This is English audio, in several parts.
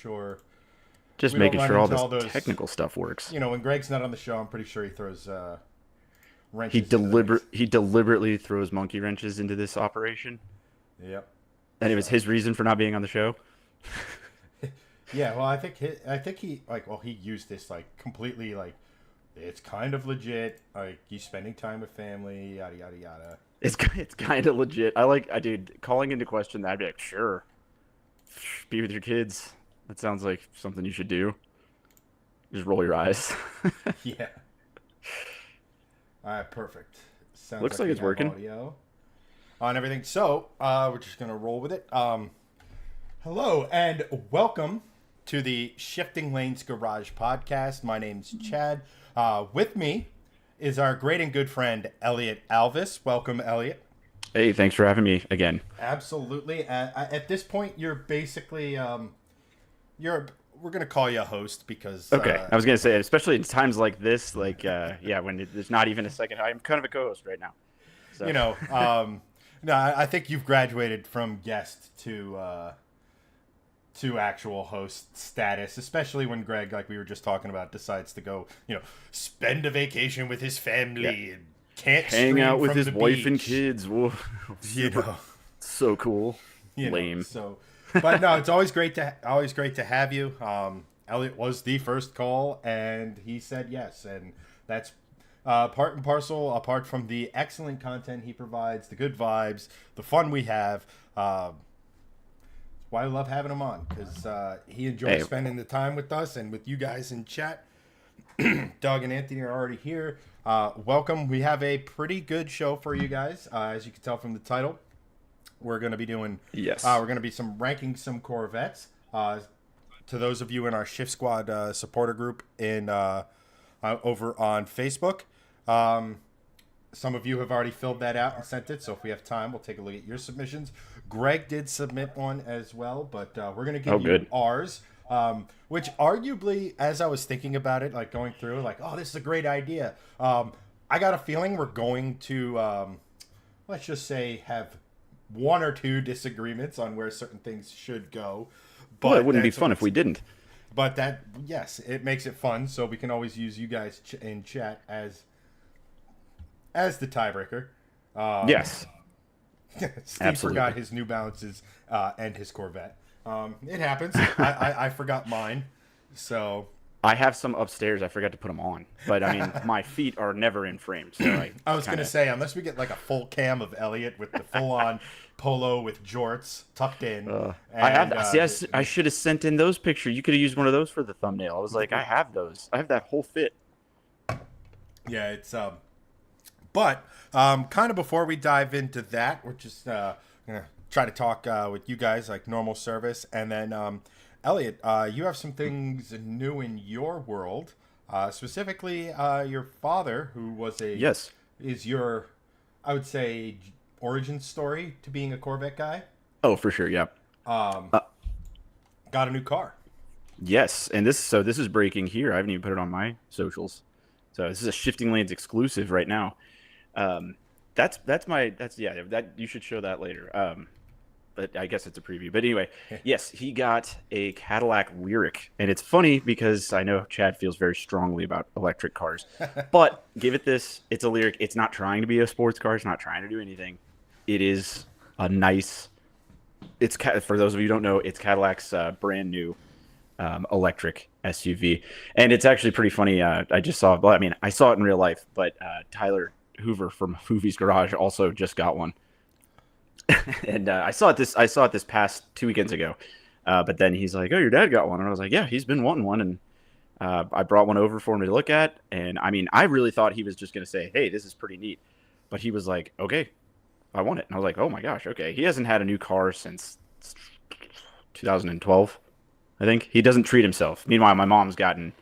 sure Just we don't making run sure all into this all those. technical stuff works. When Greg's not on the show, I'm pretty sure he throws He wrenches into the mix. deliberately throws monkey wrenches into this operation, Yep. and it was So his reason for not being on the show. yeah, well, I think he like well he used this like completely like it's kind of legit. Like he's spending time with family, yada yada yada. It's kind of legit. I dude calling into question that. I'd be like, sure, be with your kids. That sounds like something you should do. Just roll your eyes. Yeah. All right, perfect. Sounds Looks like like we it's have working. audio on everything. So we're just gonna roll with it. Hello and welcome to the Shifting Lanes Garage podcast. My name's Chad. With me is our great and good friend Elliott Alvis. Welcome, Elliott. Hey, thanks for having me again. Absolutely. At this point, you're basically you're. We're gonna call you a host because Okay, I was gonna say, especially in times like this, yeah, when there's not even a second. I'm kind of a co-host right now, so you know. No, I think you've graduated from guest to actual host status, especially when Greg, like we were just talking about, decides to go, spend a vacation with his yeah, family and can't hang stream out with from his the wife and beach. kids. Whoa, You super, know, so cool. Lame. so. But no, it's always great to have you. Elliot was the first call, and he said yes, and that's part and parcel. Apart from the excellent content he provides, the good vibes, the fun we have. Why I love having him on because he enjoys Hey, spending the time with us and with you guys in chat. Doug and Anthony are already here. Welcome. We have a pretty good show for you guys, as you can tell from the title. We're going to be doing. yes. We're going to be ranking some Corvettes. To those of you in our Shift Squad supporter group in over on Facebook. Some of you have already filled that out and sent it, so if we have time, we'll take a look at your submissions. Greg did submit one as well, but we're going to Oh, give you good. ours, which arguably, as I was thinking about it, like going through, like, oh, this is a great idea. I got a feeling we're going to, let's just say, have one or two disagreements on where certain things should go. Well, it But wouldn't be that's what fun if makes we it, didn't. but that, yes, it makes it fun, so we can always use you guys in chat as the tiebreaker. Um, Yes, Steve forgot absolutely. his New Balances and his Corvette. It happens. I forgot mine. So I have some upstairs. I forgot to put them on, but I mean, my feet are never in frame, so I I was kind gonna of. say, unless we get like a full cam of Elliot with the full on polo with jorts tucked in, I have. and See, I should have sent in those pictures. You could have used one of those for the thumbnail. I was like, I have those. I have that whole fit. yeah, it's But kind of before we dive into that, we're just gonna try to talk with you guys like normal service, and then Elliot, you have some things new in your world, specifically your father, who was a Yes. is your, I would say, origin story to being a Corvette guy. Oh, for sure. Yeah. Um, Uh, got a new car. yes. And this is breaking here. I haven't even put it on my socials. So this is a Shifting Lanes exclusive right now. Um, that's yeah. That you should show that later. But I guess it's a preview. But anyway, yes, he got a Cadillac Lyric, and it's funny because I know Chad feels very strongly about electric cars, but give it this: it's a Lyric. It's not trying to be a sports car. It's not trying to do anything. It is a nice. For those of you who don't know, it's Cadillac's brand new electric SUV, and it's actually pretty funny. I just saw. Well, I mean, I saw it in real life, but Tyler Hoover from Movie's Garage also just got one. And I saw it this past 2 weekends ago. But then he's like, "Oh, your dad got one," and I was like, "Yeah, he's been wanting one." And I brought one over for him to look at. And I mean, I really thought he was just gonna say, "Hey, this is pretty neat," but he was like, "Okay, I want it." And I was like, "Oh my gosh, okay." He hasn't had a new car since 2012, I think. He doesn't treat himself. Meanwhile, my mom's gotten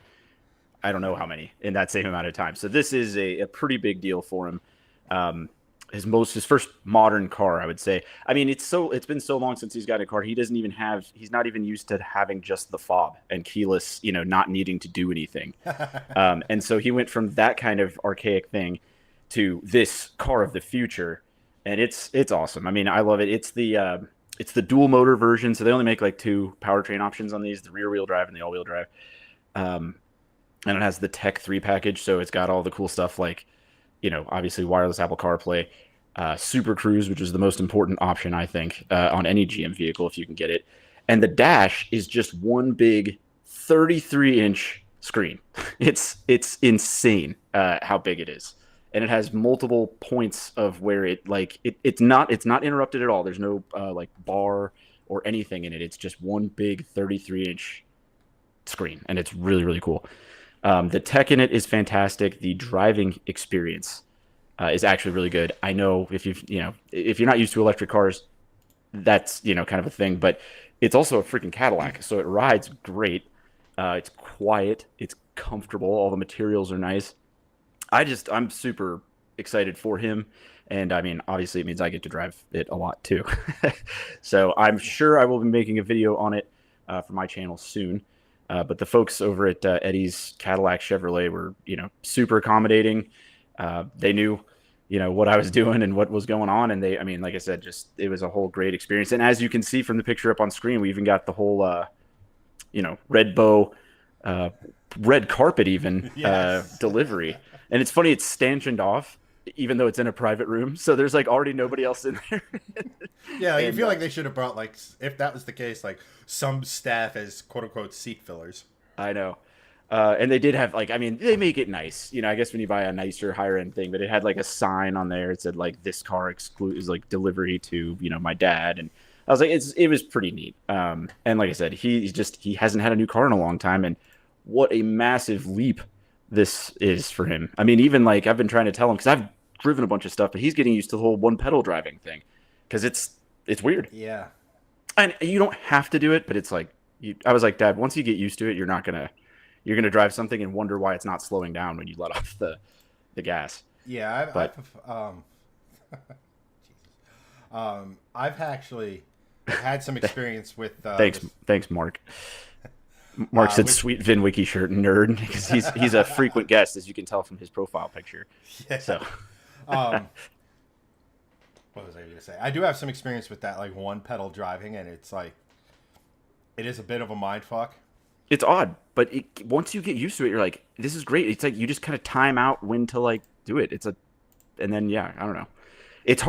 I don't know how many in that same amount of time. So this is a pretty big deal for him. Um, his first modern car, I would say. I mean, it's been so long since he's got a car. He's not even used to having just the fob and keyless, not needing to do anything. And so he went from that kind of archaic thing to this car of the future, and it's awesome. I mean, I love it. It's the It's the dual motor version, so they only make like two powertrain options on these: the rear wheel drive and the all wheel drive. Um, and it has the Tech 3 package, so it's got all the cool stuff like, obviously wireless Apple CarPlay, Super Cruise, which is the most important option I think on any GM vehicle if you can get it. And the dash is just one big 33-inch screen. It's insane how big it is, and it has multiple points of where it's not interrupted at all. There's no like bar or anything in it. It's just one big 33-inch screen, and it's really really cool. The tech in it is fantastic. The driving experience is actually really good. I know if you're not used to electric cars, that's kind of a thing, but it's also a freaking Cadillac, so it rides great. It's quiet, it's comfortable, all the materials are nice. I'm super excited for him, and I mean, obviously, it means I get to drive it a lot too. So I'm sure I will be making a video on it for my channel soon. But the folks over at Eddie's Cadillac Chevrolet were, super accommodating. They knew, what I was doing and what was going on. And like I said, just, it was a whole great experience. And as you can see from the picture up on screen, we even got the whole, red bow, red carpet even Yes. delivery. And it's funny, it's stanchioned off, even though it's in a private room. So there's like already nobody else in there. Yeah, like, you And feel like they should have brought, like, if that was the case, like some staff as quote unquote seat fillers. I know. And they did have they make it nice. I guess when you buy a nicer higher end thing, but it had like a sign on there. It said like this car is like delivery to, my dad. And I was like, it was pretty neat. And like I said, he hasn't had a new car in a long time. And what a massive leap this is for him. I mean, even like I've been trying to tell him, cause I've driven a bunch of stuff, but he's getting used to the whole one pedal driving thing. Cause it's weird. Yeah. And you don't have to do it, but it's like, I was like, Dad, once you get used to it, you're gonna drive something and wonder why it's not slowing down when you let off the gas. Yeah, But I've actually had some experience with thanks, Mark. Mark said, with, "Sweet Vin Wiki shirt nerd," because he's a frequent guest, as you can tell from his profile picture. yeah. So, um, what was I going to say? I do have some experience with that, like one pedal driving, and it's like it is a bit of a mind fuck. it's odd, but once you get used to it, you're like, "This is great." It's like you just kind of time out when to like do it. And then yeah, I don't know. It's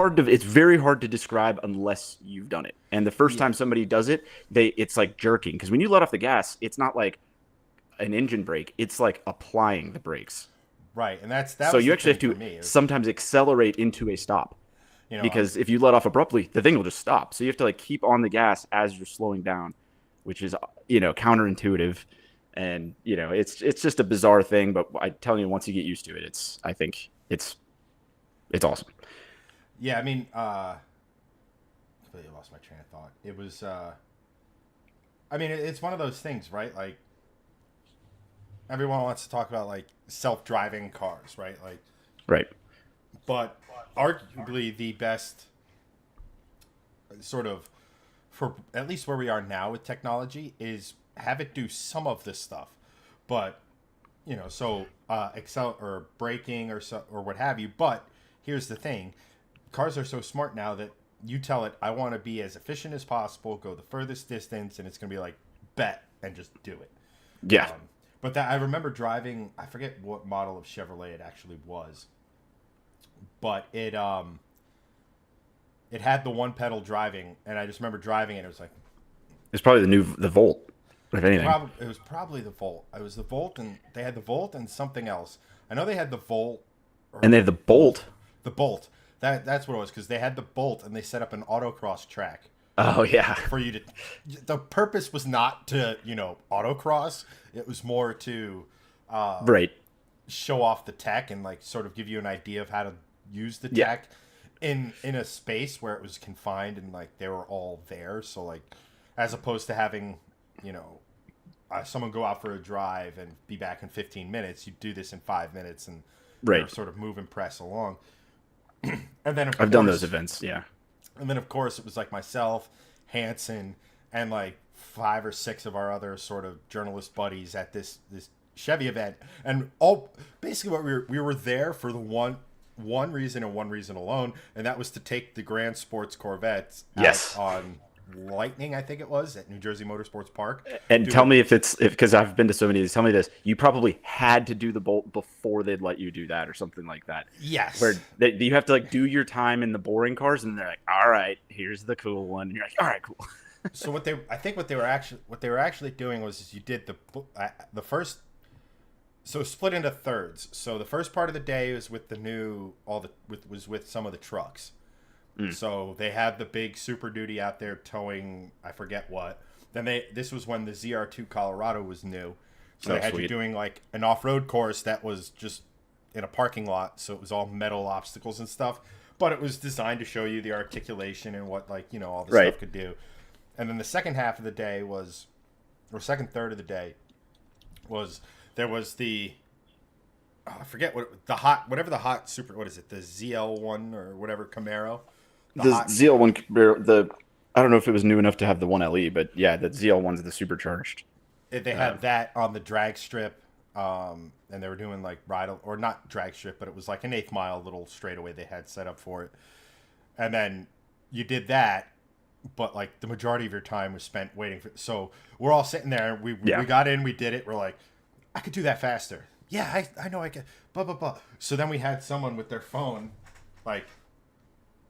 very hard to describe unless you've done it. And the first Yeah. time somebody does it, it's like jerking, because when you let off the gas, it's not like an engine brake, it's like applying the brakes. Right, and that So was you the actually thing have for to me. sometimes accelerate into a stop, You know, because if you let off abruptly, the thing will just stop. So you have to like keep on the gas as you're slowing down, which is counterintuitive. And it's just a bizarre thing, but I tell you, once you get used to it, I think it's awesome. yeah, I mean, completely lost my train of thought. It was, I mean, it's one of those things, right? Like, everyone wants to talk about like self-driving cars, right? Like, Right. but arguably the best sort of for at least where we are now with technology is have it do some of this stuff, but so excel or braking or what have you. But here's the thing: cars are so smart now that you tell it, I want to be as efficient as possible, go the furthest distance, and it's going to be like, bet, and just do it. Yeah. But that I remember driving, I forget what model of Chevrolet it actually was, but it had the one pedal driving, and I just remember driving it. It was like It's probably the Volt, if anything. it was probably the Volt. It was the Volt, and they had the Volt and something else. I know they had the Volt, And they have the Bolt. the Bolt. That's what it was, because they had the Bolt and they set up an autocross track Oh yeah. for you to. The purpose was not to autocross. It was more to Right. show off the tech and like sort of give you an idea of how to use the Yeah. tech in a space where it was confined and like they were all there. So like, as opposed to having someone go out for a drive and be back in 15 minutes, you do this in 5 minutes and Right. sort of move and press along. And then I've done those events. Yeah. and then of course it was like myself, Hanson, and like 5 or 6 of our other sort of journalist buddies at this Chevy event, and all basically what we were there for the one reason and one reason alone, and that was to take the Grand Sports Corvettes out Yes. on Lightning, I think it was, at New Jersey Motorsports Park. And tell me if because I've been to so many of these. Tell me this: you probably had to do the bolt before they'd let you do that, or something like that. Yes. Where you have to like do your time in the boring cars, and they're like, "All right, here's the cool one." And you're like, "All right, cool." So what they were actually doing was you did the first. So split into thirds. So the first part of the day was with was with some of the trucks. So they had the big Super Duty out there towing, I forget what. Then this was when the ZR2 Colorado was new. So they had you doing like an off-road course that was just in a parking lot. So it was all metal obstacles and stuff. But it was designed to show you the articulation and what, like, all the stuff could do. And then the second half of the day second third of the day there was the, I forget whatever the hot super, what is it? The ZL1 or whatever Camaro. The ZL1, I don't know if it was new enough to have the 1LE, but yeah, the ZL1's the supercharged. They had that on the drag strip, and they were doing like or not drag strip, but it was like an 1/8 mile little straightaway they had set up for it. And then you did that, but like the majority of your time was spent waiting for. So we're all sitting there. We got in, we did it. We're like, I could do that faster. Yeah, I know I can. Blah blah blah. So then we had someone with their phone, like,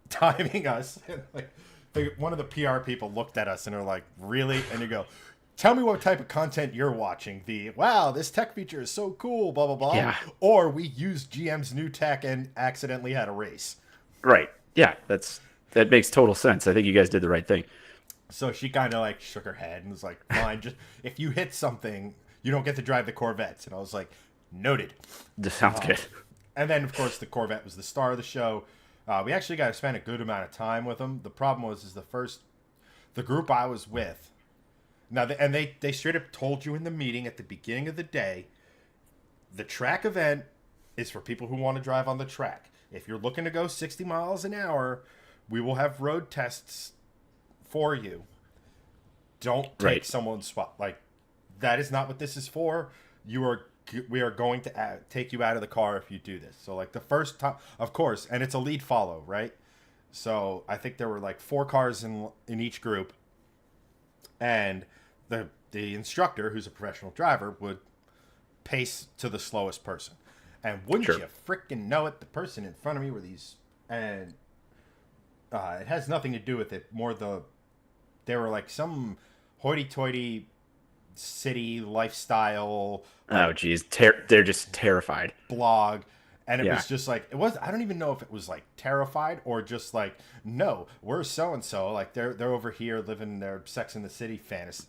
timing us, and like one of the PR people looked at us and are like, really? And you go, tell me what type of content you're watching. Wow, this tech feature is so cool, blah blah blah. Yeah. Or we used GM's new tech and accidentally had a race. Right. Yeah, that makes total sense. I think you guys did the right thing. So she kind of like shook her head and was like, fine, just if you hit something, you don't get to drive the Corvettes. And I was like, noted. This sounds good. And then of course the Corvette was the star of the show. We actually got to spend a good amount of time with them. The problem was the group I was with. Now, they straight up told you in the meeting at the beginning of the day, the track event is for people who want to drive on the track. If you're looking to go 60 miles an hour, we will have road tests for you. Don't take someone's spot. Like, that is not what this is for. We are going to take you out of the car if you do this. So, like, the first time, of course, and it's a lead follow, right? So I think there were like 4 cars in each group, and the instructor, who's a professional driver, would pace to the slowest person. And wouldn't you freaking know it, the person in front of me were these, and it has nothing to do with it. They were like some hoity-toity city lifestyle. Oh, geez. They're just terrified. Blog. And it was just like, I don't even know if it was like terrified or just like, no, we're so-and-so. Like they're over here living their Sex in the City fantasy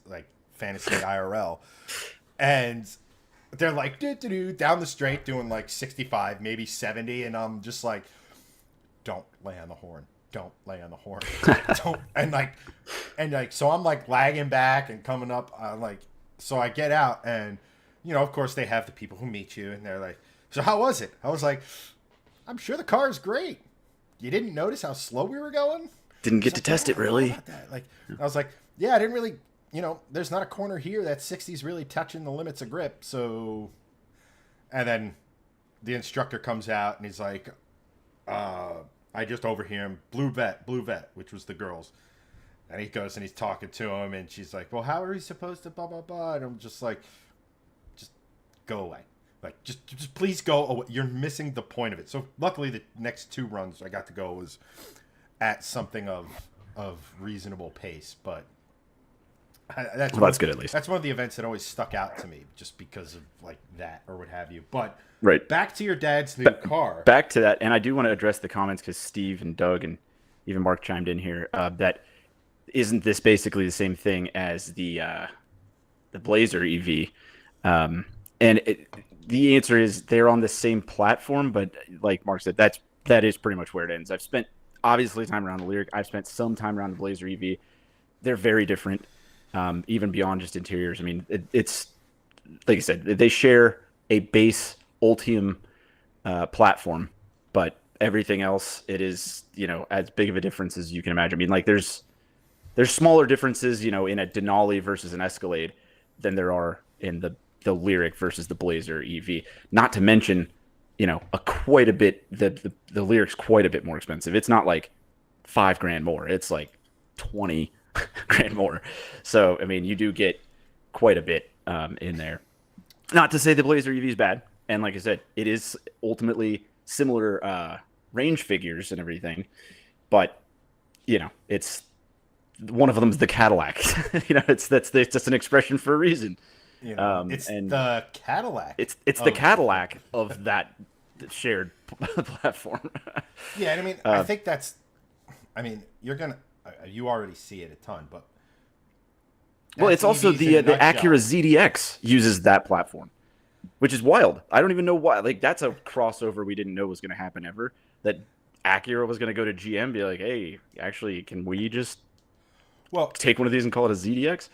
IRL. And they're like, down the straight doing like 65, maybe 70. And I'm just like, don't lay on the horn. Don't lay on the horn. Don't. And like, so I'm like lagging back and coming up. So I get out and, of course they have the people who meet you and they're like, so how was it? I was like, I'm sure the car is great. You didn't notice how slow we were going? Didn't get to test it, really. Like, I was like, yeah, I didn't really, there's not a corner here that 60's really touching the limits of grip. So, and then the instructor comes out and he's like, I just overhear him, Blue Vet, which was the girls. And he goes and he's talking to him and she's like, well, how are we supposed to blah, blah, blah? And I'm just like, just go away. Like, just please go away. You're missing the point of it. So luckily the next 2 runs I got to go was at something of reasonable pace. But that's good at least. That's one of the events that always stuck out to me just because of like that or what have you. But back to your dad's new car. Back to that. And I do want to address the comments because Steve and Doug and even Mark chimed in here. That isn't this basically the same thing as the Blazer EV? The answer is they're on the same platform, but like Mark said, that is pretty much where it ends. I've spent obviously time around the Lyric. I've spent some time around the Blazer EV. They're very different, even beyond just interiors. I mean, it's like I said, they share a base Ultium platform, but everything else, it is as big of a difference as you can imagine. I mean, like there's smaller differences, in a Denali versus an Escalade than there are in the Lyric versus the Blazer EV. Not to mention, quite a bit. The Lyric's quite a bit more expensive. It's not like $5,000 more. It's like 20. grand more. So I mean, you do get quite a bit in there. Not to say the Blazer EV is bad, and like I said, it is ultimately similar range figures and everything, but it's one of them's the Cadillac. That's just an expression for a reason. It's And the Cadillac. it's the Cadillac of that shared platform. Yeah, and I mean, I think that's. I mean, you already see it a ton, but. Well, it's also the Acura ZDX uses that platform, which is wild. I don't even know why. Like, that's a crossover we didn't know was going to happen ever. That Acura was going to go to GM and be like, hey, actually, can we just take one of these and call it a ZDX?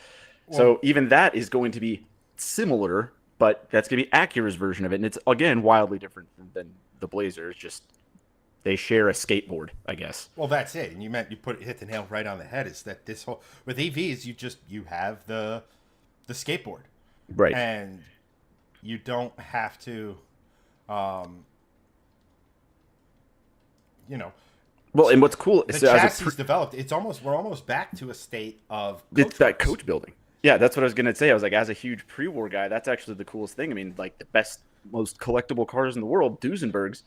So even that is going to be similar, but that's going to be Acura's version of it. And it's, again, wildly different than the Blazer. It's just they share a skateboard, I guess. Well, that's it. And you hit the nail right on the head. Is that this whole with EVs, you have the skateboard, right? And you don't have to, Well, and what's cool is the chassis developed. We're almost back to a state of that coach building. Yeah, that's what I was gonna say. I was like, as a huge pre-war guy, that's actually the coolest thing. I mean, like the best, most collectible cars in the world, Duesenbergs.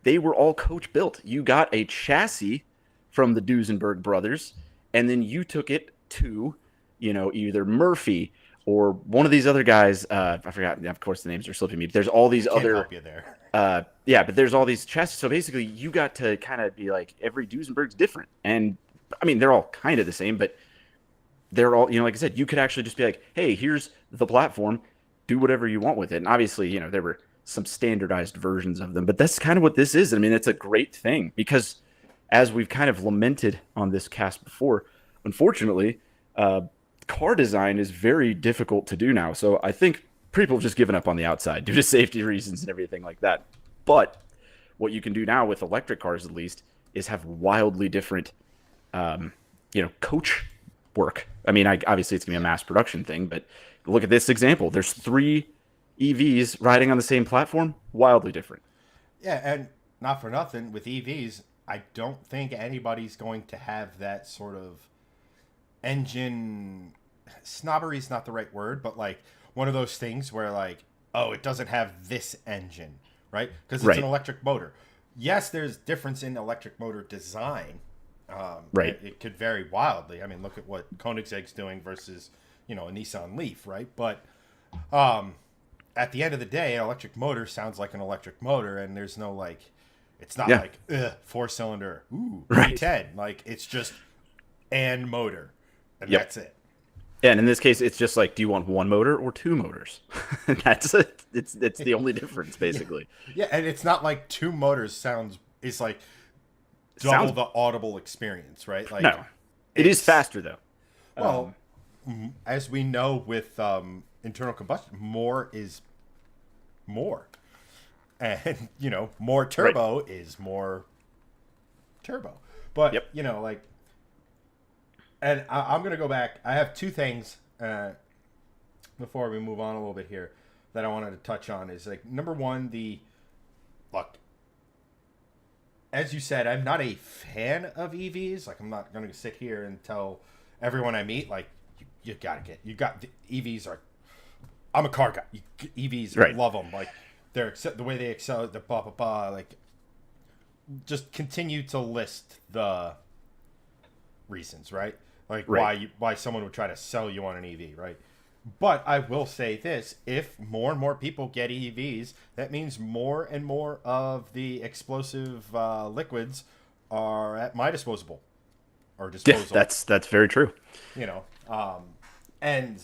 They were all coach built. You got a chassis from the Duesenberg brothers, and then you took it to, either Murphy or one of these other guys. I forgot. Of course, the names are slipping me. But there's all these other. Help you there. But there's all these chassis. So basically, you got to kind of be like, every Duesenberg's different, and I mean, they're all kind of the same, but they're all, like I said, you could actually just be like, hey, here's the platform, do whatever you want with it. And obviously, there were some standardized versions of them, but that's kind of what this is. I mean, it's a great thing because, as we've kind of lamented on this cast before, unfortunately, car design is very difficult to do now. So I think people have just given up on the outside due to safety reasons and everything like that. But what you can do now with electric cars, at least, is have wildly different, coach work. I mean, obviously it's gonna be a mass production thing, but look at this example. There's 3 EVs riding on the same platform, wildly different. Yeah, and not for nothing, with EVs, I don't think anybody's going to have that sort of engine snobbery is not the right word, but like one of those things where like, oh, it doesn't have this engine, right? Because it's an electric motor. Yes, there's difference in electric motor design. Right. It could vary wildly. I mean, look at what Koenigsegg's doing versus, a Nissan Leaf, right? But at the end of the day, an electric motor sounds like an electric motor, and there's no like, it's not like 4-cylinder, V10. Like it's just an motor, and that's it. Yeah, and in this case, it's just like, do you want 1 motor or 2 motors? That's it. It's the only difference, basically. Yeah, and it's not like 2 motors is like double the audible experience, right? Like, no, it is faster though. Well, as we know with internal combustion, more is more, and more turbo is more turbo. But like, and I'm gonna go back. I have 2 things before we move on a little bit here that I wanted to touch on. Is like, number one, look. As you said, I'm not a fan of EVs. Like, I'm not going to sit here and tell everyone I meet, like, you got the EVs are, I'm a car guy. EVs, I love them. Like, the way they excel, the blah, blah, blah. Like, just continue to list the reasons, right? Like, why someone would try to sell you on an EV, right? But I will say this, if more and more people get EVs, that means more and more of the explosive liquids are at my disposal. Yeah, that's very true. And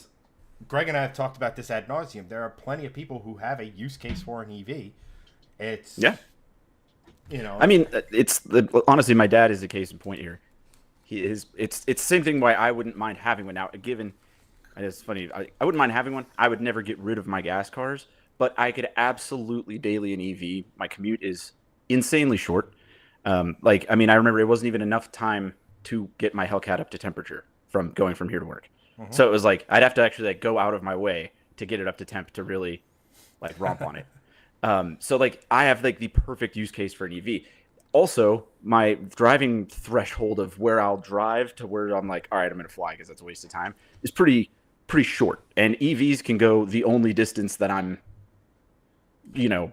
Greg and I have talked about this ad nauseum. There are plenty of people who have a use case for an EV. I mean, honestly, my dad is the case in point here. It's the same thing why I wouldn't mind having one now, given. It's funny. I wouldn't mind having one. I would never get rid of my gas cars, but I could absolutely daily an EV. My commute is insanely short. I remember it wasn't even enough time to get my Hellcat up to temperature from going from here to work. Mm-hmm. So it was like I'd have to actually go out of my way to get it up to temp to really romp on it. So I have the perfect use case for an EV. also, my driving threshold of where I'll drive to where I'm like, all right, I'm going to fly because that's a waste of time is pretty short. And EVs can go the only distance that I'm, you know,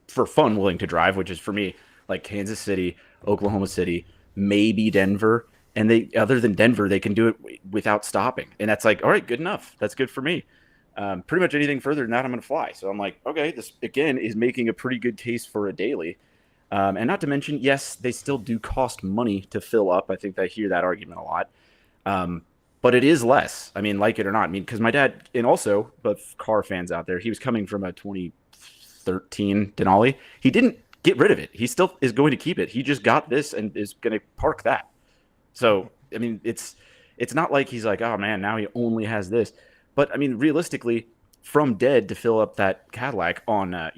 for fun willing to drive, which is for me like Kansas City, Oklahoma City, maybe Denver. And they, other than Denver, they can do it without stopping. And that's like, all right, good enough. That's good for me. Pretty much anything further than that, I'm going to fly. So I'm like, okay, this again is making a pretty good case for a daily. And not to mention, yes, they still do cost money to fill up. I think I hear that argument a lot. But it is less. I mean, like it or not. I mean, because my dad, and also, but car fans out there, he was coming from a 2013 Denali. He didn't get rid of it. He still is going to keep it. He just got this and is going to park that. So, I mean, it's not like he's like, oh man, now he only has this. But I mean, realistically, from dead to fill up that Cadillac on,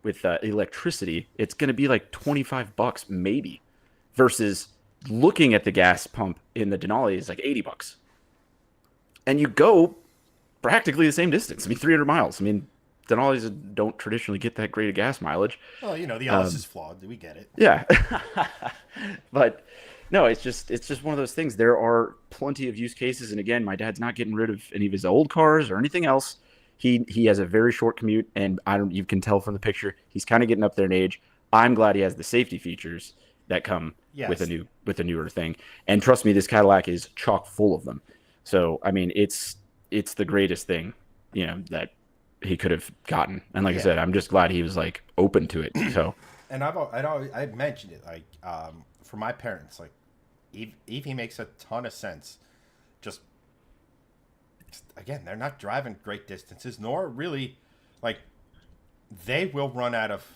with electricity, it's going to be like $25 maybe, versus looking at the gas pump in the Denali is like $80. And you go practically the same distance. I mean, 300 miles. I mean, Denali's don't traditionally get that great of gas mileage. Well, the Alvis is flawed. We get it. Yeah. But no, it's just one of those things. There are plenty of use cases. And again, my dad's not getting rid of any of his old cars or anything else. He has a very short commute, and you can tell from the picture, he's kind of getting up there in age. I'm glad he has the safety features that come with a newer thing. And trust me, this Cadillac is chock full of them. So, I mean, it's the greatest thing, that he could have gotten. And like I said, I'm just glad he was like open to it. So, and I've mentioned it, like, for my parents, like, EV makes a ton of sense. Just again, they're not driving great distances, nor really, like, they will run out of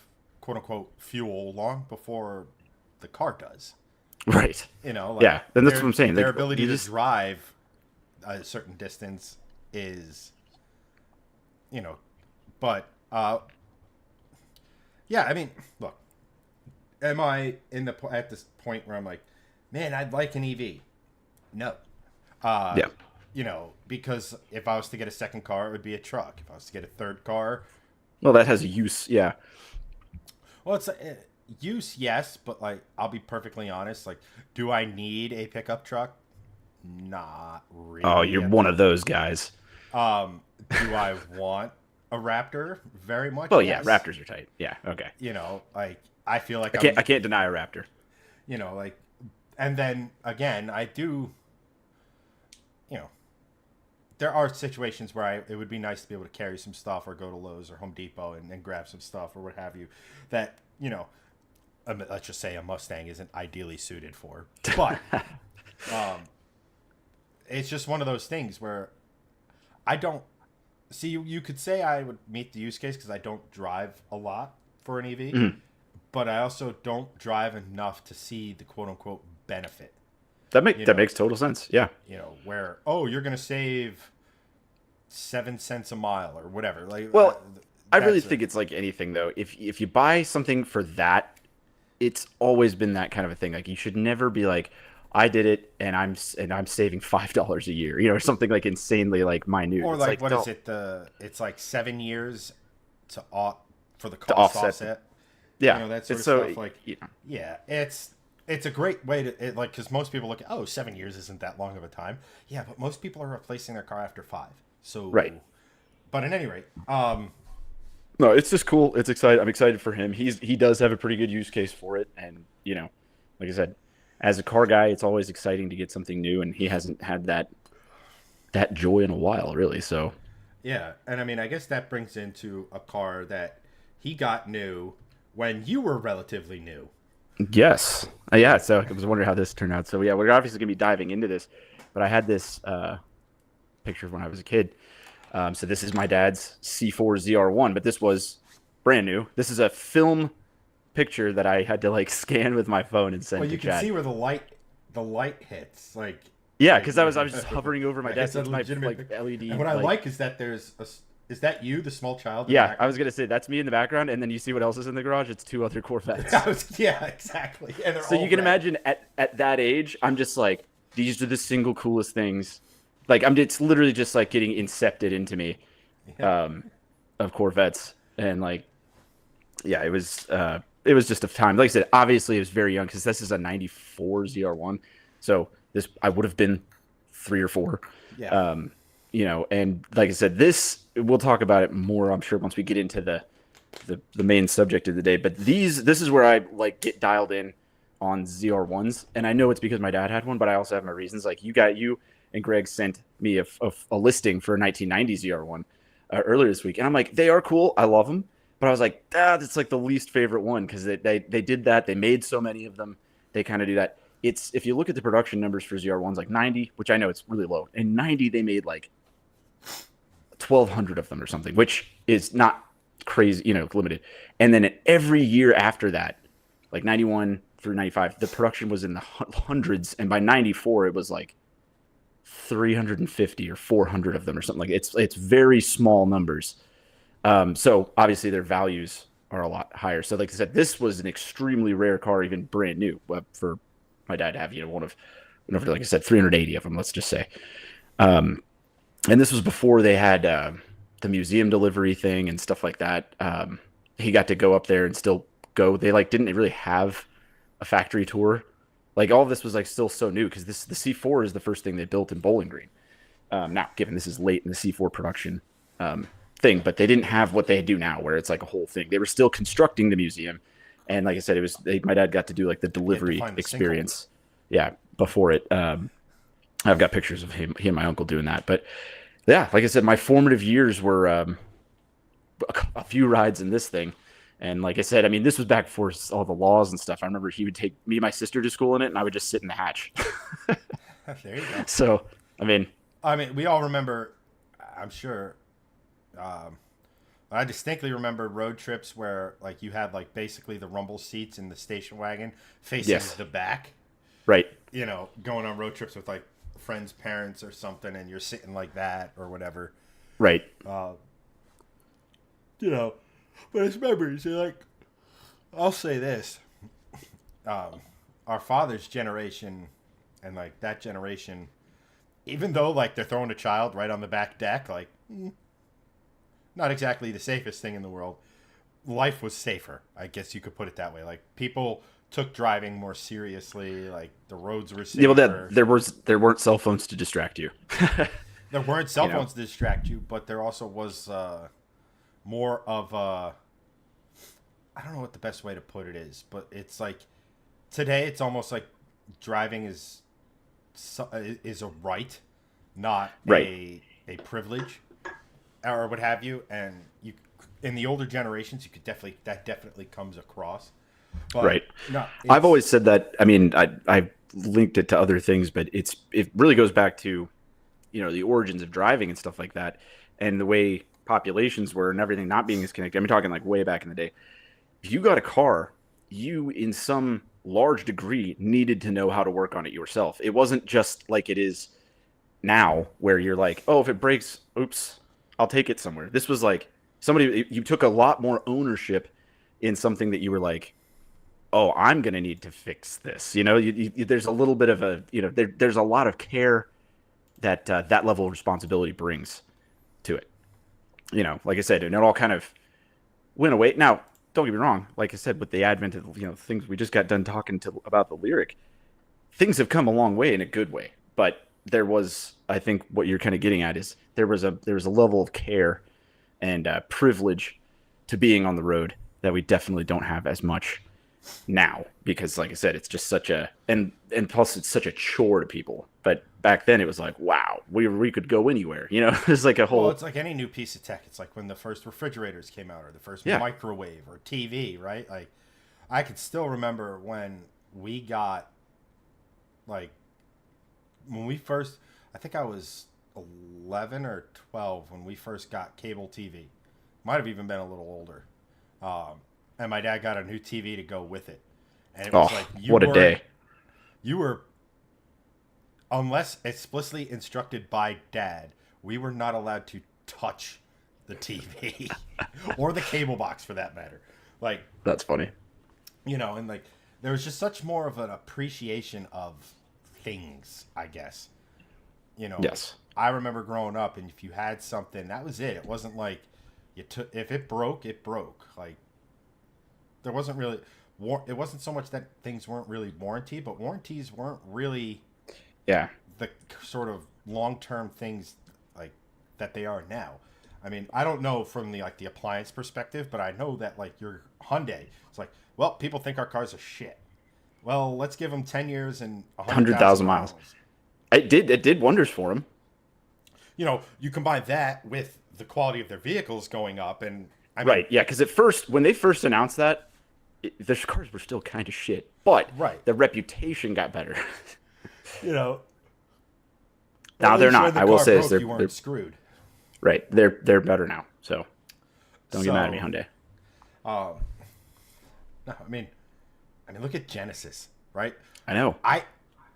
quote unquote fuel long before the car does. Right. Like, yeah. Then that's what I'm saying. Their ability to drive a certain distance is, but yeah. I mean, look, am I at this point where I'm like, man, I'd like an EV? No. Yeah. Because if I was to get a second car, it would be a truck. If I was to get a third car, well, that has a use. Yeah. Well, it's use, yes, but like, I'll be perfectly honest. Like, do I need a pickup truck? Not really. Oh, you're one of those guys. Do I want a Raptor? Very much. Oh yes. yeah, Raptors are tight. Yeah. Okay. Like, I feel like I can't deny a Raptor. Like, and then again, I do. There are situations where it would be nice to be able to carry some stuff or go to Lowe's or Home Depot and grab some stuff or what have you that, let's just say a Mustang isn't ideally suited for. But it's just one of those things where I don't see, you could say I would meet the use case because I don't drive a lot for an EV, Mm-hmm. but I also don't drive enough to see the quote unquote benefit. That makes total sense. Yeah. Where, you're going to save 7 cents a mile or whatever. Like, well, I really think it's like anything though. If you buy something for that, it's always been that kind of a thing. Like, you should never be like, I did it and I'm saving $5 a year, or something like insanely like minute. Or it's like what is it? It's like 7 years for the cost to offset. Yeah. That sort of stuff. Like, yeah, it's a great way to because most people look at 7 years isn't that long of a time. Yeah, but most people are replacing their car after 5. So right. But at any rate, no, it's just cool. It's exciting. I'm excited for him. He does have a pretty good use case for it, and like I said, as a car guy, it's always exciting to get something new, and he hasn't had that joy in a while, really. So yeah, and I mean, I guess that brings into a car that he got new when you were relatively new. Yes. Yeah. So I was wondering how this turned out. So yeah, we're obviously going to be diving into this, but I had this picture of when I was a kid. So this is my dad's C4 ZR1, but this was brand new. This is a film picture that I had to like scan with my phone and send to Chad. Well, you can see where the light hits. Like, yeah, because I was just hovering over my desk. It's my like LED. And what I like is that is that you, the small child? Yeah, I was gonna say that's me in the background, and then you see what else is in the garage. It's 2 other Corvettes. Yeah, exactly. And so you can imagine at that age, I'm just like, these are the single coolest things. Like it's literally just like getting incepted into me, of Corvettes, and like, yeah, it was it was just a time. Like I said, obviously it was very young because this is a '94 ZR1, so this I would have been 3 or 4. Yeah. Um, and like I said, this we'll talk about it more, I'm sure, once we get into the main subject of the day. But this is where I like get dialed in on ZR1s, and I know it's because my dad had one, but I also have my reasons. Like you and Greg sent me a listing for a 1990 ZR1 earlier this week, and I'm like, they are cool, I love them, but I was like, that's like the least favorite one because they did that, they made so many of them, they kind of do that. It's if you look at the production numbers for ZR1s, like 90, which I know it's really low, and 90 they made like 1,200 of them or something, which is not crazy, limited. And then every year after that, like 91 through 95, the production was in the hundreds, and by 94 it was like 350 or 400 of them or something. Like it's very small numbers. So obviously their values are a lot higher. So like I said, this was an extremely rare car, even brand new, for my dad to have, one of, like I said, 380 of them, let's just say. And this was before they had the museum delivery thing and stuff like that. He got to go up there and still go. They like didn't really have a factory tour. Like all of this was like still so new because the C4 is the first thing they built in Bowling Green. Now, given this is late in the C4 production thing, but they didn't have what they do now, where it's like a whole thing. They were still constructing the museum, and like I said, my dad got to do like the delivery experience. Yeah, before it. I've got pictures of he and my uncle doing that. But yeah, like I said, my formative years were a few rides in this thing. And like I said, I mean, this was back before all the laws and stuff. I remember he would take me and my sister to school in it, and I would just sit in the hatch. There you go. So, I mean, we all remember, I'm sure, I distinctly remember road trips where like you had like basically the rumble seats in the station wagon facing the back. Right. Going on road trips with like friends' parents or something, and you're sitting like that or whatever. Right. But it's memories. Like, I'll say this: our father's generation and like that generation, even though like they're throwing a child right on the back deck, like not exactly the safest thing in the world. Life was safer, I guess you could put it that way. Like people took driving more seriously. Like the roads were safer. Yeah, well, there weren't cell phones to distract you. There weren't cell phones to distract you, but there also was more of a. I don't know what the best way to put it is, but it's like today it's almost like driving is a right, not a privilege or what have you. And you in the older generations, you could definitely comes across. But right. No, I've always said that. I mean, I've linked it to other things, but it really goes back to, the origins of driving and stuff like that, and the way populations were and everything not being as connected. I'm talking like way back in the day. If you got a car, you in some large degree needed to know how to work on it yourself. It wasn't just like it is now, where you're like, oh, if it breaks, oops, I'll take it somewhere. This was like you took a lot more ownership in something that you were like, oh, I'm going to need to fix this. There's a little bit of a, there's a lot of care that that level of responsibility brings to it. Like I said, and it all kind of went away. Now, don't get me wrong. Like I said, with the advent of, things we just got done talking about the lyric, things have come a long way in a good way. But there was, I think what you're kind of getting at is there was a level of care and privilege to being on the road that we definitely don't have as much now, because like I said, it's just such a and plus it's such a chore to people. But back then it was like, wow, we could go anywhere. It's like a whole. Well, it's like any new piece of tech. It's like when the first refrigerators came out or the first microwave or TV, right? Like I could still remember when we got when we first. I think I was 11 or 12 when we first got cable TV. Might have even been a little older. And my dad got a new TV to go with it. And it was what a day. You were, unless explicitly instructed by Dad, we were not allowed to touch the TV or the cable box for that matter. Like, that's funny. And like there was just such more of an appreciation of things, I guess. Yes. I remember growing up, and if you had something, that was it. It wasn't like if it broke, it broke. Like, there wasn't really it wasn't so much that things weren't really warranty, but warranties weren't really Yeah. the sort of long-term things like that they are now. I mean, I don't know from the like the appliance perspective, but I know that like your Hyundai, it's like, well, people think our cars are shit. Well, let's give them 10 years and 100,000 100,000 miles. miles. It did wonders for him. You know, you combine that with the quality of their vehicles going up, and I mean, Right. Yeah. Because at first, when they first announced that, their cars were still kind of shit, but Right. the reputation got better. you know, Now at they're least when not. the I will car say broke, this: you they're weren't screwed. right. They're better now. So don't get mad at me, Hyundai. No, I mean, look at Genesis, right? I know.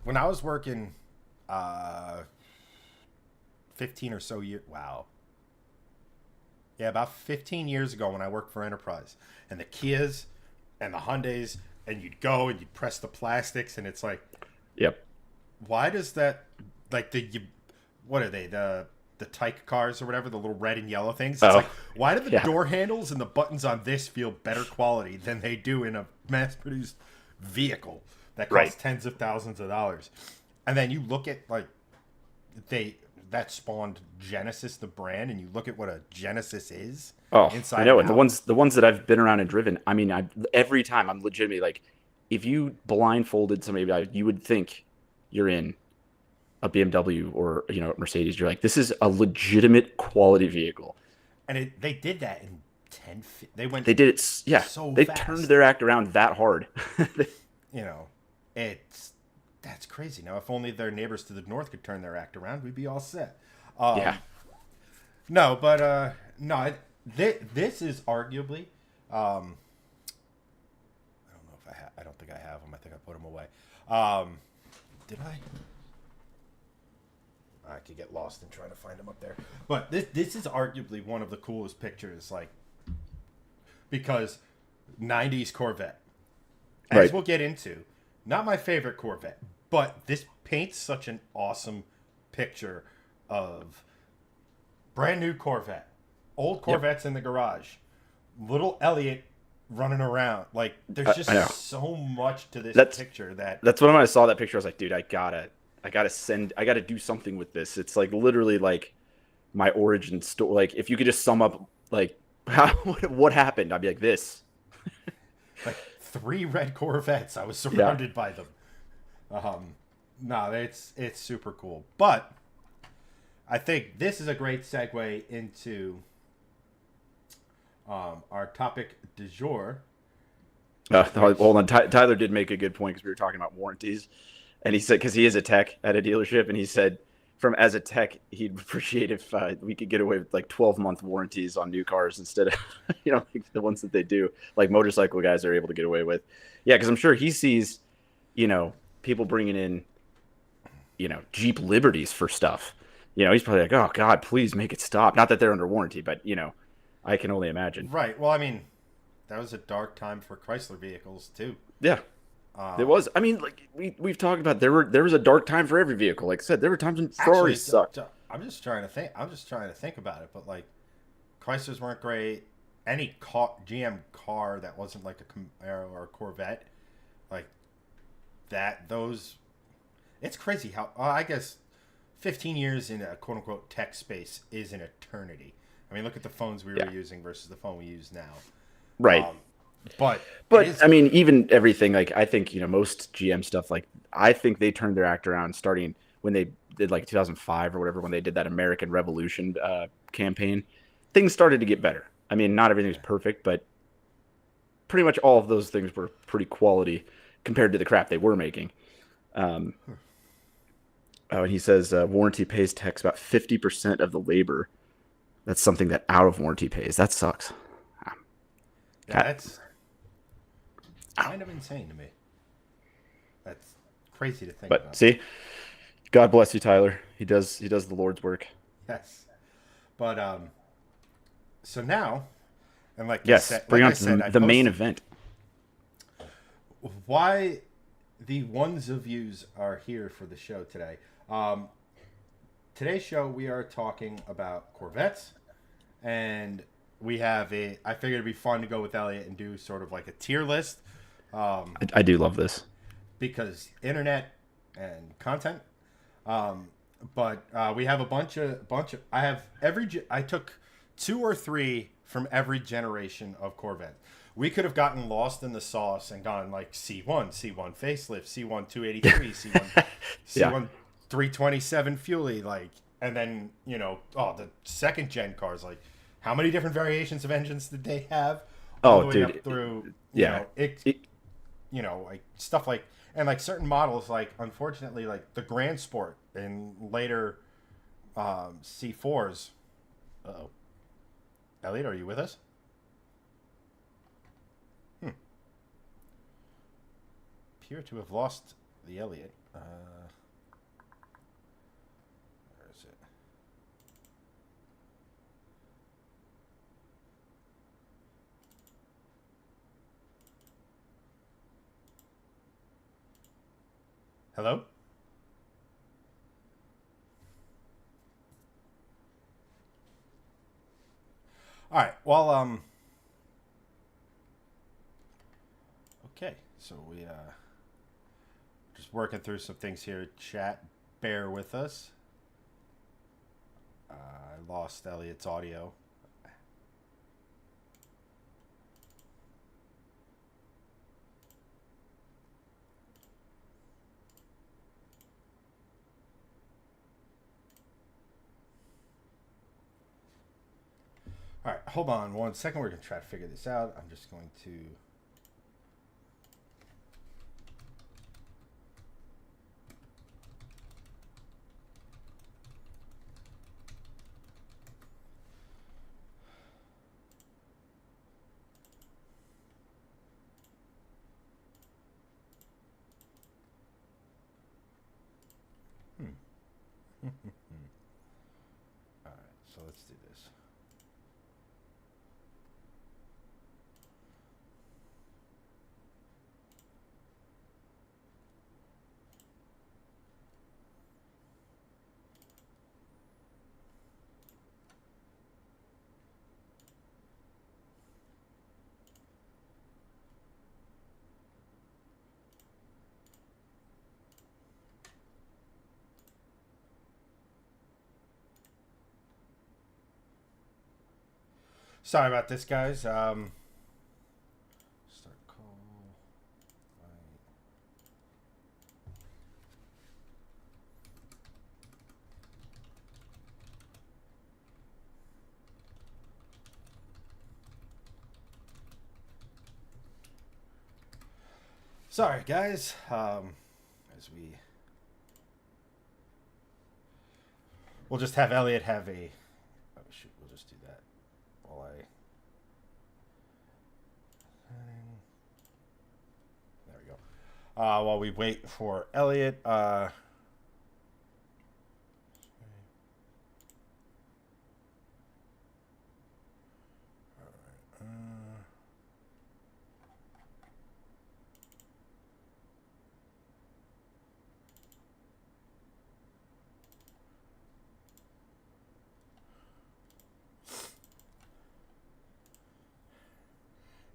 When I was working, 15 or so years. Wow. Yeah, about 15 years ago when I worked for Enterprise, and the Kias and the Hyundais, and you'd go and you'd press the plastics, and it's like, Yep. why does that, like what are they, the Tyke cars or whatever, the little red and yellow things? It's like, why do the door handles and the buttons on this feel better quality than they do in a mass-produced vehicle that costs tens of thousands of dollars? And then you look at, like, that spawned Genesis, the brand, and you look at what a Genesis is. Oh, inside I know. and And the ones that I've been around and driven, I mean, every time I'm legitimately like, if you blindfolded somebody, you would think you're in a BMW or Mercedes. You're like, this is a legitimate quality vehicle. And they did that in 10. They did it. Yeah, so they fast. turned their act around that hard. That's crazy. Now, if only their neighbors to the north could turn their act around, we'd be all set. Yeah. No, but no. This is arguably. I don't know if I don't think I have them. I think I put them away. Did I? I could get lost in trying to find them up there. But this is arguably one of the coolest pictures, like, because 90s Corvette, as we'll get into. Not my favorite Corvette, but this paints such an awesome picture of brand new Corvette, old Corvettes in the garage, little Elliott running around. Like, there's just so much to this picture that's when I saw that picture. I was like, dude, I gotta do something with this. It's like literally like my origin story. Like, if you could just sum up like what happened, I'd be like this. Like 3 red Corvettes. I was surrounded by them. No, it's super cool. But I think this is a great segue into our topic du jour. Hold on. Tyler did make a good point because we were talking about warranties. And he said, because he is a tech at a dealership, and he said, as a tech, he'd appreciate if we could get away with like 12-month warranties on new cars instead of, like the ones that they do, like motorcycle guys are able to get away with. Yeah, because I'm sure he sees, people bringing in, Jeep Liberties for stuff. He's probably like, oh God, please make it stop. Not that they're under warranty, but I can only imagine. Right. Well, I mean, that was a dark time for Chrysler vehicles too. Yeah. It was. I mean, like we've talked about, there was a dark time for every vehicle. Like I said, there were times when Ferraris sucked. I'm just trying to think about it, but like Chryslers weren't great. Any GM car that wasn't like a Camaro or a Corvette, like that. It's crazy how I guess 15 years in a quote unquote tech space is an eternity. I mean, look at the phones we were using versus the phone we use now. Right. But I mean, even everything, like, I think, most GM stuff, like, I think they turned their act around starting when they did like 2005 or whatever, when they did that American Revolution campaign. Things started to get better. I mean, not everything was perfect, but pretty much all of those things were pretty quality compared to the crap they were making. And he says warranty pays techs about 50% of the labor. That's something that out of warranty pays. That sucks. Yeah, that's kind of insane to me. That's crazy to think about. But see, God bless you, Tyler. He does the Lord's work. Yes. But so now, and like bring on to the main event. Why the ones of yous are here for the show today. Today's show we are talking about Corvettes, and we have I figured it'd be fun to go with Elliott and do sort of like a tier list. I do love this. Because internet and content. Um, but we have a bunch of. I have I took 2 or 3 from every generation of Corvette. We could have gotten lost in the sauce and gone like C1 facelift, C1 283, C1 Yeah. 327 Fuelie, like, and then the second gen cars, like how many different variations of engines did they have? All Oh, the way dude. up through Yeah. like stuff like, and like certain models, like unfortunately like the Grand Sport and later C4s. Uh-oh. Elliot, are you with us? Appear to have lost the Elliot. Where is it? Hello? All right. Well, okay. So we just working through some things here. Chat, bear with us. I lost Elliot's audio. All right, hold on 1 second. We're going to try to figure this out. I'm just going to... All right, so let's do this. Sorry about this, guys. Start call. Sorry, guys. We'll just have Elliot have a. Oh shoot! We'll just do that while I. There we go. While we wait for Elliot.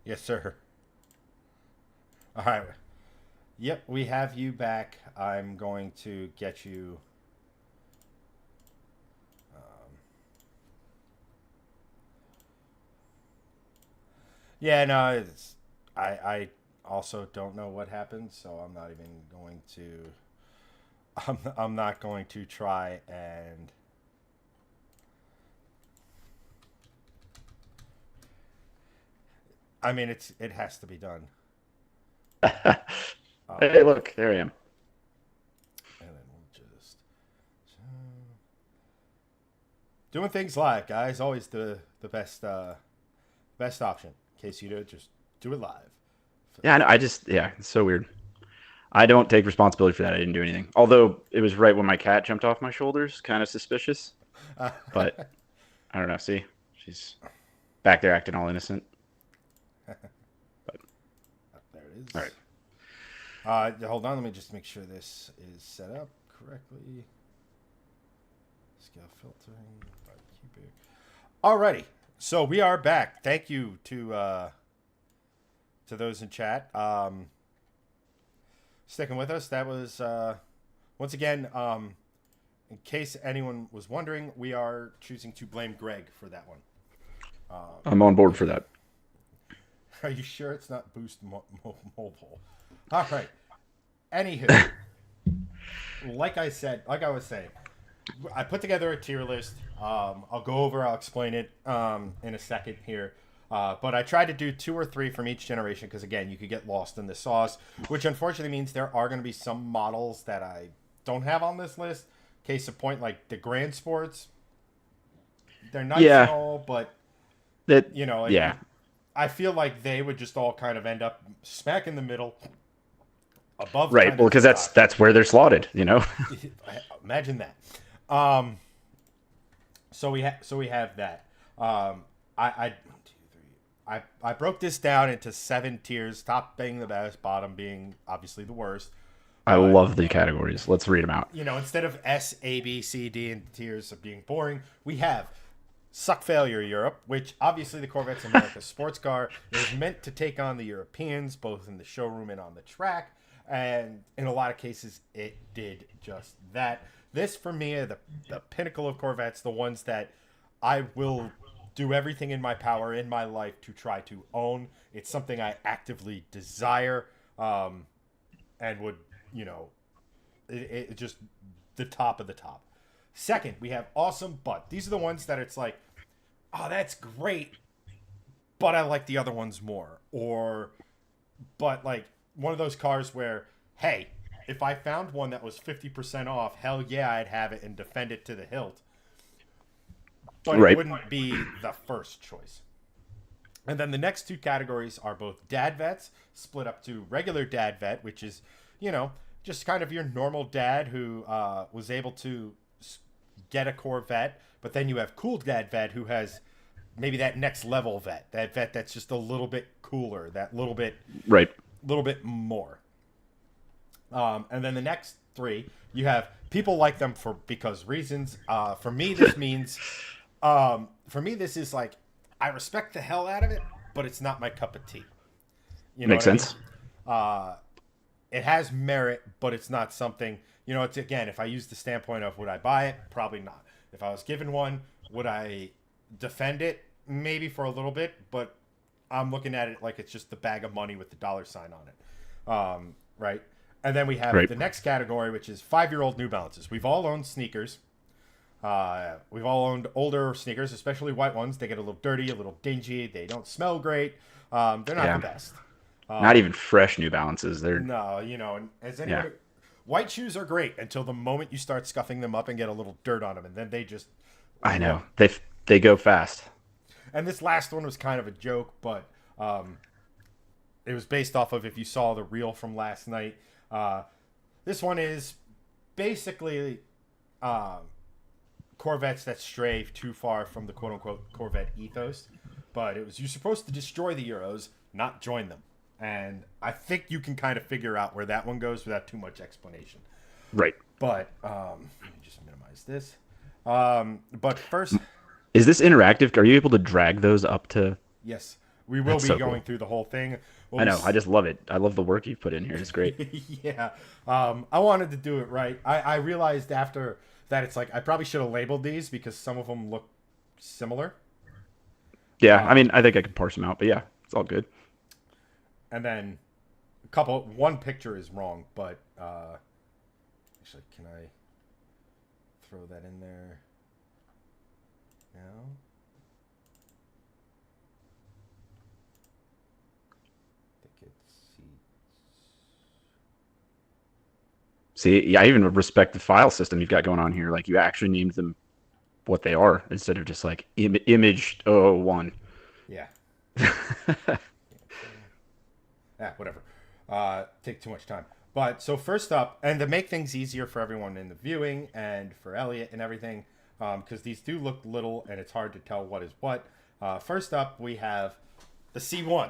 Yes, sir. All right. Yep, we have you back. I'm going to get you. Yeah, no, I also don't know what happened, so I'm not even going to. I'm not going to try and. I mean, it has to be done. Hey, look, there I am. And then we'll just doing things live, guys. Always the best option. In case you do it, just do it live. Yeah, it's so weird. I don't take responsibility for that. I didn't do anything. Although it was right when my cat jumped off my shoulders, kind of suspicious. But I don't know. See, she's back there acting all innocent. But there it is. All right. Hold on. Let me just make sure this is set up correctly. Scale filtering. Cubic. Alrighty. So we are back. Thank you to those in chat. Sticking with us. That was once again. In case anyone was wondering, we are choosing to blame Greg for that one. I'm on board for that. Are you sure it's not Boost Mobile? All right. Anywho, like I was saying, I put together a tier list. I'll go over. I'll explain it in a second here. But I tried to do 2 or 3 from each generation because, again, you could get lost in the sauce, which unfortunately means there are going to be some models that I don't have on this list. Case in point, like the Grand Sports. They're nice and all, but, I feel like they would just all kind of end up smack in the middle. Above, right? Well, because that's where they're slotted, Imagine that. So we have that. I broke this down into 7 tiers. Top being the best, bottom being obviously the worst. I love the categories. Let's read them out. Instead of S, A, B, C, D, and tiers of being boring, we have Suck Failure Europe, which obviously the Corvette's America's sports car. It was meant to take on the Europeans, both in the showroom and on the track. And in a lot of cases, it did just that. This, for me, are the pinnacle of Corvettes, the ones that I will do everything in my power in my life to try to own. It's something I actively desire and would, it just the top of the top. Second, we have Awesome But. These are the ones that it's like, oh, that's great, but I like the other ones more. But like one of those cars where, hey, if I found one that was 50% off, hell yeah, I'd have it and defend it to the hilt. But It wouldn't be the first choice. And then the next 2 categories are both dad vets, split up to regular dad vet, which is, just kind of your normal dad who was able to get a Corvette, but then you have cool dad vet who has maybe that next level vet, that vet that's just a little bit cooler, that little bit more. And then the next 3, you have people like them because reasons. For me, this means, this is like, I respect the hell out of it, but it's not my cup of tea. Makes sense. It has merit, but it's not something, it's, again, if I use the standpoint of would I buy it? Probably not. If I was given one, would I defend it? Maybe for a little bit, but I'm looking at it like it's just the bag of money with the dollar sign on it. Right? And then we have the next category, which is 5-year-old New Balances. We've all owned sneakers. We've all owned older sneakers, especially white ones. They get a little dirty, a little dingy. They don't smell great. They're not the best. Not even fresh New Balances. They're white shoes are great until the moment you start scuffing them up and get a little dirt on them, and then they just. I know they go fast. And this last one was kind of a joke, but it was based off of if you saw the reel from last night. This one is basically Corvettes that stray too far from the quote-unquote Corvette ethos. But it was you're supposed to destroy the Euros, not join them. And I think you can kind of figure out where that one goes without too much explanation. Right. But let me just minimize this. But first... Is this interactive? Are you able to drag those up to... Yes. We will be going through the whole thing. I know. I just love it. I love the work you put in here. It's great. Yeah. I wanted to do it right. I realized after that it's like I probably should have labeled these because some of them look similar. Yeah. I mean, I think I can parse them out, but yeah, it's all good. And then one picture is wrong, but actually, can I throw that in there now? See, I even respect the file system you've got going on here. Like, you actually named them what they are instead of just like image 001. Yeah. Whatever. Take too much time. But so first up, and to make things easier for everyone in the viewing and for Elliott and everything, because these do look little and it's hard to tell what is what. First up, we have the C1.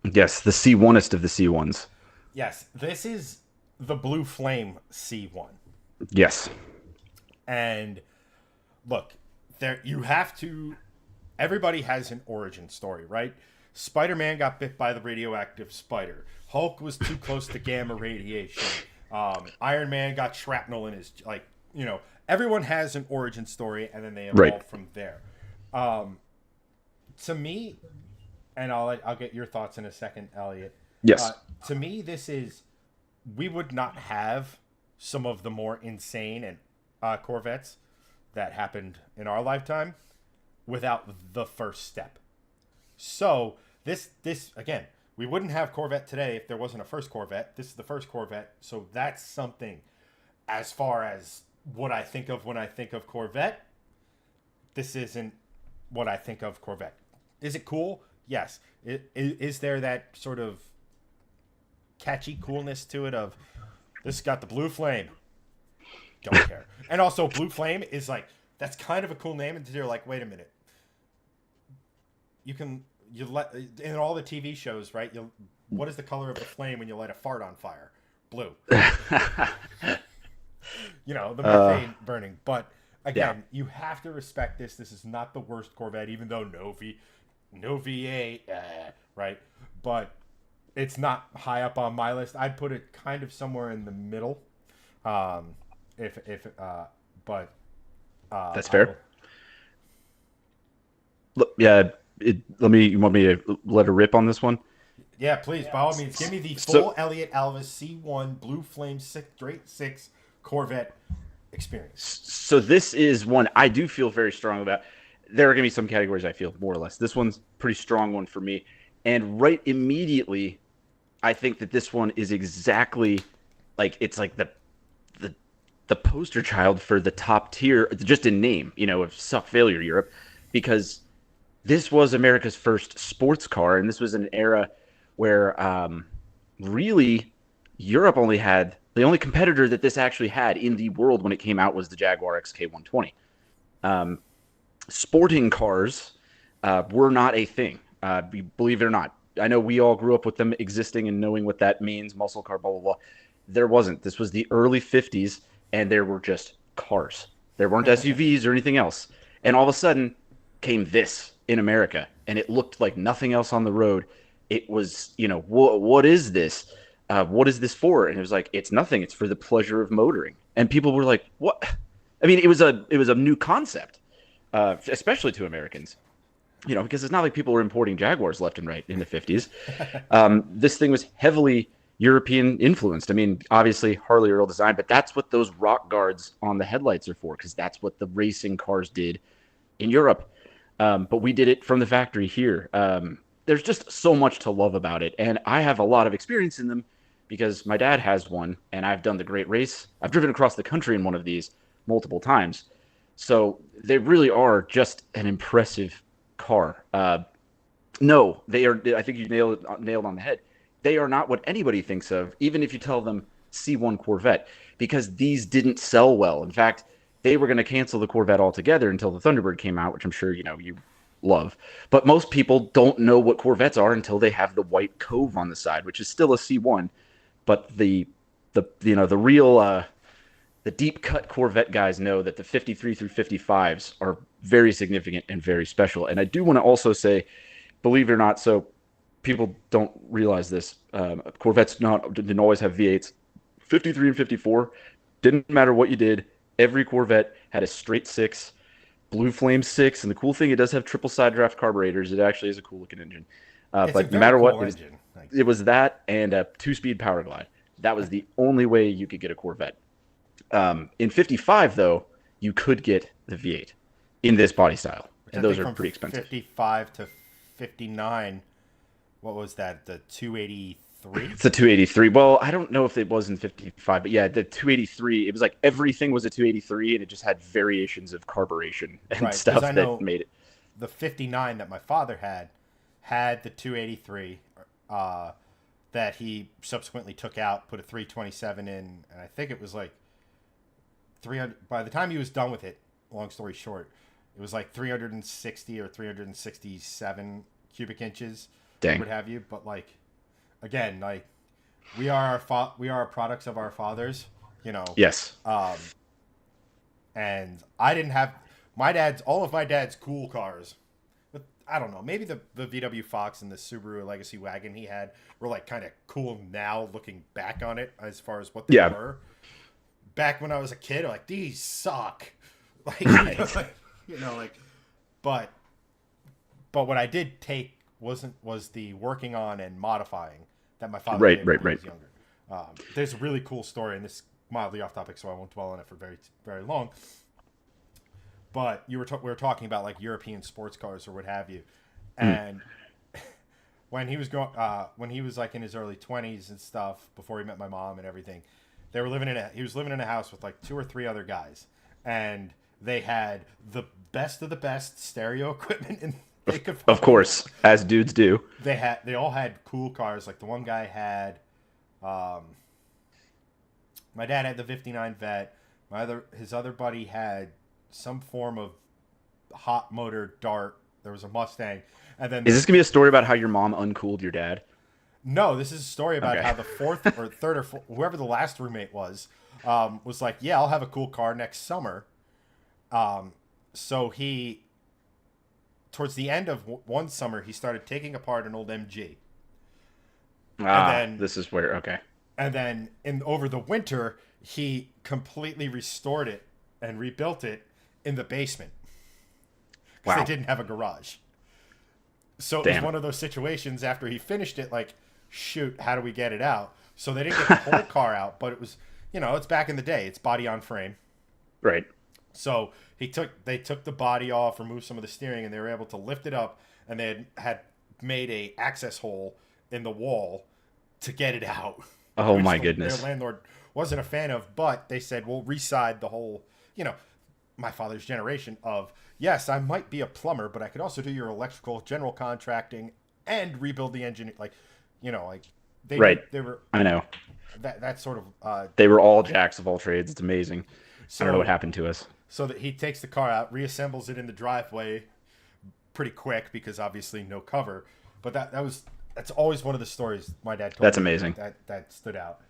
Yes, the C1est of the C1s. Yes, this is the Blue Flame C1. Yes. And look, there you have to everybody has an origin story, right? Spider-Man got bit by the radioactive spider. Hulk was too close to gamma radiation. Iron Man got shrapnel in his, like, everyone has an origin story, and then they evolve from there. To me, and I'll get your thoughts in a second, Elliot. Yes. To me, we would not have some of the more insane and Corvettes that happened in our lifetime without the first step. So this again, we wouldn't have Corvette today if there wasn't a first Corvette. This is the first Corvette, so that's something. As far as what I think of when I think of Corvette, this isn't what I think of Corvette. Is it cool? Yes. Is there that sort of catchy coolness to it of this got the blue flame? Don't care. And also blue flame is like, that's kind of a cool name until you're like, wait a minute. You let in all the TV shows, right? What is the color of the flame when you light a fart on fire? Blue. The methane burning. But again, you have to respect this. This is not the worst Corvette, even though no V8, right? But it's not high up on my list. I'd put it kind of somewhere in the middle. That's fair. You want me to let a rip on this one? Yeah, please. By all means, give me the full Elliott Alvis C1 Blue Flame straight 6 Corvette experience. So this is one I do feel very strong about. There are going to be some categories I feel more or less. This one's a pretty strong one for me. And right immediately, I think that this one is exactly like, it's like the poster child for the top tier, just in name, of suck failure Europe, because this was America's first sports car, and this was an era where really Europe only had, the only competitor that this actually had in the world when it came out was the Jaguar XK120. Sporting cars were not a thing, believe it or not. I know we all grew up with them existing and knowing what that means, muscle car, blah, blah, blah. There wasn't. This was the early 50s, and there were just cars. There weren't SUVs or anything else. And all of a sudden came this in America, and it looked like nothing else on the road. It was, what is this? What is this for? And it was like, it's nothing. It's for the pleasure of motoring. And people were like, what? I mean, it was a new concept, especially to Americans, because it's not like people were importing Jaguars left and right in the 50s. This thing was heavily European influenced. I mean, obviously Harley Earl design, but that's what those rock guards on the headlights are for, because that's what the racing cars did in Europe. But we did it from the factory here. There's just so much to love about it. And I have a lot of experience in them because my dad has one, and I've done the Great Race. I've driven across the country in one of these multiple times. So they really are just an impressive car. No, they are. I think you nailed on the head. They are not what anybody thinks of, even if you tell them C1 Corvette, because these didn't sell well. In fact, they were going to cancel the Corvette altogether until the Thunderbird came out, which I'm sure you love. But most people don't know what Corvettes are until they have the white cove on the side, which is still a C1. But the real the deep cut Corvette guys know that the 53 through 55s are very significant and very special. And I do want to also say, believe it or not, so people don't realize this. Corvettes didn't always have V8s. 53 and 54, didn't matter what you did. Every Corvette had a straight 6, Blue Flame 6, and the cool thing, it does have triple side draft carburetors. It actually is a cool looking engine. But no matter what, it was that and a 2-speed power glide. That was the only way you could get a Corvette. In 55, though, you could get the V8 in this body style, and those are pretty expensive. 55 to 59. What was that? The 283? It's a 283. Well, I don't know if it was in 55, but yeah, the 283, it was like everything was a 283, and it just had variations of carburation and stuff that made it. The 59 that my father had the 283 that he subsequently took out, put a 327 in, and I think it was like 300. By the time he was done with it, long story short, it was like 360 or 367 cubic inches. Dang. What have you, but like, again, like we are products of our fathers, Yes. And I didn't have all of my dad's cool cars. The I don't know. Maybe the VW Fox and the Subaru Legacy wagon he had were like kind of cool now, looking back on it, as far as what they Yeah. were. Back when I was a kid, like these suck. Like, like, but what I did take was the working on and modifying that my father did when he was younger. There's a really cool story, and this is mildly off topic, so I won't dwell on it for very, very long. But we were talking about like European sports cars or what have you, and when he was like in his early 20s and stuff, before he met my mom and everything, he was living in a house with like 2 or 3 other guys, and they had the best of the best stereo equipment in. Of course, as dudes do. They all had cool cars. Like the one guy had, my dad had the '59 Vet. His other buddy had some form of hot motor Dart. There was a Mustang, and then is this gonna be a story about how your mom uncooled your dad? No, this is a story about how the fourth or third or fourth, whoever the last roommate was like, yeah, I'll have a cool car next summer. So he, towards the end of one summer, he started taking apart an old MG. And then this is where And then over the winter, he completely restored it and rebuilt it in the basement. Because they didn't have a garage. So it was one of those situations after he finished it, like, shoot, how do we get it out? So they didn't get the whole car out, but it was, it's back in the day. It's body on frame. Right. So they took the body off, removed some of the steering, and they were able to lift it up, and they had made a access hole in the wall to get it out. Oh my goodness. Their landlord wasn't a fan of, but they said, we'll reside the whole, my father's generation of, yes, I might be a plumber, but I could also do your electrical, general contracting, and rebuild the engine. Like, they were. I know. That sort of. They were all jacks of all trades. It's amazing. So, I don't know what happened to us. So that he takes the car out, reassembles it in the driveway pretty quick because obviously no cover. But that's always one of the stories my dad told me. That's amazing. That stood out.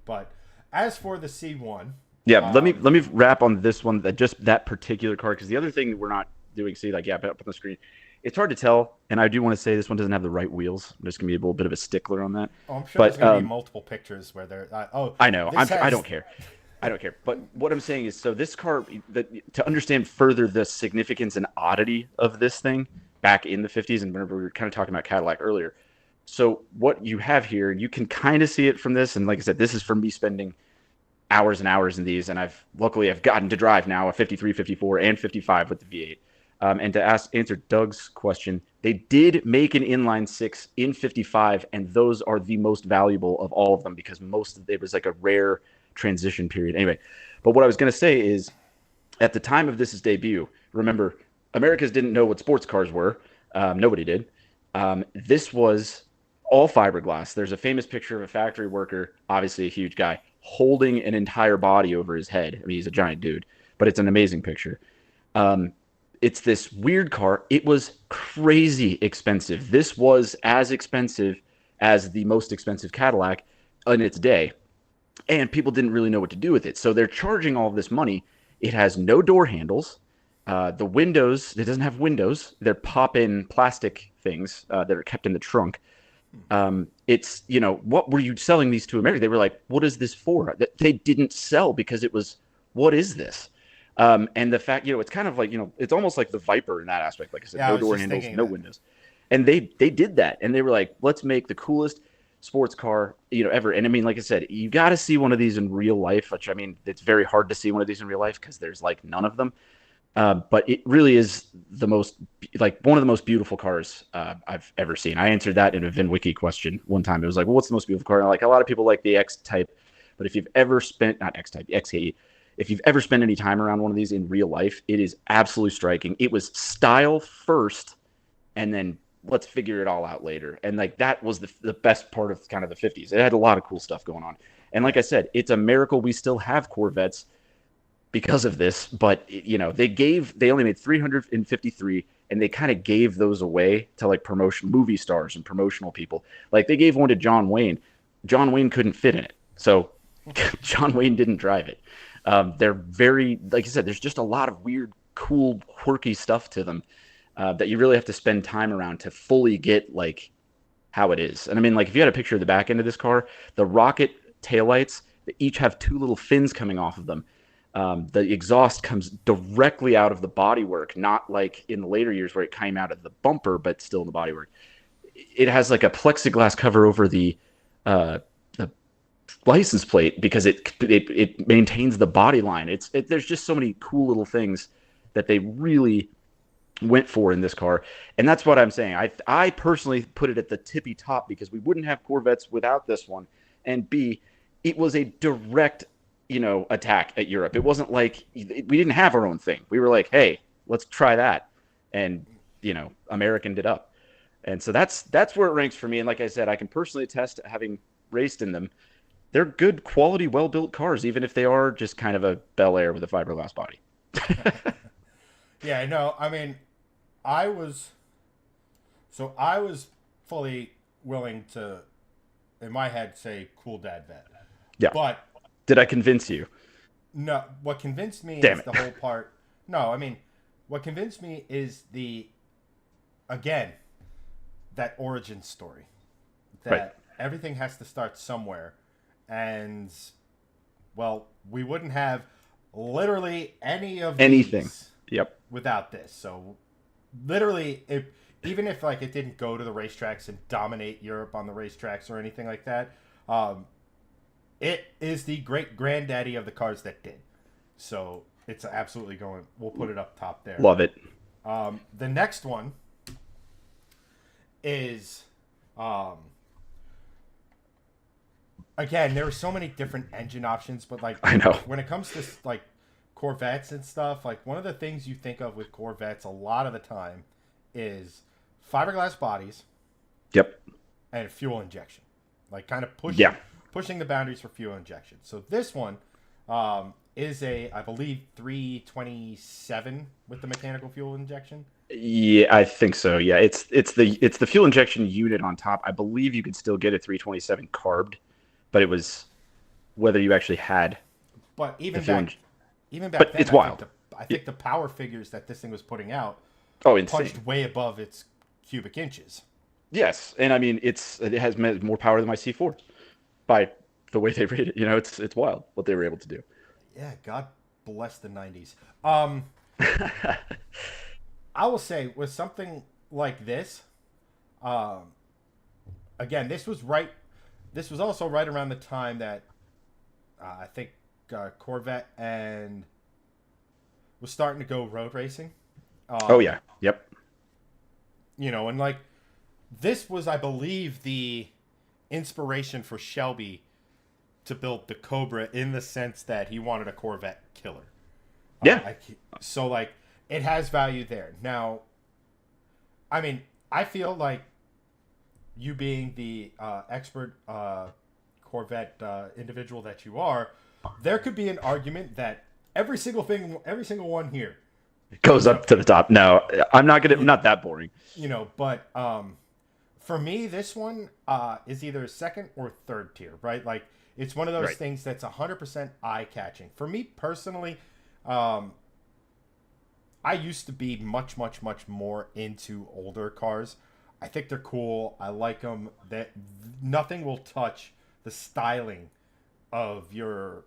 But as for the C1. Yeah, let me wrap on this one, that particular car, because the other thing we're not doing, up on the screen, it's hard to tell, and I do want to say this one doesn't have the right wheels. I'm just going to be a little bit of a stickler on that. Oh, I'm sure there's going to be multiple pictures where they're... I know. I don't care. I don't care. But what I'm saying is, so this car, to understand further the significance and oddity of this thing back in the 50s, and remember we were kind of talking about Cadillac earlier. So what you have here, you can kind of see it from this, and like I said, this is from me spending hours and hours in these, and I've gotten to drive now a 53, 54, and 55 with the V8. And to answer Doug's question, they did make an inline 6 in 55, and those are the most valuable of all of them because it was like a rare transition period. Anyway, but what I was going to say is, at the time of this debut, remember, Americans didn't know what sports cars were. Nobody did. This was all fiberglass. There's a famous picture of a factory worker, obviously a huge guy, holding an entire body over his head. I mean, he's a giant dude, but it's an amazing picture. It's this weird car. It was crazy expensive. This was as expensive as the most expensive Cadillac in its day. And people didn't really know what to do with it. So they're charging all of this money. It has no door handles. The windows, it doesn't have windows. They're pop-in plastic things that are kept in the trunk. It's, what were you selling these to America? They were like, what is this for? They didn't sell because it was, what is this? And the fact, it's kind of like, it's almost like the Viper in that aspect. Like I said, no door handles, no windows. And they did that. And they were like, let's make the coolest sports car, ever. And I mean, like I said, you got to see one of these in real life, which I mean, it's very hard to see one of these in real life because there's like none of them. But it really is one of the most beautiful cars I've ever seen. I answered that in a VinWiki question one time. It was like, well, what's the most beautiful car? And a lot of people like the X-Type, but if you've ever spent, not X-Type, XKE, if you've ever spent any time around one of these in real life, it is absolutely striking. It was style first, and then let's figure it all out later. And that was the best part of kind of the 50s. It had a lot of cool stuff going on. And like I said, it's a miracle we still have Corvettes because of this, but they only made 353, and they kind of gave those away to promotion movie stars and promotional people. They gave one to John Wayne. John Wayne couldn't fit in it, so John Wayne didn't drive it. They're very, like I said, there's just a lot of weird, cool, quirky stuff to them. that you really have to spend time around to fully get like how it is. And I mean, like if you had a picture of the back end of this car, the rocket taillights, they each have two little fins coming off of them. The exhaust comes directly out of the bodywork, not like in the later years where it came out of the bumper, but still in the bodywork. It has like a plexiglass cover over the license plate because it maintains the body line. There's just so many cool little things that they really went for in this car, and that's what I'm saying. I personally put it at the tippy top because we wouldn't have Corvettes without this one, and B, it was a direct attack at Europe. It wasn't like we didn't have our own thing. We were like, hey, let's try that, and Americaned it up, and so that's where it ranks for me. And like I said, I can personally attest to having raced in them. They're good quality, well built cars, even if they are just kind of a Bel Air with a fiberglass body. Yeah, no, I mean, I was fully willing to, in my head, say cool dad vet. Yeah. But did I convince you? no, what convinced me Damn is it. the whole part. No, I mean, what convinced me is again, that origin story. That Right. everything has to start somewhere. And, well, we wouldn't have literally any of Anything. these Yep. without this. So literally, even if like it didn't go to the racetracks and dominate Europe on the racetracks or anything like that, it is the great granddaddy of the cars that did. So it's absolutely going. We'll put it up top there. Love it. The next one is again, there are so many different engine options, but like I know. when it comes to like Corvettes and stuff, like one of the things you think of with Corvettes a lot of the time is fiberglass bodies Yep. and fuel injection, like kind of pushing the boundaries for fuel injection. So this one is I believe 327 with the mechanical fuel injection. Yeah, I think so. Yeah, it's the fuel injection unit on top. I believe you could still get a 327 carbed, but it was whether you actually had. But even fuel back, even back but then, it's wild. I think the power figures that this thing was putting out Oh, insane. punched way above its cubic inches. Yes, and I mean it has more power than my C4 by the way they rate it. It's wild what they were able to do. Yeah, God bless the 90s. I will say with something like this, again, this was also right around the time that I think Corvette and was starting to go road racing. Oh yeah, yep. And like this was, I believe, the inspiration for Shelby to build the Cobra in the sense that he wanted a Corvette killer. Yeah. So like it has value there. Now, I mean, I feel like you being the expert Corvette individual that you are, there could be an argument that every single one here Goes up to the top. No, I'm not that boring. But for me, this one is either second or third tier, right? Like it's one of those Right. things that's 100% eye catching. For me personally, I used to be much, much, much more into older cars. I think they're cool. I like them. That nothing will touch the styling of your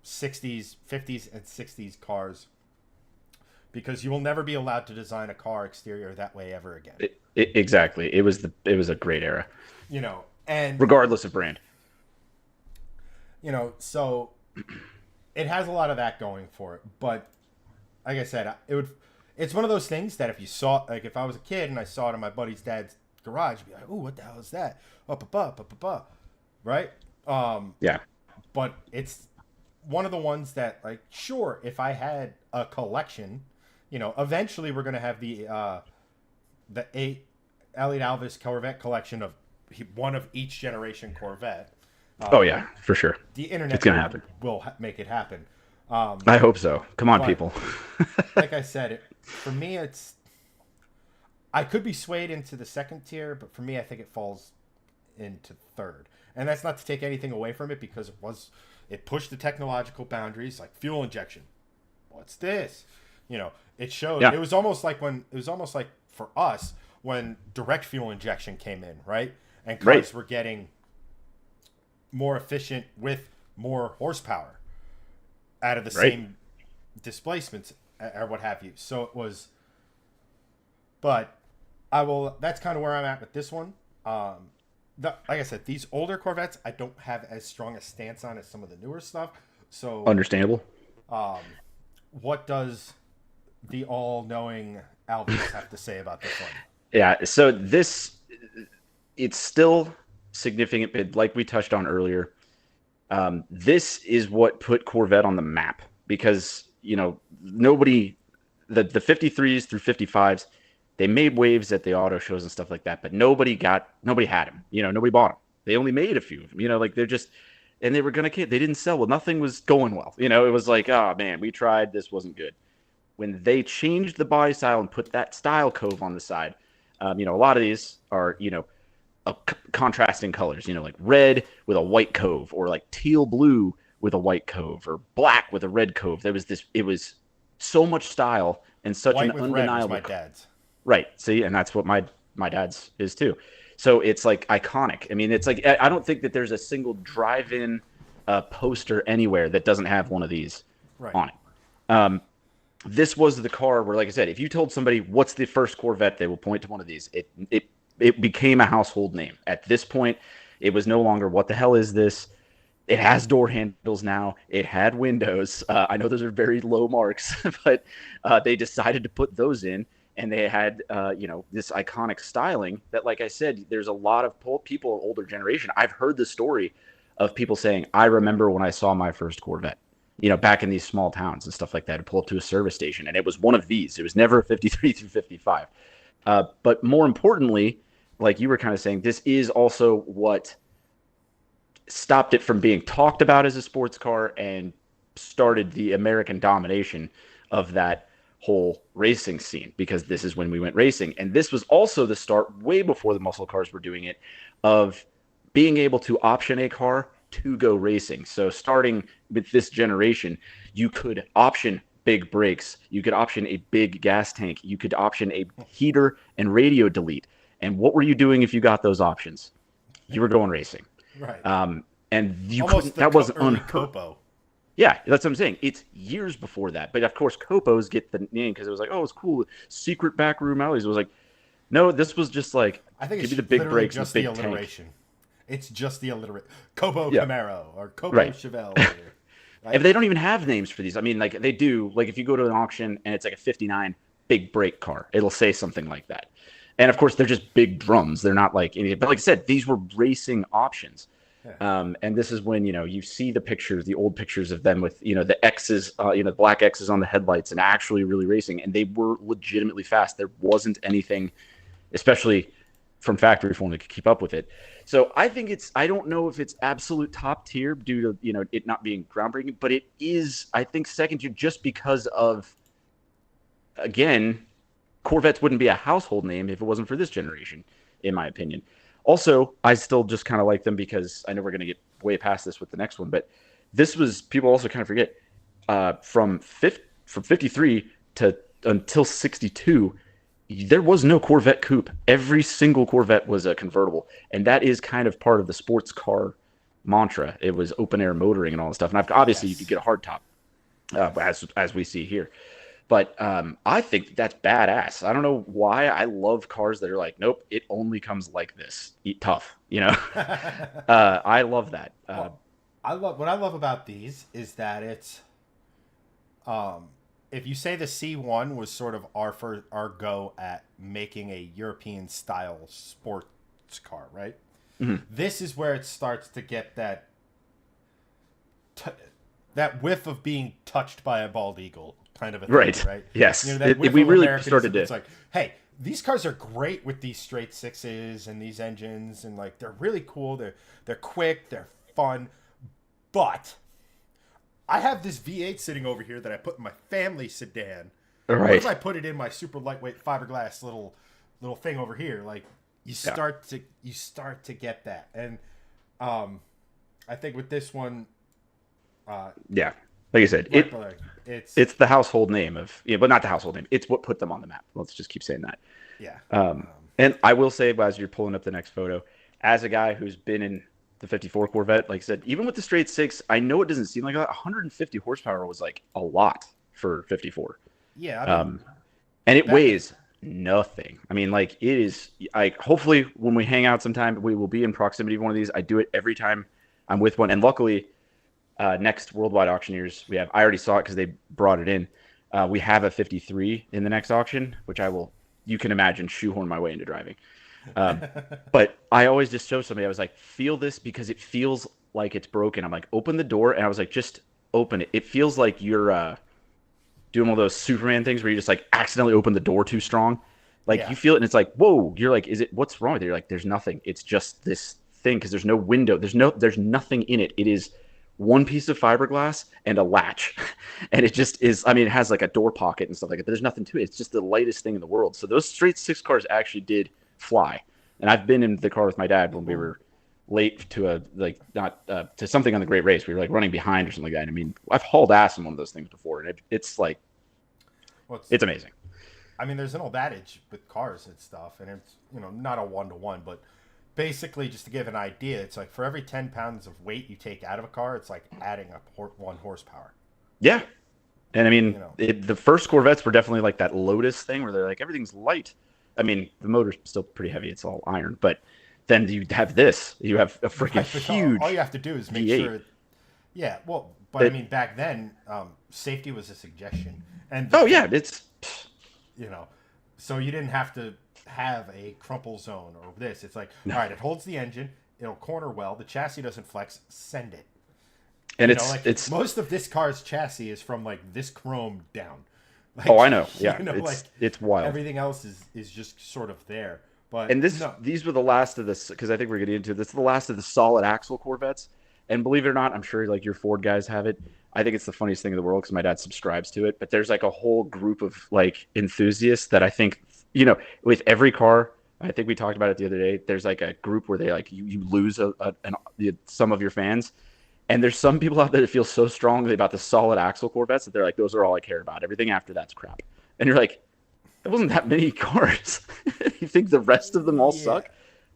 60s, 50s, and 60s cars because you will never be allowed to design a car exterior that way ever again. Exactly. It was a great era, And regardless of brand. So it has a lot of that going for it. But like I said, it's one of those things that if you saw, like if I was a kid and I saw it in my buddy's dad's garage, I'd be like, "Ooh, what the hell is that?" Right? Yeah. But it's one of the ones that, like, sure, if I had a collection, eventually we're gonna have the Elliott Alvis Corvette collection of one of each generation Corvette. Oh yeah, for sure. The internet It's gonna happen. will make it happen. I hope so. Come on, but- people. Like I said, for me, I could be swayed into the second tier, but for me, I think it falls into third. And that's not to take anything away from it because it pushed the technological boundaries, like fuel injection. What's this? It showed. Yeah. It was almost like for us when direct fuel injection came in, right? And cars were getting more efficient with more horsepower out of the same displacements or what have you. So it was. But that's kind of where I'm at with this one. Like I said, these older Corvettes, I don't have as strong a stance on as some of the newer stuff. So Understandable. What does the all-knowing Alvis have to say about this one? Yeah, so it's still significant, but like we touched on earlier, this is what put Corvette on the map because, nobody, the 53s through 55s, they made waves at the auto shows and stuff like that, but nobody had them. Nobody bought them. They only made a few of them. And they were they didn't sell well. Nothing was going well. It was like, oh man, we tried. This wasn't good. When they changed the body style and put that style cove on the side, a lot of these are, contrasting colors, like red with a white cove or like teal blue with a white cove or black with a red cove. It was so much style and such white an with undeniable. Red was my dad's. Right. See, and that's what my dad's is too. So it's like iconic. I mean, it's like, I don't think that there's a single drive-in poster anywhere that doesn't have one of these on it. This was the car where, like I said, if you told somebody what's the first Corvette, they will point to one of these. It became a household name. At this point, it was no longer, what the hell is this? It has door handles now. It had windows. I know those are very low marks, but they decided to put those in. And they had, this iconic styling that, like I said, there's a lot of people, older generation. I've heard the story of people saying, I remember when I saw my first Corvette, back in these small towns and stuff like that, to pull up to a service station. And it was one of these. It was never a 53 through 55. But more importantly, like you were kind of saying, this is also what stopped it from being talked about as a sports car and started the American domination of that whole racing scene, because this is when we went racing. And this was also the start, way before the muscle cars were doing it, of being able to option a car to go racing. So starting with this generation, you could option big brakes, you could option a big gas tank, you could option a heater and radio delete. And what were you doing if you got those options? You were going racing. Right. And you almost couldn't, that wasn't unheard. Yeah, that's what I'm saying. It's years before that. But of course, Copos get the name because it was like, oh, it's cool. Secret backroom alleys. It was like, no, this was just like, I think give it's me the big brakes just and the big alliteration. tank. It's just the alliteration. Cobo Camaro or Cobo Chevelle. Right? If they don't even have names for these. I mean, like they do. Like if you go to an auction and it's like a 59 big brake car, it'll say something like that. And of course, they're just big drums. They're not like any. But like I said, these were racing options. Yeah. And this is when, you see the pictures, the old pictures of them with, the X's, the black X's on the headlights and actually really racing. And they were legitimately fast. There wasn't anything, especially from factory form, that could keep up with it. So I think I don't know if it's absolute top tier due to, it not being groundbreaking, but it is, I think, second tier just because of, again, Corvettes wouldn't be a household name if it wasn't for this generation, in my opinion. Also, I still just kind of like them because I know we're going to get way past this with the next one, but this was, people also kind of forget, from 53 to until 62, there was no Corvette coupe. Every single Corvette was a convertible, and that is kind of part of the sports car mantra. It was open air motoring and all that stuff, and obviously you could get a hardtop, as we see here. But I think that's badass. I don't know why. I love cars that are like, nope, it only comes like this. Eat tough, I love that. What I love about these is that it's, if you say the C1 was sort of our go at making a European style sports car, right? Mm-hmm. This is where it starts to get that whiff of being touched by a bald eagle. Kind of a thing, right? Yes. We really started to. It's like, hey, these cars are great with these straight sixes and these engines, and like they're really cool. They're quick, they're fun, but I have this V8 sitting over here that I put in my family sedan. Right. What if I put it in my super lightweight fiberglass little thing over here? Like you start to get that, and I think with this one, Like I said, Right, but like, it's the household name of, but not the household name. It's what put them on the map. Let's just keep saying that. yeah. And I will say, as you're pulling up the next photo, as a guy who's been in the 54 Corvette, like I said, even with the straight six, I know it doesn't seem like that. 150 horsepower was like a lot for 54. Yeah, I mean, And it weighs nothing. I mean, like it is. Hopefully when we hang out sometime, we will be in proximity of one of these. I do it every time I'm with one, and luckily, next Worldwide Auctioneers we have. I already saw it because they brought it in. We have a 53 in the next auction, which I will. You can imagine shoehorn my way into driving. But I always just show somebody. I was like, feel this because it feels like it's broken. I'm like, open the door, and I was like, just open it. It feels like you're doing one of those Superman things where you just like accidentally open the door too strong. Like you feel it, and it's like, whoa. You're like, what's wrong with it? You're like, there's nothing. It's just this thing because there's no window. There's nothing in it. It is one piece of fiberglass and a latch, and it just is. I mean, it has like a door pocket and stuff like that. There's nothing to it. It's just the lightest thing in the world. So those straight six cars actually did fly. And I've been in the car with my dad when we were late to to something on the Great Race. We were like running behind or something like that. I mean, I've hauled ass in one of those things before, and it's like, it's amazing. I mean, there's an old adage with cars and stuff, and it's not a 1-to-1, but basically, just to give an idea, it's like for every 10 pounds of weight you take out of a car, it's like adding 1 horsepower. Yeah. And I mean, the first Corvettes were definitely like that Lotus thing where they're like, everything's light. I mean, the motor's still pretty heavy. It's all iron. But then you have this. You have a freaking huge all you have to do is make V8. sure. Yeah, well, but I mean, back then, safety was a suggestion. And it's... so you didn't have to have a crumple zone or this. It's like, all right, it holds the engine, it'll corner well, the chassis doesn't flex, send it. And it's most of this car's chassis is from like this chrome down. Like, I know. Yeah, it's wild. Everything else is just sort of there. But these were the last of this, because I think we're getting into this. Is the last of the solid axle Corvettes. And believe it or not, I'm sure like your Ford guys have it. I think it's the funniest thing in the world because my dad subscribes to it. But there's like a whole group of like enthusiasts that I think, with every car, I think we talked about it the other day. There's like a group where they like you lose some of your fans. And there's some people out there that feel so strongly about the solid axle Corvettes that they're like, those are all I care about. Everything after that's crap. And you're like, there wasn't that many cars. You think the rest of them all suck?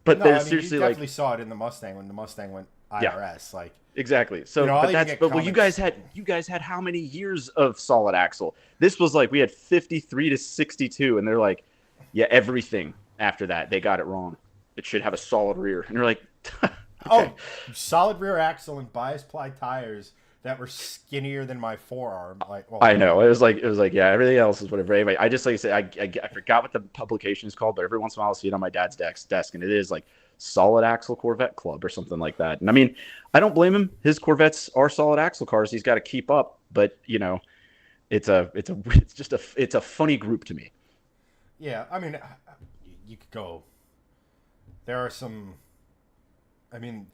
But seriously, you definitely saw it in the Mustang when the Mustang went IRS. Like exactly. So, you guys had how many years of solid axle? This was like we had 53 to 62, and they're like, yeah, everything after that they got it wrong. It should have a solid rear, and you're like. Okay. Oh, solid rear axle and bias ply tires that were skinnier than my forearm. I know it was like yeah, everything else is whatever. Anyway, I just like I said, I forgot what the publication is called, but every once in a while I'll see it on my dad's desk, and it is like Solid Axle Corvette Club or something like that. And I mean, I don't blame him. His Corvettes are solid axle cars. He's got to keep up, but it's a funny group to me. Yeah, I mean, you could go. There are some. I mean,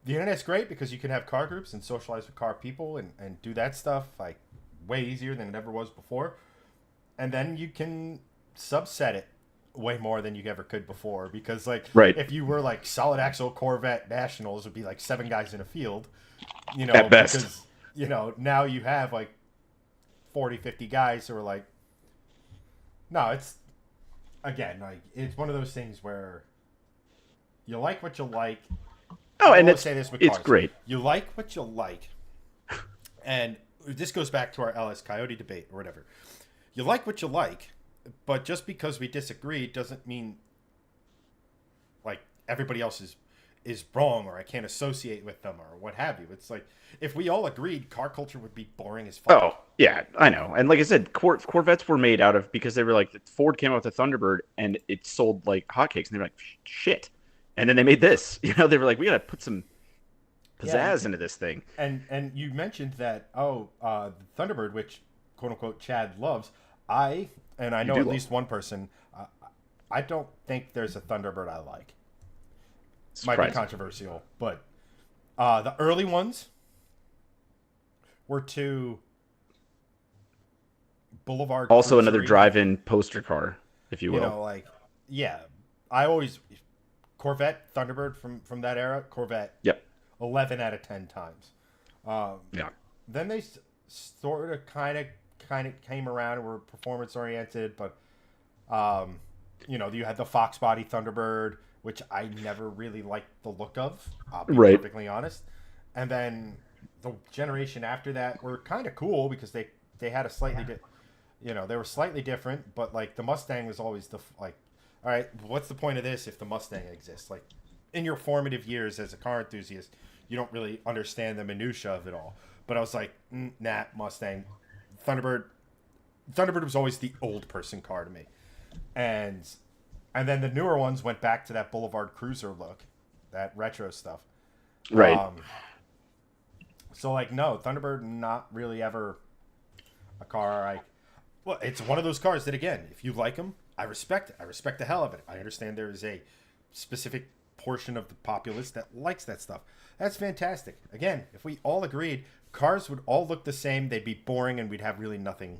the internet's great because you can have car groups and socialize with car people and do that stuff like way easier than it ever was before. And then you can subset it way more than you ever could before because if you were like solid axle Corvette Nationals, it would be like 7 guys in a field, at best. Because, now you have like 40, 50 guys who are like, no, it's one of those things where you like what you like. Oh, and say this with it's cars. Great. You like what you like. And this goes back to our LS Coyote debate or whatever. You like what you like, but just because we disagree doesn't mean like everybody else is wrong or I can't associate with them or what have you. It's like if we all agreed, car culture would be boring as fuck. Oh, yeah, I know. And like I said, Corvettes were made out of because they were like Ford came out with the Thunderbird and it sold like hotcakes and they were like shit. And then they made this. They were like, we got to put some pizzazz into this thing. And you mentioned that, the Thunderbird, which, quote-unquote, Chad loves. I know at least one person, I don't think there's a Thunderbird I like. Might be controversial, but the early ones were too Boulevard. Also another drive-in poster car, if you will. I always... Corvette, Thunderbird from that era, Corvette. Yep. 11 out of 10 times. Then they sort of kind of came around and were performance oriented, but you had the Fox body Thunderbird, which I never really liked the look of. I'll be Right. perfectly honest. And then the generation after that were kind of cool because they had a slightly they were slightly different, but like the Mustang was always all right, what's the point of this if the Mustang exists? Like in your formative years as a car enthusiast, you don't really understand the minutia of it all. But I was like, nah, Mustang, Thunderbird was always the old person car to me. And then the newer ones went back to that Boulevard Cruiser look, that retro stuff. Right. So like, no, Thunderbird not really ever a car well, it's one of those cars that, again, if you like them, I respect it. I respect the hell of it. I understand there is a specific portion of the populace that likes that stuff. That's fantastic. Again, if we all agreed, cars would all look the same, they'd be boring, and we'd have really nothing.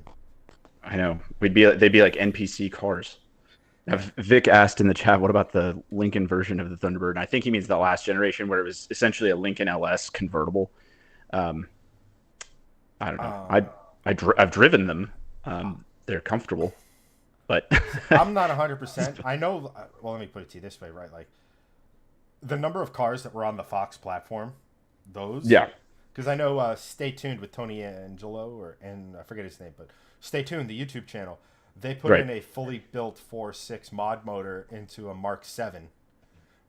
I know. They'd be like NPC cars. Now, Vic asked in the chat, what about the Lincoln version of the Thunderbird? And I think he means the last generation where it was essentially a Lincoln LS convertible. I don't know. I've driven them. They're comfortable, but I'm not 100%. I know. Well, let me put it to you this way, right? Like the number of cars that were on the Fox platform, those. Yeah. Because I know Stay Tuned with Tony Angelo, and I forget his name, but Stay Tuned, the YouTube channel, they put in a fully built 4.6 mod motor into a Mark 7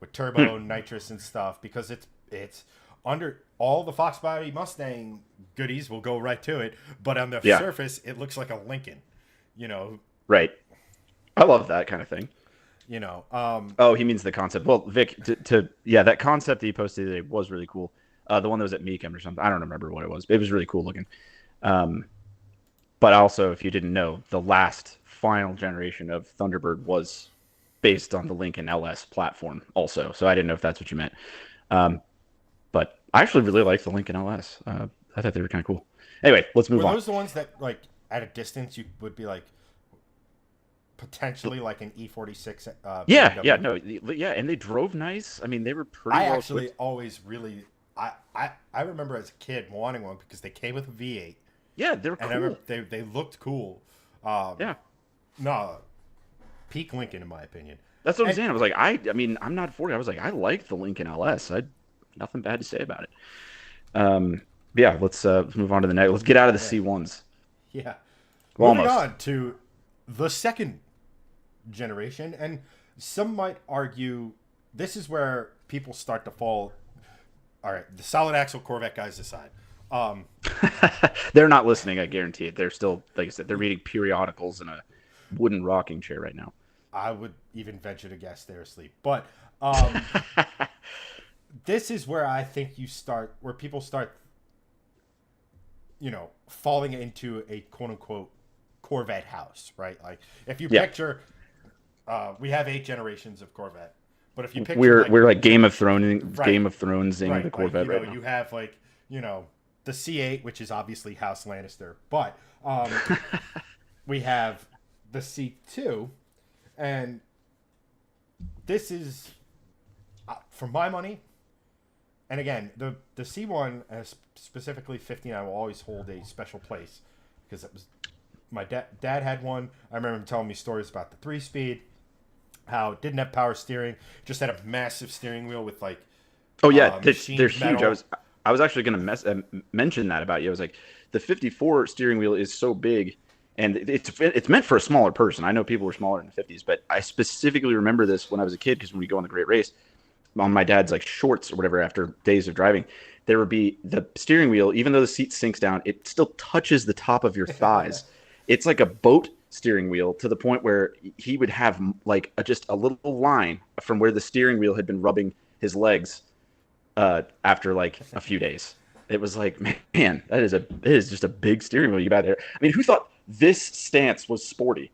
with turbo, nitrous, and stuff because it's under all the Fox body Mustang goodies will go right to it, but on the surface it looks like a Lincoln, Right. I love that kind of thing. Oh, he means the concept. Well, Vic, that concept that he posted today was really cool. The one that was at Meekum or something. I don't remember what it was. It was really cool looking. But also, if you didn't know, the last final generation of Thunderbird was based on the Lincoln LS platform also. So I didn't know if that's what you meant. But I actually really liked the Lincoln LS. I thought they were kind of cool. Anyway, let's move on. Were those the ones that, like, at a distance you would be like potentially like an E46? And they drove nice. I mean, they were pretty. I actually always really, I remember as a kid wanting one because they came with a V8. Yeah, they were cool. And they looked cool. No, peak Lincoln in my opinion. That's what I'm saying. I was like, I mean, I'm not 40. I was like, I like the Lincoln LS. Nothing bad to say about it. Let's move on to the next. Let's get out of the C1s. Yeah. Well, moving on to the second generation, and some might argue this is where people start to fall. All right, the solid axle Corvette guys aside. They're not listening, I guarantee it. They're still, like I said, they're reading periodicals in a wooden rocking chair right now. I would even venture to guess they're asleep. But this is where I think where people start, falling into a quote-unquote Corvette house, right? Like, if you picture, we have 8 generations of Corvette. But if you picture... We're like Game of Thronesing the Corvette right now. You have, like, the C8, which is obviously House Lannister. But we have the C2, and this is, for my money, and again, the C1, specifically 59, will always hold a special place because it was my dad had one. I remember him telling me stories about the 3-speed, how it didn't have power steering, just had a massive steering wheel with like they're huge. I was actually going to mention that about you. I was like, the 54 steering wheel is so big, and it's meant for a smaller person. I know people were smaller in the 50s, but I specifically remember this when I was a kid because when we go on the Great Race, on my dad's like shorts or whatever after days of driving, there would be the steering wheel, even though the seat sinks down, it still touches the top of your thighs. It's like a boat steering wheel to the point where he would have like just a little line from where the steering wheel had been rubbing his legs after like a few days. It was like, man, it is just a big steering wheel you got there. I mean, who thought this stance was sporty?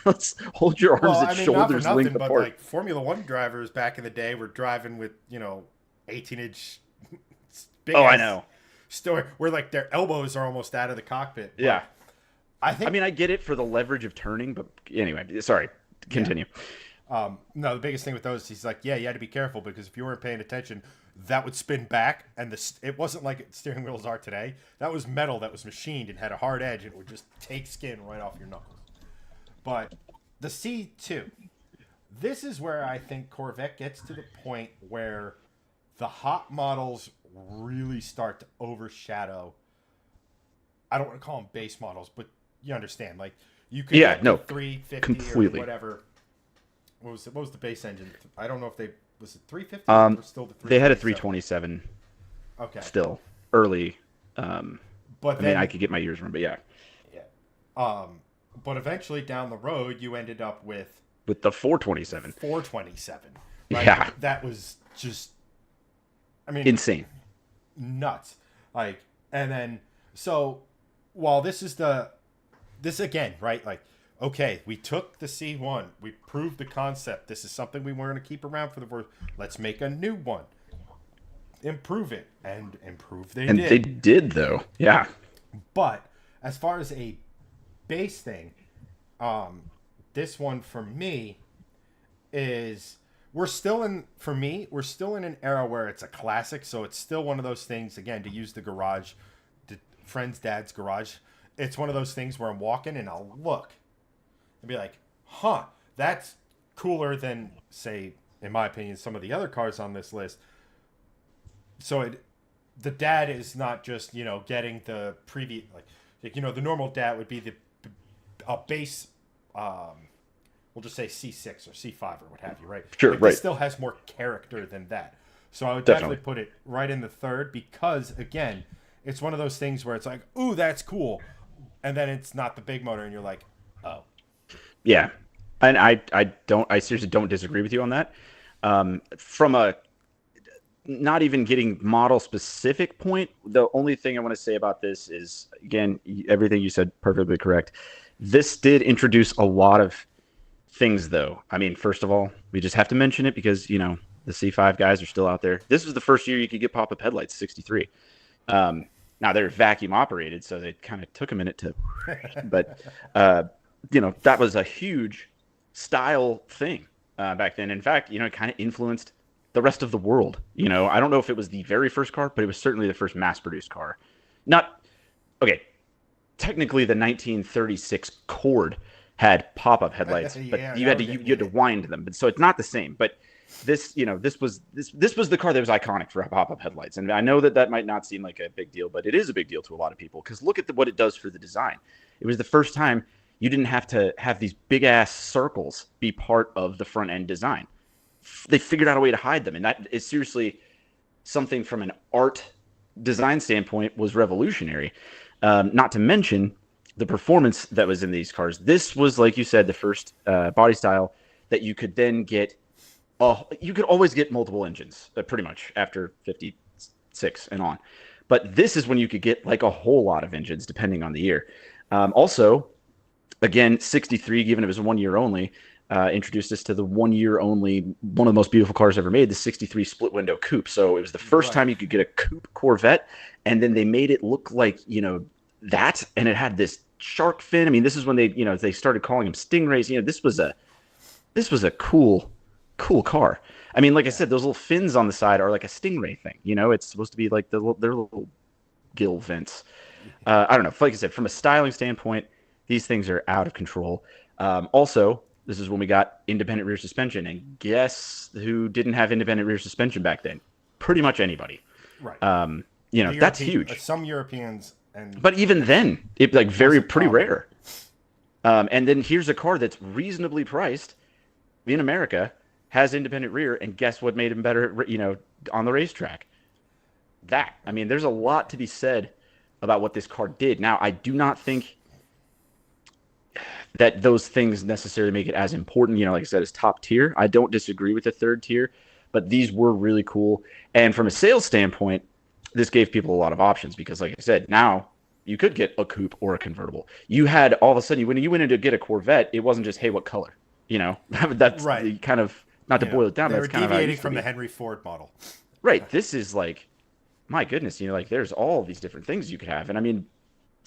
Let's hold your arms at shoulders length apart. But like Formula One drivers back in the day were driving with 18-inch big. Oh, I know. Where like their elbows are almost out of the cockpit. But yeah, I get it for the leverage of turning, but anyway, sorry, continue. No, the biggest thing with those, he's like, yeah, you had to be careful because if you weren't paying attention, that would spin back, and it wasn't like steering wheels are today. That was metal that was machined and had a hard edge, and it would just take skin right off your knuckles. But the C2, this is where I think Corvette gets to the point where the hot models really start to overshadow. I don't want to call them base models, but you understand. Like you could get the 350 completely. or whatever. What was the base engine? I don't know if was it 350 or still the 327? They had a 327. Okay. Still early. But I mean, I could get my years wrong, but yeah. Yeah. But eventually down the road, you ended up with the 427. 427. Right? Yeah. That was just, I mean, insane. Nuts. Like, and then, so while this again, right? Like, okay, we took the C1, we proved the concept. This is something we weren't going to keep around for the first. Let's make a new one, improve it, and improve. They did though, yeah. But as far as a base thing, this one for me is we're still in an era where it's a classic, so it's still one of those things, again, to use the friend's dad's garage. It's one of those things where I'm walking and I'll look and be like, huh, that's cooler than, say, in my opinion, some of the other cars on this list. So the dad is not just, getting the previous, the normal dad would be a base, we'll just say C6 or C5 or what have you, right? Sure, right. It still has more character than that. So I would definitely put it right in the third because, again, it's one of those things where it's like, ooh, that's cool. And then it's not the big motor and you're like, oh. Yeah. And I seriously don't disagree with you on that. From a not even getting model specific point, the only thing I want to say about this is, again, everything you said perfectly correct. This did introduce a lot of things, though. I mean, first of all, we just have to mention it because, the C5 guys are still out there. This was the first year you could get pop-up headlights, 63. Now, they're vacuum operated, so they kind of took a minute to... But, that was a huge style thing back then. In fact, it kind of influenced the rest of the world. I don't know if it was the very first car, but it was certainly the first mass-produced car. Technically the 1936 Cord had pop-up headlights, but you had to wind them. But so it's not the same. But this was the car that was iconic for pop-up headlights. And I know that might not seem like a big deal, but it is a big deal to a lot of people because look at what it does for the design. It was the first time you didn't have to have these big ass circles be part of the front end design. They figured out a way to hide them, and that is seriously something from an art design standpoint was revolutionary. Not to mention the performance that was in these cars. This was, like you said, the first body style that you could then get. You could always get multiple engines, pretty much after 56 and on. But this is when you could get like a whole lot of engines, depending on the year. Also, again, 63, given it was 1 year only, introduced us to the 1 year only, one of the most beautiful cars ever made, the 63 split window coupe. So it was the first time you could get a coupe Corvette, and then they made it look like, that, and it had this shark fin. I mean, this is when they started calling them Stingrays. This was a cool car. I mean, like I said, those little fins on the side are like a Stingray thing. It's supposed to be like their little gill vents. I don't know. Like I said, from a styling standpoint, these things are out of control. Also, this is when we got independent rear suspension, and guess who didn't have independent rear suspension back then? Pretty much anybody. Right. That's huge. Some Europeans. But even then, it's like pretty rare. And then here's a car that's reasonably priced in America, has independent rear, and guess what made him better, on the racetrack? That. I mean, there's a lot to be said about what this car did. Now, I do not think that those things necessarily make it as important, like I said, as top tier. I don't disagree with the third tier, but these were really cool. And from a sales standpoint, this gave people a lot of options because, like I said, now you could get a coupe or a convertible. You had all of a sudden, when you went in to get a Corvette, it wasn't just, hey, what color? That's right. Kind of, not to boil it down. They were that's kind deviating of from the Henry Ford model. Right. This is like, my goodness, there's all these different things you could have. And I mean,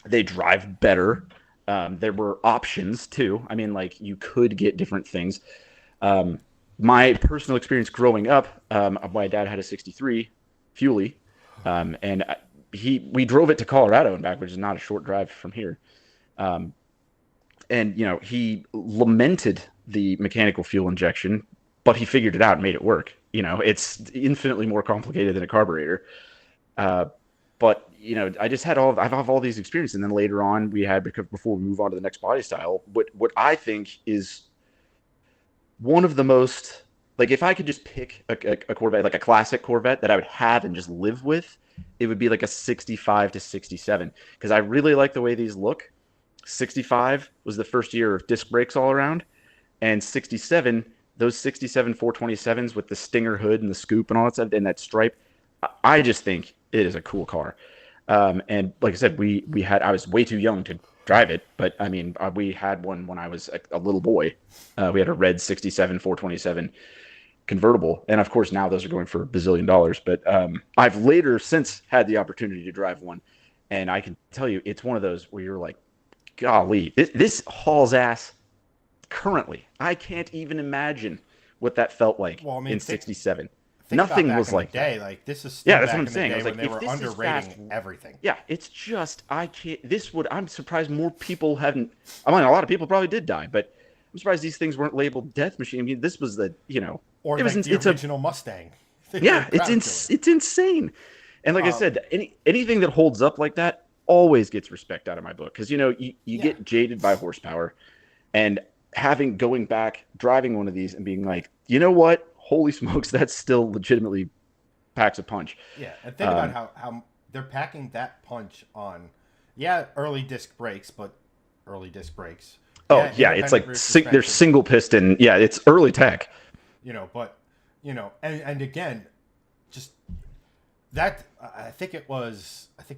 they drive better. There were options too. I mean, like you could get different things. My personal experience growing up, my dad had a 63 Fuelie, and we drove it to Colorado and back, which is not a short drive from here. Um, and he lamented the mechanical fuel injection, but he figured it out and made it work. It's infinitely more complicated than a carburetor. Uh, but I just I have all these experiences, and then later on we had, because before we move on to the next body style, what I think is one of the most, like, if I could just pick a Corvette, like a classic Corvette that I would have and just live with, it would be like a 65 to 67, because I really like the way these look. 65 was the first year of disc brakes all around, and 67, those 67 427s with the Stinger hood and the scoop and all that stuff and that stripe, I just think it is a cool car. And like I said, I was way too young to drive it, but I mean, we had one when I was a little boy. We had a red 67 427 convertible, and of course now those are going for $1 bazillion. But I've later since had the opportunity to drive one, and I can tell you it's one of those where you're like, golly, this hauls ass currently. I can't even imagine what that felt like in 67. Nothing was like that. Like, this is still that's back what I'm in saying. the I day was when like, they were underrating everything. Yeah, it's just, I can't. I'm surprised more people haven't. I mean, a lot of people probably did die, but I'm surprised these things weren't labeled death machine. I mean, this was or it was the original Mustang. Yeah, it's insane. And like I said, anything that holds up like that always gets respect out of my book, because you get jaded by horsepower, and going back driving one of these and being like, you know what, holy smokes, that's still legitimately packs a punch. Yeah, and think about how they're packing that punch on, early disc brakes, but early disc brakes. Oh yeah, it's like they're single piston. Yeah, it's early tech. But and again, just that, I think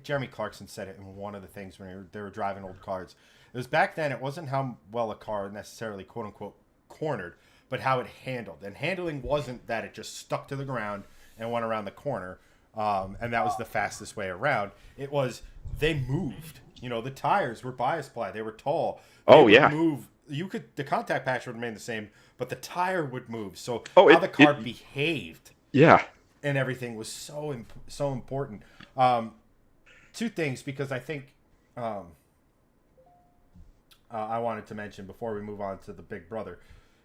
Jeremy Clarkson said it in one of the things when they were driving old cars. It was back then, it wasn't how well a car necessarily quote unquote cornered, but how it handled. And handling wasn't that it just stuck to the ground and went around the corner, and that was the fastest way around. It was, they moved. The tires were bias ply. They were tall. They would move. The contact patch would remain the same, but the tire would move. So how the car behaved, and everything was so important. Two things, because I think I wanted to mention before we move on to the Big Brother,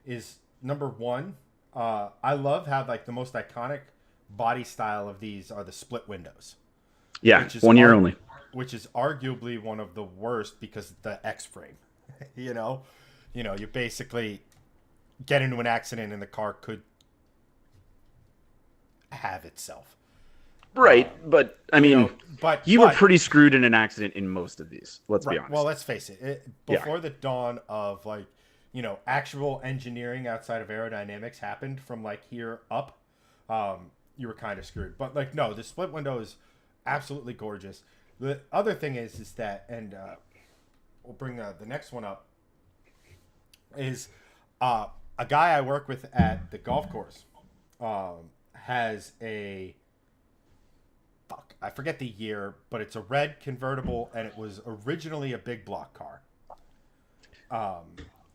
is number one, I love how, like, the most iconic body style of these are the split windows. Yeah, 1 year only. Which is arguably one of the worst, because the X-frame. You basically get into an accident and the car could have itself. Right, but I mean, you were pretty screwed in an accident in most of these. Let's be honest. Well, let's face it. Before the dawn of, like, actual engineering outside of aerodynamics happened from, like, here up, you were kind of screwed. But, like, no, the split window is absolutely gorgeous. The other thing is that, and we'll bring the next one up, is a guy I work with at the golf course has a, I forget the year, but it's a red convertible, and it was originally a big block car.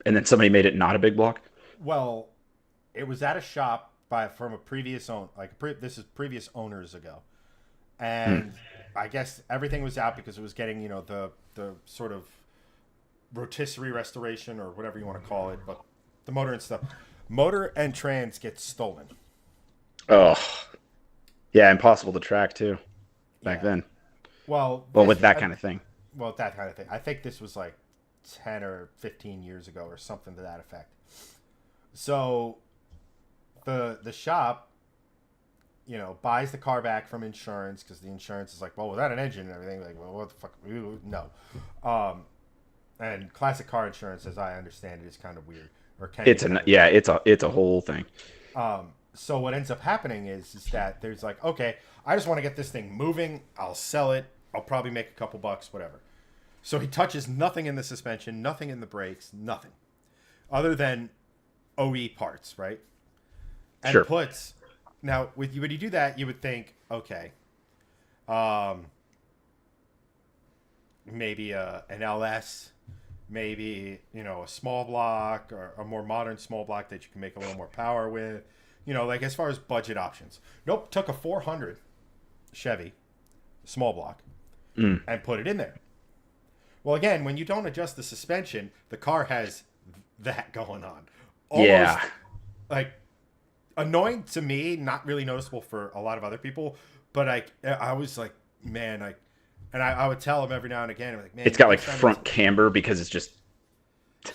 And then somebody made it not a big block? Well, it was at a shop from a previous owner, this is previous owners ago. And I guess everything was out because it was getting, the sort of rotisserie restoration, or whatever you want to call it, but the motor and stuff. Motor and trans get stolen. Oh. Yeah, impossible to track too back then. Well, with that kind of thing. Well, that kind of thing. I think this was like 10 or 15 years ago or something to that effect. So the shop, buys the car back from insurance, because the insurance is like, well, without an engine and everything, like, well, what the fuck? No. And classic car insurance, as I understand it, is kind of weird. It's a whole thing. So what ends up happening is that there's like, okay, I just want to get this thing moving. I'll sell it. I'll probably make a couple bucks, whatever. So he touches nothing in the suspension, nothing in the brakes, nothing, other than OE parts, right? And sure. Now, when you do that, you would think, okay, maybe an LS, maybe, a small block or a more modern small block that you can make a little more power with. Like as far as budget options. Nope, took a 400 Chevy small block and put it in there. Well, again, when you don't adjust the suspension, the car has that going on. Almost, like, annoying to me, not really noticeable for a lot of other people, but I was like, man, I would tell them every now and again, like, man, it's got like front camber because it's just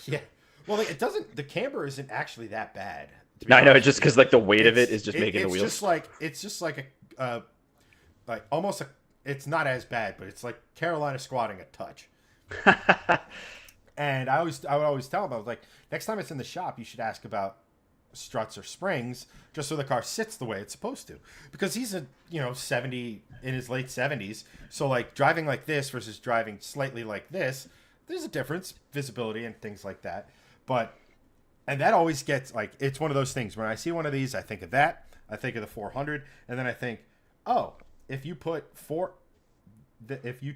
yeah. Well, like, the camber isn't actually that bad. No, I know, it's just because like the weight of it is just making the wheels. It's just like like almost it's not as bad, but it's like Carolina squatting a touch. And I would always tell him, I was like, next time it's in the shop, you should ask about struts or springs, just so the car sits the way it's supposed to. Because he's 70 in his late 70s, so like driving like this versus driving slightly like this, there's a difference, visibility and things like that. And that always gets, like, it's one of those things. When I see one of these, I think of that. I think of the 400, and then I think, oh, if you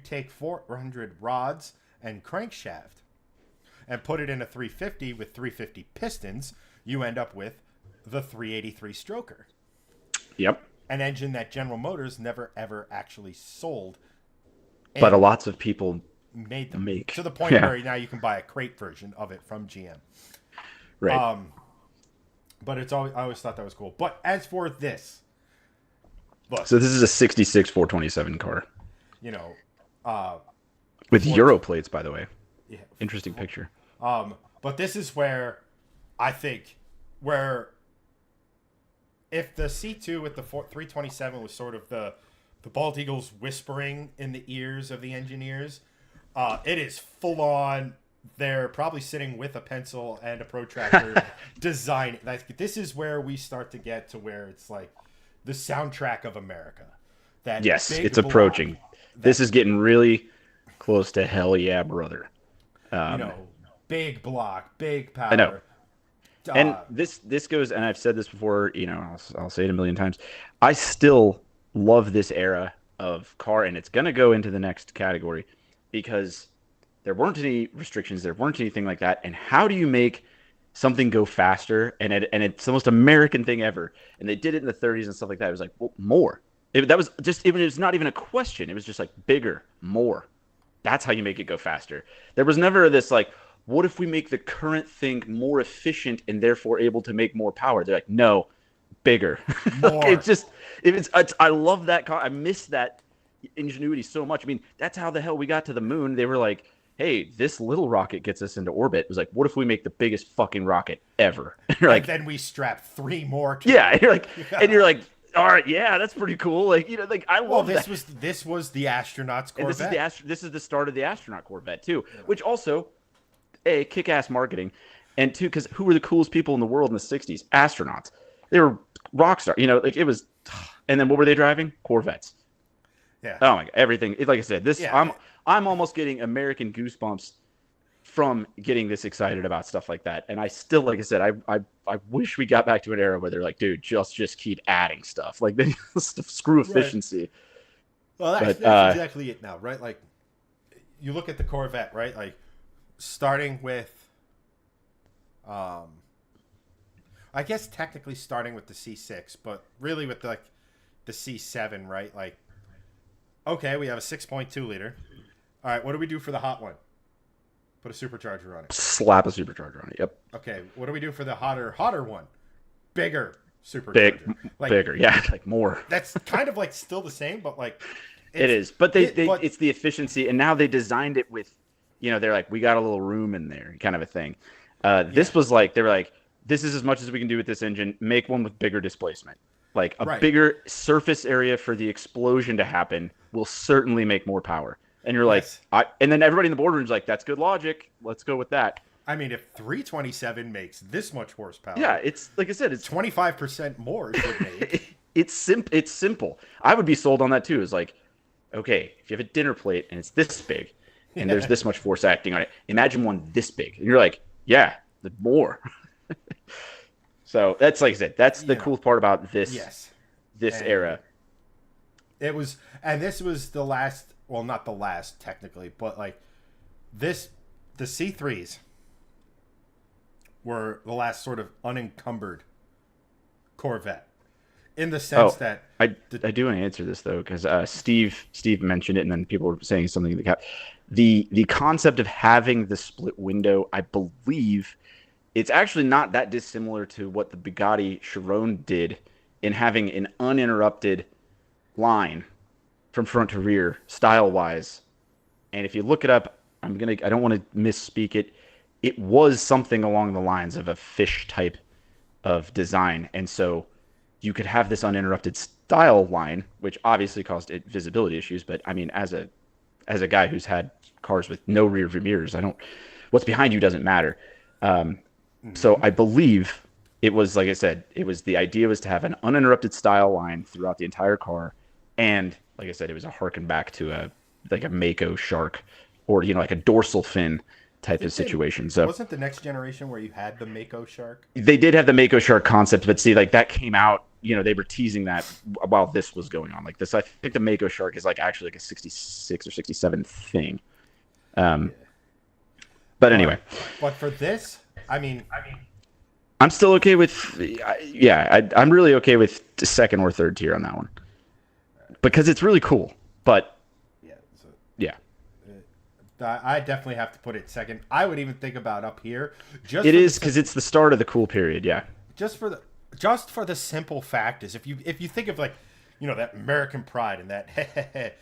take 400 rods and crankshaft and put it in a 350 with 350 pistons, you end up with the 383 stroker. Yep. An engine that General Motors never ever actually sold. But lots of people made them to the point where now you can buy a crate version of it from GM. Right. But I always thought that was cool. But as for this, look. So this is a 66 427 car. With Euro plates, by the way. Yeah. Interesting picture. But this is where I think if the C2 with the 327 was sort of the bald eagles whispering in the ears of the engineers, it is full on. They're probably sitting with a pencil and a protractor design. Like, this is where we start to get to where it's like the soundtrack of America. Yes, it's approaching. This is getting really close to hell yeah, brother. Big block, big power. I know. And this goes, and I've said this before, I'll say it a million times. I still love this era of car, and it's going to go into the next category because there weren't any restrictions. There weren't anything like that. And how do you make something go faster? And it's the most American thing ever. And they did it in the 30s and stuff like that. It was like, well, more. That was just even. It was not even a question. It was just like bigger, more. That's how you make it go faster. There was never this like, what if we make the current thing more efficient and therefore able to make more power? They're like, no, bigger. More. I love that. I miss that ingenuity so much. I mean, that's how the hell we got to the moon. They were like, hey, this little rocket gets us into orbit. It was like, what if we make the biggest fucking rocket ever? You're like, then we strap 3 more to it. And you're like, all right, yeah, that's pretty cool. Like, I love this that. This was the astronaut's Corvette. And this is the start of the astronaut Corvette too, which also, A, kick-ass marketing, and 2, because who were the coolest people in the world in the 60s? Astronauts. They were rock stars. It was, and then what were they driving? Corvettes. Yeah. Oh my God, everything. Like I said, this I'm almost getting American goosebumps from getting this excited about stuff like that. And I still, like I said, I wish we got back to an era where they're like, dude, just keep adding stuff. Like, they screw efficiency. Right. Well, that's exactly it now, right? Like, you look at the Corvette, right? Like, starting with, I guess technically starting with the C6, but really with the C7, right? Like, okay, we have a 6.2 liter. All right, what do we do for the hot one? Put a supercharger on it. Slap a supercharger on it. Yep. Okay, what do we do for the hotter one? Bigger supercharger. Bigger, yeah, like more. That's kind of like still the same, but like it is. But it's the efficiency, and now they designed it with, they're like, we got a little room in there, kind of a thing. This was like, they were like, this is as much as we can do with this engine. Make one with bigger displacement. Like a bigger surface area for the explosion to happen will certainly make more power. And you're like, and then everybody in the boardroom's like, that's good logic. Let's go with that. I mean, if 327 makes this much horsepower, yeah, it's like I said, it's 25% more should make. It's simple. I would be sold on that too. It's like, okay, if you have a dinner plate and it's this big, and there's this much force acting on it, imagine one this big, and you're like, yeah, the more. So that's, like I said, that's the cool part about this era. It was, and this was the last. Well, not the last technically, but like this the C3s were the last sort of unencumbered Corvette, in the sense that I do want to answer this though, because Steve mentioned it, and then people were saying something in the cap. The concept of having the split window, I believe, it's actually not that dissimilar to what the Bugatti Chiron did in having an uninterrupted line from front to rear, style wise. And if you look it up, I don't want to misspeak it. It was something along the lines of a fish type of design, and so you could have this uninterrupted style line, which obviously caused it visibility issues. But I mean, as a guy who's had cars with no rear view mirrors, what's behind you doesn't matter. So I believe it was, like I said, the idea was to have an uninterrupted style line throughout the entire car, and like I said, it was a harken back to a Mako shark, or like a dorsal fin type of situation. So wasn't the next generation where you had the Mako shark? They did have the Mako shark concept, but see, like that came out, they were teasing that while this was going on. Like this, I think the Mako shark is actually a 66 or 67 thing. But anyway. But for this, I mean, I'm still okay with, I'm really okay with second or third tier on that one, because it's really cool. But yeah. I definitely have to put it second. I would even think about up here. It is because it's the start of the cool period. Yeah. Just for the simple fact is, if you think of that American pride and that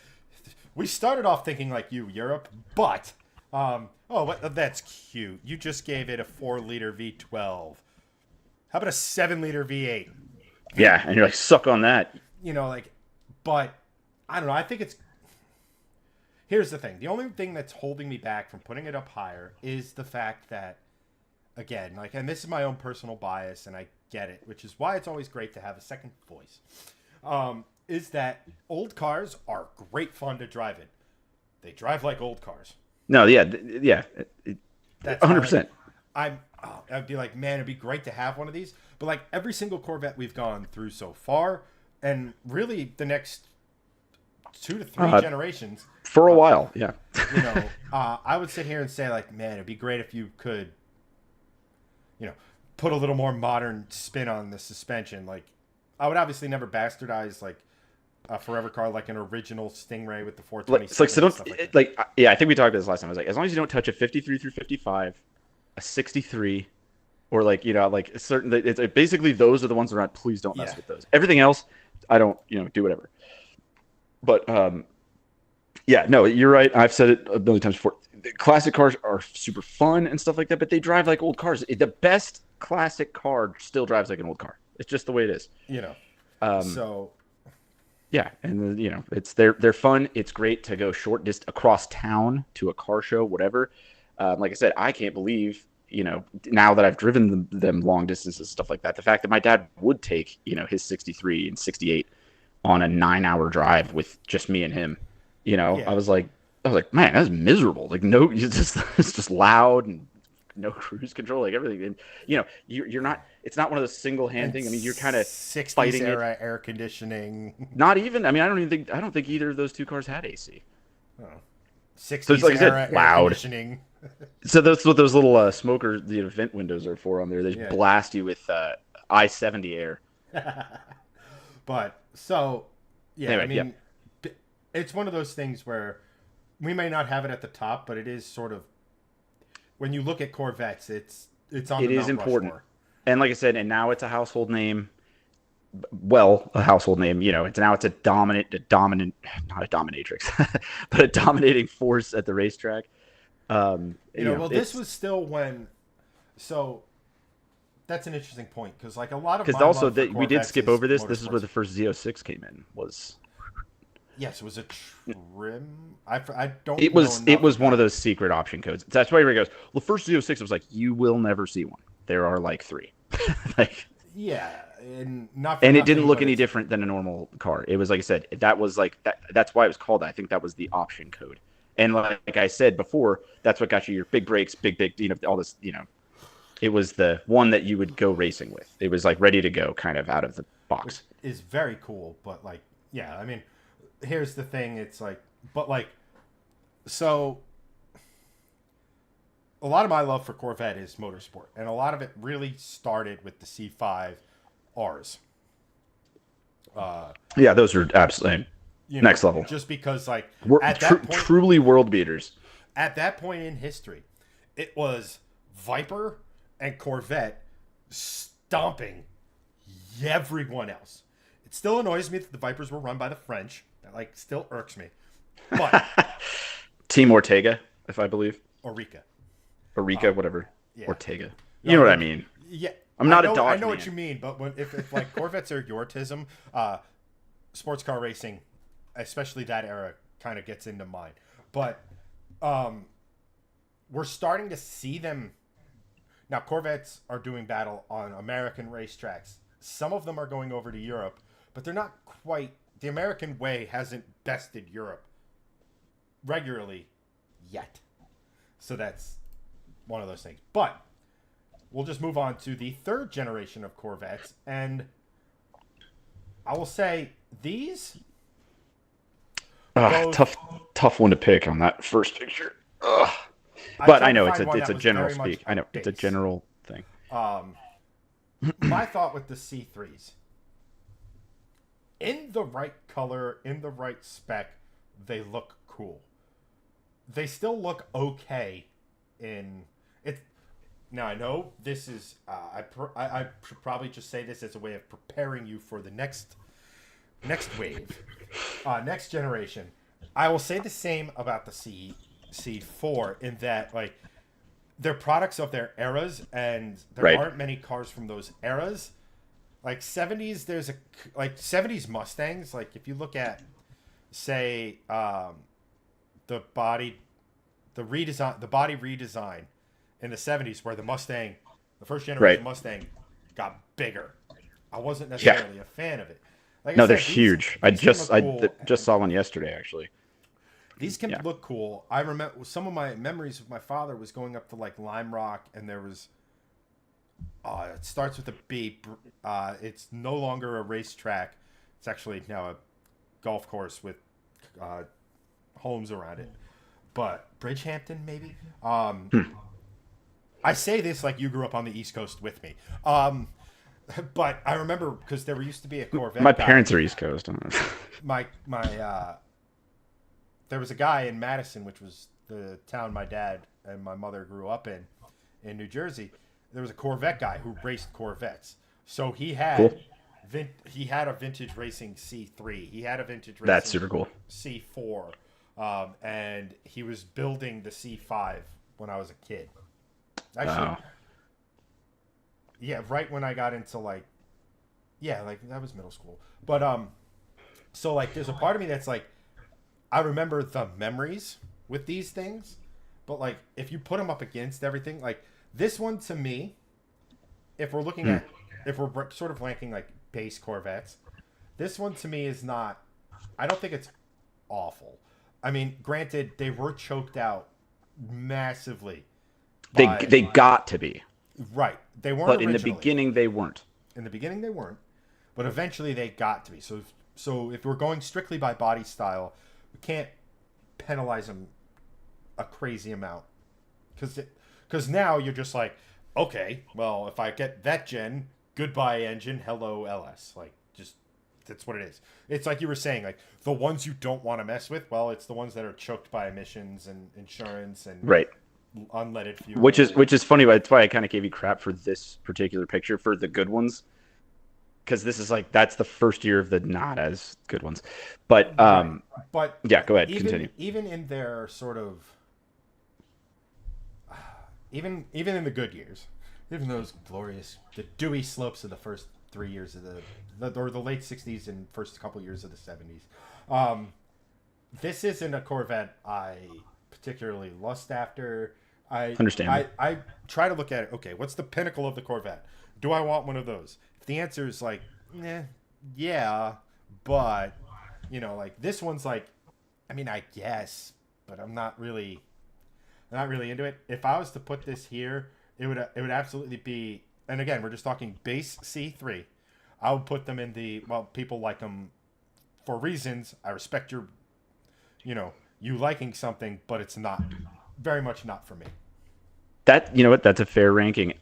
we started off thinking like you, Europe, but that's cute. You just gave it a 4-liter V12. How about a 7-liter V8? Yeah, and you're like, suck on that. But I don't know. I think it's. Here's the thing. The only thing that's holding me back from putting it up higher is the fact that, again, and this is my own personal bias, and I get it, which is why it's always great to have a second voice, is that old cars are great fun to drive in. They drive like old cars. No, yeah. That's 100%. I'd be like, man, it'd be great to have one of these. But every single Corvette we've gone through so far, and really the next 2 to 3 generations for a while, yeah. I would sit here and say man, it'd be great if you could, put a little more modern spin on the suspension. I would obviously never bastardize a forever car like an original Stingray with the 420. I think we talked about this last time. I was like, as long as you don't touch a 53 through 55, a 63, or a certain. Basically those are the ones that are not. Please don't mess with those. Everything else, I don't. Do whatever. But no, you're right. I've said it a million times before. The classic cars are super fun and stuff like that, but they drive like old cars. The best classic car still drives like an old car. It's just the way it is. So. Yeah, and they're fun. It's great to go short distance across town to a car show, whatever. Like I said, I can't believe now that I've driven them long distances and stuff like that. The fact that my dad would take his 63 and 68 on a 9-hour drive with just me and him. I was like, man, that's miserable. No, it's just loud and no cruise control, everything. And you're not. It's not one of those single hand things. I mean, you're kind of 60s era air conditioning. Not even. I mean, I don't think either of those two cars had AC. Oh. 60s so era loud. Air conditioning. So that's what those little smoker vent windows are for on there. They blast you with I-70 air. But so anyway, I mean, it's one of those things where we may not have it at the top, but it is sort of, when you look at Corvettes, it's on the Mount important. Rushmore. And like I said, and now it's a household name. Well, a household name. It's a dominant, not a dominatrix, but a dominating force at the racetrack. This was still when. So that's an interesting point, because a lot of, because also we did skip over this. This is where the first Z06 came in. Was. Yes, it was a trim. I don't. It was one of those secret option codes. That's why everybody goes, well, the first Z06 was you will never see one. There are 3. Yeah, and not. And it didn't look any different than a normal car. It was, like I said, that was that. That's why it was called that. I think that was the option code. And like I said before, that's what got you your big brakes, big, all this. It was the one that you would go racing with. It was ready to go, kind of out of the box. Which is very cool, but I mean. Here's the thing, it's so a lot of my love for Corvette is motorsport, and a lot of it really started with the C5 Rs. Yeah, those are absolutely next level. Just because, like, Truly world beaters. At that point in history, it was Viper and Corvette stomping everyone else. It still annoys me that the Vipers were run by the French. That, like, still irks me. But Team Ortega, if I believe. Orica, whatever. Yeah. Ortega. You know what I mean? Yeah. I'm not a Dodge I know man. what you mean, but if like Corvettes are your tism, sports car racing, especially that era, kind of gets into mine. But we're starting to see them now. Corvettes are doing battle on American racetracks. Some of them are going over to Europe, but they're not quite. The American way hasn't bested Europe regularly yet. So that's one of those things. But we'll just move on to the third generation of Corvettes. And I will say these... Tough one to pick on that first picture. But I know it's a general speak. I know it's a general thing. My thought with the C3s, in the right color, in the right spec, they look cool. They still look okay in it. Now I know this is I should probably just say this as a way of preparing you for the next wave, next generation. I will say the same about the C4 in that, like, they're products of their eras, and there aren't many cars from those eras. Like 70s, there's 70s Mustangs. Like if you look at, say, the body redesign in the 70s, where the first generation Mustang got bigger. I wasn't necessarily a fan of it. Like they're huge. I just saw one yesterday, actually. These can look cool. I remember some of my memories of my father was going up to like Lime Rock, and there was it starts with a B. It's no longer a racetrack. It's actually now a golf course with homes around it. But Bridgehampton, maybe. I say this like you grew up on the East Coast with me. But I remember because there used to be a Corvette. My parents are East Coast. There was a guy in Madison, which was the town my dad and my mother grew up in New Jersey. There was a Corvette guy who raced Corvettes. So he had a vintage racing C3. He had a vintage racing That's super cool. C4. And he was building the C5 when I was a kid. Actually, yeah, right when I got into like that was middle school. But so like there's a part of me that's like, I remember the memories with these things, but like if you put them up against everything, like this one to me, if we're looking at, if we're sort of ranking like base Corvettes, this one to me is not, I don't think it's awful. I mean, granted, they were choked out massively. They got to be. Right. They weren't But originally. In the beginning, they weren't. In the beginning, they weren't. But eventually, they got to be. So if we're going strictly by body style, we can't penalize them a crazy amount. Because now you're just like, okay, well, if I get that gen, goodbye engine, hello LS. Like, just, that's what it is. It's like you were saying, like, the ones you don't want to mess with, well, it's the ones that are choked by emissions and insurance and unleaded fuel. Which is funny. That's why I kind of gave you crap for this particular picture for the good ones. Because this is like, that's the first year of the not as good ones. But yeah, go ahead, continue. Even in their sort of, even in the good years, even those glorious, the dewy slopes of the first 3 years of the late 60s and first couple years of the 70s. This isn't a Corvette I particularly lust after. I understand. I try to look at it. Okay, what's the pinnacle of the Corvette? Do I want one of those? If the answer is like, yeah, but like this one's like, I mean, I guess, but I'm not really into it. If I was to put this here, it would absolutely be. And again, we're just talking base C3. I would put them in the, well, people like them for reasons. I respect your, you liking something, but it's not, very much not for me. That, you know what? That's a fair ranking.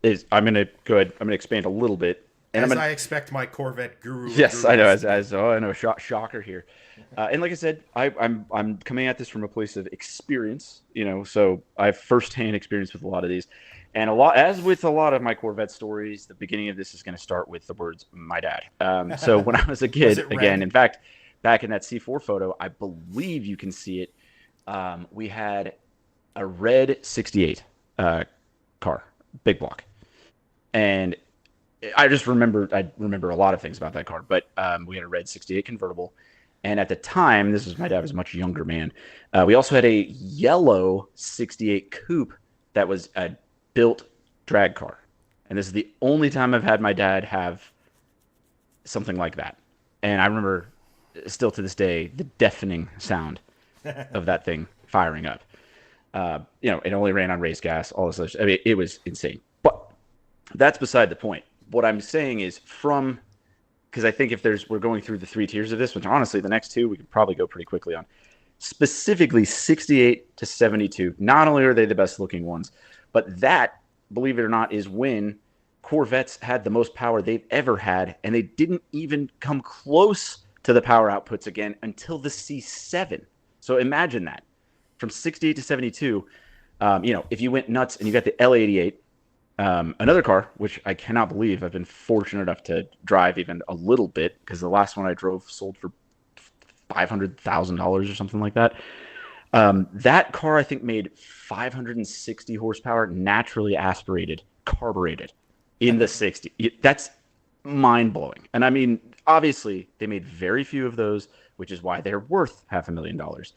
Is I'm gonna go ahead. I'm gonna expand a little bit, and I'm As gonna. I expect my Corvette Yes, I know. gurus to be. Oh, I know. Shocker here. And like I said, I'm coming at this from a place of experience. You know, so I have firsthand experience with a lot of these, and a lot as with a lot of my Corvette stories. The beginning of this is going to start with the words "my dad." So when I was a Was kid, it again, red? in fact, back in that C4 photo, I believe you can see it. We had a red '68 car, big block, and I remember a lot of things about that car, but we had a red '68 convertible, and at the time, this was my dad was a much younger man. We also had a yellow '68 coupe that was a built drag car, and this is the only time I've had my dad have something like that. And I remember still to this day the deafening sound of that thing firing up. You know, it only ran on race gas, all this other stuff. I mean, it was insane. But that's beside the point. What I'm saying is from because I think if we're going through the three tiers of this, which honestly the next two we could probably go pretty quickly on. Specifically 68 to 72. Not only are they the best looking ones, but that, believe it or not, is when Corvettes had the most power they've ever had, and they didn't even come close to the power outputs again until the C7. So imagine that. From 68 to 72, you know, if you went nuts and you got the L88, another car, which I cannot believe I've been fortunate enough to drive even a little bit, because the last one I drove sold for $500,000 or something like that. That car I think made 560 horsepower, naturally aspirated, carbureted in the 60. That's mind blowing. And I mean, obviously, they made very few of those, which is why they're worth $500,000.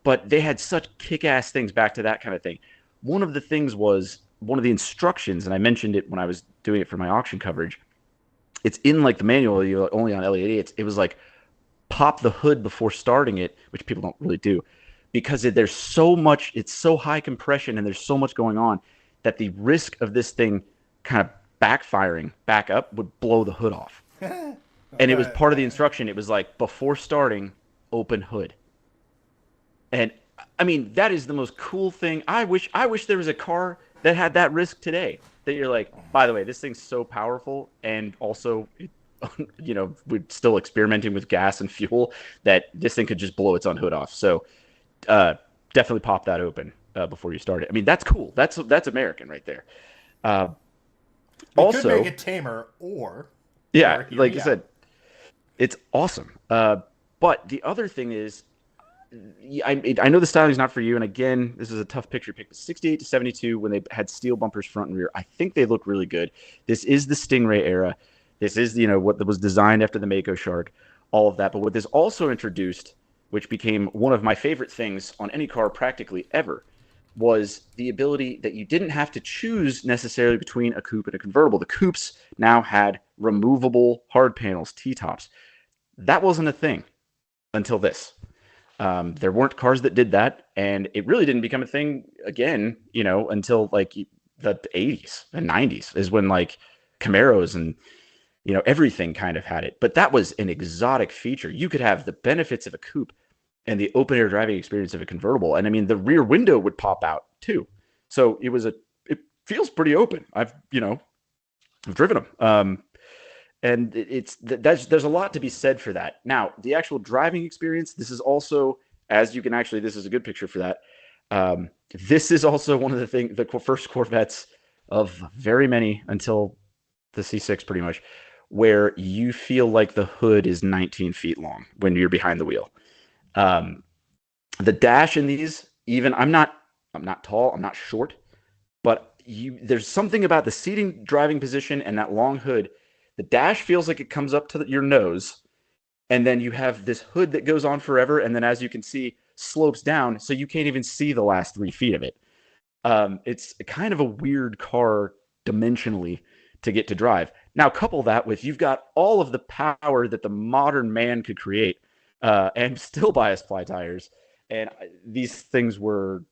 But they had such kick-ass things back to that kind of thing. One of the things was one of the instructions, and I mentioned it when I was doing it for my auction coverage. It's in like the manual, you only on Elliott. It was like pop the hood before starting it, which people don't really do, because there's so much. It's so high compression, and there's so much going on that the risk of this thing kind of backfiring back up would blow the hood off. And it was part of the instruction. It was like before starting, open hood. And I mean, that is the most cool thing. I wish there was a car that had that risk today. That you're like, by the way, this thing's so powerful, and also, you know, we're still experimenting with gas and fuel, that this thing could just blow its own hood off. So, definitely pop that open before you start it. I mean, that's cool. That's American right there. We Also, could make it tamer, or yeah, hear like me you out. said, it's awesome. But the other thing is, I know the styling is not for you, and again, this is a tough picture pick. But 68 to 72, when they had steel bumpers front and rear, I think they look really good. This is the Stingray era. This is, you know, what was designed after the Mako Shark, all of that. But what this also introduced, which became one of my favorite things on any car practically ever, was the ability that you didn't have to choose necessarily between a coupe and a convertible. The coupes now had removable hard panels, T-tops. That wasn't a thing until this. There weren't cars that did that, and it really didn't become a thing again, you know, until like the 80s and 90s is when like Camaros and, you know, everything kind of had it. But that was an exotic feature. You could have the benefits of a coupe and the open air driving experience of a convertible. And I mean, the rear window would pop out too. So it feels pretty open. I've driven them. And there's a lot to be said for that. Now, the actual driving experience, this is also, as you can actually, this is a good picture for that. This is also one of the first Corvettes of very many until the C6 pretty much, where you feel like the hood is 19 feet long when you're behind the wheel. The dash in these, even I'm not tall, I'm not short, but there's something about the seating driving position and that long hood. The dash feels like it comes up to your nose, and then you have this hood that goes on forever, and then as you can see, slopes down, so you can't even see the last 3 feet of it. It's kind of a weird car dimensionally to get to drive. Now, couple that with you've got all of the power that the modern man could create, and still bias ply tires, and these things were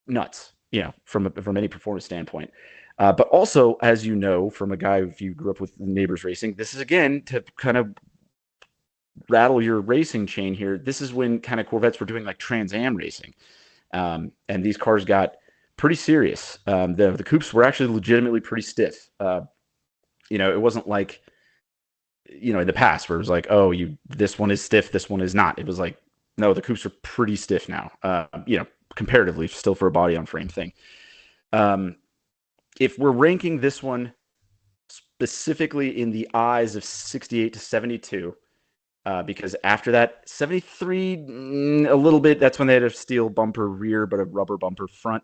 nuts, you know, from any performance standpoint. But also, as you know, from a guy, if you grew up with neighbors racing, this is again to kind of rattle your racing chain here. This is when kind of Corvettes were doing like Trans Am racing. And these cars got pretty serious. The coupes were actually legitimately pretty stiff. It wasn't like, in the past where it was like, oh, this one is stiff, this one is not. It was like, no, the coupes are pretty stiff now. Comparatively, still for a body on frame thing. If we're ranking this one specifically in the eyes of 68 to 72, because after that, 73, a little bit, that's when they had a steel bumper rear, but a rubber bumper front.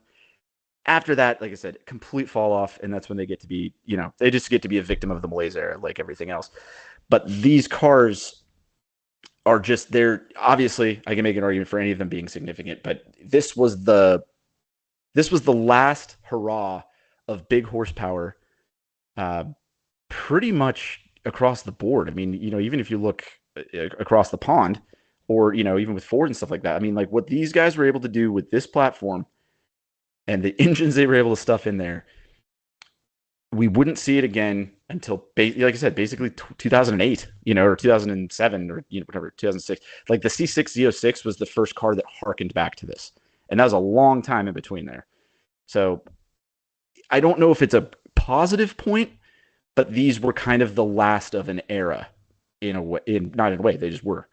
After that, like I said, complete fall off, and that's when they get to be, they just get to be a victim of the malaise era, like everything else. But these cars are just, they're obviously, I can make an argument for any of them being significant, but this was the last hurrah of big horsepower, pretty much across the board. I mean, even if you look across the pond, or even with Ford and stuff like that, I mean, like what these guys were able to do with this platform and the engines they were able to stuff in there, we wouldn't see it again until, like I said, basically 2008, or 2007, or whatever, 2006. Like the C6 Z06 was the first car that harkened back to this, and that was a long time in between there. So I don't know if it's a positive point, but these were kind of the last of an era in a way, not in a way, they just were.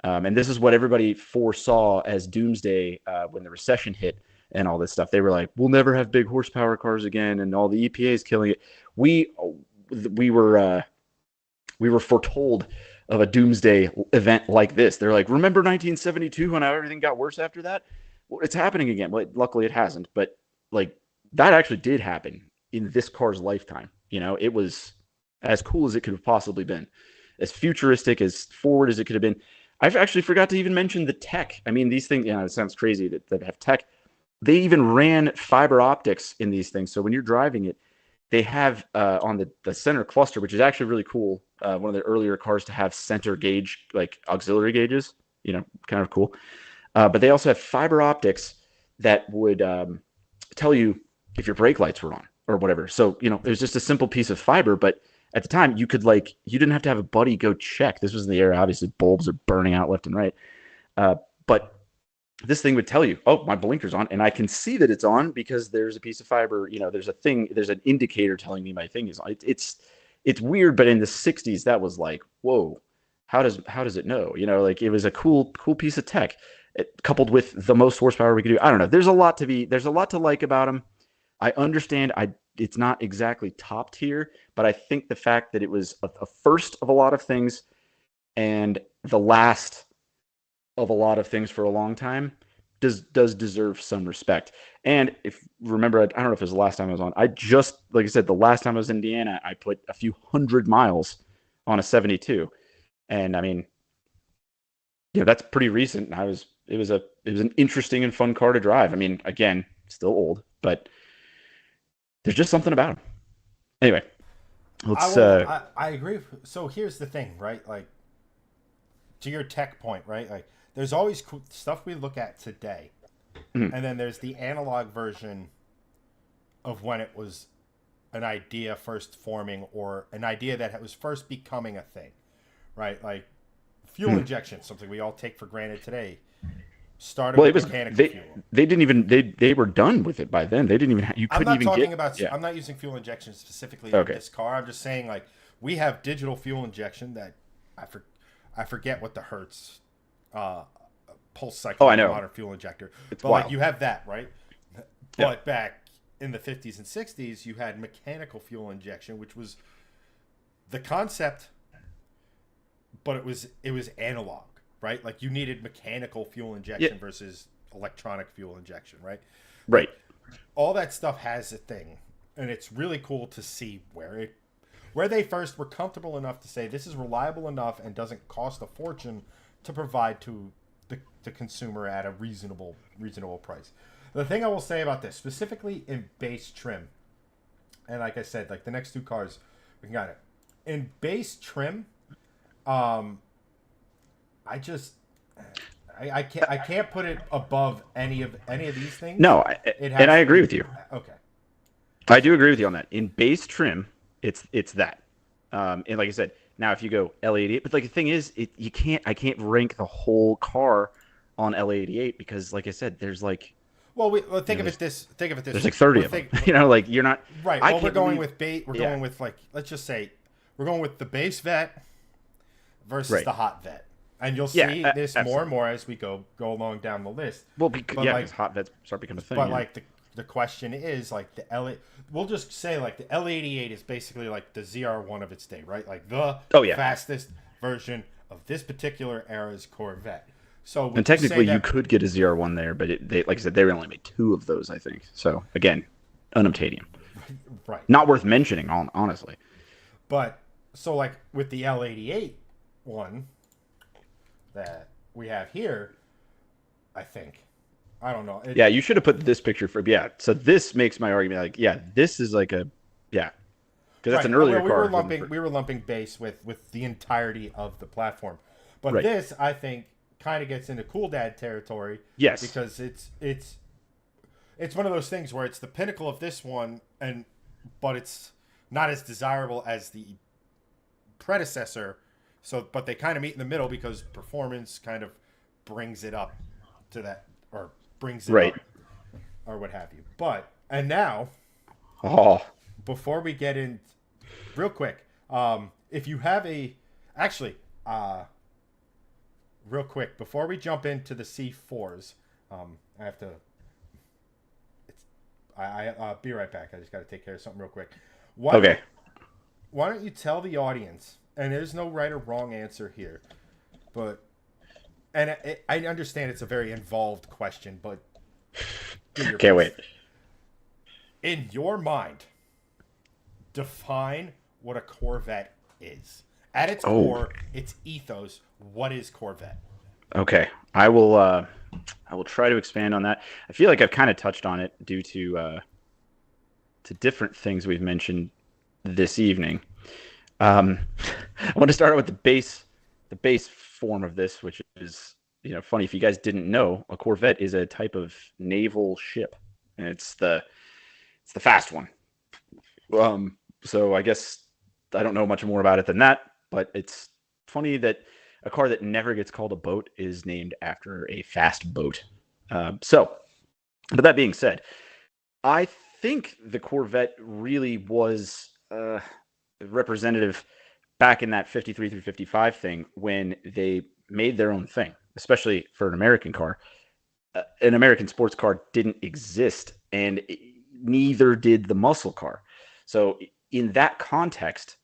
And this is what everybody foresaw as doomsday when the recession hit and all this stuff. They were like, we'll never have big horsepower cars again, and all the EPA is killing it. We were foretold of a doomsday event like this. They're like, remember 1972 when everything got worse after that? Well, it's happening again. Well, luckily it hasn't, but like that actually did happen in this car's lifetime. It was as cool as it could have possibly been, as futuristic, as forward as it could have been. I've actually forgot to even mention the tech. I mean, these things, it sounds crazy that have tech. They even ran fiber optics in these things. So when you're driving it, they have on the center cluster, which is actually really cool. One of the earlier cars to have center gauge, like auxiliary gauges, kind of cool. But they also have fiber optics that would tell you if your brake lights were on or whatever. So, it was just a simple piece of fiber, but at the time you didn't have to have a buddy go check. This was in the era, obviously bulbs are burning out left and right. But this thing would tell you, oh, my blinker's on, and I can see that it's on because there's a piece of fiber, there's an indicator telling me my thing is on. It's weird, but in the 60s, that was like, whoa, how does it know? It was a cool piece of tech, coupled with the most horsepower we could do. I don't know. There's a lot to like about them. I understand it's not exactly top tier, but I think the fact that it was a first of a lot of things and the last of a lot of things for a long time does deserve some respect. And if remember, I don't know if it was the last time I was on, like I said, the last time I was in Indiana, I put a few 100 miles on a 72. And I mean, that's pretty recent. It was an interesting and fun car to drive. I mean, again, still old, but there's just something about them. Anyway, let's. I agree. So here's the thing, right? Like, to your tech point, right? Like, there's always cool stuff we look at today, and then there's the analog version of when it was an idea first forming, or an idea that was first becoming a thing, right? Like fuel injection, something we all take for granted today. Started with mechanical fuel. They didn't even they were done with it by then. They didn't even you couldn't even get. I'm not using fuel injection specifically in this car. I'm just saying, like, we have digital fuel injection that I forget what the Hertz pulse cycle modern fuel injector. But wild. Like, you have that, right? But back in the 50s and 60s, you had mechanical fuel injection, which was the concept, but it was analog. Right? Like, you needed mechanical fuel injection versus electronic fuel injection, right? Right. All that stuff has a thing, and it's really cool to see where they first were comfortable enough to say this is reliable enough and doesn't cost a fortune to provide to the consumer at a reasonable price. The thing I will say about this, specifically in base trim, and like I said, like the next two cars, we got it. In base trim, I can't put it above any of these things. No, and I agree with you. Okay, I do agree with you on that. In base trim, it's that, and like I said, now if you go L88, but like the thing is, I can't rank the whole car on L88 because, like I said, there's like well, You know, think of it this there's way. like 30 of them. You know, like you're not Right. I Well, we're can't going believe with We're yeah, going with, like, let's just say we're going with the base vet versus right. the hot vet, and you'll Yeah, see this more and absolutely. more as we go along down the list. Well, But because like, hot vets start becoming a thing, but yeah. like the question is, like, the L. We'll just say, like, the L88 is basically like the ZR1 of its day, right? Like the Oh yeah. fastest version of this particular era's Corvette. So And would you say technically you that? could get a ZR1 there, but they like I said, they only made two of those, I think. So again, unobtainium. Right. Not worth mentioning, honestly. But so, like, with the L88 one that we have here, I think, I don't know. Yeah, you should have put this picture for yeah. So this makes my argument like yeah, this is like a yeah, because that's Right. an earlier Well, we were car. lumping base with the entirety of the platform, but Right. this, I think, kind of gets into cool dad territory. Yes. Because it's one of those things where it's the pinnacle of this one, but it's not as desirable as the predecessor. So, but they kind of meet in the middle because performance kind of brings it up to that, or brings it Right. up, or what have you. But, and now, Oh. before we get in, real quick, if you have actually, real quick, before we jump into the C4s, I have to, I'll be right back. I just got to take care of something real quick. Okay. Why don't you tell the audience, and there's no right or wrong answer here, but, and I understand it's a very involved question, but do your Can't best. wait. In your mind, define what a Corvette is. At its Oh. core, its ethos, what is Corvette? Okay. I will try to expand on that. I feel like I've kind of touched on it due to different things we've mentioned this evening. I want to start out with the base form of this, which is, you know, funny if you guys didn't know, a Corvette is a type of naval ship, and it's the fast one. So I guess I don't know much more about it than that, but it's funny that a car that never gets called a boat is named after a fast boat. But that being said, I think the Corvette really was representative back in that 53 through 55 thing when they made their own thing, especially for an American car. An American sports car didn't exist, and neither did the muscle car. So in that context,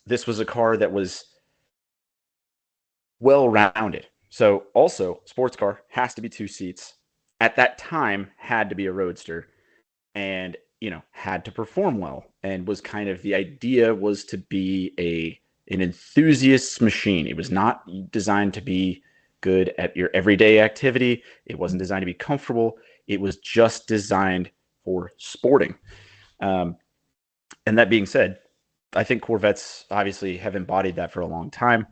this was a car that was well-rounded. So also, sports car has to be 2 seats. At that time, had to be a roadster, and you know, had to perform well, and was kind of the idea was to be an enthusiast's machine. It was not designed to be good at your everyday activity. It wasn't designed to be comfortable. It was just designed for sporting. And that being said, I think Corvettes obviously have embodied that for a long time.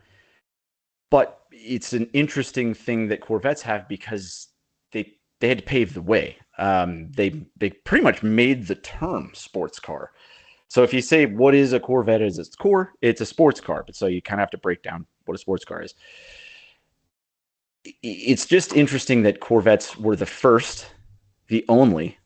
But it's an interesting thing that Corvettes have because they had to pave the way. They pretty much made the term sports car. So if you say what is a Corvette at its core, it's a sports car. But so you kind of have to break down what a sports car is. It's just interesting that Corvettes were the first, the only,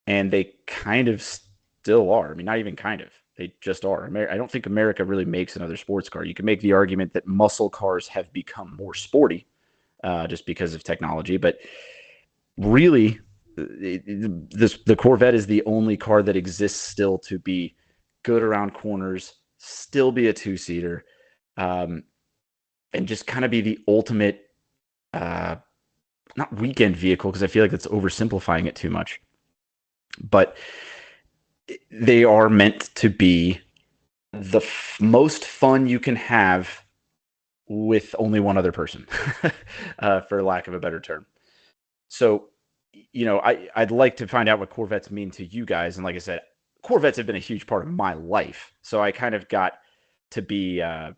and they kind of still are. I mean, not even kind of. They just are. I don't think America really makes another sports car. You can make the argument that muscle cars have become more sporty just because of technology. But really, the Corvette is the only car that exists still to be good around corners, still be a 2-seater, and just kind of be the ultimate, not weekend vehicle, because I feel like that's oversimplifying it too much. But they are meant to be the most fun you can have with only one other person, for lack of a better term. So, you know, I'd like to find out what Corvettes mean to you guys. And like I said, Corvettes have been a huge part of my life. So I kind of got to be, I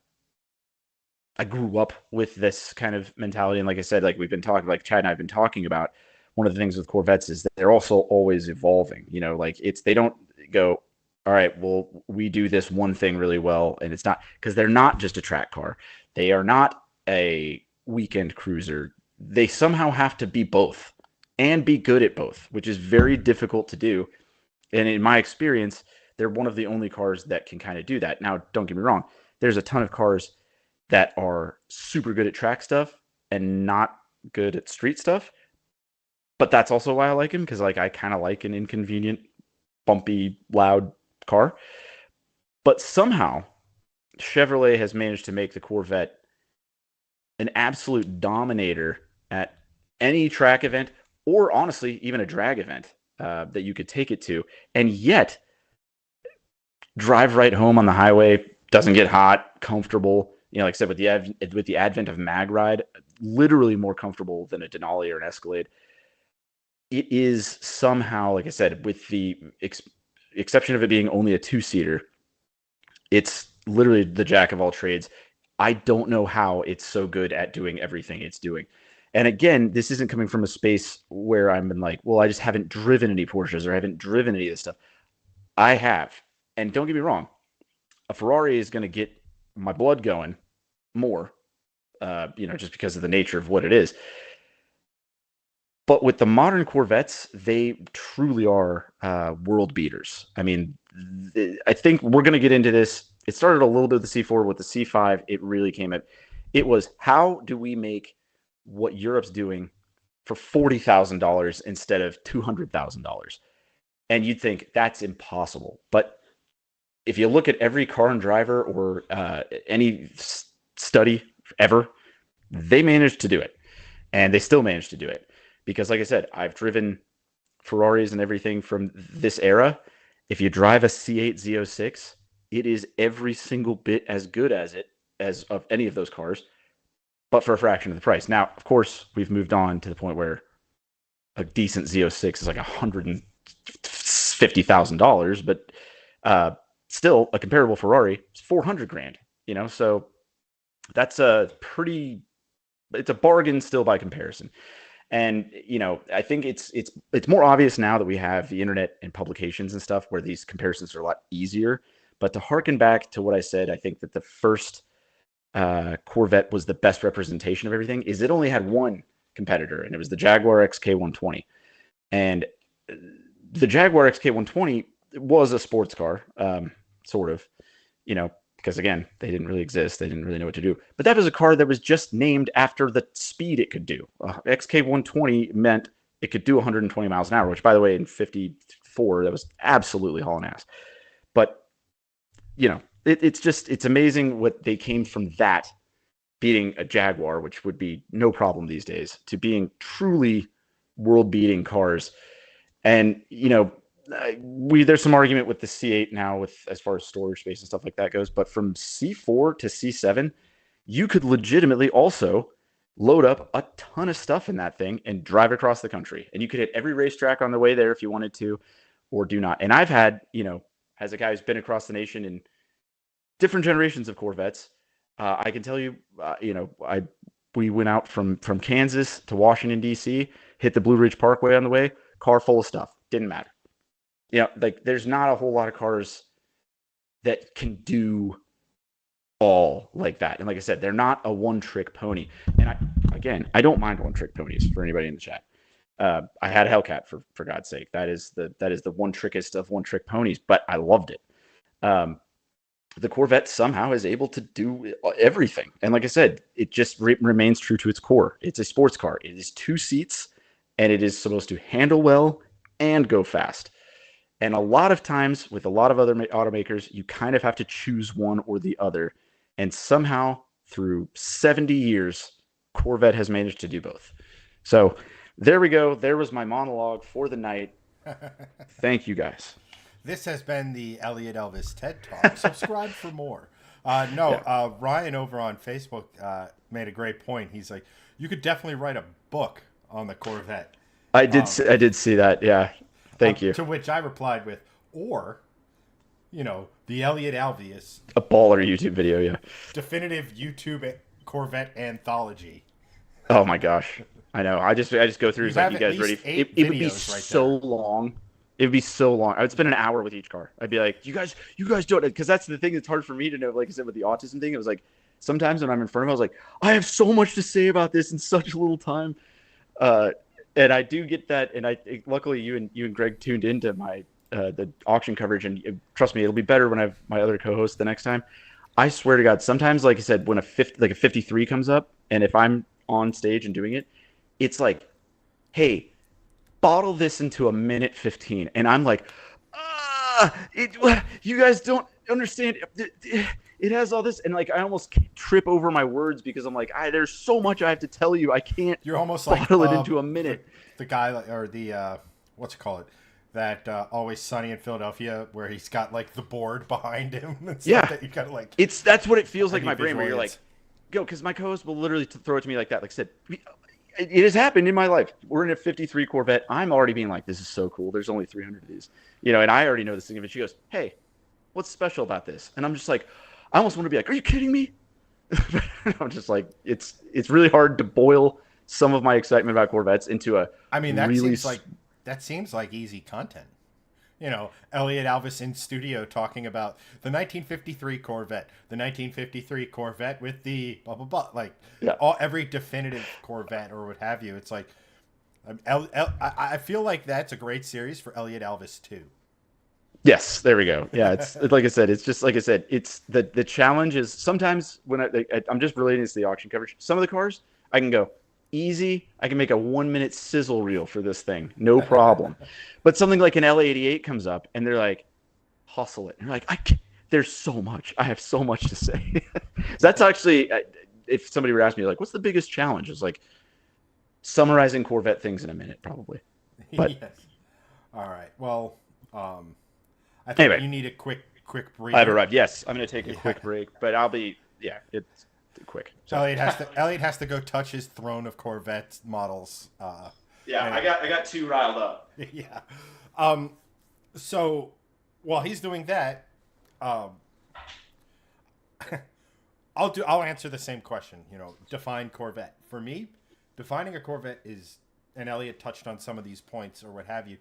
grew up with this kind of mentality. And like I said, like we've been talking, like Chad and I have been talking about, one of the things with Corvettes is that they're also always evolving. You know, like they don't go, all right, well, we do this one thing really well. And it's not, because they're not just a track car. They are not a weekend cruiser. They somehow have to be both. and be good at both, which is very difficult to do. And in my experience, they're one of the only cars that can kind of do that. Now, don't get me wrong. There's a ton of cars that are super good at track stuff and not good at street stuff. But that's also why I like him, because like I kind of like an inconvenient, bumpy, loud car. But somehow Chevrolet has managed to make the Corvette an absolute dominator at any track event, or honestly, even a drag event that you could take it to, and yet drive right home on the highway, doesn't get hot, comfortable. You know, like I said, with the advent of Mag Ride, literally more comfortable than a Denali or an Escalade. It is somehow, like I said, with the exception of it being only a two-seater, it's literally the jack of all trades. I don't know how it's so good at doing everything it's doing. And again, this isn't coming from a space where I'm like, well, I just haven't driven any Porsches or I haven't driven any of this stuff. I have. And don't get me wrong, a Ferrari is going to get my blood going more, just because of the nature of what it is. But with the modern Corvettes, they truly are world beaters. I mean, I think we're going to get into this. It started a little bit with the C4. With the C5, it really came at. It was, how do we make what Europe's doing for $40,000 instead of $200,000? And you'd think that's impossible. But if you look at every car and driver or any study ever, they managed to do it. And they still managed to do it. Because like I said, I've driven Ferraris and everything from this era. If you drive a C8 Z06, it is every single bit as good as of any of those cars, but for a fraction of the price. Now, of course, we've moved on to the point where a decent Z06 is like $150,000, but still a comparable Ferrari is $400,000. So that's it's a bargain still by comparison. And, I think it's more obvious now that we have the internet and publications and stuff where these comparisons are a lot easier. But to harken back to what I said, I think that the first Corvette was the best representation of everything, is it only had one competitor, and it was the Jaguar XK120. And the Jaguar XK120 was a sports car, sort of, because again, they didn't really exist. They didn't really know what to do. But that was a car that was just named after the speed it could do. XK120 meant it could do 120 miles an hour, which, by the way, in 54, that was absolutely hauling ass. But, it's amazing what they came from that, beating a Jaguar, which would be no problem these days, to being truly world-beating cars. And, there's some argument with the C8 now with as far as storage space and stuff like that goes, but from C4 to C7, you could legitimately also load up a ton of stuff in that thing and drive across the country. And you could hit every racetrack on the way there if you wanted to, or do not. And I've had, as a guy who's been across the nation in different generations of Corvettes, I can tell you, we went out from Kansas to Washington, D.C., hit the Blue Ridge Parkway on the way, car full of stuff. Didn't matter. Like there's not a whole lot of cars that can do all like that. And like I said, they're not a one-trick pony. And I don't mind one-trick ponies for anybody in the chat. I had a Hellcat for God's sake. That is the one-trickest of one-trick ponies, but I loved it. The Corvette somehow is able to do everything. And like I said, it just remains true to its core. It's a sports car. It is two seats, and it is supposed to handle well and go fast. And a lot of times with a lot of other automakers, you kind of have to choose one or the other. And somehow through 70 years, Corvette has managed to do both. So there we go. There was my monologue for the night. Thank you, guys. This has been the Elliott Elvis TED Talk. Subscribe for more. Ryan over on Facebook made a great point. He's like, you could definitely write a book on the Corvette. I did see that. Yeah. Thank you. To which I replied with, or, the Elliott Alvis. A baller YouTube video, yeah. Definitive YouTube Corvette anthology. Oh my gosh. I know. I just go through. It's like, you guys ready? It would be so long. It would be so long. I would spend an hour with each car. I'd be like, you guys do it. Because that's the thing that's hard for me to know. Like I said, with the autism thing, it was like, sometimes when I'm in front of him, I was like, I have so much to say about this in such little time. And I do get that, and luckily you and Greg tuned into my the auction coverage, and trust me, it'll be better when I have my other co-host the next time. I swear to God, sometimes, like I said, when a 53 comes up, and if I'm on stage and doing it, it's like, hey, bottle this into a minute 15, and I'm like, you guys don't understand. It has all this, and like I almost trip over my words because I'm like, there's so much I have to tell you. I can't. You're almost bottle like it into a minute. The guy, or the what's it called? That Always Sunny in Philadelphia, where he's got like the board behind him. That you gotta like. That's what it feels like in my brain, where you're like, go, because my co-host will literally throw it to me like that. Like I said, it has happened in my life. We're in a 53 Corvette. I'm already being like, this is so cool. There's only 300 of these, and I already know this thing. And she goes, hey, what's special about this? And I'm just like, I almost want to be like, are you kidding me? I'm just like, it's really hard to boil some of my excitement about Corvettes into a. I mean, that seems like easy content. Elliott, Alvis in studio talking about the 1953 Corvette, the 1953 Corvette with the blah blah blah, like every definitive Corvette or what have you. It's like, I feel like that's a great series for Elliott, Alvis too. Yes, there we go. Yeah, it's like I said. It's just like I said. It's the challenge is sometimes when I'm just relating this to the auction coverage. Some of the cars I can go easy. I can make a 1 minute sizzle reel for this thing, no problem. But something like an L88 comes up and they're like, hustle it. And you're like, there's so much. I have so much to say. That's actually, if somebody were asking me like, what's the biggest challenge? It's like summarizing Corvette things in a minute, probably. But, yes. All right. Well, I think you need a quick break. I've arrived. Yes, I'm going to take a quick break, but I'll be it's quick. So. Elliott has to go touch his throne of Corvette models. I got two riled up. Yeah. So while he's doing that, I'll answer the same question. Define Corvette. For me, defining a Corvette is, and Elliott touched on some of these points or what have you,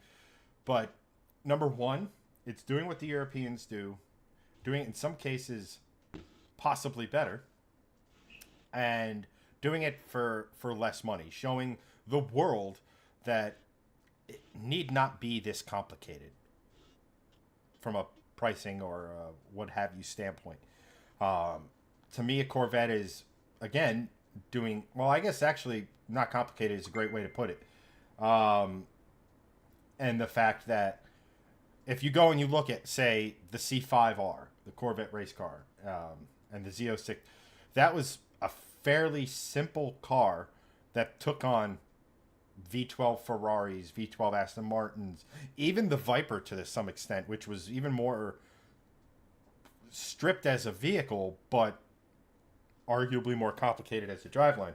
but number one, it's doing what the Europeans do, doing it in some cases possibly better, and doing it for less money, showing the world that it need not be this complicated from a pricing or what have you standpoint. To me, a Corvette is, again, doing, well, I guess actually not complicated is a great way to put it. And the fact that if you go and you look at, say, the C5R, the Corvette race car, and the Z06, that was a fairly simple car that took on V12 Ferraris, V12 Aston Martins, even the Viper to some extent, which was even more stripped as a vehicle, but arguably more complicated as a driveline.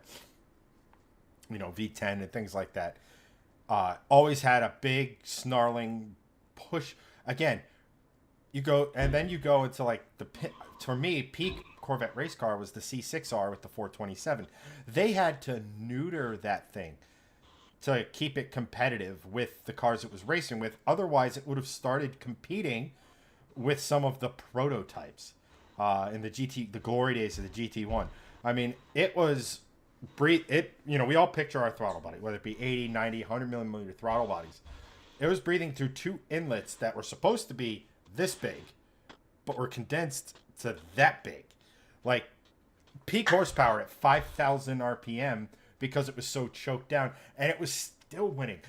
V10 and things like that. Always had a big snarling push. Again, you go into like for me, peak Corvette race car was the C6R with the 427. They had to neuter that thing to keep it competitive with the cars it was racing with. Otherwise, it would have started competing with some of the prototypes in the glory days of the GT1. I mean, it was we all picture our throttle body, whether it be 80, 90, 100 millimeter throttle bodies. It was breathing through two inlets that were supposed to be this big, but were condensed to that big. Like peak horsepower at 5,000 RPM because it was so choked down, and it was still winning.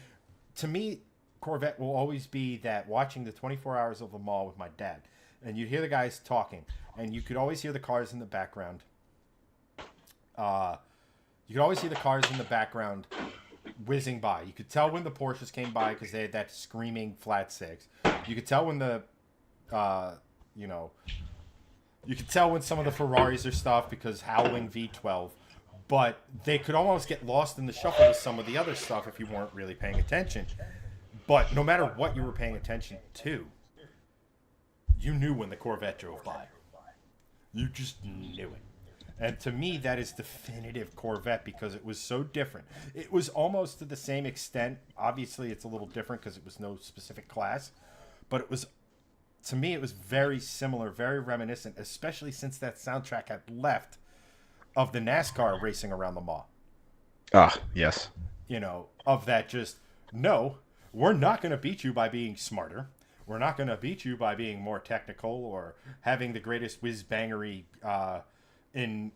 To me, Corvette will always be that, watching the 24 Hours of Le Mans with my dad, and you'd hear the guys talking, and you could always hear the cars in the background. You could always hear the cars in the background whizzing by. You could tell when the Porsches came by because they had that screaming flat six. You could tell when you could tell when some of the Ferraris are stuff because howling V12. But they could almost get lost in the shuffle with some of the other stuff if you weren't really paying attention. But no matter what you were paying attention to, you knew when the Corvette drove by. You just knew it. And to me, that is definitive Corvette because it was so different. It was almost to the same extent. Obviously, it's a little different because it was no specific class. But it was, to me, it was very similar, very reminiscent, especially since that soundtrack had left of the NASCAR racing around the mall. Ah, yes. of that. Just no, we're not going to beat you by being smarter. We're not going to beat you by being more technical or having the greatest whiz bangery in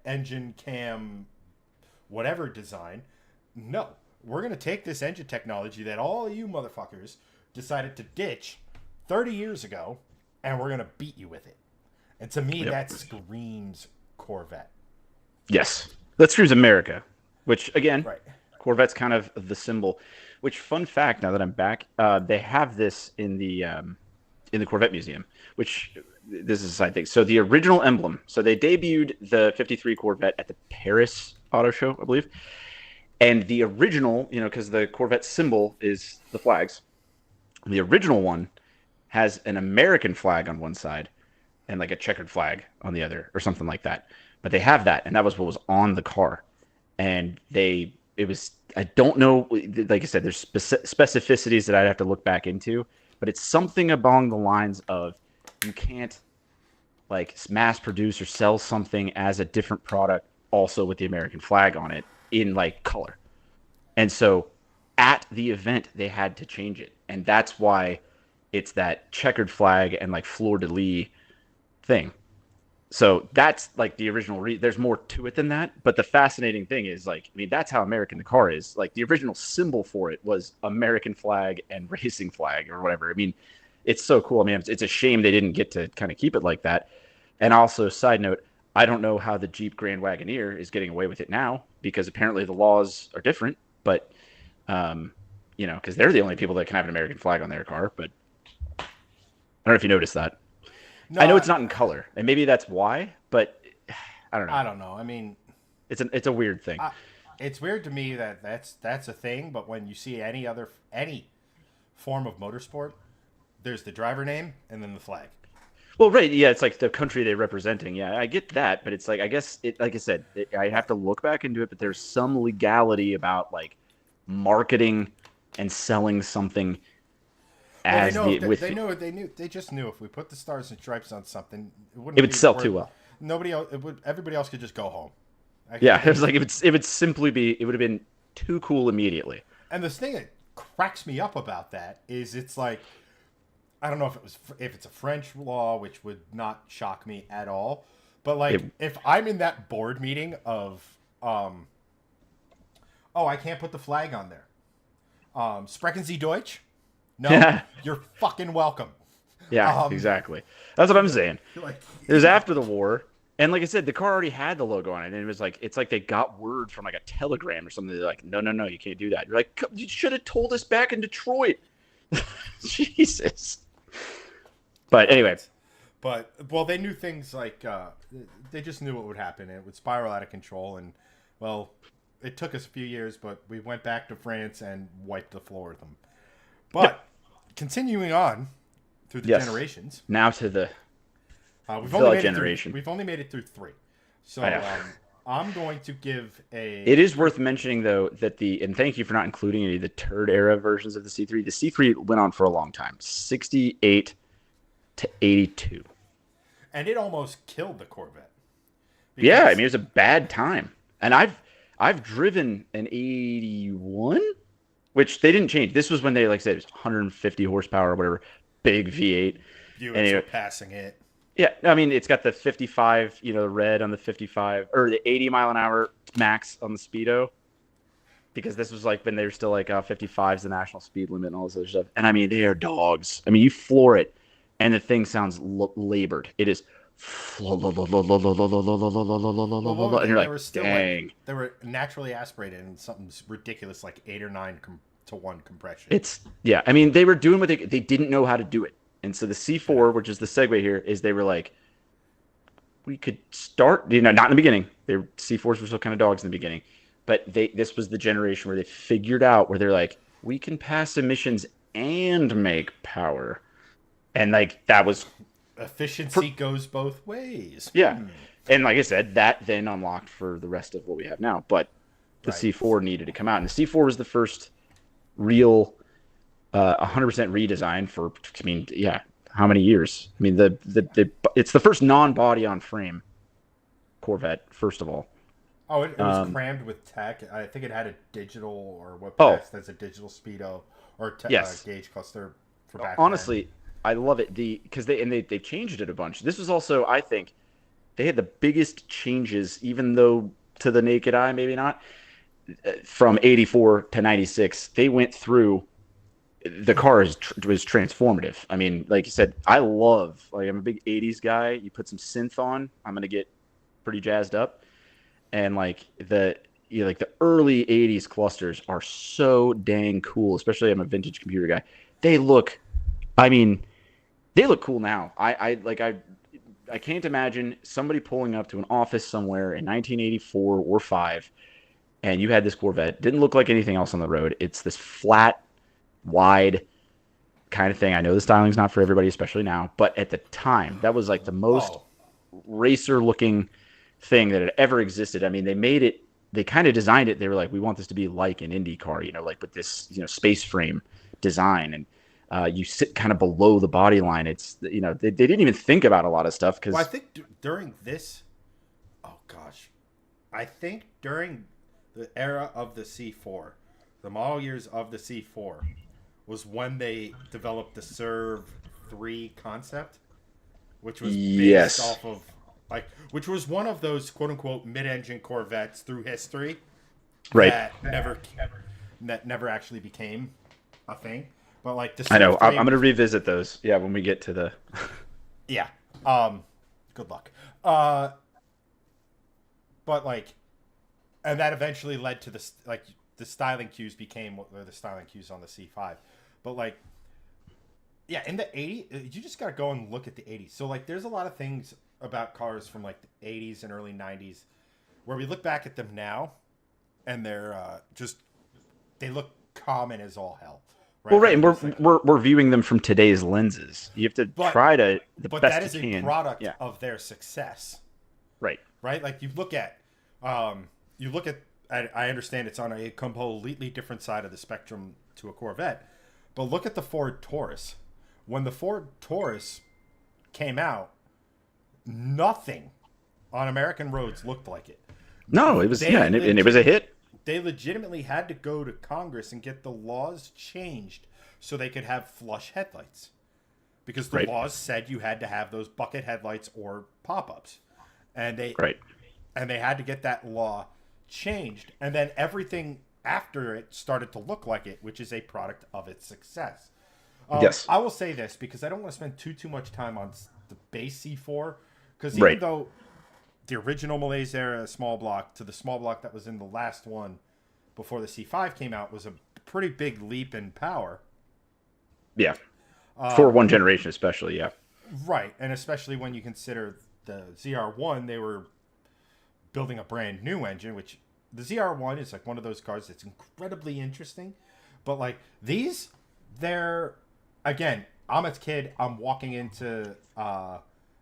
engine cam whatever design. No, we're going to take this engine technology that all you motherfuckers decided to ditch 30 years ago, and we're going to beat you with it. And to me, that screams Corvette. Yes, that screams America, which, again, Right. Corvette's kind of the symbol. Which, fun fact, now that I'm back, they have this in the Corvette Museum, which this is a side thing. So the original emblem, so they debuted the 53 Corvette at the Paris Auto Show, I believe. And the original, because the Corvette symbol is the flags, the original one has an American flag on one side and like a checkered flag on the other or something like that. But they have that, and that was what was on the car. And I don't know, like I said, there's specificities that I'd have to look back into, but it's something along the lines of you can't like mass produce or sell something as a different product also with the American flag on it in like color. And so at the event, they had to change it. And that's why it's that checkered flag and like fleur-de-lis thing. So that's like the original. There's more to it than that. But the fascinating thing is that's how American the car is. Like the original symbol for it was American flag and racing flag or whatever. I mean, it's so cool. I mean, it's a shame they didn't get to kind of keep it like that. And also, side note, I don't know how the Jeep Grand Wagoneer is getting away with it now because apparently the laws are different. But, because they're the only people that can have an American flag on their car. But I don't know if you noticed that. No, I know it's not in color, and maybe that's why, but I don't know. I don't know. I mean, it's a weird thing. It's weird to me that that's a thing, but when you see any form of motorsport, there's the driver name and then the flag. Well, right, yeah, it's like the country they're representing. Yeah, I get that, but it's like I guess like I said, I have to look back into it, but there's some legality about like marketing and selling something. They just knew if we put the stars and stripes on something, it would sell too well. Everybody else could just go home. Yeah, it was like it would simply be, it would have been too cool immediately. And the thing that cracks me up about that is it's like, I don't know if it's a French law, which would not shock me at all, but like if I'm in that board meeting of, I can't put the flag on there. Sprechen Sie Deutsch? No, you're fucking welcome. Yeah, exactly. That's what I'm saying. It was after the war, and like I said, the car already had the logo on it, and it was like it's like they got word from like a telegram or something. They're like, no, you can't do that. You're like, you should have told us back in Detroit. Jesus. But anyway. But they knew things like they just knew what would happen. It would spiral out of control, and well, it took us a few years, but we went back to France and wiped the floor with them. But continuing on through the generations. Now to the generation. We've only made it through 3. So I'm going to give a... It is worth mentioning, though, that and thank you for not including any of the turd era versions of the C3. The C3 went on for a long time, 68 to 82. And it almost killed the Corvette. Yeah, I mean, it was a bad time. And I've driven an 81... which they didn't change. This was when they, like I said, it was 150 horsepower or whatever, big V8. Buicks were passing it. Yeah, I mean, it's got the 55, the red on the 55, or the 80 mile an hour max on the Speedo. Because this was like when they were still like 55 is the national speed limit and all this other stuff. And I mean, they are dogs. I mean, you floor it, and the thing sounds labored. It is. And you're like, dang. They were naturally aspirated in something ridiculous like 8 or 9 to 1 compression. I mean, they were doing what they didn't know how to do it. And so the C4, which is the segue here, is they were like, we could start, not in the beginning. C4s were still kind of dogs in the beginning. But this was the generation where they figured out where they're like, we can pass emissions and make power. And like, that was... Efficiency goes both ways. Yeah. And like I said, that then unlocked for the rest of what we have now. But the C4 needed to come out. And the C4 was the first real 100% redesign for, how many years? I mean, it's the first non-body on frame Corvette, first of all. Oh, it was Um, crammed with tech. I think it had a digital, or what oh, passed as a digital speedo or yes. gauge cluster for back then. Honestly, I love it. Because they changed it a bunch. This was also, I think, they had the biggest changes, even though to the naked eye, maybe not, from 84 to 96. They went through the car was transformative. I mean, like you said, I'm a big 80s guy. You put some synth on, I'm going to get pretty jazzed up. And like the early 80s clusters are so dang cool, especially I'm a vintage computer guy. They look, I mean, they look cool now. I can't imagine somebody pulling up to an office somewhere in 1984 or 5 and you had this Corvette. Didn't look like anything else on the road. It's this flat, wide kind of thing. I know the styling's not for everybody, especially now, but at the time, that was like the most Oh, racer looking thing that had ever existed. I mean, they kind of designed it. They were like, we want this to be like an Indy car, like with this, space frame design. And you sit kind of below the body line. It's, they didn't even think about a lot of stuff well, I because, think during this, oh gosh, I think during the era of the C4, the model years of the C4, was when they developed the Serve 3 concept, which was based yes, off of which was one of those quote unquote mid-engine Corvettes through history right. that never actually became a thing. But like the I know. Serve I'm 3 going to was, revisit those. Yeah. When we get to the, yeah. Um, good luck. Uh, but like, and that eventually led to the styling cues became what were the styling cues on the C5. But like, yeah, in the 80s, you just got to go and look at the 80s. So like, there's a lot of things about cars from like the 80s and early 90s where we look back at them now and they're just they look common as all hell, well, right? right. Like And it's like, we're viewing them from today's lenses. You have to but try to the but that best you is a can. product Yeah. of their success, Right. right? Like um, you look at. I understand it's on a completely different side of the spectrum to a Corvette, but look at the Ford Taurus. When the Ford Taurus came out, nothing on American roads looked like it. No, it was, yeah, They and it was a hit. they legitimately had to go to Congress and get the laws changed so they could have flush headlights because the Right. laws said you had to have those bucket headlights or pop-ups, and Right. they had to get that law changed, and then everything after it started to look like it, which is a product of its success. Yes. I will say this because I don't want to spend too much time on the base C4 because even Right. though the original Malaise era small block to the small block that was in the last one before the C5 came out was a pretty big leap in power. Yeah. For one generation, especially. Yeah. Right, and especially when you consider the ZR1, they were building a brand new engine, which the ZR1 is like one of those cars that's incredibly interesting. But like these, they're again, I'm a kid. I'm walking into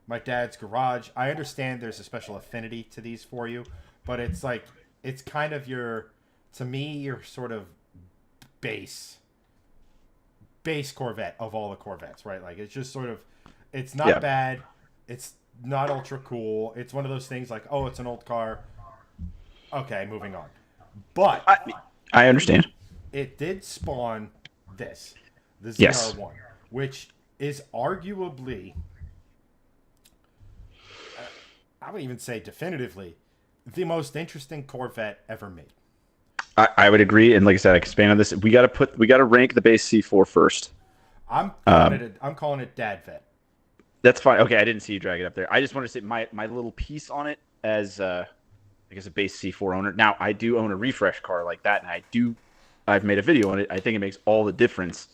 my dad's garage. I understand there's a special affinity to these for you, but it's like it's kind of to me, your sort of base Corvette of all the Corvettes, right? Like it's just sort of, it's not Yeah. bad. It's not ultra cool. It's one of those things like, oh, it's an old car. Okay, moving on. But I, I understand. it did spawn this, the Yes. ZR1, which is arguably, I would even say definitively, the most interesting Corvette ever made. I would agree. And like I said, I can expand on this. We got to rank the base C4 first. I'm calling it Dad Vet. That's fine. Okay. I didn't see you drag it up there. I just want to say my little piece on it as, I guess, a base C4 owner. Now, I do own a refresh car like that, and I've made a video on it. I think it makes all the difference,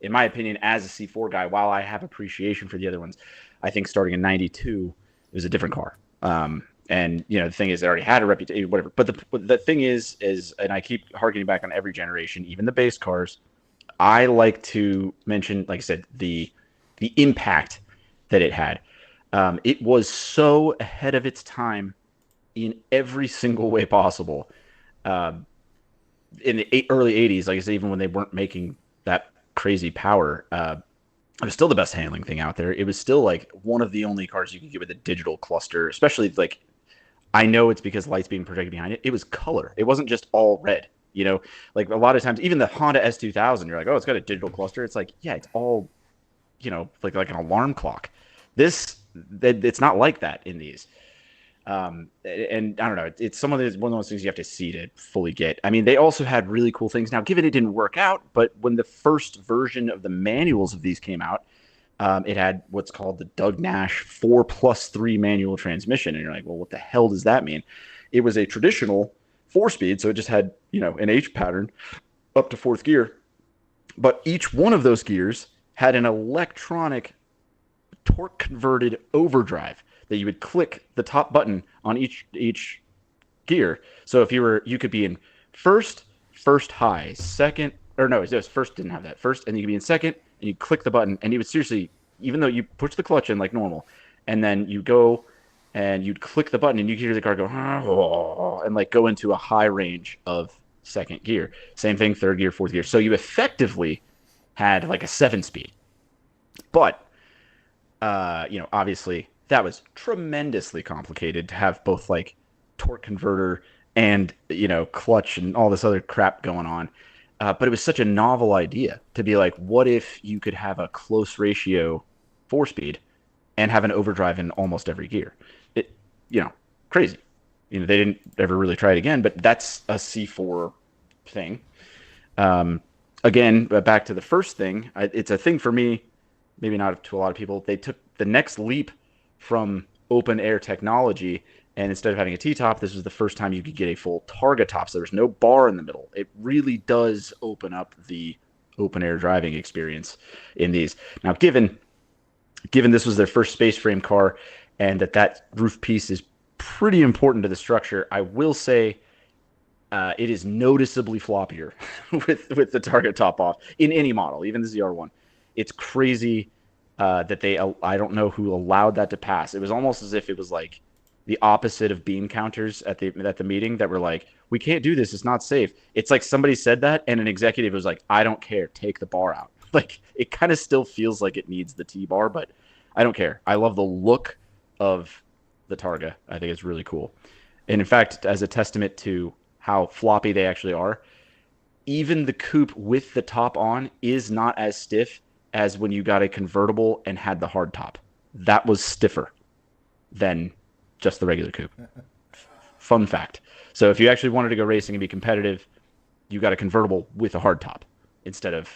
in my opinion, as a C4 guy. While I have appreciation for the other ones, I think starting in '92, it was a different car. And the thing is, it already had a reputation, whatever. But the thing is, and I keep harkening back on every generation, even the base cars. I like to mention, like I said, the impact that it had. It was so ahead of its time in every single way possible. In the early 80s, like I said, even when they weren't making that crazy power, it was still the best handling thing out there. It was still like one of the only cars you could get with a digital cluster, especially like I know it's because light's being projected behind it. It was color. It wasn't just all red. You know, like a lot of times, even the Honda S2000, you're like, oh, it's got a digital cluster. It's like, yeah, it's all, like an alarm clock. It's not like that in these. And I don't know, it's one of those things you have to see to fully get. I mean, they also had really cool things. Now, given it didn't work out, but when the first version of the manuals of these came out, it had what's called the Doug Nash 4+3 manual transmission. And you're like, well, what the hell does that mean? It was a traditional 4-speed, so it just had, an H pattern up to 4th gear. But each one of those gears had an electronic torque converted overdrive that you would click the top button on each gear. So if you could be in first high, second, or no, it was first, didn't have that first, and you could be in second, and you click the button, and you would seriously, even though you push the clutch in like normal, and then you go and you'd click the button, and you hear the car go, and like go into a high range of second gear. Same thing, third gear, fourth gear. So you effectively had like a 7-speed. But, obviously that was tremendously complicated to have both like torque converter and, clutch and all this other crap going on. But it was such a novel idea to be like, what if you could have a close ratio 4-speed and have an overdrive in almost every gear? Crazy. They didn't ever really try it again, but that's a C4 thing. Again, back to the first thing, it's a thing for me, maybe not to a lot of people. They took the next leap from open air technology, and instead of having a T-top, this was the first time you could get a full Targa top, so there's no bar in the middle. It really does open up the open air driving experience in these. Now, given this was their first space frame car, and that roof piece is pretty important to the structure, I will say it is noticeably floppier with the Targa top off in any model, even the ZR1. It's crazy that I don't know who allowed that to pass. It was almost as if it was like the opposite of bean counters at the meeting that were like, we can't do this, it's not safe. It's like somebody said that and an executive was like, I don't care, take the bar out. Like, it kind of still feels like it needs the T-bar, but I don't care. I love the look of the Targa. I think it's really cool. And in fact, as a testament to how floppy they actually are, even the coupe with the top on is not as stiff as when you got a convertible and had the hard top. That was stiffer than just the regular coupe. Fun fact. So if you actually wanted to go racing and be competitive, you got a convertible with a hard top instead of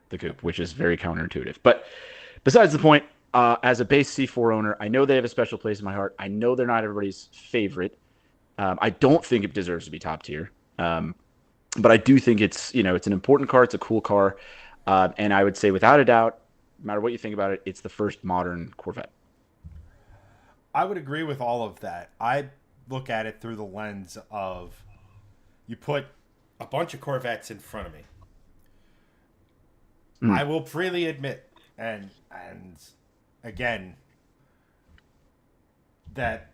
the coupe, which is very counterintuitive. But besides the point, as a base C4 owner, I know they have a special place in my heart. I know they're not everybody's favorite. I don't think it deserves to be top tier. But I do think it's an important car. It's a cool car. And I would say without a doubt, no matter what you think about it, it's the first modern Corvette. I would agree with all of that. I look at it through the lens of, you put a bunch of Corvettes in front of me. I will freely admit, and again, that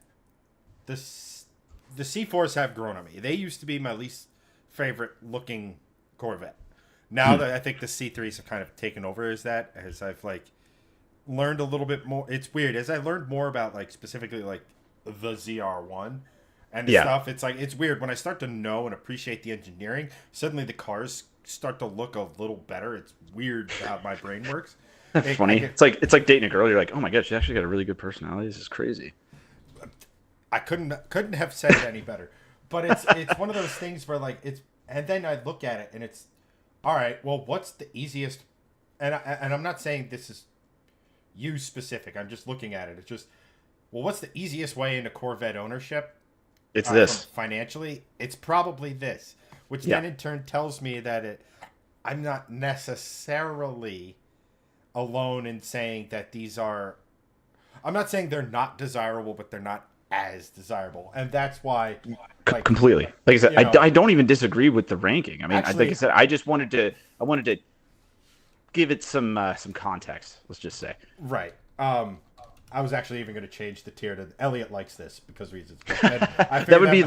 the C4s have grown on me. They used to be my least favorite looking Corvette. Now that I think the C3s have kind of taken over as I've like learned a little bit more. It's weird. As I learned more about like specifically like the ZR1 and stuff, it's like, it's weird when I start to know and appreciate the engineering, suddenly the cars start to look a little better. It's weird how my brain works. That's funny. It's like dating a girl. You're like, oh my god, she actually got a really good personality. This is crazy. I couldn't have said it any better. But it's one of those things where like and then I look at it and it's, all right, well, what's the easiest? And I'm not saying this is you specific. I'm just looking at it. It's just, well, what's the easiest way into Corvette ownership? It's this. Financially, it's probably this, which then in turn tells me that I'm not necessarily alone in saying that these are. I'm not saying they're not desirable, but they're not as desirable, and that's why. Like, completely. Like I said, I don't even disagree with the ranking. I mean, actually, like I said, I just wanted to give it some context. Let's just say. Right. I was actually even going to change the tier to Elliott likes this because reasons. that would be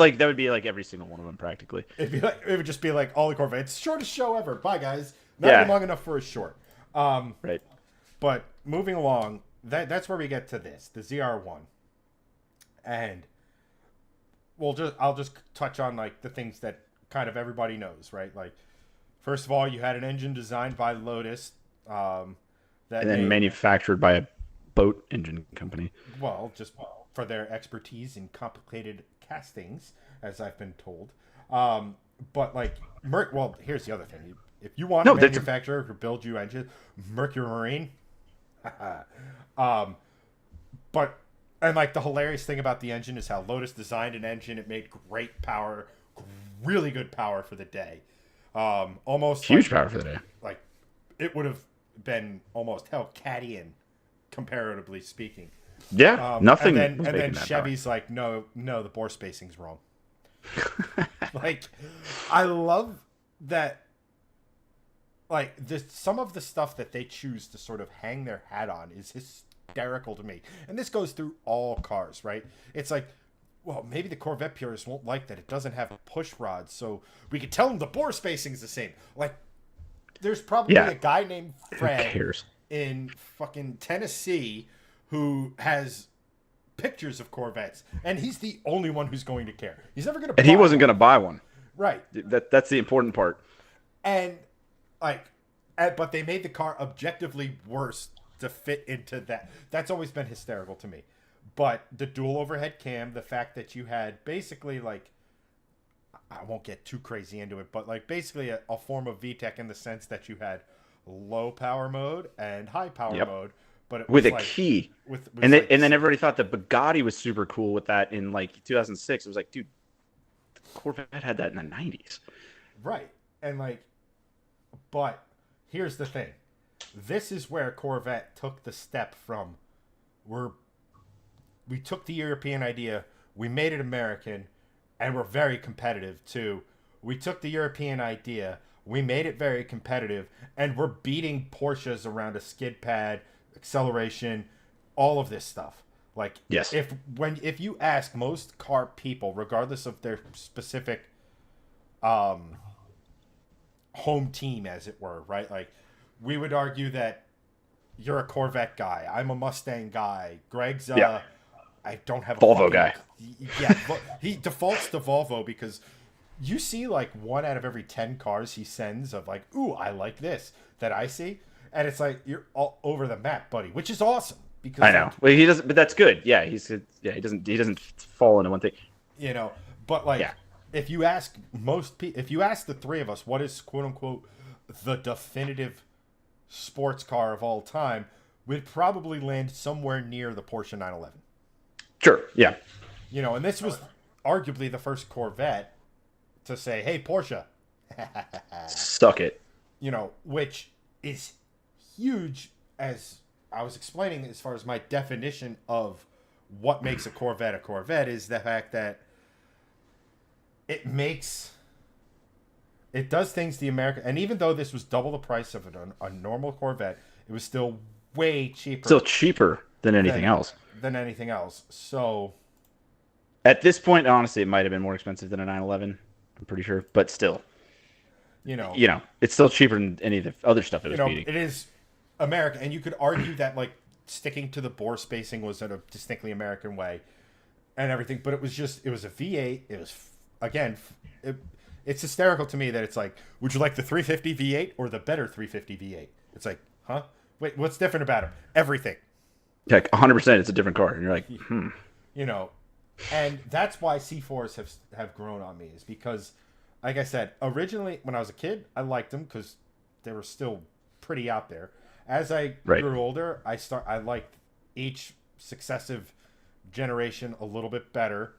like every single one of them practically. It would just be like all the Corvettes, shortest show ever. Bye guys. Not even long enough for a short. Right. But moving along, that's where we get to this, the ZR1. And I'll just touch on like the things that kind of everybody knows, right? Like, first of all, you had an engine designed by Lotus, that And then made, manufactured by a boat engine company. well, just for their expertise in complicated castings, as I've been told. But like, well, here's the other thing: if you want a No, that's manufacturer to build you engines, Mercury Marine. um, but and like the hilarious thing about the engine is how Lotus designed an engine. It made great power, really good power for the day. Almost huge like, power for the day. like it would have been almost Hellcatian, comparatively speaking. Yeah, And nothing then was and then making that Chevy's like, no, the bore spacing's wrong. Like, I love that. Like, some of the stuff that they choose to sort of hang their hat on is hysterical to me, and this goes through all cars, right? It's like, well, maybe the Corvette purists won't like that it doesn't have push rods, so we could tell them the bore spacing's the same. Like, there's probably Yeah. a guy named Who Fred cares? in fucking Tennessee who has pictures of Corvettes, and he's the only one who's going to care. He's never going to. And he wasn't going to buy one. Right. That's the important part. And like, but they made the car objectively worse to fit into that. That's always been hysterical to me. But the dual overhead cam, the fact that you had basically like, I won't get too crazy into it, but like basically a form of VTEC in the sense that you had low power mode and high power mode, but it was With a like, key. and then everybody thought the Bugatti was super cool with that in like 2006. It was like, dude, the Corvette had that in the 90s. right. And like, but here's the thing. This is where Corvette took the step from we took the European idea, we made it American, and we're very competitive too. We took the European idea, we made it very competitive, and we're beating Porsches around a skid pad, acceleration, all of this stuff. Like, Yes. if you ask most car people, regardless of their specific home team, as it were, right? Like, we would argue that you're a Corvette guy. I'm a Mustang guy. Greg's I don't have a Volvo guy. Yeah, he defaults to Volvo because you see like 1 out of every 10 cars he sends of like, ooh, I like this that I see, and it's like you're all over the map, buddy, which is awesome because I know. like, Well, he doesn't, but that's good. Yeah, he doesn't fall into one thing. you know. But like, if you ask if you ask the three of us, what is quote unquote the definitive sports car of all time, we'd probably land somewhere near the Porsche 911. Sure. Yeah. You know, and this was arguably the first Corvette to say, "Hey, Porsche, Suck it. you know," which is huge. As I was explaining, as far as my definition of what makes a Corvette is the fact that it does things the American, and even though this was double the price of a normal Corvette, it was still way cheaper. Still cheaper than anything else. So At this point, honestly, it might have been more expensive than a 911. I'm pretty sure, but still, you know, it's still cheaper than any of the other stuff it was beating. it is American, and you could argue that like sticking to the bore spacing was in a distinctly American way and everything, but it was a V8. It was again, it's hysterical to me that it's like, would you like the 350 V8 or the better 350 V8? It's like, huh? Wait, what's different about them? Everything. Like 100%, it's a different car, and you're like, You know, and that's why C4s have grown on me, is because, like I said, originally when I was a kid, I liked them because they were still pretty out there. As I grew older, I liked each successive generation a little bit better,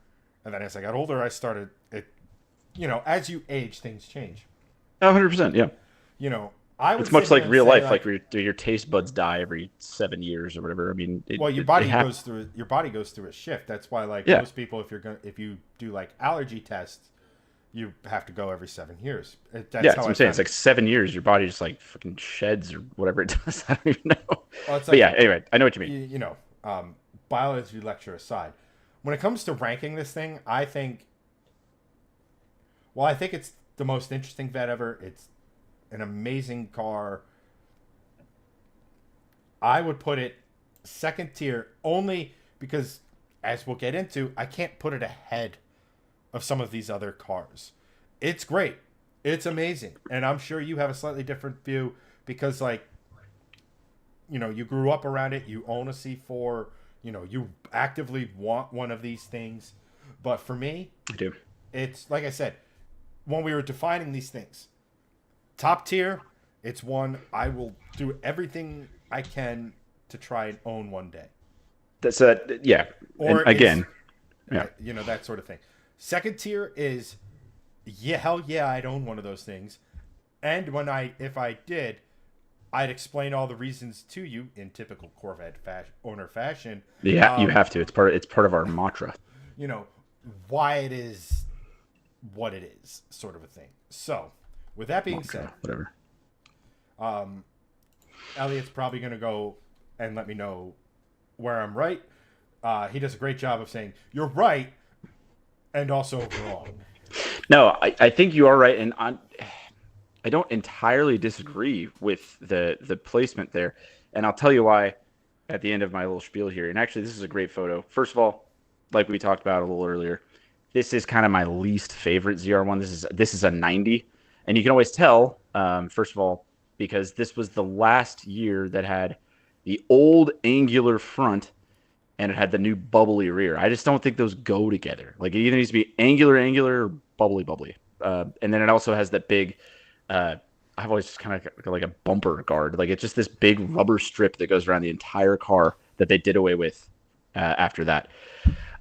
and then as I got older, I started it. You know, as you age, things change. 100%, yeah. You know, It's much like real life, like your taste buds die every 7 years or whatever. I mean, your body goes through a shift. That's why, like, most people, if you do like allergy tests, you have to go every 7 years. That's what I'm saying. It's like 7 years. Your body just like fucking sheds or whatever it does. I don't even know. Well, but yeah, anyway, I know what you mean. You know, biology lecture aside, when it comes to ranking this thing, I think it's the most interesting vet ever. It's an amazing car. I would put it second tier only because, as we'll get into, I can't put it ahead of some of these other cars. It's great. It's amazing. And I'm sure you have a slightly different view because, like, you know, you grew up around it. You own a C4. You know, you actively want one of these things. But for me, I do. It's like I said, when we were defining these things, top tier, it's one I will do everything I can to try and own one day. That's a yeah. Or and again, yeah. You know, that sort of thing. Second tier is, yeah, hell yeah, I'd own one of those things. And if I did, I'd explain all the reasons to you in typical Corvette owner fashion. Yeah, you have to. It's part of our mantra. You know, why it is what it is, sort of a thing. So, with that being said, whatever. Elliott's probably going to go and let me know where I'm right. He does a great job of saying you're right and also wrong. No, I think you are right, and I don't entirely disagree with the placement there, and I'll tell you why at the end of my little spiel here. And actually, this is a great photo. First of all, like we talked about a little earlier, this is kind of my least favorite ZR1. This is a 90, and you can always tell. First of all, because this was the last year that had the old angular front and it had the new bubbly rear. I just don't think those go together. Like, it either needs to be angular, or bubbly. And then it also has that big, I've always just kind of like a bumper guard. Like, it's just this big rubber strip that goes around the entire car that they did away with after that.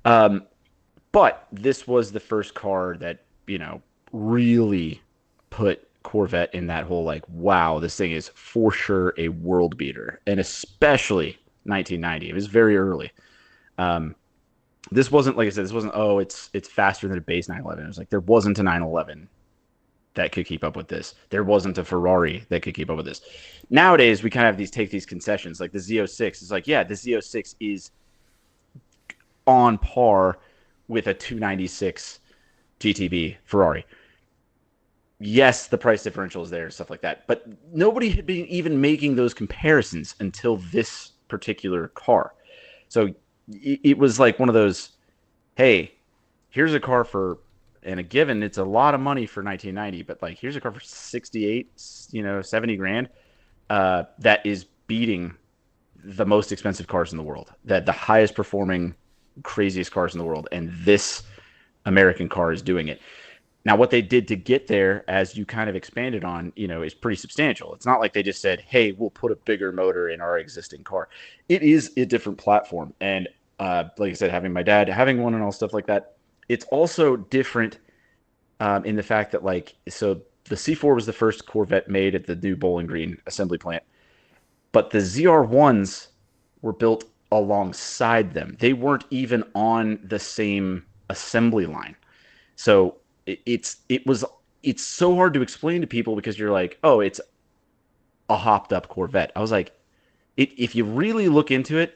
But this was the first car that, you know, really put Corvette in that whole, like, wow, this thing is for sure a world beater. And especially 1990. It was very early. This wasn't, like I said, it's faster than a base 911. It was like, there wasn't a 911 that could keep up with this. There wasn't a Ferrari that could keep up with this. Nowadays, we kind of take these concessions. Like the Z06 is like, yeah, the Z06 is on par with a 296 GTB Ferrari. Yes, the price differential is there, stuff like that. But nobody had been even making those comparisons until this particular car. So it was like one of those, hey, here's a car for, and a given, it's a lot of money for 1990, but like, here's a car for 68, 70 grand, that is beating the most expensive cars in the world, that the highest performing, craziest cars in the world. And this American car is doing it. Now, what they did to get there, as you kind of expanded on, is pretty substantial. It's not like they just said, hey, we'll put a bigger motor in our existing car. It is a different platform. And like I said, having my dad, having one and all stuff like that, it's also different in the fact that, like, so the C4 was the first Corvette made at the new Bowling Green assembly plant. But the ZR1s were built alongside them. They weren't even on the same assembly line. So it's so hard to explain to people because you're like, oh, it's a hopped up Corvette. I was like, if you really look into it,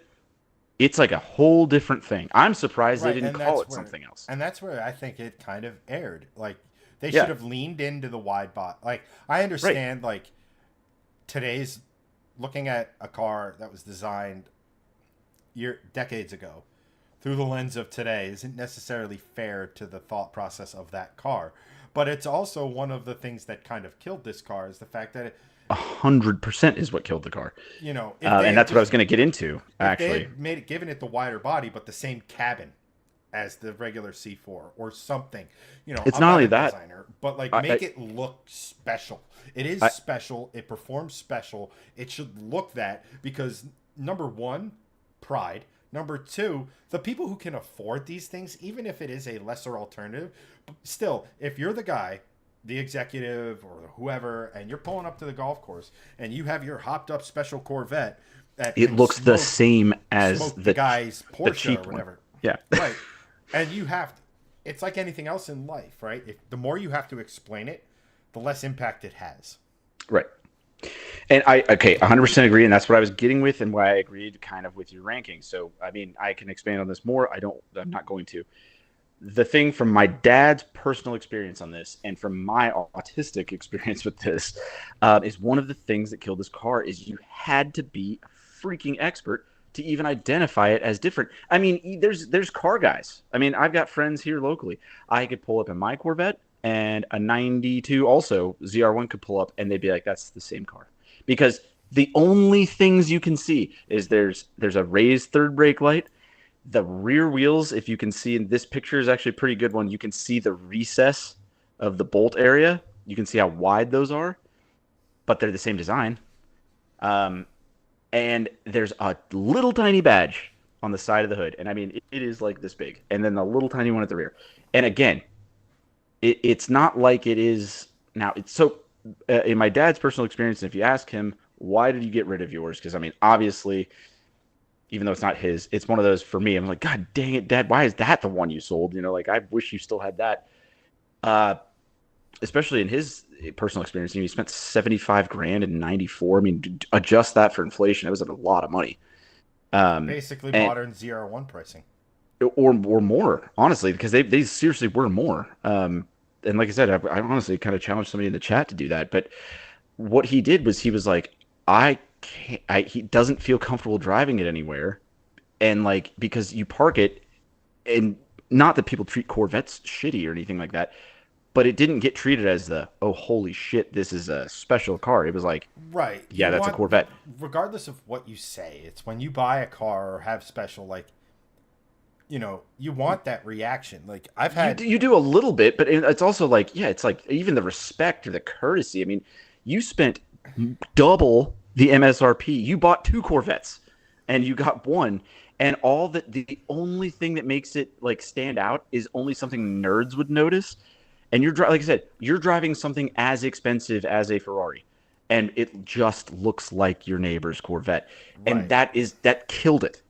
it's like a whole different thing. I'm surprised they didn't call it something else. And that's where I think it kind of erred. Like, they should have leaned into the wide body. Like, I understand, like, today's looking at a car that was designed decades ago through the lens of today isn't necessarily fair to the thought process of that car. But it's also one of the things that kind of killed this car is the fact that 100% is what killed the car. And that's what I was going to get into, actually. They had given it the wider body, but the same cabin as the regular C4 or something. It's not only that. Designer, but like, make it look special. It is special. It performs special. It should look that because, number one, pride. Number two, the people who can afford these things, even if it is a lesser alternative, still, if you're the guy, the executive or whoever, and you're pulling up to the golf course and you have your hopped up special Corvette that it looks the same as the guy's Porsche or whatever. One. Yeah. Right. And it's like anything else in life, right? The more you have to explain it, the less impact it has. Right. And I 100% agree, and that's what I was getting with, and why I agreed kind of with your ranking. So, I mean, I can expand on this more. I'm not going to. The thing from my dad's personal experience on this, and from my autistic experience with this, is one of the things that killed this car is you had to be a freaking expert to even identify it as different. I mean, there's car guys. I mean, I've got friends here locally. I could pull up in my Corvette, and a 92 also ZR1 could pull up, and they'd be like, that's the same car. Because the only things you can see is there's a raised third brake light. The rear wheels, if you can see in this picture, is actually a pretty good one. You can see the recess of the bolt area. You can see how wide those are, but they're the same design. And there's a little tiny badge on the side of the hood. And I mean, it is like this big. And then the little tiny one at the rear. And again, it's not like it is now. It's so in my dad's personal experience, if you ask him, why did you get rid of yours? Because I mean, obviously, even though it's not his, it's one of those for me. I'm like, God dang it, Dad, why is that the one you sold? You know, like I wish you still had that. Especially in his personal experience, you know, he spent 75 grand in 94. I mean, adjust that for inflation. It was a lot of money. Basically modern ZR1 pricing. Or more, honestly, because they seriously were more. And like I said, I honestly kind of challenged somebody in the chat to do that. But what he did was he was like, he doesn't feel comfortable driving it anywhere. And like, because you park it, and not that people treat Corvettes shitty or anything like that, but it didn't get treated as the, oh, holy shit, this is a special car. It was like, right. Yeah, that's a Corvette. Regardless of what you say, it's when you buy a car or have special, like, you know, you want that reaction. Like I've had, you do a little bit, but it's also like, yeah, it's like even the respect or the courtesy. I mean, you spent double the MSRP. You bought 2 Corvettes, and you got one. And the only thing that makes it like stand out is only something nerds would notice. And like I said, you're driving something as expensive as a Ferrari, and it just looks like your neighbor's Corvette, and right. that killed it.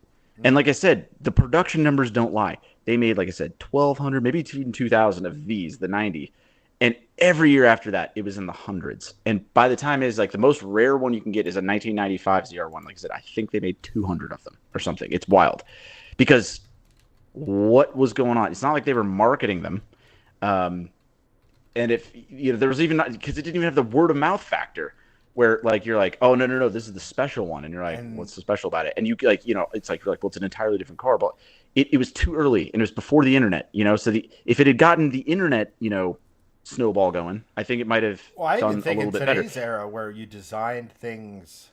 And like I said, the production numbers don't lie. They made, like I said, 1,200, maybe even 2,000 of these, the 90. And every year after that, it was in the hundreds. And by the time is like the most rare one you can get is a 1995 ZR1. Like I said, I think they made 200 of them or something. It's wild. Because what was going on? It's not like they were marketing them. And if, you know, there was even not, because it didn't even have the word of mouth factor. Where like you're like, oh no, this is the special one, and you're like, what's so special about it? And you like, you know, it's like you're like, well, it's an entirely different car, but it was too early, and it was before the internet, you know. So if it had gotten the internet, you know, snowball going, I think it might have done a little bit better. In today's era, where you designed things,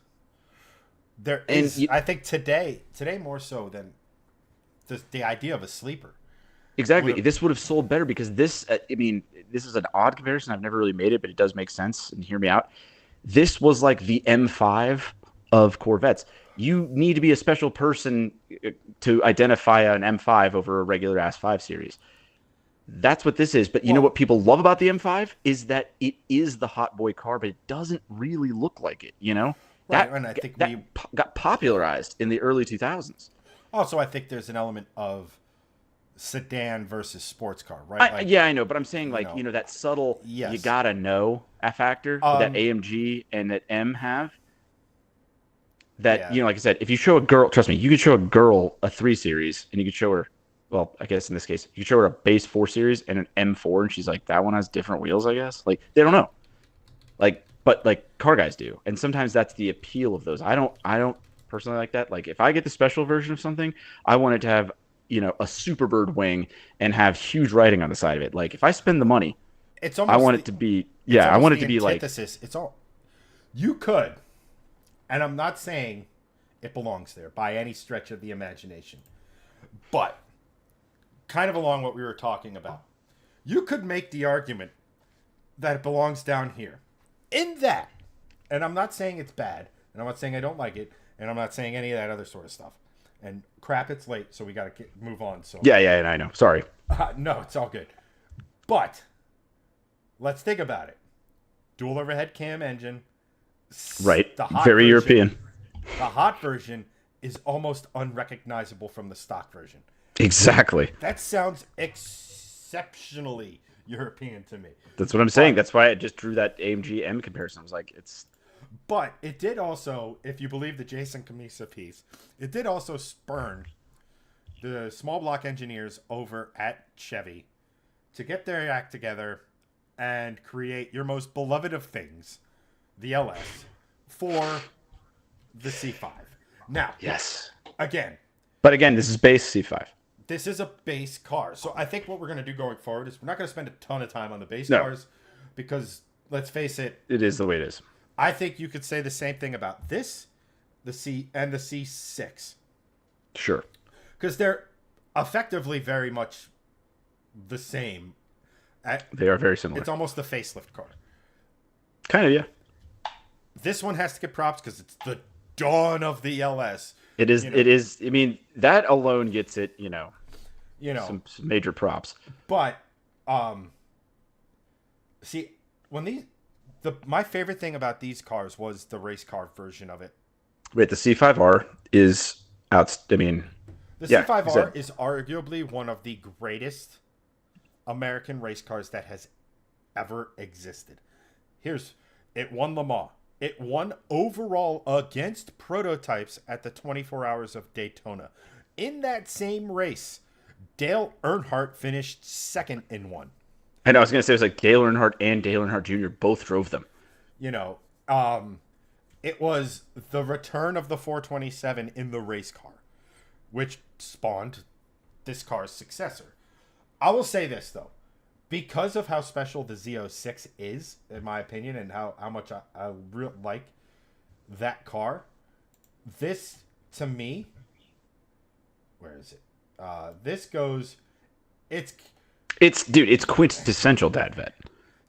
I think today more so than the idea of a sleeper. Exactly, this would have sold better because this, I mean, this is an odd comparison. I've never really made it, but it does make sense. And hear me out. This was like the M5 of Corvettes. You need to be a special person to identify an M5 over a regular ass 5 Series. That's what this is. But you know what people love about the M5 is that it is the hot boy car, but it doesn't really look like it, you know? Right, and I think that got popularized in the early 2000s. Also, I think there's an element of sedan versus sports car, right? Yeah, I know, but I'm saying like, you know, that subtle, you gotta know a factor that AMG and that M have. That, you know, like I said, if you show a girl, trust me, you could show a girl a 3 Series, and you could show her, well, I guess in this case, you could show her a base 4 Series and an M4, and she's like, that one has different wheels, I guess. Like, they don't know. Like, but like car guys do, and sometimes that's the appeal of those. I don't personally like that. Like, if I get the special version of something, I want it to have, you know, a Superbird wing and have huge writing on the side of it. Like, if I spend the money, I want it to be, I want it to be like, it's all, you could, and I'm not saying it belongs there by any stretch of the imagination, but kind of along what we were talking about, you could make the argument that it belongs down here in that, and I'm not saying it's bad, and I'm not saying I don't like it, and I'm not saying any of that other sort of stuff. And crap, it's late, so we got to move on. So and I know. Sorry. No, it's all good. But let's think about it. Dual overhead cam engine. Right. Very European. The hot version is almost unrecognizable from the stock version. Exactly. That sounds exceptionally European to me. That's what I'm saying. That's why I just drew that AMG M comparison. I was like, it's... But it did also, if you believe the Jason Camisa piece, it did also spurn the small block engineers over at Chevy to get their act together and create your most beloved of things, the LS, for the C5. Now, yes, again, But again, this is base C5. this is a base car. So I think what we're going to do going forward is we're not going to spend a ton of time on the base No. cars because let's face it, It is the way it is. I think you could say the same thing about this, the C and the C6. Sure. Because they're effectively very much the same. They are very similar. It's almost the facelift car. Kind of, yeah. This one has to get props because it's the dawn of the LS. It is. It is. I mean, that alone gets it. Some major props. But, see, when my favorite thing about these cars was the race car version of it. Wait, the C5R is out. I mean, the C5R is arguably one of the greatest American race cars that has ever existed. It won Le Mans. It won overall against prototypes at the 24 Hours of Daytona. In that same race, Dale Earnhardt finished second in one. I know. I was going to say it was like Dale Earnhardt and Dale Earnhardt Jr. both drove them. It was the return of the 427 in the race car, which spawned this car's successor. I will say this, though. Because of how special the Z06 is, in my opinion, and how much I really like that car, this, to me, where is it? This goes, it's quintessential dad vet.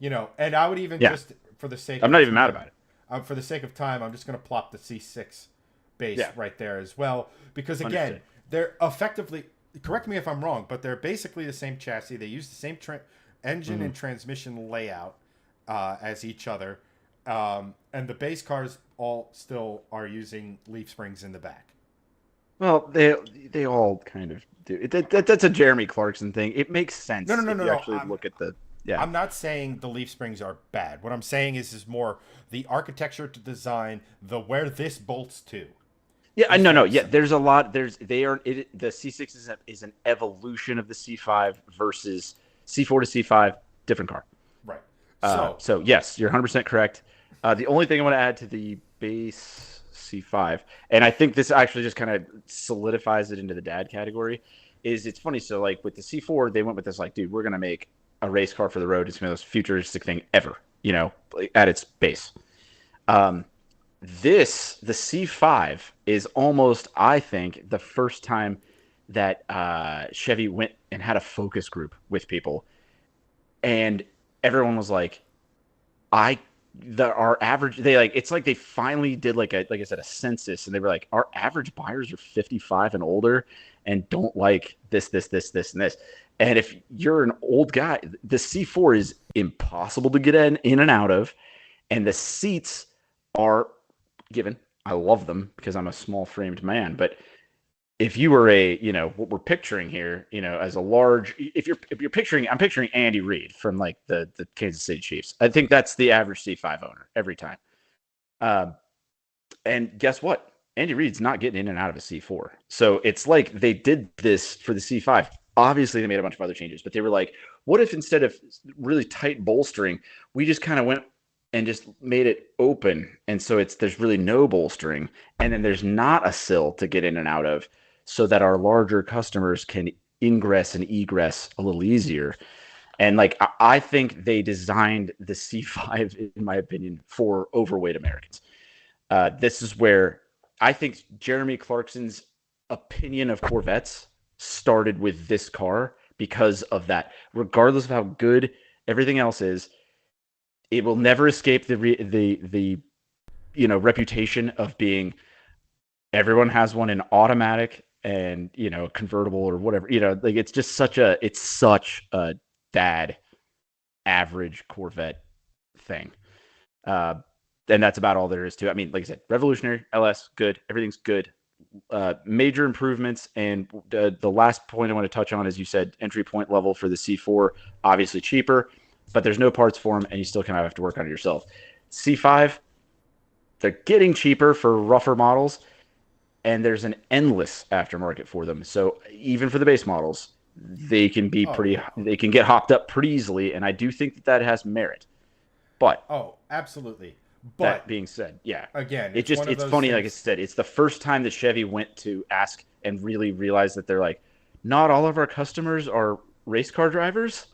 And I would even just, for the sake I'm not even mad about it. For the sake of time, I'm just going to plop the C6 base right there as well. Because, again, they're effectively, correct me if I'm wrong, but they're basically the same chassis. They use the same engine and transmission layout as each other. And the base cars all still are using leaf springs in the back. Well, they all kind of do. That's a Jeremy Clarkson thing. It makes sense. No. Actually, look at the. Yeah. I'm not saying the leaf springs are bad. What I'm saying is more the architecture to design, where this bolts to. Yeah, no. Yeah, there's a lot. The C6 is an evolution of the C5 versus C4 to C5, different car. Right. So yes, you're 100% correct. The only thing I want to add to the base C5, and I think this actually just kind of solidifies it into the dad category, is it's funny. So like with the C4, they went with this like, dude, we're gonna make a race car for the road. It's gonna be the most futuristic thing ever, at its base. The C5 is almost, I think, the first time that Chevy went and had a focus group with people, and everyone was like, our average, it's like they finally did like I said, a census, and they were like, our average buyers are 55 and older and don't like this, and this. And if you're an old guy, the C4 is impossible to get in and out of, and the seats are given. I love them because I'm a small framed man, but if you were what we're picturing here, as a large, if you're picturing, I'm picturing Andy Reid from like the Kansas City Chiefs. I think that's the average C5 owner every time. And guess what? Andy Reid's not getting in and out of a C4. So it's like they did this for the C5. Obviously, they made a bunch of other changes, but they were like, what if instead of really tight bolstering, we just kind of went and just made it open, and so there's really no bolstering, and then there's not a sill to get in and out of, so that our larger customers can ingress and egress a little easier. And like I think they designed the C5, in my opinion, for overweight Americans. This is where I think Jeremy Clarkson's opinion of Corvettes started with this car because of that. Regardless of how good everything else is, it will never escape the reputation of being everyone has one in automatic and convertible or whatever. Like it's such a dad average Corvette thing. And that's about all there is to it. I mean, like I said, revolutionary, LS, good, everything's good. Major improvements, and the last point I want to touch on is you said entry point level for the C4, obviously cheaper, but there's no parts for them, and you still kind of have to work on it yourself. C5, they're getting cheaper for rougher models, and there's an endless aftermarket for them. So even for the base models, they can be they can get hopped up pretty easily, and I do think that has merit. But absolutely. But That being said, yeah, again, it's funny. Like I said, it's the first time that Chevy went to ask and really realized that they're like, not all of our customers are race car drivers.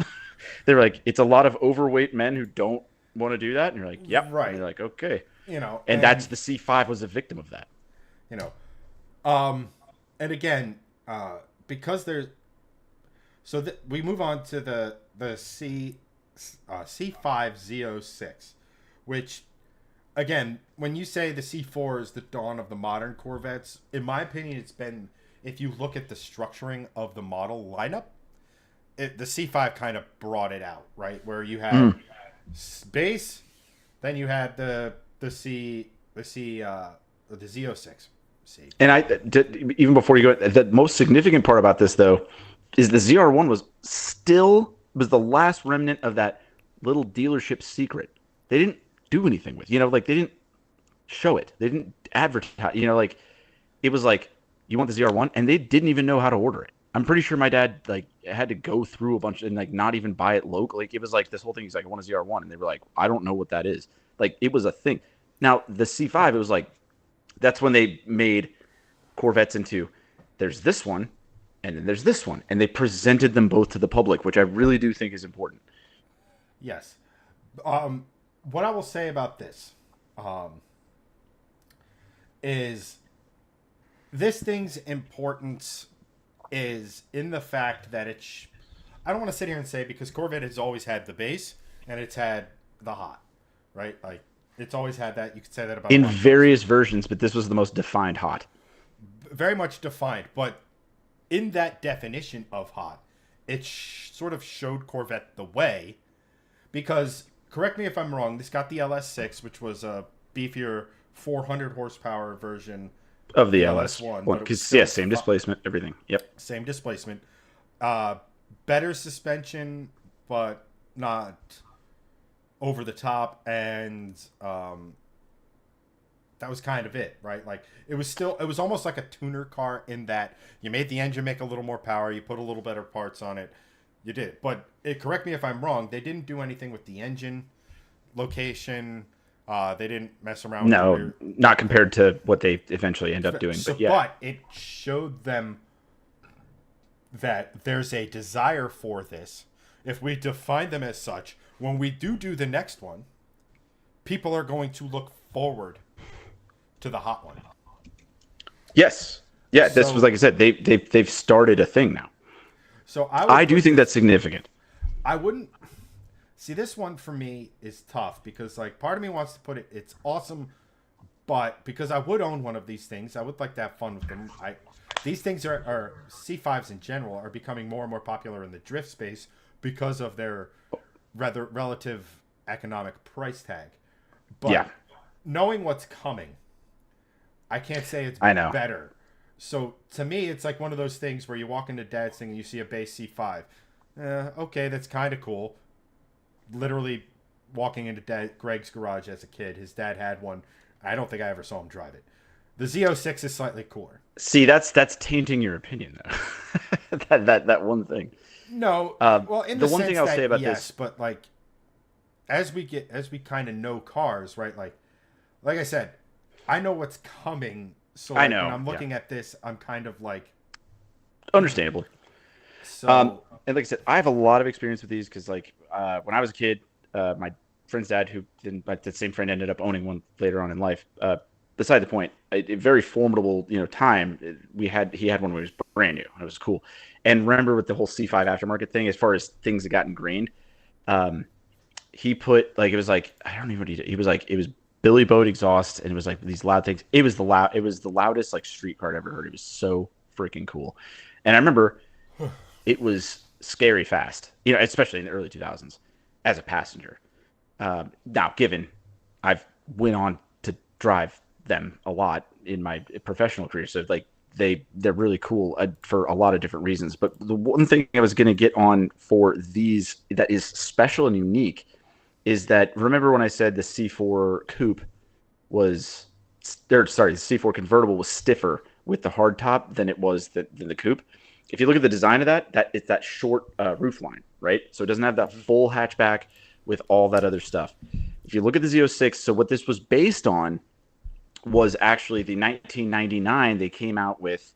They're like, it's a lot of overweight men who don't want to do that, and you're like, yep, and right, they're like, okay, and that's and the C5 was a victim of that. you know, um, and again, because there's we move on to the C5 Z06, which again, when you say the C4 is the dawn of the modern Corvettes, in my opinion, it's been, if you look at the structuring of the model lineup, the C5 kind of brought it out, right? Where you had base, then you had the Z06. See. And even before you go, the most significant part about this though is the ZR1 was the last remnant of that little dealership secret. They didn't do anything with, like they didn't show it. They didn't advertise, like it was like, you want the ZR1? And they didn't even know how to order it. I'm pretty sure my dad like had to go through a bunch and like not even buy it local. Like it was like this whole thing. He's like, I want a ZR1. And they were like, I don't know what that is. Like it was a thing. Now the C5, it was like, that's when they made Corvettes into, there's this one and then there's this one. And they presented them both to the public, which I really do think is important. Yes. What I will say about this is this thing's importance is in the fact that I don't want to sit here and say, because Corvette has always had the base and it's had the hot, right? Like it's always had that. You could say that about in various versions, but this was the most defined hot. Very much defined, but in that definition of hot, it sort of showed Corvette the way, because correct me if I'm wrong, this got the LS6, which was a beefier 400 horsepower version of the LS1. Because same displacement, everything. Yep. Same displacement. Better suspension, but not over the top, and that was kind of it, right? Like it was almost like a tuner car in that you made the engine make a little more power, you put a little better parts on it, you did. But correct me if I'm wrong, they didn't do anything with the engine location. They didn't mess around with not compared to what they eventually end up doing. But it showed them that there's a desire for this. If we define them as such, when we do the next one, people are going to look forward to the hot one. Yes. Yeah, this was, like I said, they've started a thing now. So I do think that's significant. I wouldn't see this one for me is tough because like part of me wants to put it's awesome, but because I would own one of these things, I would like to have fun with them. These things are C5s in general are becoming more and more popular in the drift space because of their rather relative economic price tag. But knowing what's coming, I can't say it's better. So to me, it's like one of those things where you walk into Dad's thing and you see a base C5. Okay, that's kind of cool. Literally walking into Greg's garage as a kid, his dad had one. I don't think I ever saw him drive it. The Z06 is slightly cooler. See, that's tainting your opinion, though. that one thing. No, well, in the one thing I'll say about this, but like as we kind of know cars, right? Like I said, I know what's coming. So like, when I'm looking at this, I'm kind of like, understandable. So, and like I said, I have a lot of experience with these because, like, when I was a kid, my friend's dad, who then, but the same friend ended up owning one later on in life. Beside the point, a very formidable, time. He had one when he was brand new. It was cool. And remember with the whole C5 aftermarket thing, as far as things that got ingrained, he put like it was like I don't even know what he did. He was like it was Billy Boat exhaust, and it was like these loud things. It was the loudest like street car I'd ever heard. It was so freaking cool. And I remember it was scary fast, especially in the early 2000s as a passenger. Now, given I've went on to drive them a lot in my professional career, so like they're really cool for a lot of different reasons. But the one thing I was going to get on for these that is special and unique is that, remember when I said the C4 coupe was, the C4 convertible was stiffer with the hard top than it was than the coupe. If you look at the design of that it's that short roof line, right? So it doesn't have that full hatchback with all that other stuff. If you look at the Z06, so what this was based on was actually the 1999. They came out with,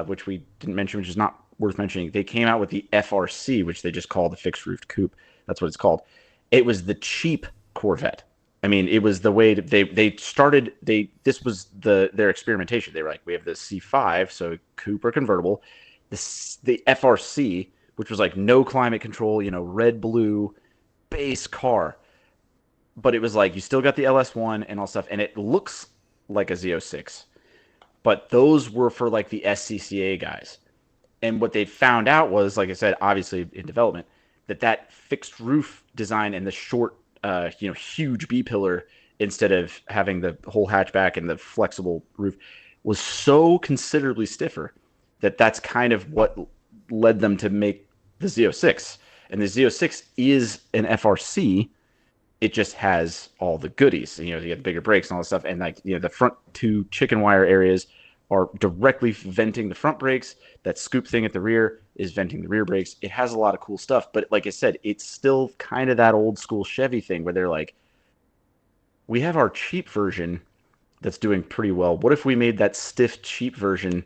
which we didn't mention, which is not worth mentioning. They came out with the FRC, which they just call the fixed roofed coupe. That's what it's called. It was the cheap Corvette. I mean, it was the way they started. This was their experimentation. They were like, we have the C5, so coupe or convertible. The FRC, which was like no climate control, red blue base car, but it was like you still got the LS1 and all stuff, and it looks like a Z06. But those were for like the SCCA guys. And what they found out was, like I said, obviously in development, that fixed roof design and the short, huge B pillar instead of having the whole hatchback and the flexible roof was so considerably stiffer that's kind of what led them to make the Z06. And the Z06 is an FRC. It just has all the goodies. You get bigger brakes and all that stuff. And the front two chicken wire areas are directly venting the front brakes. That scoop thing at the rear is venting the rear brakes. It has a lot of cool stuff. But like I said, it's still kind of that old school Chevy thing where they're like, we have our cheap version that's doing pretty well. What if we made that stiff, cheap version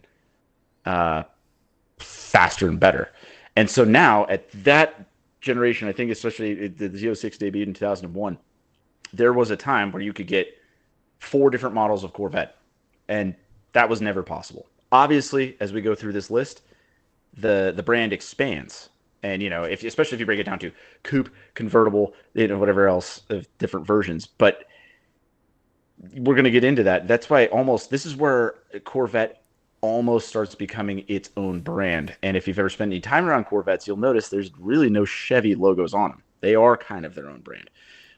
faster and better? And so now at that generation, I think especially the Z06 debuted in 2001, there was a time where you could get 4 different models of Corvette. And that was never possible. Obviously, as we go through this list, the brand expands. And, especially if you break it down to coupe, convertible, whatever else of different versions. But we're going to get into that. That's why this is where Corvette almost starts becoming its own brand. And if you've ever spent any time around Corvettes, you'll notice there's really no Chevy logos on them. They are kind of their own brand.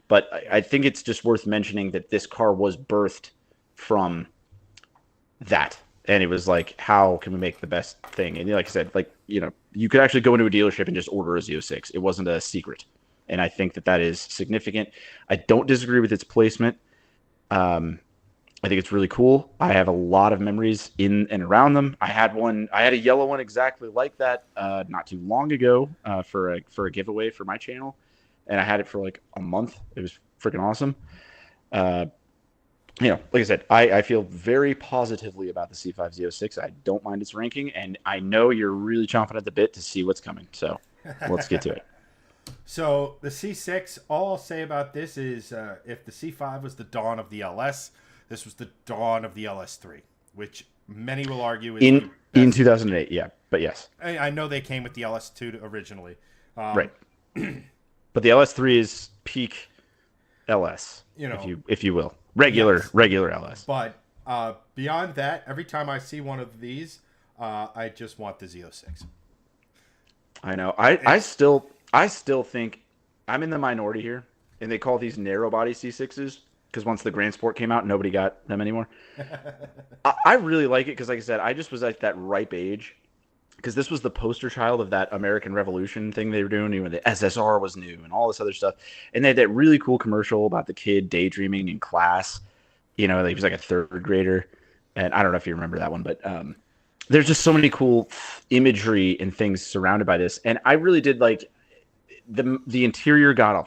But I think it's just worth mentioning that this car was birthed from that. And it was like, how can we make the best thing? And like I said, you could actually go into a dealership and just order a Z06. It wasn't a secret. And I think that is significant. I don't disagree with its placement. I think it's really cool. I have a lot of memories in and around them. I had a yellow one exactly like that not too long ago for a giveaway for my channel. And I had it for like a month. It was freaking awesome. Like I said, I feel very positively about the C5 Z06. I don't mind its ranking, and I know you're really chomping at the bit to see what's coming. So let's get to it. So the C6, all I'll say about this is if the C5 was the dawn of the LS, this was the dawn of the LS3, which many will argue is in 2008. Yeah, but yes, I know they came with the LS2 originally, right? But the LS3 is peak LS, if you will, regular LS. But beyond that, every time I see one of these, I just want the Z06. I know. I still think I'm in the minority here, and they call these narrow body C6s because once the Grand Sport came out, nobody got them anymore. I really like it because, like I said, I just was at that ripe age because this was the poster child of that American Revolution thing they were doing. The SSR was new and all this other stuff. And they had that really cool commercial about the kid daydreaming in class. He was like a 3rd grader. And I don't know if you remember that one, but there's just so many cool imagery and things surrounded by this. And I really did like the interior got a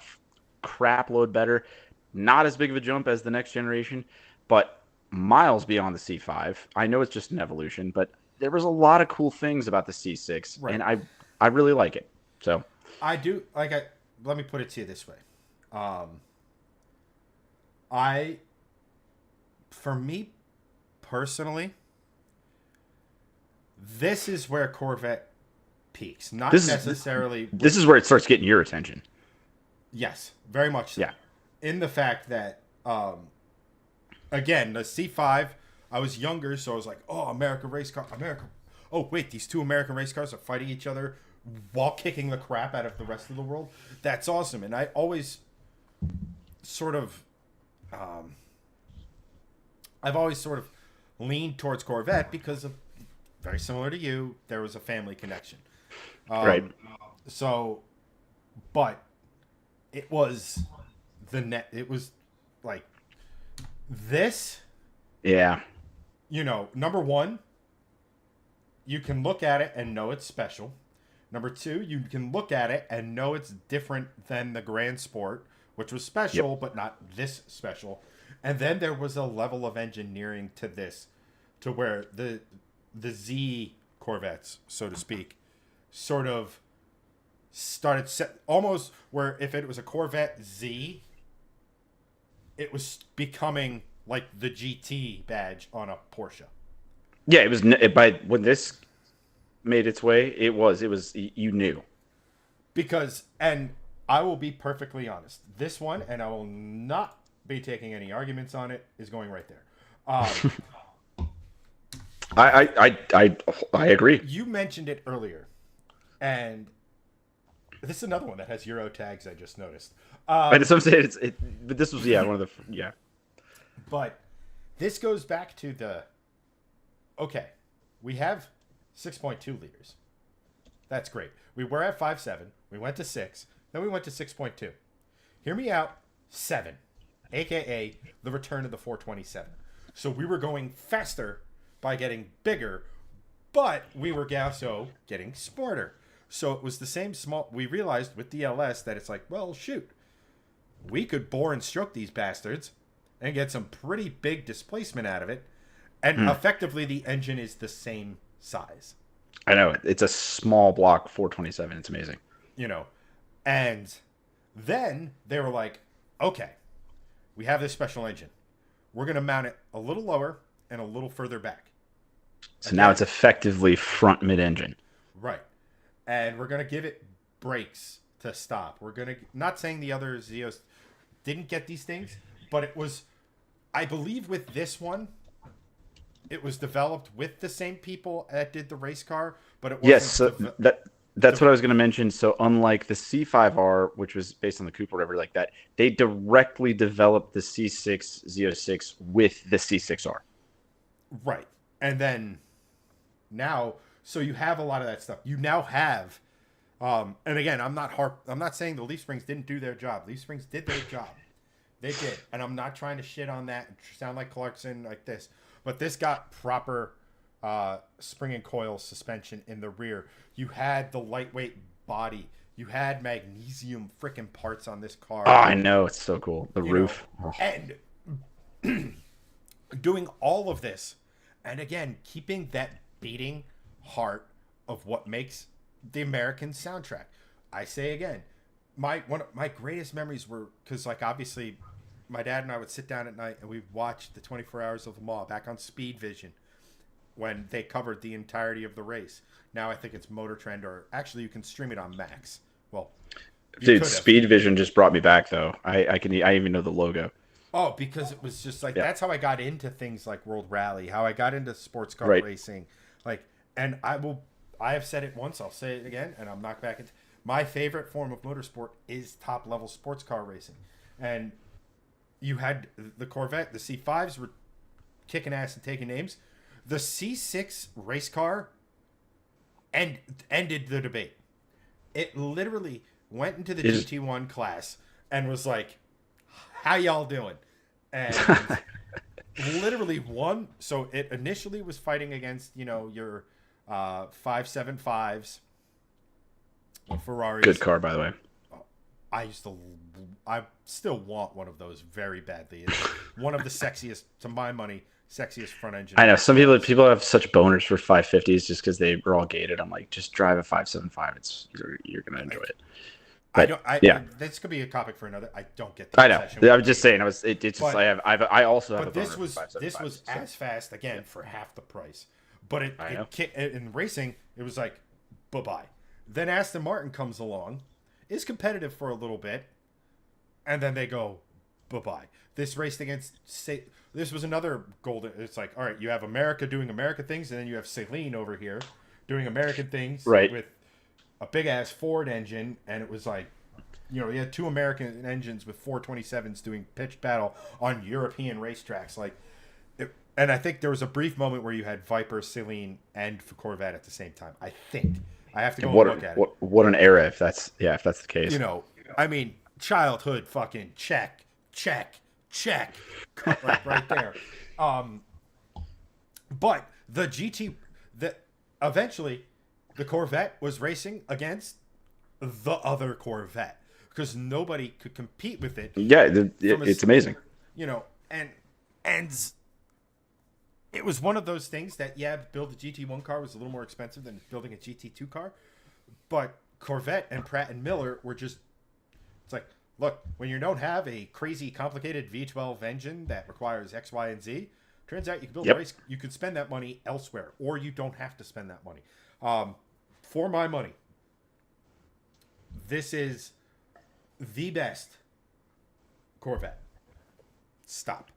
crap load better. Not as big of a jump as the next generation, but miles beyond the C5. I know it's just an evolution, but there was a lot of cool things about the C6, right. And I really like it. So I do like it. Let me put it to you this way. For me personally, this is where Corvette peaks. Not necessarily. This is where it starts getting your attention. Yes, very much so. Yeah. In the fact that, again, the C5, I was younger, so I was like, oh, American race car, America. Oh, wait, these 2 American race cars are fighting each other while kicking the crap out of the rest of the world. That's awesome. And I always sort of, I've always sort of leaned towards Corvette because of, very similar to you, there was a family connection. Right. So, but it was it was like this. Yeah. Number one, you can look at it and know it's special. Number two, you can look at it and know it's different than the Grand Sport, which was special, but not this special. And then there was a level of engineering to this, to where the Z Corvettes, so to speak, sort of started almost where if it was a Corvette Z, it was becoming like the GT badge on a Porsche. Yeah, it was by when this made its way. It was you knew because, and I will be perfectly honest, this one, and I will not be taking any arguments on it, is going right there. I agree. You mentioned it earlier, and this is another one that has Euro tags. I just noticed. But some say but this was one of the. But this goes back to okay, we have 6.2 liters. That's great. We were at 5.7. We went to 6. Then we went to 6.2. Hear me out. 7, aka the return of the 427. So we were going faster by getting bigger, but we were also getting smarter. So it was the same small. We realized with the LS that it's like, well, shoot, we could bore and stroke these bastards and get some pretty big displacement out of it. And effectively, the engine is the same size. I know. It's a small block 427. It's amazing. And then they were like, okay, we have this special engine. We're going to mount it a little lower and a little further back. So now it's effectively front mid-engine. Right. And we're going to give it brakes to stop. We're going to, not saying the other Zeos didn't get these things, but it was, I believe with this one, it was developed with the same people that did the race car, but it wasn't. Yes, so that's what I was going to mention. So unlike the C5R, which was based on the Coupe or whatever like that, they directly developed the C6 Z06 with the C6R. Right. And then now, so you have a lot of that stuff. You now have, and again, I'm not saying the leaf springs didn't do their job. Leaf springs did their job. They did. And I'm not trying to shit on that and sound like Clarkson like this. But this got proper spring and coil suspension in the rear. You had the lightweight body. You had magnesium freaking parts on this car. Oh, I know. It's so cool. The roof. And doing all of this. And again, keeping that beating heart of what makes the American soundtrack. I say again, one of my greatest memories were, because like obviously my dad and I would sit down at night and we'd watch the 24 Hours of Le Mans back on Speed Vision when they covered the entirety of the race. Now I think it's Motor Trend, or actually you can stream it on Max. Well, dude, Speed Vision just brought me back though. I even know the logo. Oh, because it was just like, that's how I got into things like World Rally, how I got into sports car racing. Like, and I have said it once, I'll say it again, and I'm not back into my favorite form of motorsport is top level sports car racing. And you had the Corvette, the C5s were kicking ass and taking names. The C6 race car ended the debate. It literally went into the GT1 class and was like, how y'all doing? And literally won. So it initially was fighting against, your 575s, Ferraris. Good car, by the way. I still want one of those very badly. It's one of the sexiest, to my money, sexiest front engine. I know some people have such boners for 550s just because they were all gated. I'm like, just drive a 575. You're gonna enjoy it. But, this could be a topic for another. I don't get. I know. I was just saying. I also have. But this was as fast again for half the price. But in racing, it was like, bye bye. Then Aston Martin comes along, is competitive for a little bit, and then they go bye bye. This raced against. This was another golden. It's like, all right, you have America doing American things, and then you have Celine over here doing American things, with a big ass Ford engine, and it was like, you had two American engines with 427s doing pitched battle on European racetracks. Like, and I think there was a brief moment where you had Viper, Celine, and Corvette at the same time. I think I have to go and look at it. What an era if that's the case. I mean, childhood fucking check, right there. But the GT, eventually. The Corvette was racing against the other Corvette. because nobody could compete with it. Yeah, From it's amazing. you know, and it was one of those things that, yeah, build a GT1 car was a little more expensive than building a GT2 car, but Corvette and Pratt and Miller were just, it's like, look, when you don't have a crazy complicated V12 engine that requires X, Y, and Z, turns out you can build a race, you could spend that money elsewhere, or you don't have to spend that money. For my money, this is the best Corvette. Stop.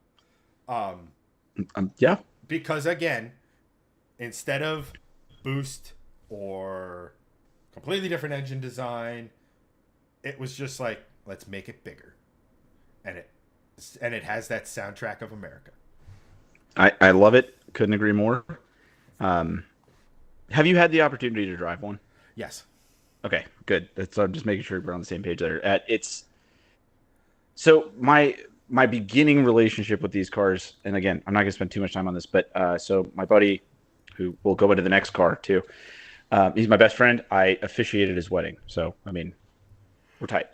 Yeah. Because again, instead of boost or completely different engine design, it was just like, let's make it bigger, and it has that soundtrack of America. I love it. Couldn't agree more. Have you had the opportunity to drive one? Yes. Okay, good. I'm just making sure we're on the same page there. It's so my beginning relationship with these cars, and again, I'm not going to spend too much time on this, but so my buddy, who will go into the next car too, he's my best friend. I officiated his wedding, so I mean, we're tight.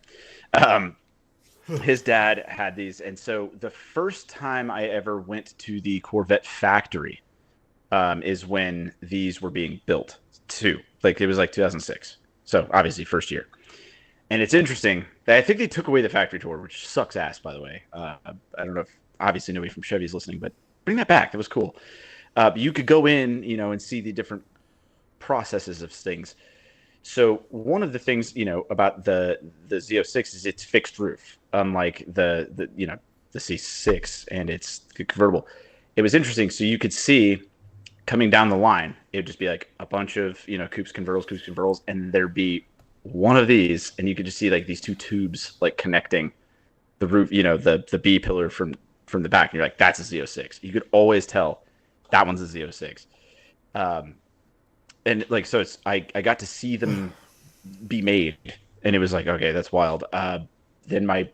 His dad had these, and so the first time I ever went to the Corvette factory is when these were being built too. Like it was like 2006, so obviously first year. And it's interesting that I think they took away the factory tour, which sucks ass, by the way. I don't know if obviously nobody from Chevy is listening, but bring that back. That was cool. You could go in, and see the different processes of things. So one of the things, about the Z06 is it's fixed roof, unlike the C6 and it's convertible. It was interesting. So you could see coming down the line, it would just be like a bunch of, coupes, convertibles, and there'd be one of these, and you could just see like these two tubes like connecting the roof, the B pillar from the back, and you're like, that's a Z06. You could always tell that one's a Z06. And like, so I got to see them be made, and it was like, okay, that's wild. Then my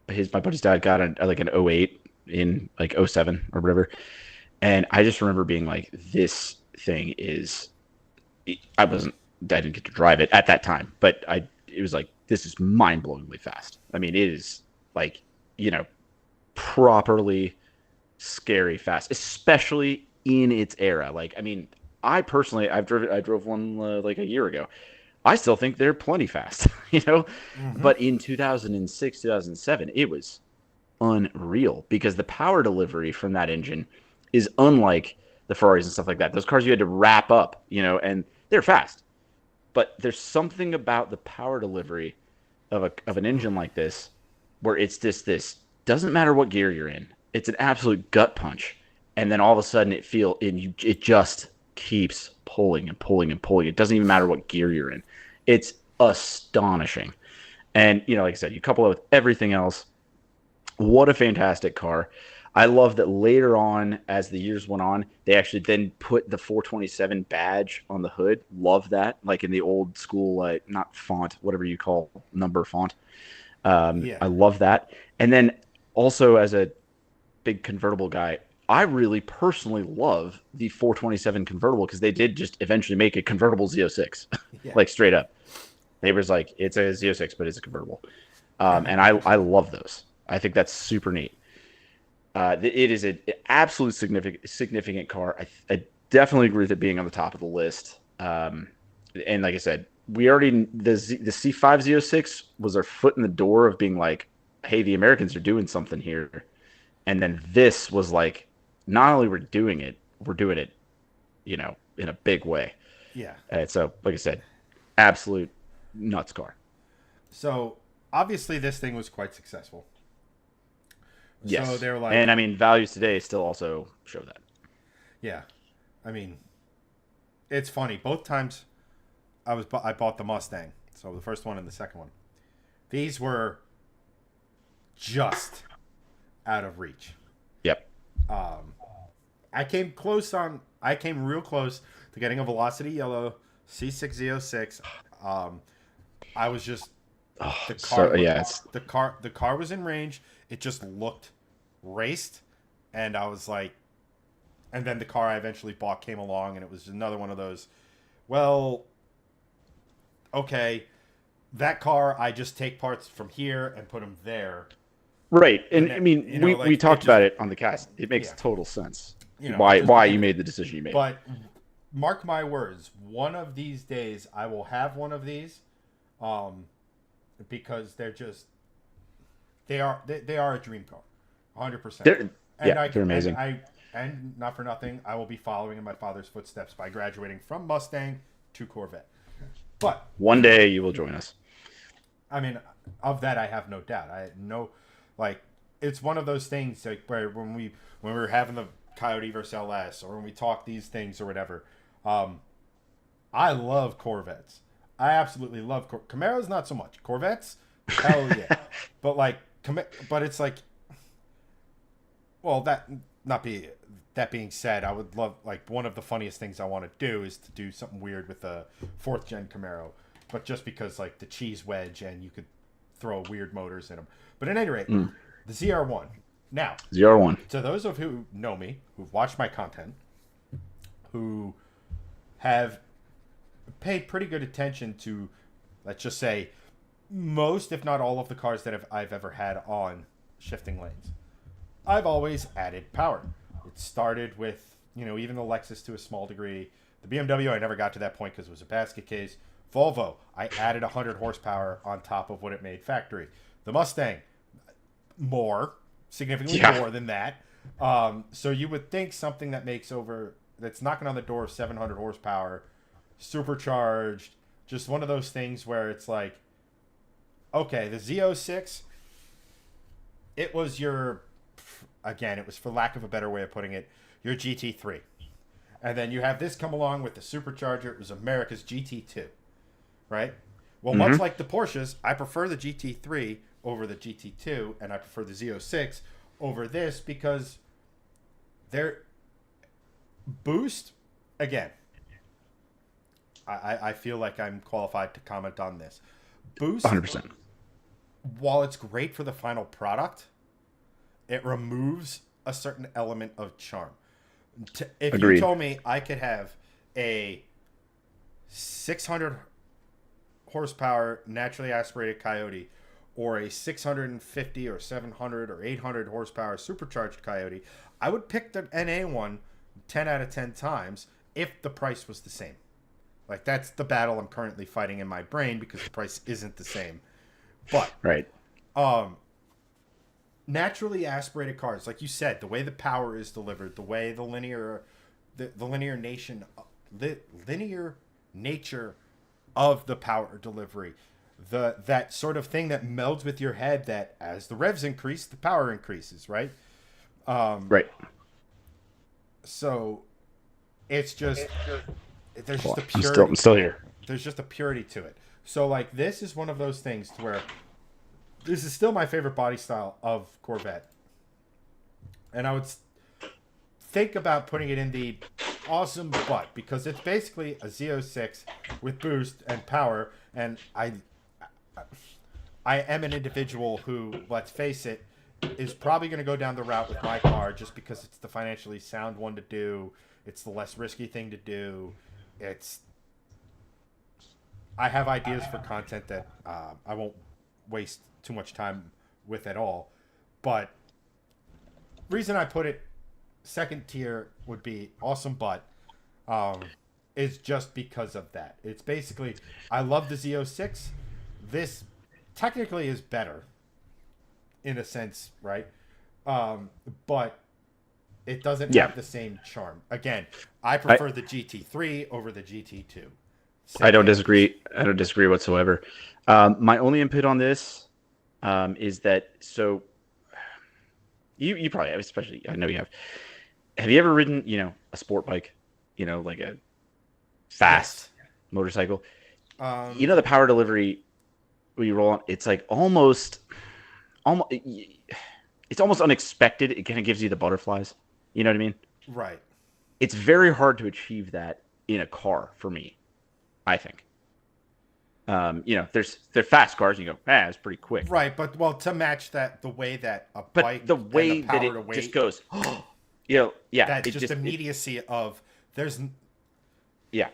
buddy's dad got an 08 in like 07 or whatever, and I just remember being like, this thing is, I didn't get to drive it at that time, but it was like, this is mind-blowingly fast. I mean, it is like, properly scary fast, especially in its era. Like, I mean, I drove one like a year ago. I still think they're plenty fast, Mm-hmm. But in 2006, 2007, it was unreal because the power delivery from that engine is unlike the Ferraris and stuff like that. Those cars you had to wrap up, and they're fast. But there's something about the power delivery of an engine like this where it's this doesn't matter what gear you're in. It's an absolute gut punch. And then all of a sudden it just keeps pulling and pulling and pulling. It doesn't even matter what gear you're in. It's astonishing. And, like I said, you couple it with everything else. What a fantastic car. I love that later on, as the years went on, they actually then put the 427 badge on the hood. Love that. Like in the old school, not font, whatever you call number font. Yeah. I love that. And then also as a big convertible guy, I really personally love the 427 convertible because they did just eventually make a convertible Z06, Yeah. like straight up. They was like, it's a Z06, but it's a convertible. And I love those. I think that's super neat. It is an absolute significant car. I definitely agree with it being on the top of the list. And like I said, the C5 Z06 was our foot in the door of being like, hey, the Americans are doing something here. And then this was like, not only we're doing it, in a big way. Yeah. So, like I said, absolute nuts car. So obviously this thing was quite successful. Yes. So they're like, and I mean, values today still also show that. Yeah. I mean, it's funny. Both times I bought the Mustang. So the first one and the second one. These were just out of reach. Yep. I came real close to getting a Velocity Yellow C6 Z06. I was just the car was in range. It just looked raced, and I was like, and then the car I eventually bought came along, and it was another one of those. Well, okay, that car, I just take parts from here and put them there. Right. And And I mean, you know, like, we it talked just, about it on the cast. It makes yeah, total sense you know, it just why you depends. made the decision you made. But mark my words, one of these days I will have one of these, because they are a dream car, 100%. They're amazing. And not for nothing, I will be following in my father's footsteps by graduating from Mustang to Corvette. But one day you will join us. I mean, of that I have no doubt. I know, like, it's one of those things like where when we were having the Coyote versus LS, or when we talk these things or whatever, I love Corvettes. I absolutely love Camaros, not so much. Corvettes, hell yeah. But like, but it's like, well, that being said, I would love, like, one of the funniest things I want to do is to do something weird with a 4th gen Camaro, but just because, like, the cheese wedge and you could throw weird motors in them. But at any rate, the ZR1. Now, ZR1. To those of who know me, who've watched my content, who have paid pretty good attention to, let's just say, most, if not all, of the cars that I've ever had on shifting lanes, I've always added power. It started with, you know, even the Lexus to a small degree. The BMW, I never got to that point because it was a basket case. Volvo, I added 100 horsepower on top of what it made factory. The Mustang, significantly more than that. So you would think something that's knocking on the door of 700 horsepower, supercharged, just one of those things where it's like, okay, the Z06, it was it was, for lack of a better way of putting it, your GT3. And then you have this come along with the supercharger. It was America's GT2, right? Well, much like the Porsches, I prefer the GT3 over the GT2, and I prefer the Z06 over this because their boost, again, I feel like I'm qualified to comment on this. Boost, 100%. While it's great for the final product, it removes a certain element of charm. If Agreed. you told me I could have a 600 horsepower naturally aspirated Coyote or a 650 or 700 or 800 horsepower supercharged Coyote, I would pick the NA one 10 out of 10 times if the price was the same. Like, that's the battle I'm currently fighting in my brain because the price isn't the same. But right. Naturally aspirated cars, like you said, the way the power is delivered, the way the linear nature of the power delivery, that sort of thing that melds with your head, that as the revs increase, the power increases, right? Right. So it's just there's just a purity. I'm still here. There's just a purity to it. So, like, this is one of those things to where this is still my favorite body style of Corvette. And I would think about putting it in the awesome butt because it's basically a Z06 with boost and power. And I am an individual who, let's face it, is probably going to go down the route with my car just because it's the financially sound one to do. It's the less risky thing to do. I have ideas for content that I won't waste too much time with at all. But reason I put it second tier would be awesome butt is just because of that. It's basically, I love the Z06. This technically is better in a sense, right? But it doesn't have the same charm. Again, I prefer the GT3 over the GT2. I don't disagree. I don't disagree whatsoever. My only input on this is that, so you probably have, especially, I know you have. Have you ever ridden, a sport bike, like a fast motorcycle? The power delivery when you roll on, it's like almost, it's almost unexpected. It kind of gives you the butterflies. You know what I mean? Right. It's very hard to achieve that in a car for me, I think. They're fast cars, and you go, it's pretty quick. Right, but to match that, the way that a but bike, the way and the that power it to just weight, goes, that's just immediacy of there's. Yeah,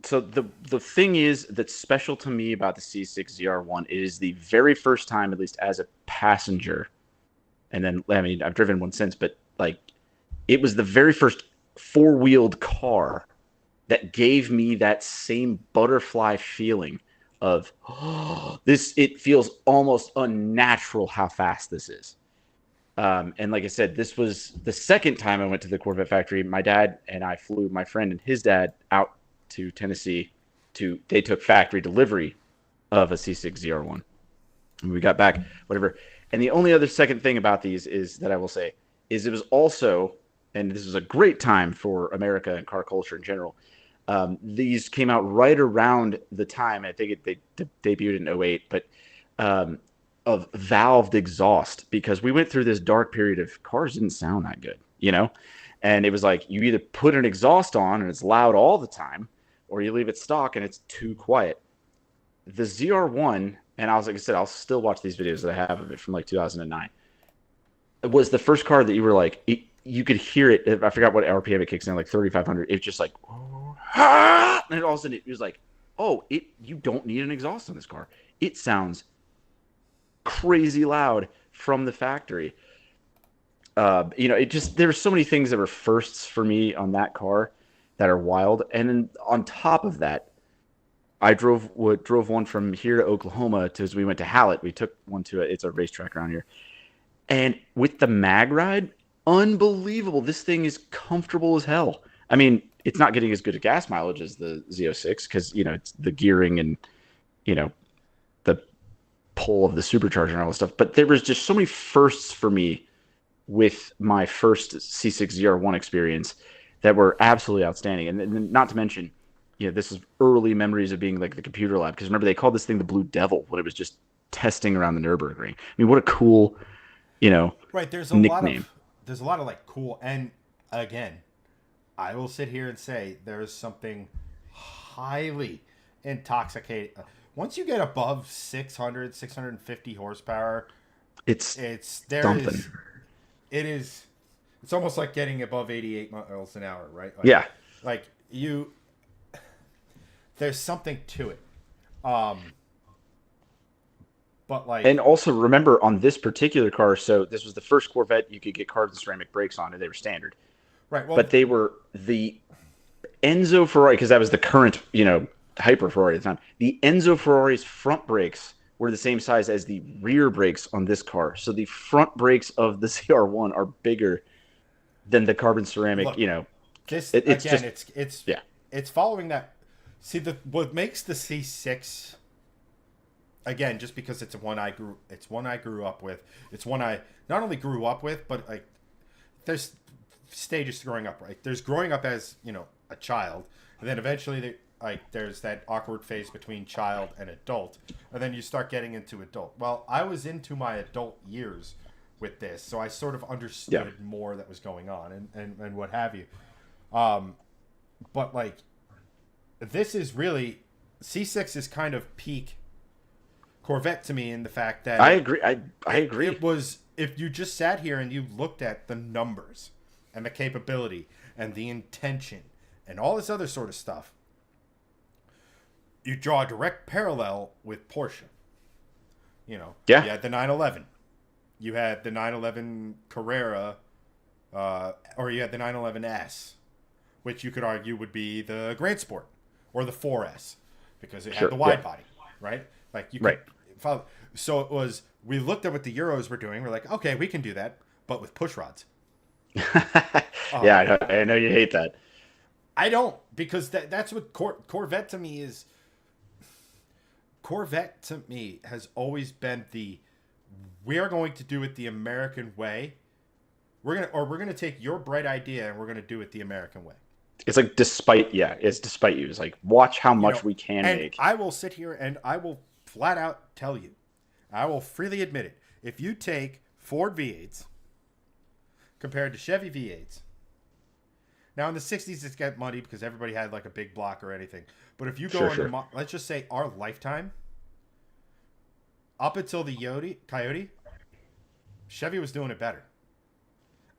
So the thing is that's special to me about the C6 ZR1 is the very first time, at least as a passenger, and then I mean I've driven one since, but like it was the very first four-wheeled car that gave me that same butterfly feeling of oh, this. It feels almost unnatural how fast this is. And like I said, this was the second time I went to the Corvette factory. My dad and I flew my friend and his dad out to Tennessee they took factory delivery of a C6 ZR1. And we got back, whatever. And the only other second thing about these is that I will say is it was also, and this was a great time for America and car culture in general. These came out right around the time, I think they debuted in '08, but of valved exhaust, because we went through this dark period of cars didn't sound that good, you know? And it was like you either put an exhaust on and it's loud all the time, or you leave it stock and it's too quiet. The ZR1, and I was like I said, I'll still watch these videos that I have of it from like 2009. It was the first car that you were like, you could hear it. I forgot what RPM it kicks in, like 3,500. It's just like, and all of a sudden it was like, oh, you don't need an exhaust on this car. It sounds crazy loud from the factory. It just, there's so many things that were firsts for me on that car that are wild. And then on top of that, I drove one from here to Oklahoma as we went to Hallett. We took one to it's a racetrack around here. And with the mag ride, unbelievable. This thing is comfortable as hell. I mean, it's not getting as good a gas mileage as the Z06 because, it's the gearing and, the pull of the supercharger and all this stuff. But there was just so many firsts for me with my first C6 ZR1 experience that were absolutely outstanding. And not to mention, this is early memories of being like the computer lab. Because remember, they called this thing the Blue Devil when it was just testing around the Nürburgring. I mean, what a cool, right. There's a nickname. There's a lot of like cool. And again, I will sit here and say there is something highly intoxicating. Once you get above 650 horsepower, it's something. It's almost like getting above 88 miles an hour, right? Like, yeah. Like there's something to it. But like, and also remember on this particular car, so this was the first Corvette you could get carbon ceramic brakes on, and they were standard. Right. Well, but they were the Enzo Ferrari, because that was the current, hyper Ferrari at the time. The Enzo Ferrari's front brakes were the same size as the rear brakes on this car. So the front brakes of the CR1 are bigger than the carbon ceramic. Look, it's following that. See, what makes the C6, again, just because it's one I grew up with. It's one I not only grew up with, but like there's stages to growing up, right? There's growing up as, a child, and then eventually there's that awkward phase between child and adult, and then you start getting into adult. Well, I was into my adult years with this, so I sort of understood more that was going on and what have you. But like, this is really, C6 is kind of peak Corvette to me in the fact that I agree. I agree. It was, if you just sat here and you looked at the numbers and the capability and the intention and all this other sort of stuff, you draw a direct parallel with Porsche. You had the 911. You had the 911 Carrera, or you had the 911S, which you could argue would be the Grand Sport or the 4S because it had the wide body, right? Like you could follow. So it was, we looked at what the Euros were doing. We're like, okay, we can do that, but with push rods. I know you hate that. I don't, because that's what Corvette to me is. Corvette to me has always been we're going to do it the American way. We're gonna take your bright idea and we're gonna do it the American way. It's like despite you. It's like watch how much we can make. I will sit here and I will flat out tell you, I will freely admit it. If you take Ford V8s compared to Chevy V8s, now in the 60s it's got muddy because everybody had like a big block or anything. But if you go let's just say our lifetime, up until the Coyote, Chevy was doing it better.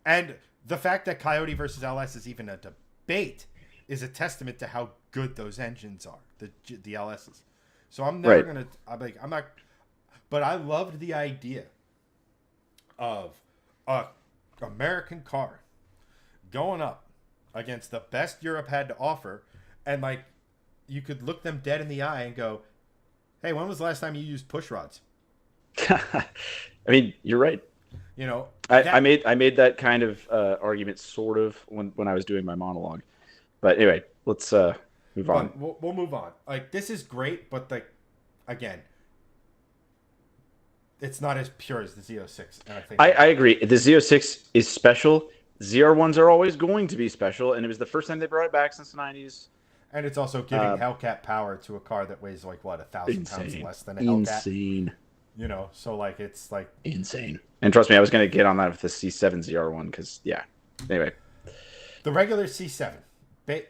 And the fact that Coyote versus LS is even a debate is a testament to how good those engines are, the LSs. So I'm never gonna. I'm not. But I loved the idea of a American car going up against the best Europe had to offer, and like you could look them dead in the eye and go, "Hey, when was the last time you used push rods?" I mean, you're right. You know, I made that kind of argument sort of when I was doing my monologue. But anyway, let's move on. We'll move on. Like, this is great, but like, again, it's not as pure as the Z06. And I agree. The Z06 is special. ZR1s are always going to be special, and it was the first time they brought it back since the 90s. And it's also giving Hellcat power to a car that weighs like, what, 1,000 pounds less than a Hellcat? Insane. You know, so like, it's like... Insane. And trust me, I was going to get on that with the C7 ZR1 because, yeah. Anyway. The regular C7.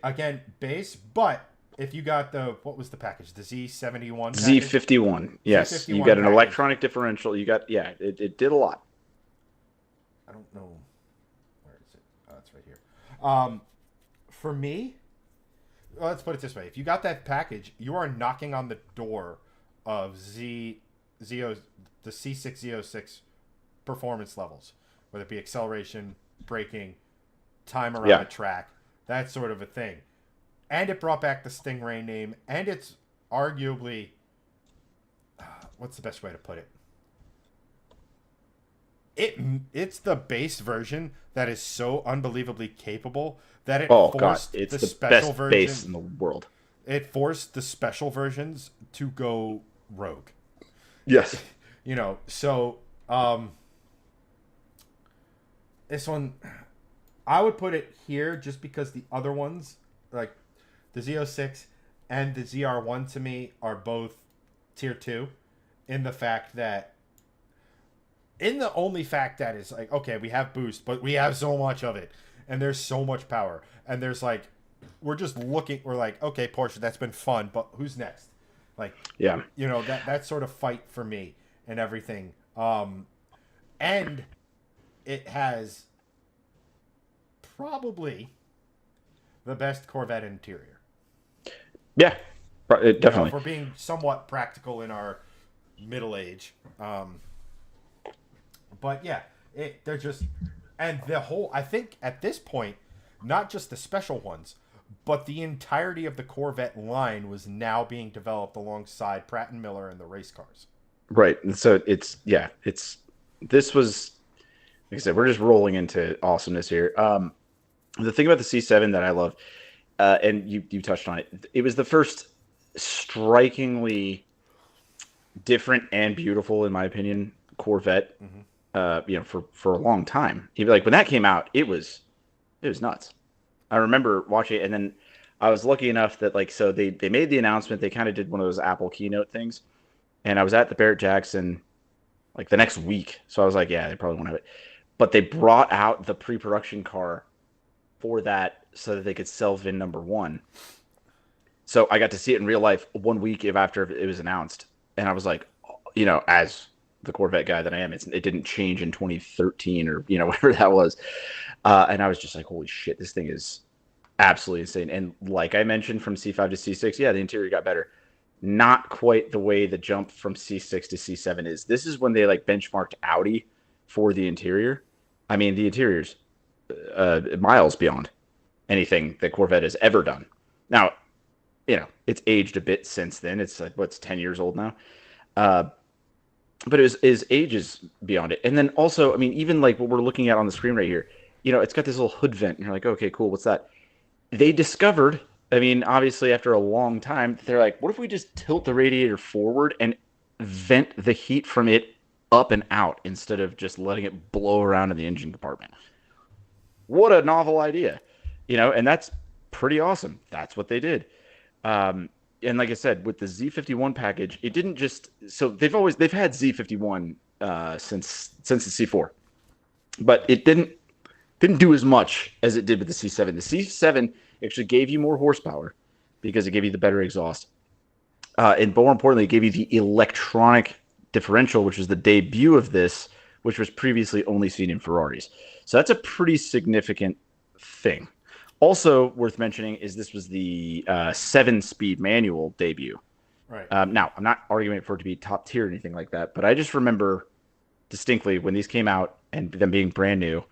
Again, base, but if you got what was the package? The Z71 package? Z51. Yes. Z51 you got an electronic differential. You got, it did a lot. I don't know. Where is it? Oh, it's right here. For me, let's put it this way. If you got that package, you are knocking on the door of the C6 Z06 performance levels, whether it be acceleration, braking, time around the track, that sort of a thing. And it brought back the Stingray name, and it's arguably, what's the best way to put it? It's the base version that is so unbelievably capable that it forced it's the best special version, base in the world. It forced the special versions to go rogue. Yes. You know, so this one, I would put it here just because the other ones, like the Z06 and the ZR1 to me, are both tier 2 in the only fact that is like, okay, we have boost, but we have so much of it, and there's so much power, and there's like, we're like, okay, Porsche, that's been fun, but who's next? Like, yeah, you know, that sort of fight for me and everything. And it has probably the best Corvette interior. Yeah, definitely. You know, for being somewhat practical in our middle age. But yeah, they're just, and the whole, I think at this point, not just the special ones, but the entirety of the Corvette line was now being developed alongside Pratt & Miller and the race cars. Right. And so this was, like I said, we're just rolling into awesomeness here. The thing about the C7 that I love, and you touched on it, it was the first strikingly different and beautiful, in my opinion, Corvette, for a long time. Even like when that came out, it was nuts. I remember watching it, and then I was lucky enough that so they made the announcement. They kind of did one of those Apple keynote things, and I was at the Barrett-Jackson like the next week. So I was like, yeah, they probably won't have it. But they brought out the pre-production car for that so that they could sell VIN number 1. So I got to see it in real life 1 week after it was announced. And I was like, as the Corvette guy that I am, it didn't change in 2013 or, whatever that was. And I was just like, holy shit, this thing is absolutely insane. And like I mentioned, from C5 to C6, yeah, the interior got better. Not quite the way the jump from C6 to C7 is. This is when they benchmarked Audi for the interior. I mean, the interior's miles beyond anything that Corvette has ever done. Now, it's aged a bit since then. It's what's 10 years old now. But his age is beyond it. And then also, I mean, even what we're looking at on the screen right here, it's got this little hood vent. And you're like, okay, cool. What's that? They discovered, I mean, obviously after a long time, they're like, what if we just tilt the radiator forward and vent the heat from it up and out instead of just letting it blow around in the engine compartment? What a novel idea, and that's pretty awesome. That's what they did. And like I said, with the Z51 package, it didn't just, so they've had Z51 since the C4, but it didn't do as much as it did with the C7. The C7 actually gave you more horsepower because it gave you the better exhaust. And more importantly, it gave you the electronic differential, which was the debut of this, which was previously only seen in Ferraris. So that's a pretty significant thing. Also worth mentioning is this was the 7-speed manual debut. Right. Now, I'm not arguing for it to be top tier or anything like that, but I just remember distinctly when these came out and them being brand new.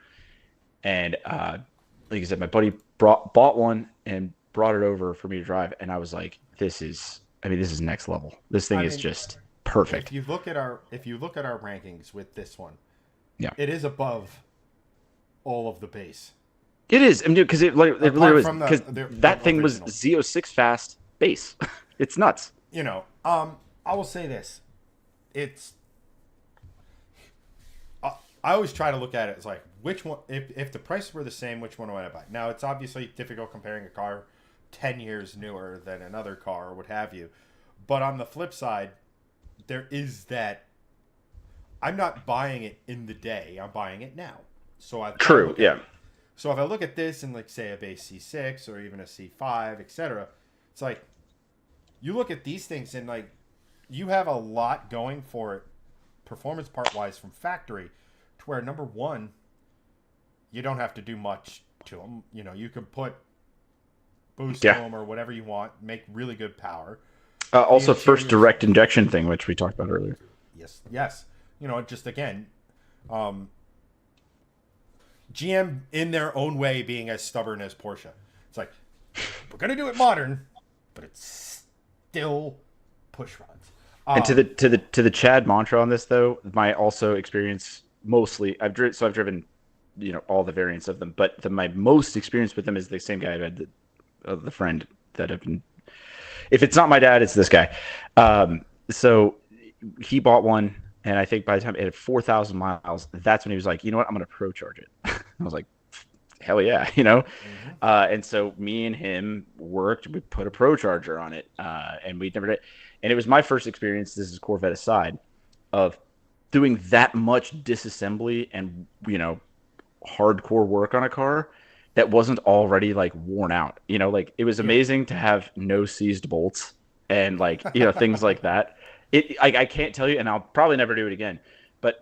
And like I said, my buddy bought one and brought it over for me to drive, and I was like, this is next level. This thing is just perfect. If you look at our rankings with this one, yeah, it is above all of the base. It is. I mean, because it literally was, because that thing was original. Z06 fast base. It's nuts. You know, I will say this. It's I always try to look at it as like, which one, if the prices were the same, which one would I buy? Now, it's obviously difficult comparing a car 10 years newer than another car or what have you. But on the flip side, there is that I'm not buying it in the day. I'm buying it now. So True, yeah. So if I look at this and like say a base C6 or even a C5, etc., it's like you look at these things and like you have a lot going for it performance part wise from factory to where number one, you don't have to do much to them. You know, you can put boost to them or whatever you want, make really good power. Also, first direct injection thing, which we talked about earlier. Yes. You know, just again, GM in their own way being as stubborn as Porsche. It's like, we're going to do it modern, but it's still push rods. And to the Chad mantra on this though, my also experience mostly I've driven, you know, all the variants of them, but my most experience with them is the same guy I've had the friend that I've been. If it's not my dad, it's this guy. So he bought one, and I think by the time it had 4,000 miles, that's when he was like, you know what, I'm going to pro charge it. I was like, hell yeah, you know. Mm-hmm. And so me and him worked. We put a pro charger on it, and we never did. And it was my first experience. This is Corvette aside, of doing that much disassembly and, you know, hardcore work on a car that wasn't already like worn out. You know, like it was amazing to have no seized bolts and like, you know, things like that. I can't tell you, and I'll probably never do it again, but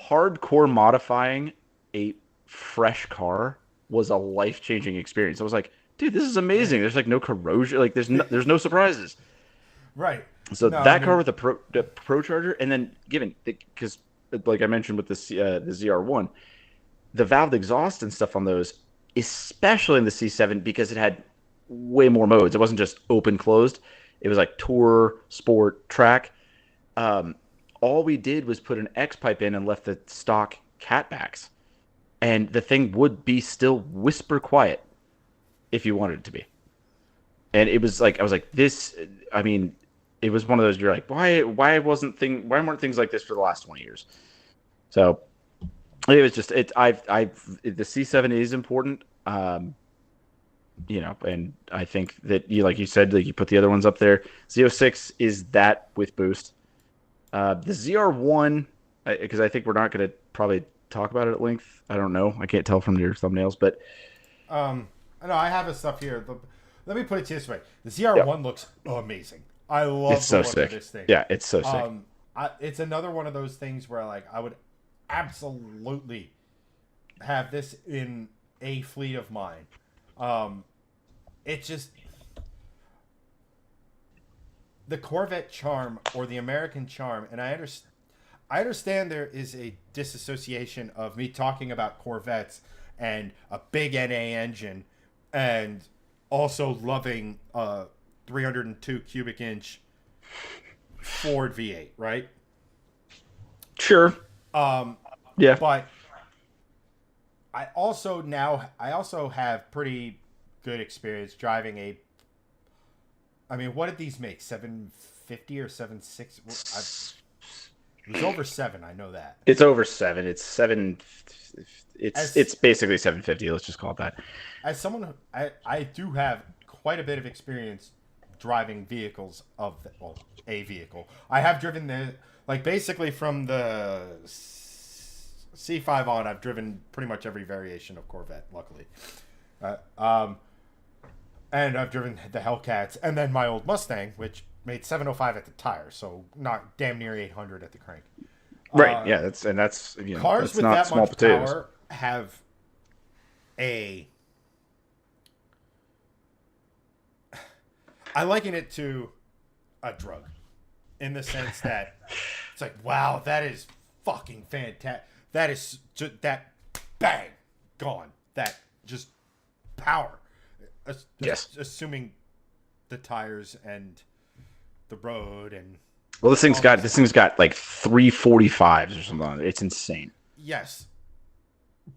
hardcore modifying a fresh car was a life-changing experience. I was like, dude, this is amazing. There's like no corrosion. Like there's no surprises. Right. So car with the pro charger, and then because like I mentioned with the ZR1, the valved exhaust and stuff on those, especially in the C7, because it had way more modes. It wasn't just open closed. It was like tour, sport, track. All we did was put an X pipe in and left the stock catbacks, and the thing would be still whisper quiet if you wanted it to be. And it was like, I was like, this. I mean, it was one of those. You're like, why weren't things like this for the last 20 years? So it was just the C7 is important. You know, and I think that like you said, like you put the other ones up there. Z06 is that with boost. The ZR1, because I think we're not going to probably talk about it at length. I don't know. I can't tell from your thumbnails, but I know I have stuff here. Let me put it this way: the ZR1 looks amazing. I love the look of this thing. Yeah, it's so sick. It's another one of those things where like I would absolutely have this in a fleet of mine. It's just the Corvette charm or the American charm, and I understand there is a disassociation of me talking about Corvettes and a big NA engine, and also loving 302 cubic inch Ford V8, right? Sure. Yeah. But I also have pretty good experience driving I mean, what did these make? 750 or 76? It was over 7. I know that. It's over 7. It's 7. It's basically 750. Let's just call it that. As someone, I do have quite a bit of experience driving vehicles a vehicle. I have driven basically from the C5 on, I've driven pretty much every variation of Corvette, luckily. And I've driven the Hellcats, and then my old Mustang, which made 705 at the tire, so not damn near 800 at the crank. Right. Yeah. That's cars that's with not that small much potatoes. power have a I liken it to a drug in the sense that it's like, wow, that is fucking fantastic. That is just, that bang, gone. That just power. Yes. Assuming the tires and the road and Well, this thing's got like 345s or something on it. It's insane. yes,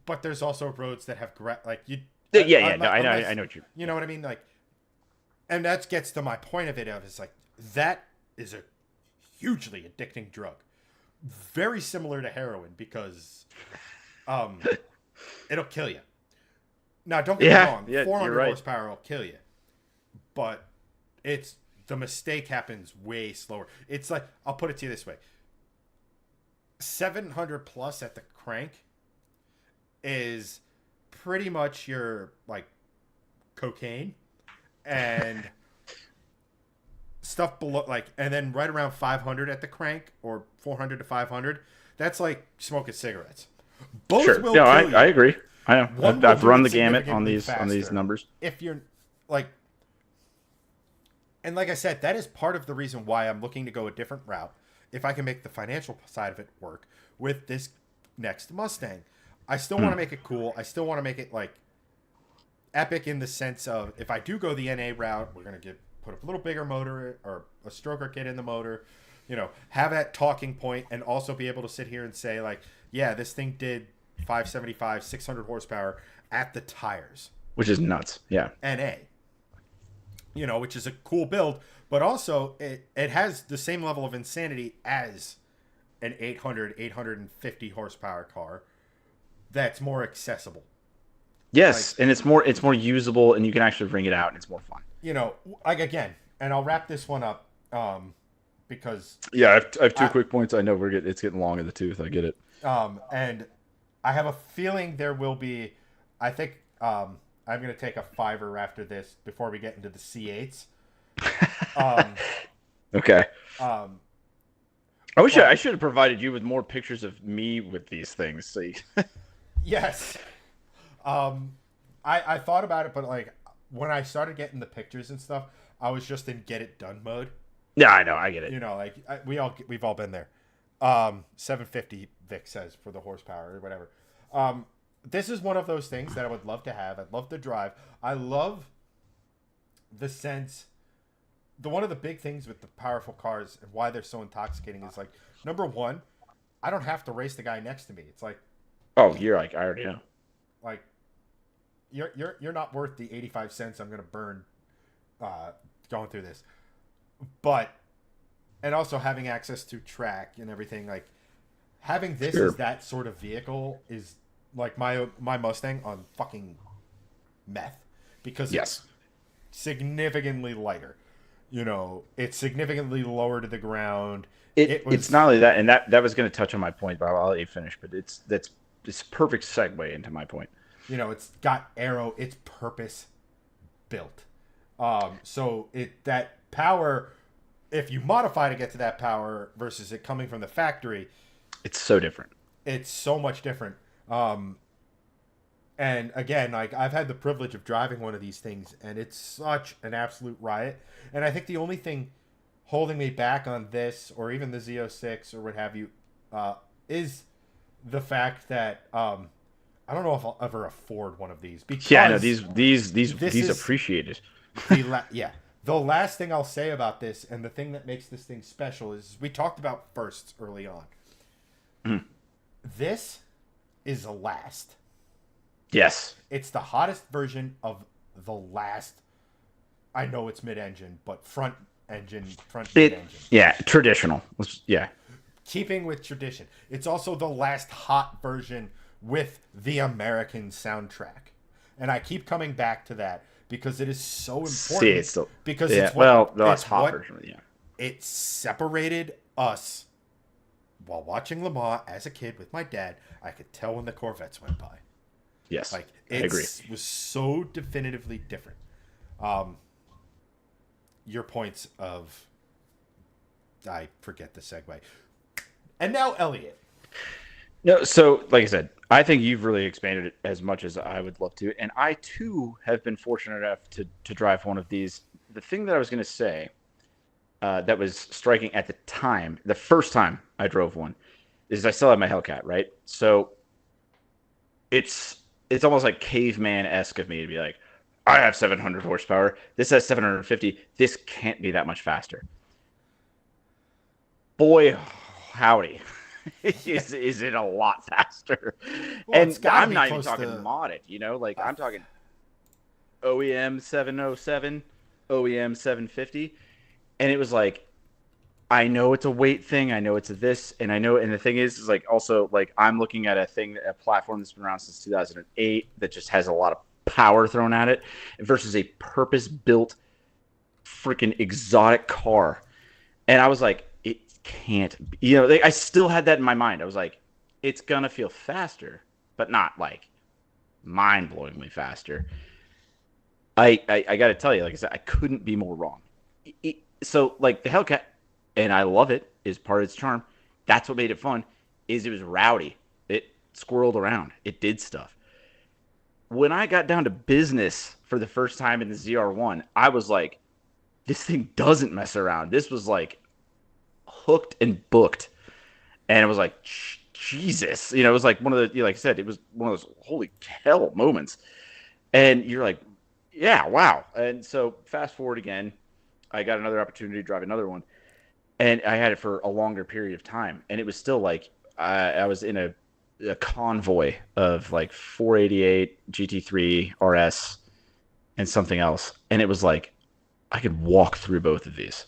but there's also roads that have like you. Yeah. No, I know what you know what I mean. Like, and that gets to my point of it. It's like that is a hugely addicting drug, very similar to heroin because, it'll kill you. Now, don't get me wrong. 400 horsepower will kill you, but the mistake happens way slower. It's like, I'll put it to you this way: 700 plus at the crank is pretty much your like cocaine and stuff below, like, and then right around 500 at the crank, or 400 to 500, that's like smoking cigarettes. Both sure. will No, kill you. I agree. I know. I've run the gamut on these faster numbers. If you're like, and like I said, that is part of the reason why I'm looking to go a different route. If I can make the financial side of it work with this next Mustang, I still want to make it cool. I still want to make it like epic in the sense of, if I do go the NA route, we're gonna put a little bigger motor or a stroker kit in the motor, have that talking point, and also be able to sit here and say like, yeah, this thing did 575, 600 horsepower at the tires, which is nuts. Yeah. NA, which is a cool build, but also it has the same level of insanity as an 850 horsepower car that's more accessible. Yes, and it's more usable, and you can actually bring it out, and it's more fun. Like, again, and I'll wrap this one up because I have two quick points. I know it's getting long in the tooth. I get it. And I have a feeling there will be. I think I'm going to take a $5 after this before we get into the C8s. Okay. I should have provided you with more pictures of me with these things. So yes. I thought about it, but like when I started getting the pictures and stuff, I was just in get it done mode. Yeah, I know. I get it. Like we've all been there. 750 Vic says for the horsepower or whatever. This is one of those things that I would love to have. I'd love to drive. I love the sense. One of the big things with the powerful cars and why they're so intoxicating is like, number one, I don't have to race the guy next to me. It's like, oh, you're like, I already know. Like, you're not worth the 85 cents I'm gonna burn going through this. But, and also having access to track and everything, like having this as that sort of vehicle is like my Mustang on fucking meth, because it's significantly lighter. It's significantly lower to the ground. It's not only that, and that was going to touch on my point, but I'll let you finish. But it's perfect segue into my point. It's got it's purpose built. So that power, if you modify to get to that power versus it coming from the factory, it's so different. It's so much different. And again, like I've had the privilege of driving one of these things, and it's such an absolute riot. And I think the only thing holding me back on this, or even the Z06 or what have you, is the fact that I don't know if I'll ever afford one of these. Because these appreciated. The last thing I'll say about this, and the thing that makes this thing special, is we talked about firsts early on. This is the last. Yes. It's the hottest version of the last. I know it's mid-engine, but front mid-engine. Yeah, traditional. Yeah. Keeping with tradition. It's also the last hot version with the American soundtrack. And I keep coming back to that because it is so important. The last hot version. Yeah. It separated us while watching Le Mans as a kid with my dad. I could tell when the Corvettes went by. Yes, like I agree. It was so definitively different. Your points of, I forget the segue. And now Elliott. No, so like I said, I think you've really expanded it as much as I would love to, and I too have been fortunate enough to drive one of these the thing that I was going to say that was striking at the time, the first time I drove one, is I still have my Hellcat, right? So it's almost like caveman-esque of me to be like, I have 700 horsepower. This has 750. This can't be that much faster. Boy, howdy. Is it a lot faster? Well, it's And got to I'm be not even close talking to. modded, like I'm talking OEM 707, OEM 750. And it was like, I know it's a weight thing. I know it's a this. And I know, and the thing is like also like I'm looking at a platform that's been around since 2008 that just has a lot of power thrown at it versus a purpose built freaking exotic car. And I was like, it can't, I still had that in my mind. I was like, it's going to feel faster, but not like mind blowingly faster. I got to tell you, like I said, I couldn't be more wrong. So like the Hellcat, and I love it, is part of its charm. That's what made it fun, is it was rowdy. It squirreled around. It did stuff. When I got down to business for the first time in the ZR1, I was like, this thing doesn't mess around. This was like hooked and booked. And it was like, Jesus. It was like one of the, like I said, it was one of those holy hell moments. And you're like, yeah, wow. And so fast forward again, I got another opportunity to drive another one. And I had it for a longer period of time. And it was still like, I was in a convoy of like 488 GT3 RS and something else. And it was like, I could walk through both of these.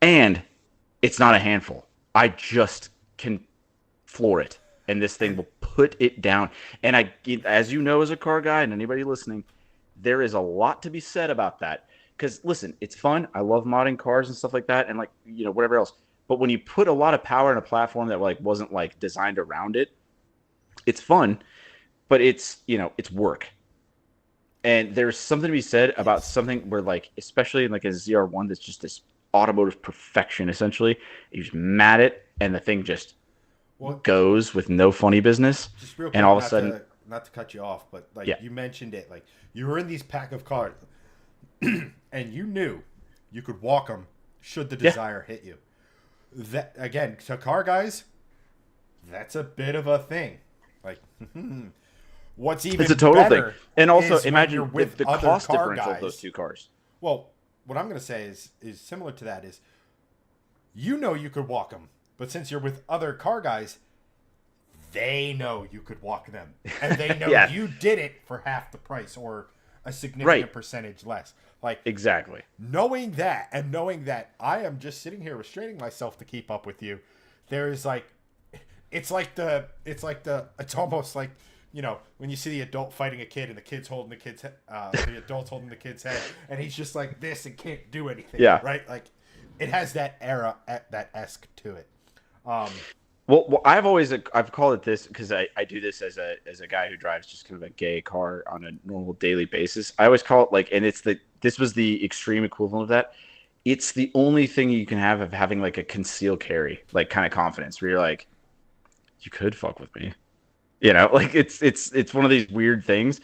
And it's not a handful. I just can floor it. And this thing will put it down. And as you know, as a car guy and anybody listening, there is a lot to be said about that. Because listen, it's fun. I love modding cars and stuff like that, and like whatever else. But when you put a lot of power in a platform that like wasn't like designed around it, it's fun, but it's it's work. And there's something to be said about something where like, especially in like a ZR1, that's just this automotive perfection. Essentially, you just mat it, and the thing just goes with no funny business. Just real quick, and all of a sudden, not to cut you off, but like you mentioned it, like you were in these pack of cars. And you knew you could walk them should the desire hit you. That again, to car guys, that's a bit of a thing. Like, what's even it's a total better thing. And also, imagine imagine with the cost differential of those two cars. Well, what I'm going to say is similar to that is, you could walk them, but since you're with other car guys, they know you could walk them, and they know you did it for half the price or a significant percentage less. Like, exactly. Knowing that, and knowing that I am just sitting here restraining myself to keep up with you, there is like, it's almost like, when you see the adult fighting a kid and the kid's holding the kid's the adult's holding the kid's head, and he's just like this and can't do anything. Yeah. Right. Like, it has that era, that esque to it. Well, I've called it this because I do this as a guy who drives just kind of a gay car on a normal daily basis. I always call it like, and this was the extreme equivalent of that. It's the only thing you can have of having like a concealed carry, like kind of confidence where you're like, you could fuck with me, like it's one of these weird things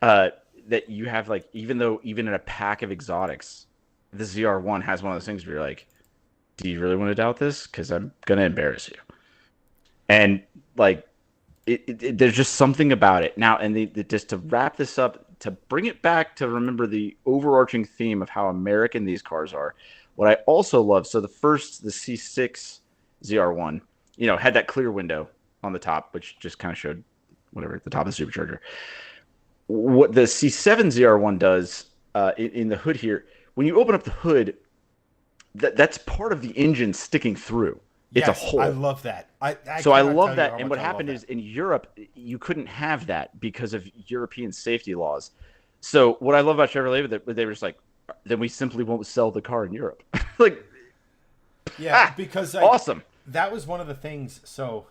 that you have, like, even in a pack of exotics, the ZR1 has one of those things where you're like, do you really want to doubt this? Because I'm gonna embarrass you. And like, there's just something about it now. And just to wrap this up, to bring it back to remember the overarching theme of how American these cars are. What I also love, so the C6 ZR1, had that clear window on the top, which just kind of showed whatever at the top of the supercharger. What the C7 ZR1 does in the hood here, when you open up the hood, that's part of the engine sticking through. It's a hole. I love that. I love that. And what happened is in Europe, you couldn't have that because of European safety laws. So what I love about Chevrolet, they were just like, then we simply won't sell the car in Europe. Like, because awesome. That was one of the things. So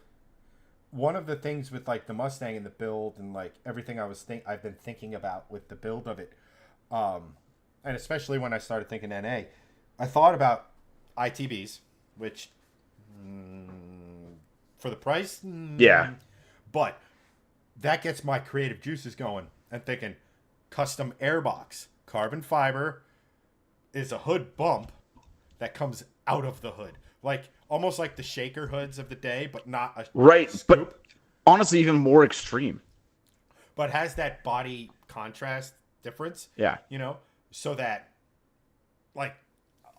one of the things with like the Mustang and the build and like everything I've been thinking about with the build of it, and especially when I started thinking NA, I thought about ITBs, which. For the price, but that gets my creative juices going and thinking custom airbox, carbon fiber, is a hood bump that comes out of the hood, like almost like the shaker hoods of the day, but not a Right, scoop, but honestly, even more extreme. but has that body contrast difference. Yeah. So that like,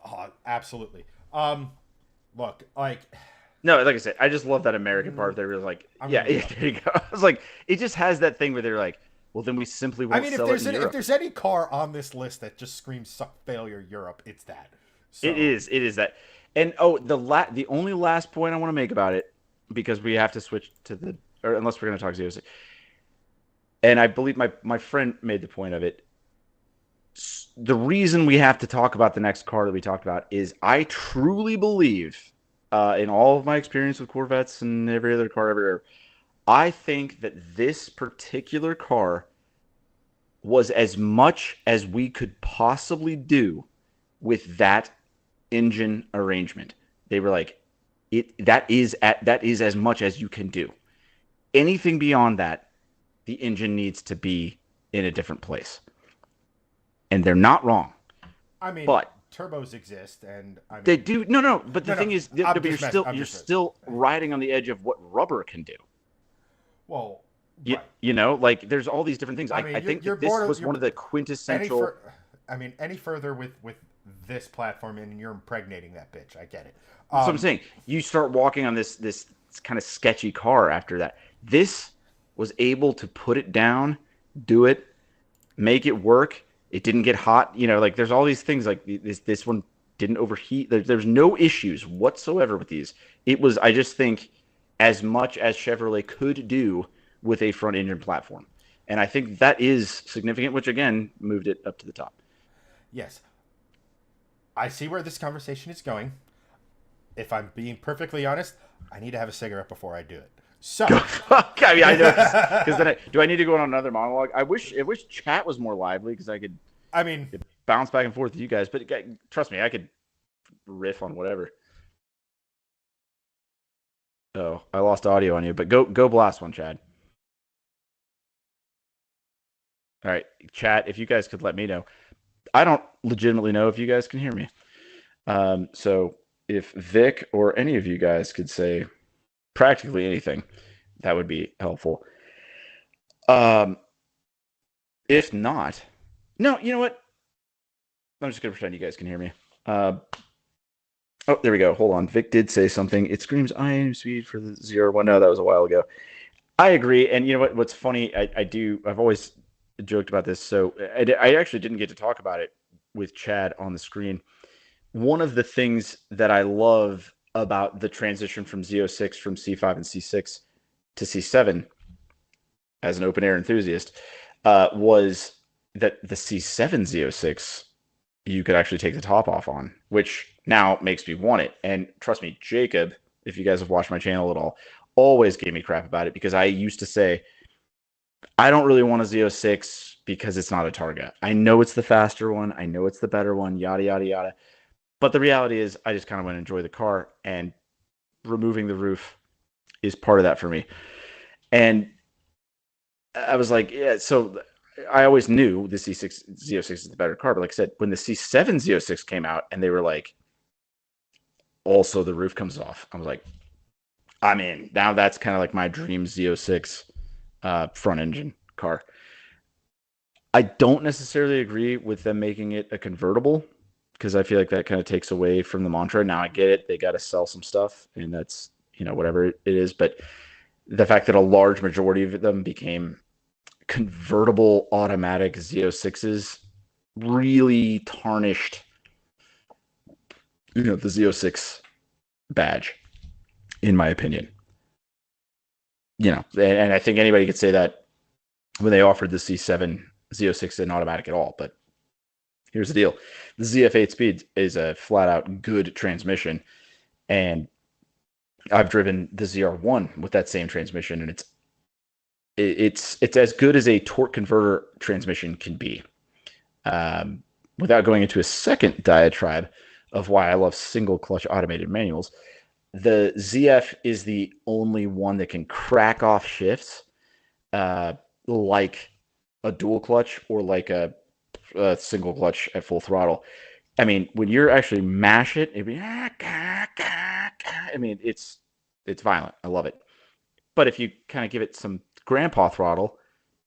oh, absolutely. Look, like, No, like I said, I just love that American part. They were like, yeah, there you go. I was like, it just has that thing where they're like, well, then we simply won't sell it in Europe. If there's any car on this list that just screams "suck failure Europe," it's that. So, It is that. And the only last point I want to make about it, because we have to switch to or unless we're going to talk seriously. And I believe my friend made the point of it. The reason we have to talk about the next car that we talked about is I truly believe, in all of my experience with Corvettes and every other car ever, I think that this particular car was as much as we could possibly do with that engine arrangement. They were like, that is as much as you can do. Anything beyond that, the engine needs to be in a different place. And they're not wrong. I mean, but turbos exist, and I mean, they do. No. But the thing is, you're still riding on the edge of what rubber can do. Well, right. Like there's all these different things. I think this was one of the quintessential. Any further with this platform, and you're impregnating that bitch. I get it. That's what I'm saying. You start walking on this kind of sketchy car after that. This was able to put it down, do it, make it work. It didn't get hot. Like there's all these things like this one didn't overheat. There's no issues whatsoever with these. It was, I just think, as much as Chevrolet could do with a front engine platform. And I think that is significant, which again, moved it up to the top. Yes. I see where this conversation is going. If I'm being perfectly honest, I need to have a cigarette before I do it. So, I mean, I know, because then do I need to go on another monologue? I wish chat was more lively because I could. I mean, bounce back and forth with you guys, but trust me, I could riff on whatever. Oh, I lost audio on you, but go blast one, Chad. All right, chat. If you guys could let me know, I don't legitimately know if you guys can hear me. So if Vic or any of you guys could say practically anything, that would be helpful. If not, no, you know what? I'm just gonna pretend you guys can hear me. Oh, there we go. Hold on. Vic did say something. It screams IM speed for the 0-1. No, that was a while ago. I agree. And you know what? What's funny? I've always joked about this. So I actually didn't get to talk about it with Chad on the screen. One of the things that I love about the transition from Z06 from C5 and C6 to C7 as an open air enthusiast was that the C7 Z06 you could actually take the top off on, which now makes me want it. And trust me, Jacob, if you guys have watched my channel at all, always gave me crap about it because I used to say, I don't really want a Z06 because it's not a Targa. I know it's the faster one. I know it's the better one, yada, yada, yada. But the reality is I just kind of want to enjoy the car, and removing the roof is part of that for me. And I was like, yeah, so I always knew the Z06 is the better car. But like I said, when the C7 Z06 came out and they were like, also the roof comes off, I was like, I'm in. Now that's kind of like my dream Z06 front engine car. I don't necessarily agree with them making it a convertible because I feel like that kind of takes away from the mantra. Now I get it. They got to sell some stuff, and that's, whatever it is. But the fact that a large majority of them became convertible automatic Z06s really tarnished, the Z06 badge, in my opinion. And I think anybody could say that when they offered the C7 Z06 in automatic at all. But here's the deal. The ZF8 Speed is a flat-out good transmission. And I've driven the ZR1 with that same transmission, and it's as good as a torque converter transmission can be. Without going into a second diatribe of why I love single-clutch automated manuals, the ZF is the only one that can crack off shifts like a dual clutch or like a single clutch at full throttle. I mean, when you're actually mash it, it'd be. I mean, it's violent. I love it. But if you kind of give it some grandpa throttle,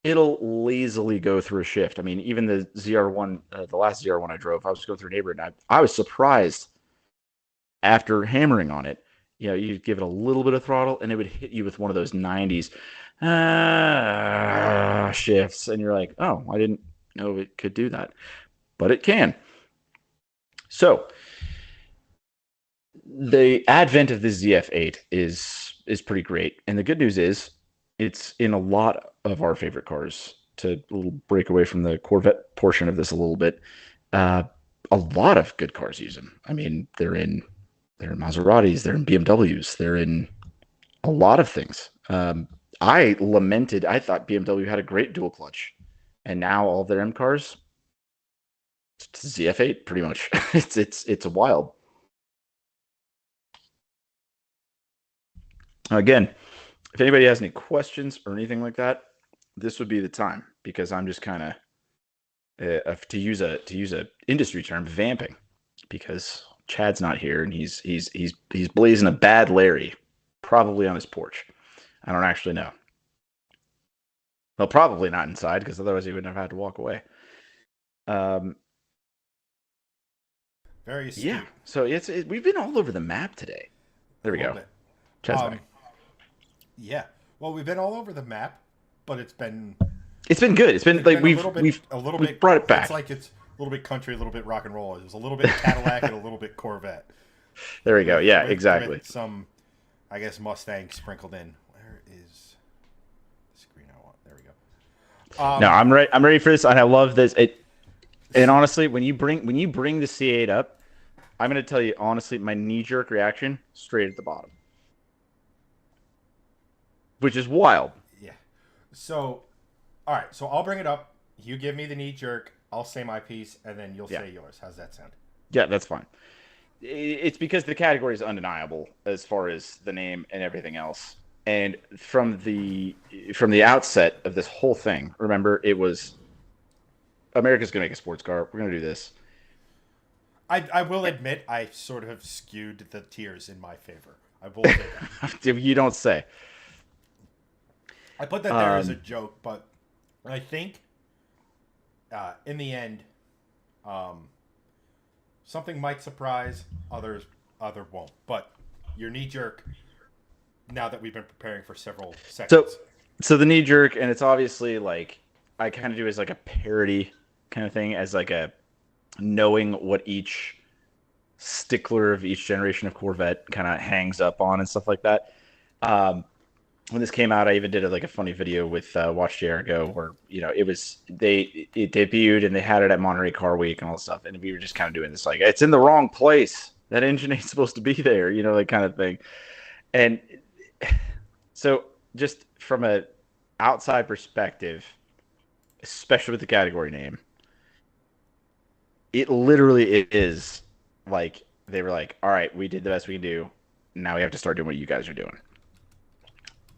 it'll lazily go through a shift. I mean, even the ZR1, the last ZR1 I drove, I was going through a neighborhood, and I was surprised after hammering on it. You know, you give it a little bit of throttle, and it would hit you with one of those 90s shifts, and you're like, oh, I didn't know it could do that, but it can. So the advent of the ZF8 is pretty great, and the good news is it's in a lot of our favorite cars. To break away from the Corvette portion of this a little bit, a lot of good cars use them. I mean, they're in Maseratis, they're in BMWs, they're in a lot of things. I thought BMW had a great dual clutch, and now all of their M cars, it's ZF8 pretty much. it's wild. Again, if anybody has any questions or anything like that, this would be the time, because I'm just kind of to use a industry term, vamping, because Chad's not here and he's blazing a bad Larry, probably on his porch. I don't actually know. Well, probably not inside, because otherwise he wouldn't have had to walk away. Very astute. Yeah. So we've been all over the map today. There we go. Chad's back. Yeah. Well, we've been all over the map, but it's been good. It's been like we've brought it back. It's like it's a little bit country, a little bit rock and roll. It was a little bit Cadillac and a little bit Corvette. There we go. Yeah, exactly. With some, I guess, Mustang sprinkled in. Where is the screen I want? There we go. No, I'm ready. I'm ready for this, and I love this. And honestly, when you bring the C8 up, I'm going to tell you honestly, my knee-jerk reaction straight at the bottom, which is wild. Yeah. So, all right. So I'll bring it up. You give me the knee-jerk. I'll say my piece, and then you'll say yours. How's that sound? Yeah, that's fine. It's because the category is undeniable as far as the name and everything else. And from the outset of this whole thing, remember, it was America's going to make a sports car. We're going to do this. I will admit I sort of skewed the tiers in my favor. I will say that. You don't say. I put that there as a joke, but I think in the end, something might surprise, other won't. But your knee jerk, now that we've been preparing for several seconds. So the knee jerk, and it's obviously like I kind of do as like a parody kind of thing, as like a knowing what each stickler of each generation of Corvette kind of hangs up on and stuff like that. When this came out, I even did like a funny video with Watch JR Go, where it debuted and they had it at Monterey Car Week and all this stuff, and we were just kind of doing this like, it's in the wrong place. That engine ain't supposed to be there, like kind of thing. And so, just from a outside perspective, especially with the category name, it literally is like they were like, all right, we did the best we can do. Now we have to start doing what you guys are doing.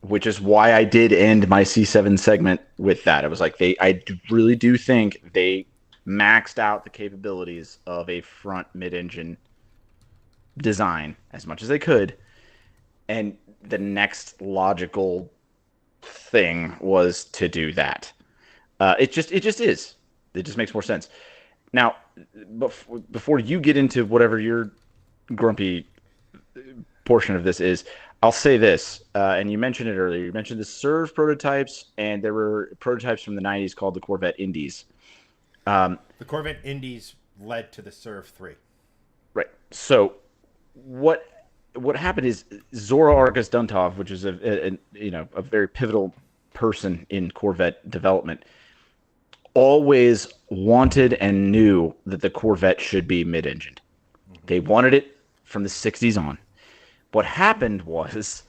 Which is why I did end my C7 segment with that. It was like I really do think they maxed out the capabilities of a front mid-engine design as much as they could. And the next logical thing was to do that. It just is. It just makes more sense. Now, before you get into whatever your grumpy portion of this is, I'll say this, and you mentioned it earlier. You mentioned the Serve prototypes, and there were prototypes from the 90s called the Corvette Indies. The Corvette Indies led to the Serve 3. Right. So what happened is Zora Argus Duntov, which is a very pivotal person in Corvette development, always wanted and knew that the Corvette should be mid-engined. Mm-hmm. They wanted it from the 60s on. What happened was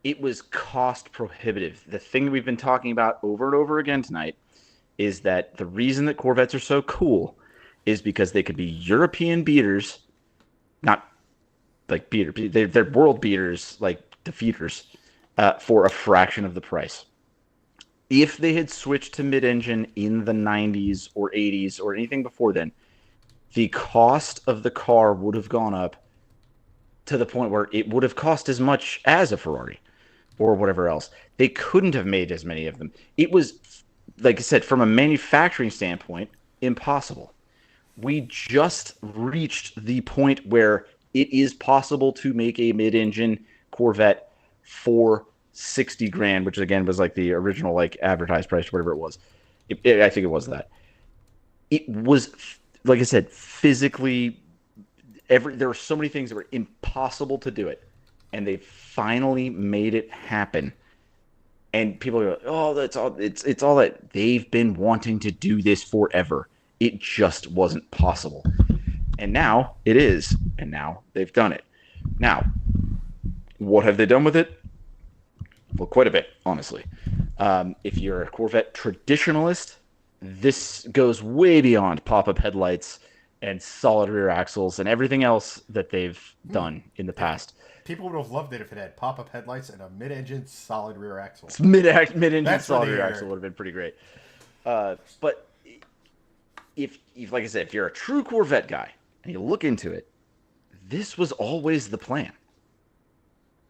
it was cost prohibitive. The thing that we've been talking about over and over again tonight is that the reason that Corvettes are so cool is because they could be European beaters, not like beater. They're world beaters, like defeaters, for a fraction of the price. If they had switched to mid-engine in the 90s or 80s or anything before then, the cost of the car would have gone up to the point where it would have cost as much as a Ferrari or whatever else. They couldn't have made as many of them. It was, like I said, from a manufacturing standpoint, impossible. We just reached the point where it is possible to make a mid-engine Corvette for 60 grand, which again was like the original like advertised price, whatever it was. I think it was that. It was, like I said, physically there were so many things that were impossible to do it, and they finally made it happen. And people go, "Oh, that's all. It's all that they've been wanting to do this forever. It just wasn't possible, and now it is. And now they've done it. Now, what have they done with it? Well, quite a bit, honestly. If you're a Corvette traditionalist, this goes way beyond pop-up headlights and solid rear axles and everything else that they've done in the past. People would have loved it if it had pop-up headlights and a mid-engine solid rear axle. Mid-engine solid rear axle would have been pretty great. But if, like I said, if you're a true Corvette guy and you look into it, this was always the plan.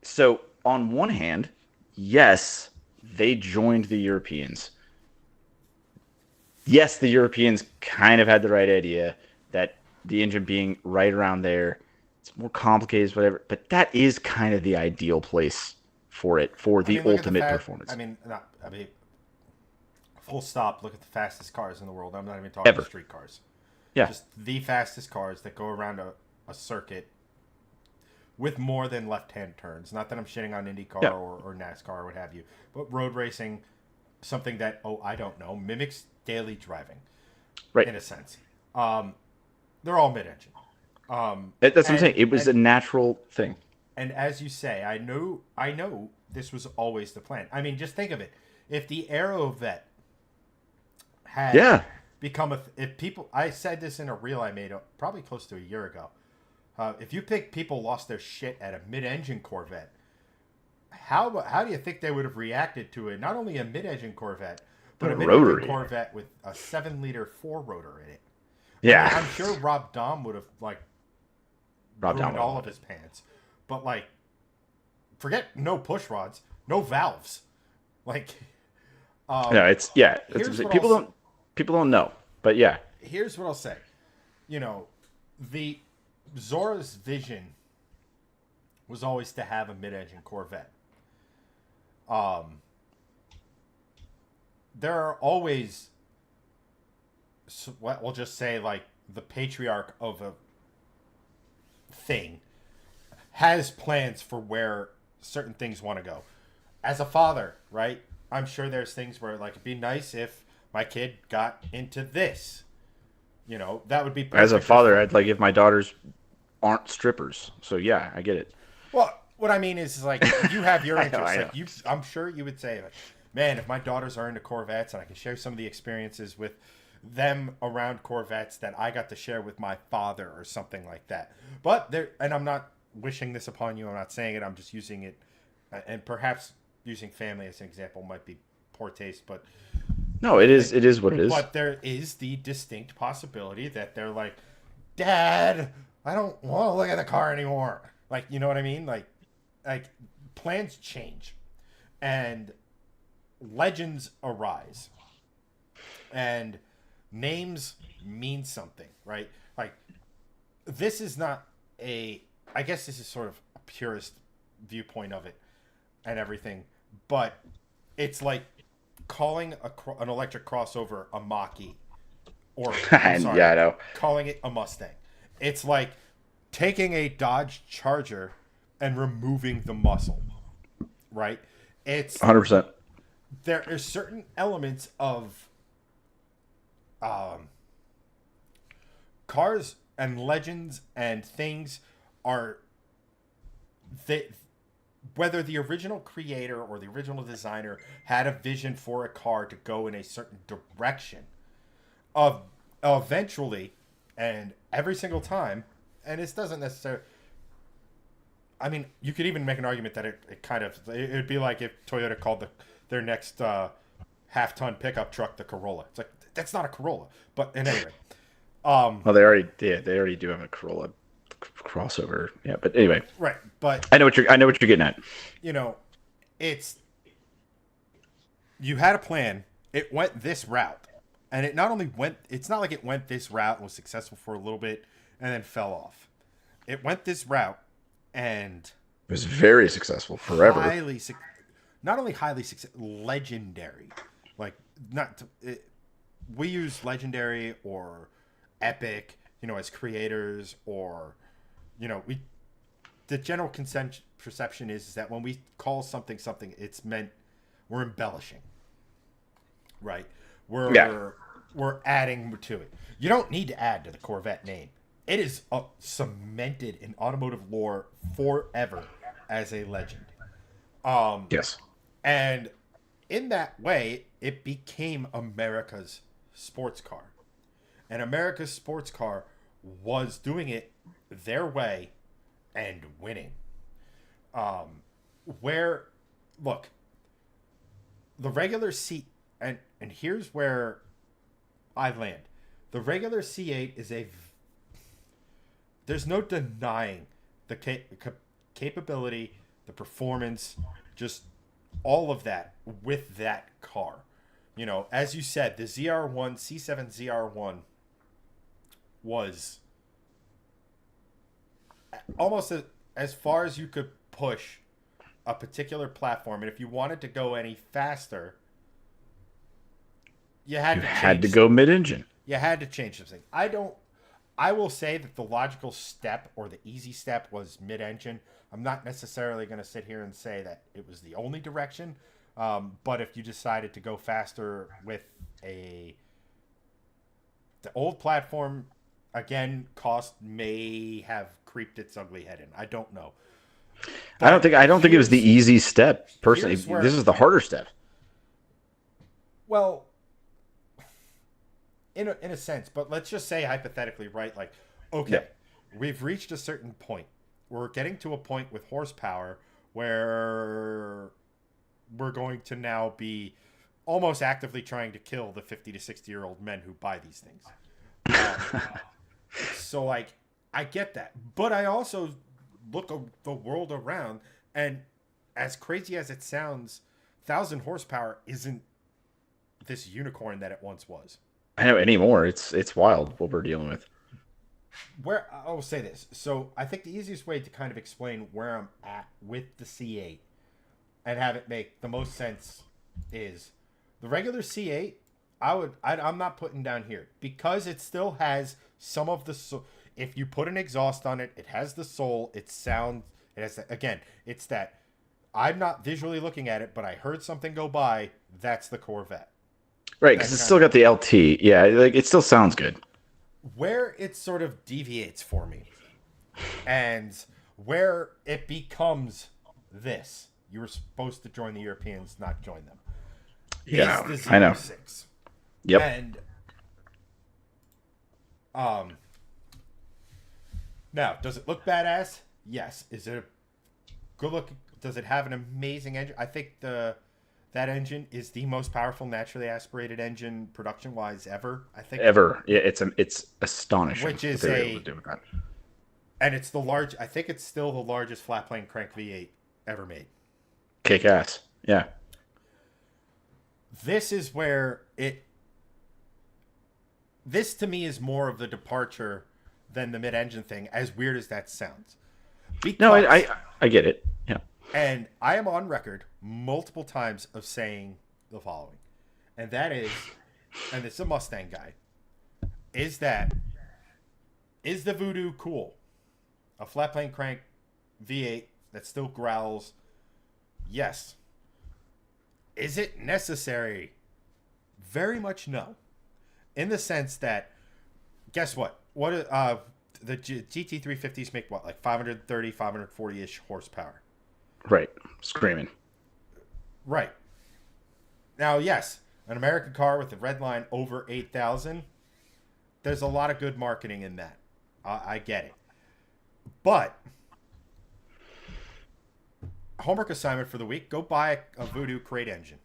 So on one hand, yes, they joined the Europeans. Yes, the Europeans kind of had the right idea that the engine being right around there, it's more complicated, whatever. But that is kind of the ideal place for it, for the ultimate performance. Full stop. Look at the fastest cars in the world. I'm not even talking street cars. Yeah, just the fastest cars that go around a circuit with more than left-hand turns. Not that I'm shitting on IndyCar or NASCAR or what have you, but road racing, something that I don't know, mimics daily driving, right? In a sense, they're all mid-engine. That's what I'm saying. It was a natural thing. And as you say, I know this was always the plan. I mean, just think of it. If the Erope had become I said this in a reel I made probably close to a year ago. If you think people lost their shit at a mid-engine Corvette, how do you think they would have reacted to it? Not only a mid-engine Corvette, but a mid-engine Corvette with a 7-liter 4-rotor in it. Yeah, I mean, I'm sure Rob Dahm would have ruined all of his pants. But forget no push rods, no valves. People don't know, but yeah. Here's what I'll say. The Zora's vision was always to have a mid-engine Corvette. There are always, we'll just say, the patriarch of a thing has plans for where certain things want to go. As a father, right? I'm sure there's things where it'd be nice if my kid got into this. That would be perfect. As a father, I'd like if my daughters aren't strippers. So yeah, I get it. Well, what I mean is you have your interests. I'm sure you would say, man, if my daughters are into Corvettes and I can share some of the experiences with them around Corvettes that I got to share with my father or something like that. But and I'm not wishing this upon you. I'm not saying it. I'm just using it, and perhaps using family as an example might be poor taste, but no, it is. It is what it is. But there is the distinct possibility that they're like, Dad, I don't want to look at the car anymore. You know what I mean? Like plans change, and legends arise, and names mean something, right? This is not I guess this is sort of a purist viewpoint of it and everything, but it's like calling an electric crossover a Mach-E, or I know, calling it a Mustang. It's like taking a Dodge Charger and removing the muscle, right? It's 100%. There are certain elements of cars and legends and things whether the original creator or the original designer had a vision for a car to go in a certain direction eventually, and every single time, and this doesn't necessarily, I mean, you could even make an argument that it would be like if Toyota called their next half-ton pickup truck the Corolla. It's like, that's not a Corolla. But at any rate, Well, they already do have a Corolla crossover. Yeah, but anyway, Right, but I know what you're getting at. you know, it's you had a plan. It went this route, and it not only went. It's not like it went this route and was successful for a little bit and then fell off. It went this route and It was very successful forever. not only highly legendary. Like not we use legendary or epic, as creators, or we the general consent perception is that when we call something, it's meant we're embellishing, right? Yeah. We're adding to it. You don't need to add to the Corvette name. It is cemented in automotive lore forever as a legend. Yes. And in that way, it became America's sports car. And America's sports car was doing it their way and winning. Where, look, the regular and here's where I land. The regular C8 is there's no denying the capability, the performance, just all of that with that car. As you said, the ZR1, C7 ZR1 was almost as far as you could push a particular platform. And if you wanted to go any faster, you had to go mid-engine. You had to change something. I will say that the logical step or the easy step was mid-engine. I'm not necessarily going to sit here and say that it was the only direction. But if you decided to go faster with the old platform, again, cost may have creeped its ugly head in. I don't know. I don't think it was the easy step. Personally, this is the harder step. Well, in a sense, but let's just say hypothetically, right? Like, okay, we've reached a certain point. We're getting to a point with horsepower where we're going to now be almost actively trying to kill the 50 to 60-year-old men who buy these things. So, like, I get that. But I also look at the world around, and as crazy as it sounds, 1,000 horsepower isn't this unicorn that it once was. I know anymore. It's wild what we're dealing with. Where I will say this. So I think the easiest way to kind of explain where I'm at with the C8 and have it make the most sense is the regular C8. I'm not putting down here because it still has some of the. If you put an exhaust on it, it has the soul. It sounds. It has again. It's that. I'm not visually looking at it, but I heard something go by. That's the Corvette. Right, because it's still got the LT. Yeah, like it still sounds good. Where it sort of deviates for me, and where it becomes this, you were supposed to join the Europeans, not join them. Yeah, is the I know. 06. Yep. And now, does it look badass? Yes. Is it a good look? Does it have an amazing engine? I think that engine is the most powerful naturally aspirated engine production wise ever. I think ever. Yeah, it's astonishing. Which is what they were able to do with that. And it's I think it's still the largest flat plane crank V8 ever made. Kick ass. Yeah. This is where this to me is more of the departure than the mid-engine thing, as weird as that sounds. Because, no, I get it. Yeah. And I am on record multiple times of saying the following. And that is, and it's a Mustang guy, is the Voodoo cool? A flat plane crank V8 that still growls? Yes. Is it necessary? Very much no. In the sense that, guess what? The GT350s make what, like 530, 540-ish horsepower? Right. Screaming. Right. Now, yes, an American car with a red line over 8,000, there's a lot of good marketing in that. I get it. But homework assignment for the week, go buy a Voodoo crate engine.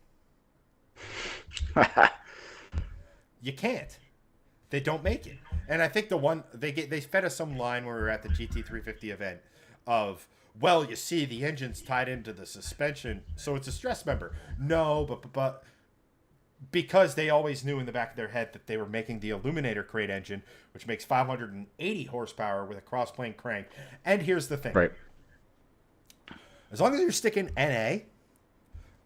You can't. They don't make it. And I think the one they fed us some line when we were at the GT350 event of, well, you see, the engine's tied into the suspension, so it's a stress member. No, but because they always knew in the back of their head that they were making the Illuminator crate engine, which makes 580 horsepower with a cross-plane crank. And here's the thing. Right. As long as you're sticking NA,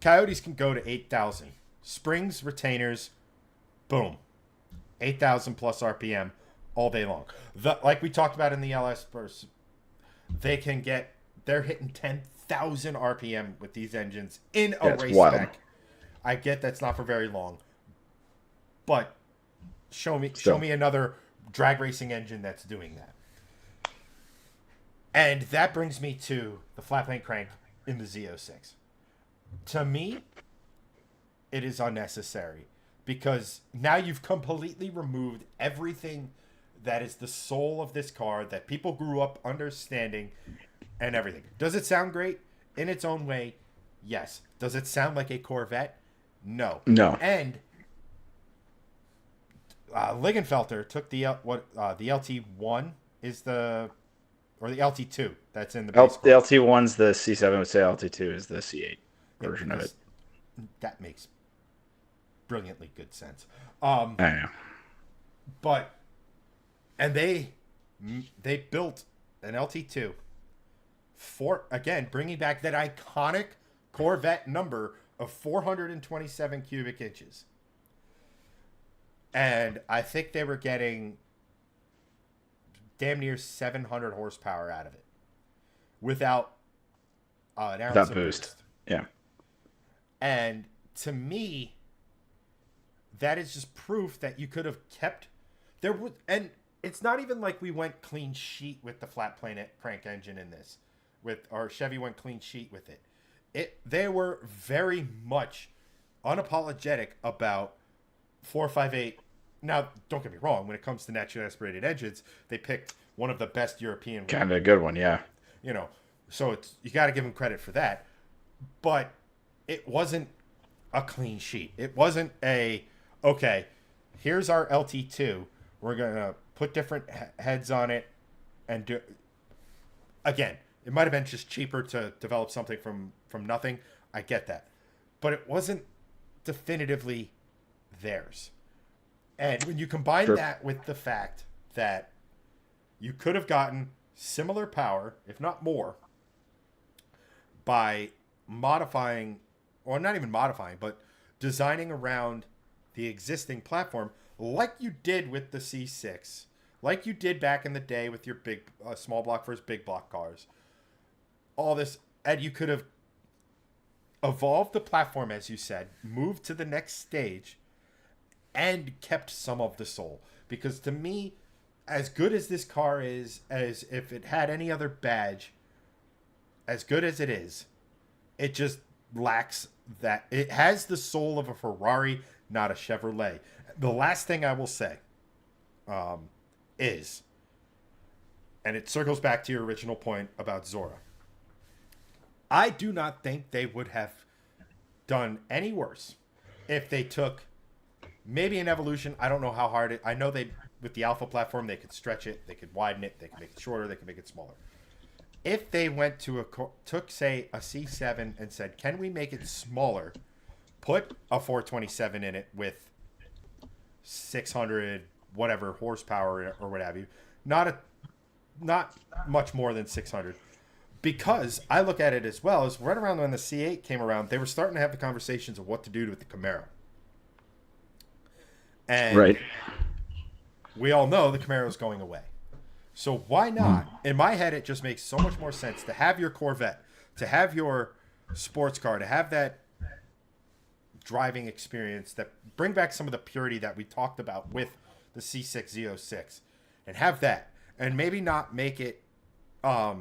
Coyotes can go to 8,000. Springs, retainers, boom. 8,000 plus RPM all day long. Like we talked about in the LS burst, they're hitting 10,000 RPM with these engines in a race spec. I get that's not for very long, but show me another drag racing engine that's doing that. And that brings me to the flat plane crank in the Z06. To me, it is unnecessary because now you've completely removed everything that is the soul of this car that people grew up understanding and everything. Does it sound great in its own way? Yes. Does it sound like a Corvette? No. And Ligenfelter took the LT1 is the LT2 that's in the base the LT1's the C7. I would say LT2 is the C8 version of it. That makes brilliantly good sense. I know. But they built an LT2 for, again, bringing back that iconic Corvette number of 427 cubic inches. And I think they were getting damn near 700 horsepower out of it without an ounce of boost. Yeah. And to me, that is just proof that you could have kept there. And it's not even like we went clean sheet with the flat plane crank engine in this, or Chevy went clean sheet with it. They were very much unapologetic about 458. Now, don't get me wrong. When it comes to naturally aspirated engines, they picked one of the best European. Kind of a good one, yeah. So you got to give them credit for that. But it wasn't a clean sheet. It wasn't okay, here's our LT2. We're going to put different heads on it and do. Again, it might have been just cheaper to develop something from nothing. I get that. But it wasn't definitively theirs. And when you combine that with the fact that you could have gotten similar power, if not more, by modifying, or not even modifying, but designing around the existing platform, like you did with the C6, like you did back in the day with your big small block versus big block cars. All this, and you could have evolved the platform, as you said, moved to the next stage, and kept some of the soul. Because to me, as good as this car is, as if it had any other badge, as good as it is, it just lacks that. It has the soul of a Ferrari, not a Chevrolet. The last thing I will say is, and it circles back to your original point about Zora, I do not think they would have done any worse if they took maybe an Evolution. I don't know how hard I know with the Alpha platform, they could stretch it, they could widen it, they could make it shorter, they could make it smaller. If they went to took, say, a C7 and said, can we make it smaller, put a 427 in it with 600 whatever horsepower or what have you, not much more than 600. Because I look at it as well as right around when the C8 came around, they were starting to have the conversations of what to do with the Camaro. And we all know the Camaro is going away. So why not? In my head, it just makes so much more sense to have your Corvette, to have your sports car, to have that driving experience, that bring back some of the purity that we talked about with the C6 Z06, and have that, and maybe not make it I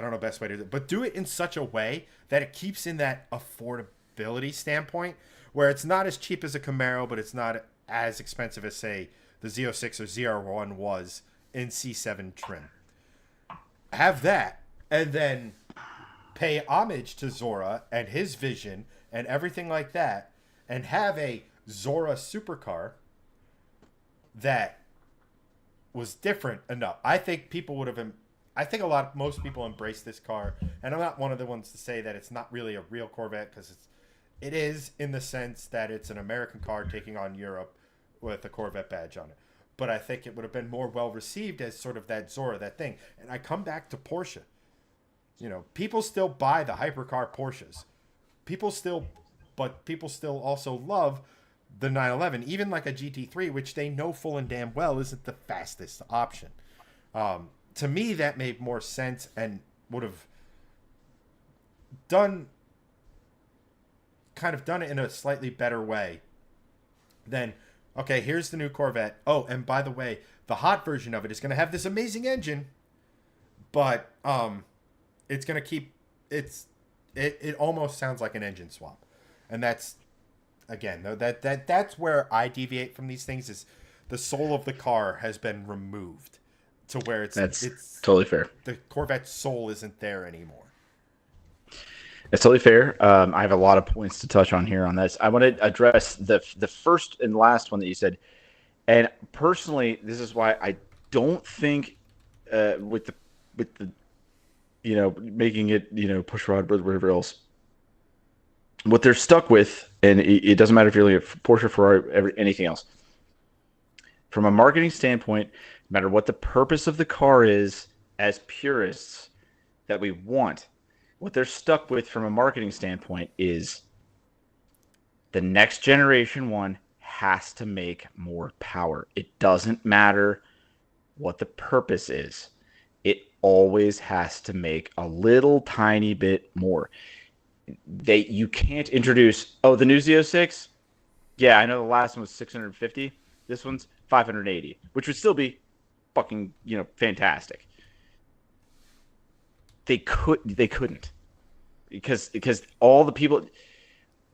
don't know the best way to do it, but do it in such a way that it keeps in that affordability standpoint where it's not as cheap as a Camaro, but it's not as expensive as, say, the Z06 or ZR1 was in C7 trim. Have that, and then pay homage to Zora and his vision and everything like that, and have a Zora supercar that was different enough. I think people would have. I think most people embrace this car, and I'm not one of the ones to say that it's not really a real Corvette, because it is in the sense that it's an American car taking on Europe with a Corvette badge on it. But I think it would have been more well received as sort of that Zora, that thing. And I come back to Porsche. You know, people still buy the hypercar Porsches. People still also love the 911, even like a GT3, which they know full and damn well isn't the fastest option. To me, that made more sense and would have done it in a slightly better way than, okay, here's the new Corvette. Oh, and by the way, the hot version of it is going to have this amazing engine, but it's going to keep it almost sounds like an engine swap. And that's, again, that's where I deviate from these things, is the soul of the car has been removed to where it's totally fair. The Corvette's soul isn't there anymore. It's totally fair. I have a lot of points to touch on here on this. I want to address the first and last one that you said. And personally, this is why I don't think with the making it push rod with whatever else, what they're stuck with, and it doesn't matter if you're looking at Porsche, Ferrari, anything else. From a marketing standpoint, no matter what the purpose of the car is, as purists that we want, what they're stuck with from a marketing standpoint is the next generation one has to make more power. It doesn't matter what the purpose is. It always has to make a little tiny bit more. You can't introduce, the new Z06? Yeah, I know the last one was 650. This one's 580, which would still be fucking, fantastic. They couldn't. Because all the people,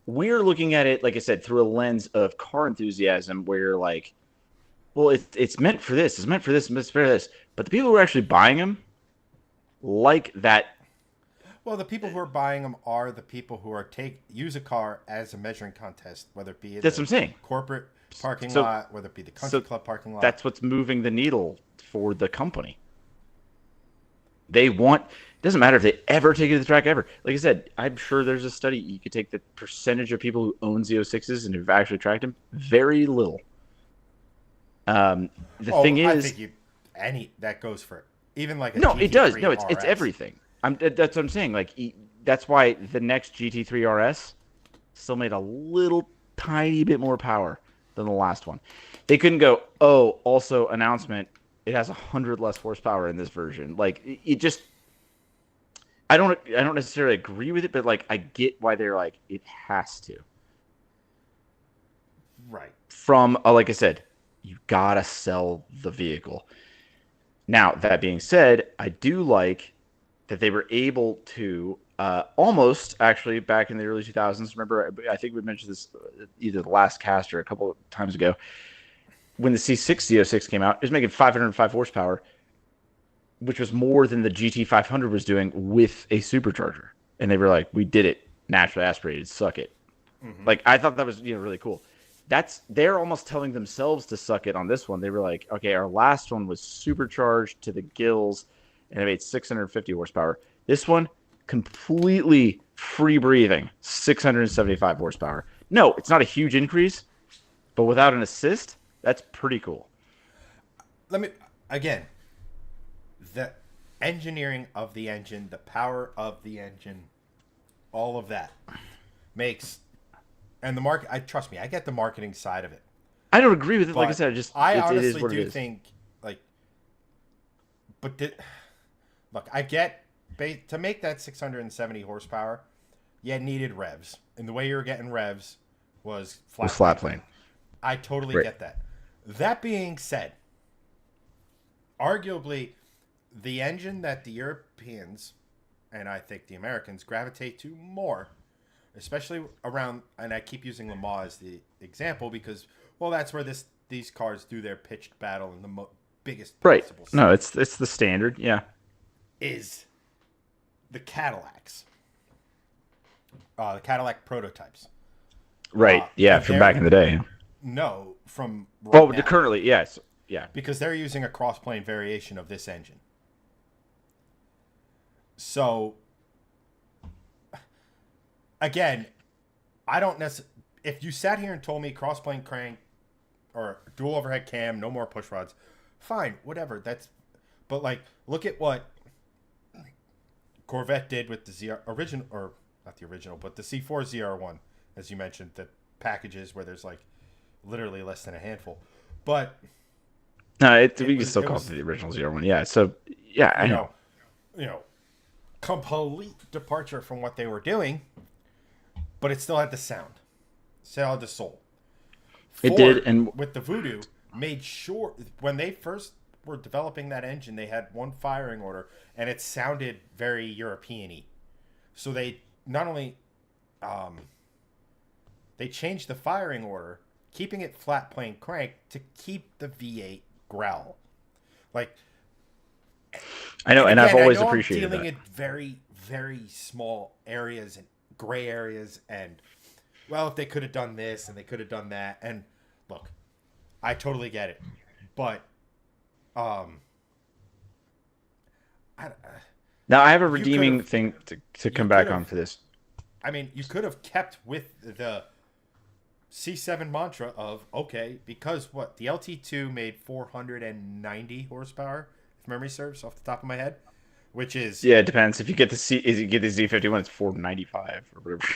we're looking at it, like I said, through a lens of car enthusiasm, where you're like, well, it's meant for this, it's meant for this, it's meant for this. But the people who are actually buying them like that. Well, the people who are buying them are the people who use a car as a measuring contest, whether it be that's what I'm saying. Corporate parking lot, whether it be the country club parking lot. That's what's moving the needle for the company. It doesn't matter if they ever take it to the track ever. Like I said, I'm sure there's a study. You could take the percentage of people who own Z06s and who've actually tracked them. Very little. The thing is, I think that goes for even like a no, GT3 it does. No, it's RS. everything. That's what I'm saying. Like that's why the next GT3 RS still made a little tiny bit more power than the last one. They couldn't go, also announcement, it has 100 less horsepower in this version. Like it just, I don't necessarily agree with it, but like I get why they're like, it has to. Right. From like I said, you gotta sell the vehicle. Now that being said, I do like that they were able to almost actually back in the early 2000s. Remember, I think we mentioned this either the last cast or a couple of times ago. When the C6 Z06 came out, it was making 505 horsepower, which was more than the GT500 was doing with a supercharger. And they were like, we did it. Naturally aspirated. Suck it. Mm-hmm. Like, I thought that was really cool. They're almost telling themselves to suck it on this one. They were like, okay, our last one was supercharged to the gills, and it made 650 horsepower. This one, completely free breathing, 675 horsepower. No, it's not a huge increase, but without an assist, that's pretty cool. Again, the engineering of the engine, the power of the engine, all of that makes, and the market, trust me, I get the marketing side of it. I don't agree with it. Like I said, I honestly do think, look, I get, to make that 670 horsepower, you needed revs. And the way you were getting revs was flat plane. I totally get that. That being said, arguably, the engine that the Europeans, and I think the Americans, gravitate to more, especially around, and I keep using Le Mans as the example because, well, that's where these cars do their pitched battle in the biggest possible No, it's the standard, yeah. Is the Cadillacs. The Cadillac prototypes. Right, from back in the day. No, from right now. Currently, yes. Yeah. Because they're using a cross-plane variation of this engine. So, again, I don't necessarily... If you sat here and told me cross-plane crank or dual overhead cam, no more push rods, fine, whatever. That's... But, like, look at what Corvette did with the ZR... Original... Or, not the original, but the C4 ZR1, as you mentioned, the packages where there's, like, literally less than a handful. But... No, we can still call it the original ZR1. Yeah, so, yeah, I know. You know, complete departure from what they were doing, but it still had the sound. Still had the soul. It did, and with the Voodoo, made sure when they first were developing that engine, they had one firing order, and it sounded very European-y. So they not only they changed the firing order, keeping it flat plane crank to keep the V8 growl. Like, I know, and I've always appreciated I'm dealing that. in very, very small areas and gray areas, and well, if they could have done this and they could have done that, and look, I totally get it, but now I have a redeeming thing to come back on for this. I mean, you could have kept with the C7 mantra of, okay, because what, the LT2 made 490 horsepower, if memory serves, off the top of my head, which is... Yeah, it depends. If you get the Z51, it's 495 or whatever.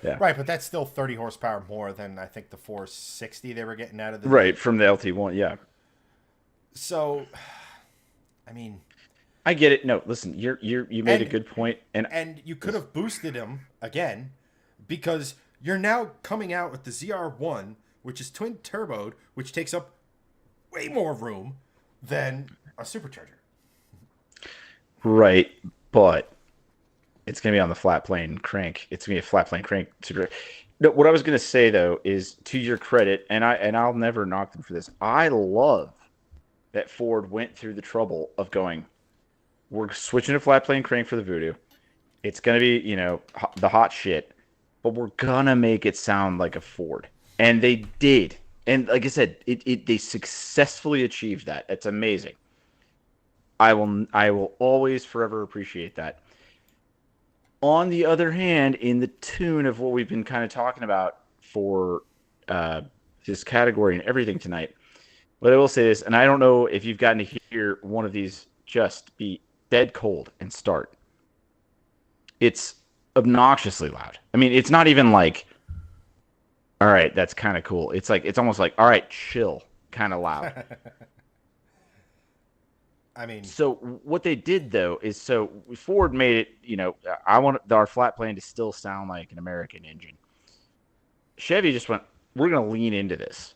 Yeah. Right, but that's still 30 horsepower more than I think the 460 they were getting out of the... Right, from the LT1, yeah. So, I mean... I get it. No, listen, you made a good point. And you could have boosted him again, because you're now coming out with the ZR1, which is twin turboed, which takes up way more room than a supercharger. Right, but it's going to be on the flat plane crank. It's going to be a flat plane crank. No, what I was going to say, though, is to your credit, and I'll never knock them for this, I love that Ford went through the trouble of going, we're switching to flat plane crank for the Voodoo. It's going to be, the hot shit, but we're going to make it sound like a Ford. And they did. And like I said, they successfully achieved that. It's amazing. I will always forever appreciate that. On the other hand, in the tune of what we've been kind of talking about for this category and everything tonight, but I will say this, and I don't know if you've gotten to hear one of these just be dead cold and start. It's obnoxiously loud. I mean, it's not even like, all right, that's kind of cool. It's like, it's almost like, all right, chill, kind of loud. I mean, so what they did though is, so Ford made it, I want our flat plane to still sound like an American engine. Chevy just went, we're going to lean into this.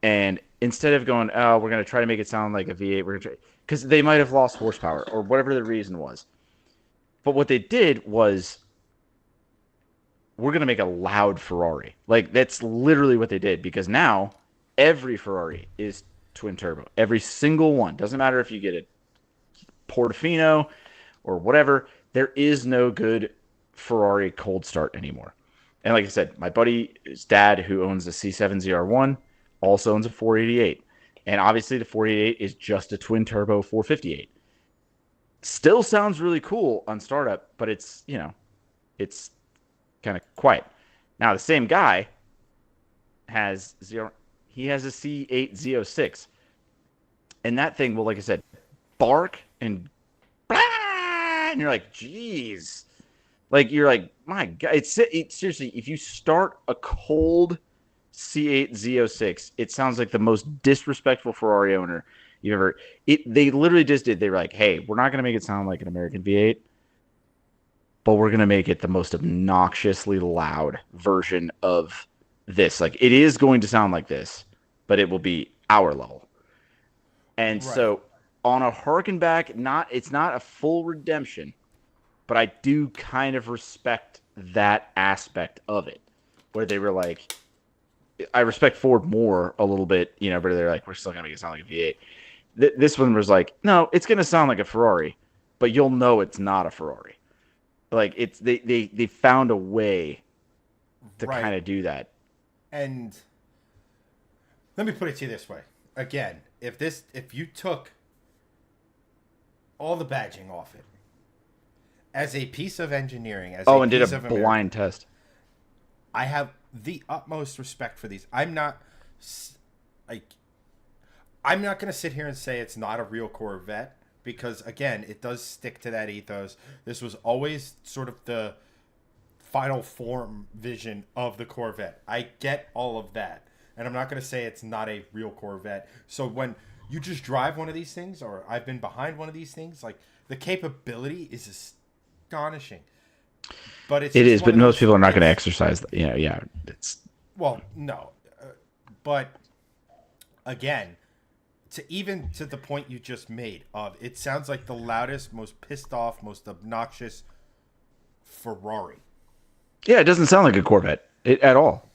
And instead of going, oh, we're going to try to make it sound like a V8, we're going to try, because they might have lost horsepower or whatever the reason was. But what they did was, we're going to make a loud Ferrari. Like, that's literally what they did, because now every Ferrari is twin turbo. Every single one. Doesn't matter if you get a Portofino or whatever. There is no good Ferrari cold start anymore. And like I said, my buddy's dad, who owns a C7 ZR1, also owns a 488. And obviously the 488 is just a twin turbo 458. Still sounds really cool on startup, but it's, it's kind of quiet. Now the same guy has he has a C8 Z06. And that thing will, like I said, bark and you're like, geez. Like, you're like, my God. It's seriously, if you start a cold C8 Z06, it sounds like the most disrespectful Ferrari owner you ever. They literally just did. They were like, hey, we're not going to make it sound like an American V8, but we're going to make it the most obnoxiously loud version of this. Like, it is going to sound like this, but it will be our level. And right. So on a harken back, it's not a full redemption, but I do kind of respect that aspect of it, where they were like, I respect Ford more a little bit, but they're like, we're still going to make it sound like a V8. This one was like, no, it's going to sound like a Ferrari, but you'll know it's not a Ferrari. Like, it's they found a way to kind of do that. And let me put it to you this way. Again, if you took all the badging off it as a piece of engineering, and did a blind test. I have the utmost respect for these. I'm not going to sit here and say it's not a real Corvette because, again, it does stick to that ethos. This was always sort of the final form vision of the Corvette. I get all of that. And I'm not going to say it's not a real Corvette. So when you just drive one of these things, or I've been behind one of these things, like the capability is astonishing. But it is, but most people are not going to exercise that. Yeah. Well, no. But again, to the point you just made of it sounds like the loudest, most pissed off, most obnoxious Ferrari. Yeah, it doesn't sound like a Corvette at all.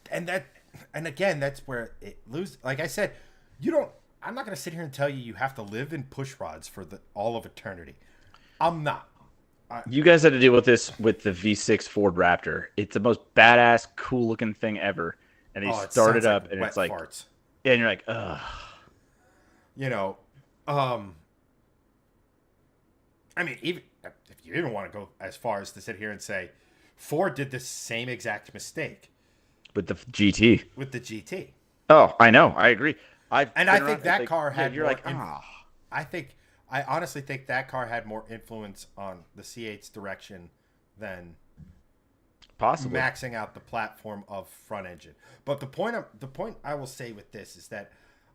And again, that's where it loses. Like I said, I'm not going to sit here and tell you have to live in push rods for all of eternity. I'm not. You guys had to deal with this with the V6 Ford Raptor. It's the most badass, cool looking thing ever. And they started up, and it's like, farts. Yeah, and you're like, ugh. I mean, even if you even want to go as far as to sit here and say, Ford did the same exact mistake. With the GT. With the GT. Oh, I know. I agree. I think that car had you're more. Like, ah. I honestly think that car had more influence on the C8's direction than possibly maxing out the platform of front engine. But the point I will say with this is that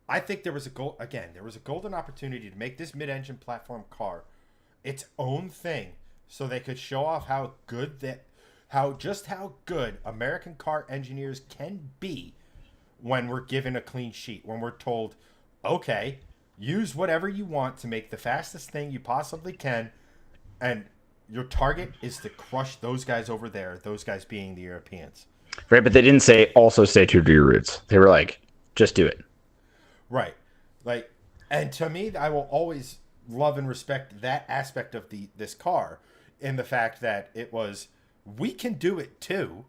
I think there was a golden opportunity to make this mid-engine platform car its own thing, so they could show off how good American car engineers can be when we're given a clean sheet, when we're told, okay, use whatever you want to make the fastest thing you possibly can, and your target is to crush those guys over there, those guys being the Europeans. Right, but they didn't say also stay true to your roots. They were like, just do it. Right. Like, and to me, I will always love and respect that aspect of this car in the fact that it was, we can do it too.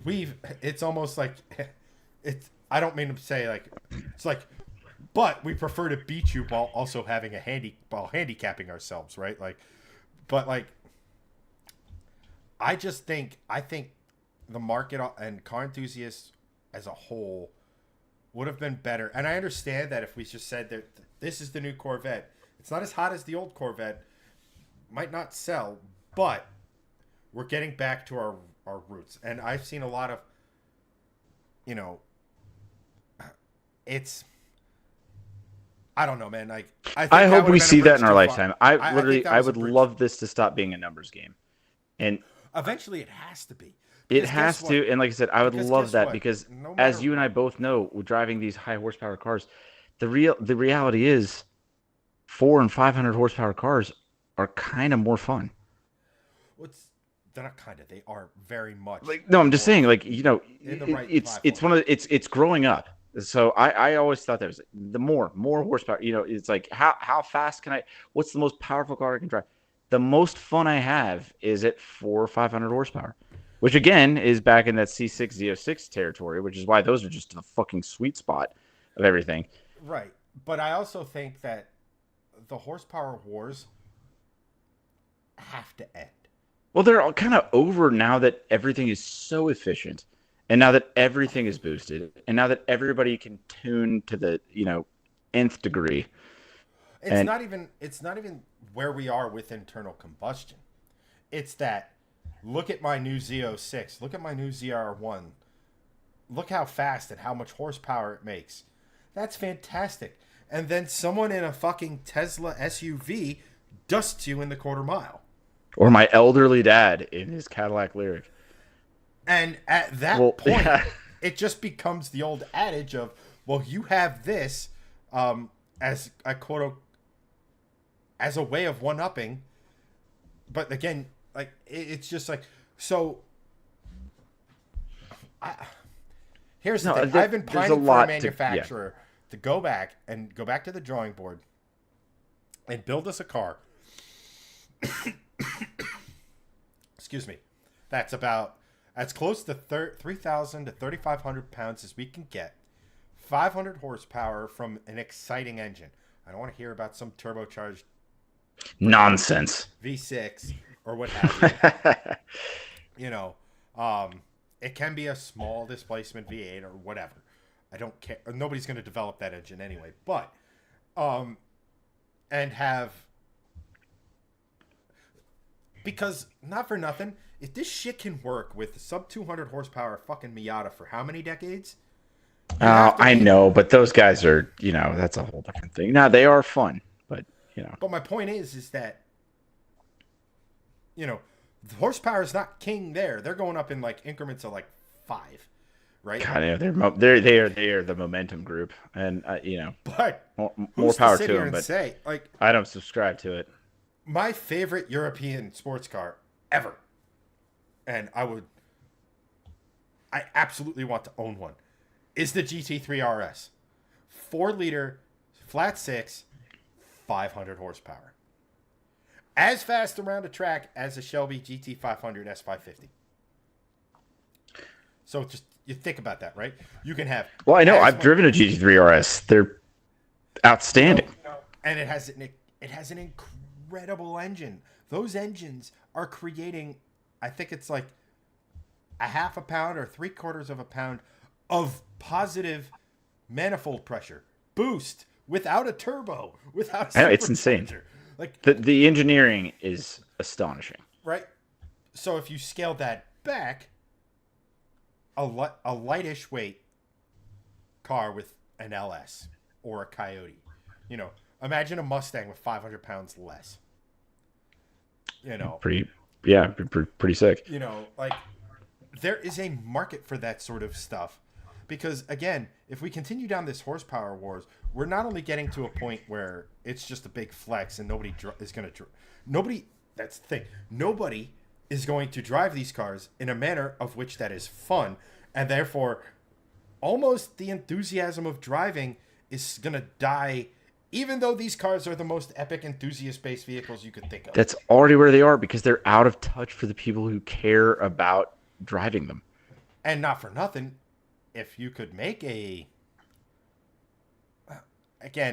It's almost like I don't mean to say like, it's like, but we prefer to beat you while also having while handicapping ourselves, right? Like, but like, I think the market and car enthusiasts as a whole would have been better. And I understand that if we just said that this is the new Corvette, it's not as hot as the old Corvette, might not sell, but we're getting back to our roots. And I've seen a lot of, I don't know, man. Like, I hope we see that in our lifetime. I would love this to stop being a numbers game. And eventually it has to be. It has to. And like I said, I would love that because as you and I both know, driving these high horsepower cars, the reality is 400 and 500 horsepower cars are kind of more fun. They're not kind of. They are very much. Like, no, I'm just saying, like, it's growing up. So I always thought that was the more horsepower. It's like how fast can what's the most powerful car I can drive? The most fun I have is at 400 or 500 horsepower, which again is back in that C6 Z06 territory, which is why those are just the fucking sweet spot of everything. Right, but I also think that the horsepower wars have to end. Well, they're all kind of over now that everything is so efficient, and now that everything is boosted, and now that everybody can tune to the nth degree. It's not even where we are with internal combustion. It's that look at my new Z06, look at my new ZR1, look how fast and how much horsepower it makes. That's fantastic. And then someone in a fucking Tesla SUV dusts you in the quarter mile. Or my elderly dad in his Cadillac Lyriq. And at that point, it just becomes the old adage of, well, you have this as a quote, as a way of one-upping. But again, like it's just like, so here's the thing. I've been pining for a manufacturer to go back to the drawing board and build us a car. Excuse me. That's about as close to 3,000 to 3,500 pounds as we can get. 500 horsepower from an exciting engine. I don't want to hear about some turbocharged nonsense V6 or what have you. You know, it can be a small displacement V8 or whatever. I don't care. Nobody's going to develop that engine anyway. But, and have, because not for nothing, if this shit can work with sub 200 horsepower fucking Miata for how many decades? I know, but those guys are, that's a whole different thing. Now, they are fun, but, But my point is that, the horsepower is not king there. They're going up in like increments of like 5, right? God, yeah, they are the momentum group, and but more power to them. But say, like, I don't subscribe to it. My favorite European sports car ever, and I absolutely want to own one, is the GT3 RS, 4-liter, flat 6, 500 horsepower. As fast around a track as a Shelby GT500 S550. So just, you think about that, right? You can have... Well, I know. I've driven a GT3 RS. They're outstanding. And it has an incredible engine. Those engines are creating, I think it's like a half a pound or 3/4 of a pound of positive manifold pressure. Boost without a turbo. Without a it's insane. Like the engineering is astonishing, right? So if you scale that back, a lightish weight car with an LS or a Coyote, imagine a Mustang with 500 pounds less. Pretty sick. Like there is a market for that sort of stuff. Because, again, if we continue down this horsepower wars, we're not only getting to a point where it's just a big flex and nobody is going to... That's the thing. Nobody is going to drive these cars in a manner of which that is fun. And therefore, almost the enthusiasm of driving is going to die, even though these cars are the most epic enthusiast-based vehicles you could think of. That's already where they are because they're out of touch for the people who care about driving them. And not for nothing... If you could make again,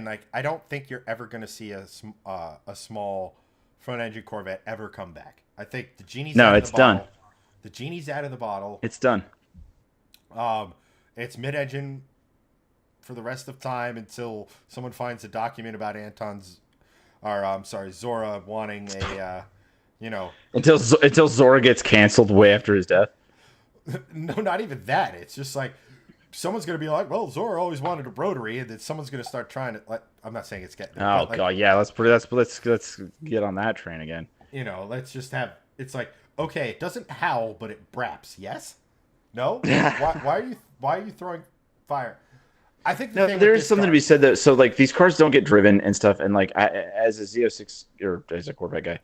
like I don't think you're ever going to see a small front engine Corvette ever come back. I think the genie's out of the bottle. Done. The genie's out of the bottle. It's done. It's mid-engine for the rest of time until someone finds a document about Zora wanting a, until Zora gets canceled way after his death. No, not even that. It's just like someone's going to be like, well, Zora always wanted a rotary, and then someone's going to start trying to. Like, I'm not saying it's getting. Oh God, yeah. Let's get on that train again. Let's just have. It's like, okay, it doesn't howl, but it braps. Yes, no. Why are you throwing fire? I think there's something to be said that so like these cars don't get driven and stuff, and like as a Z06 or as a Corvette guy,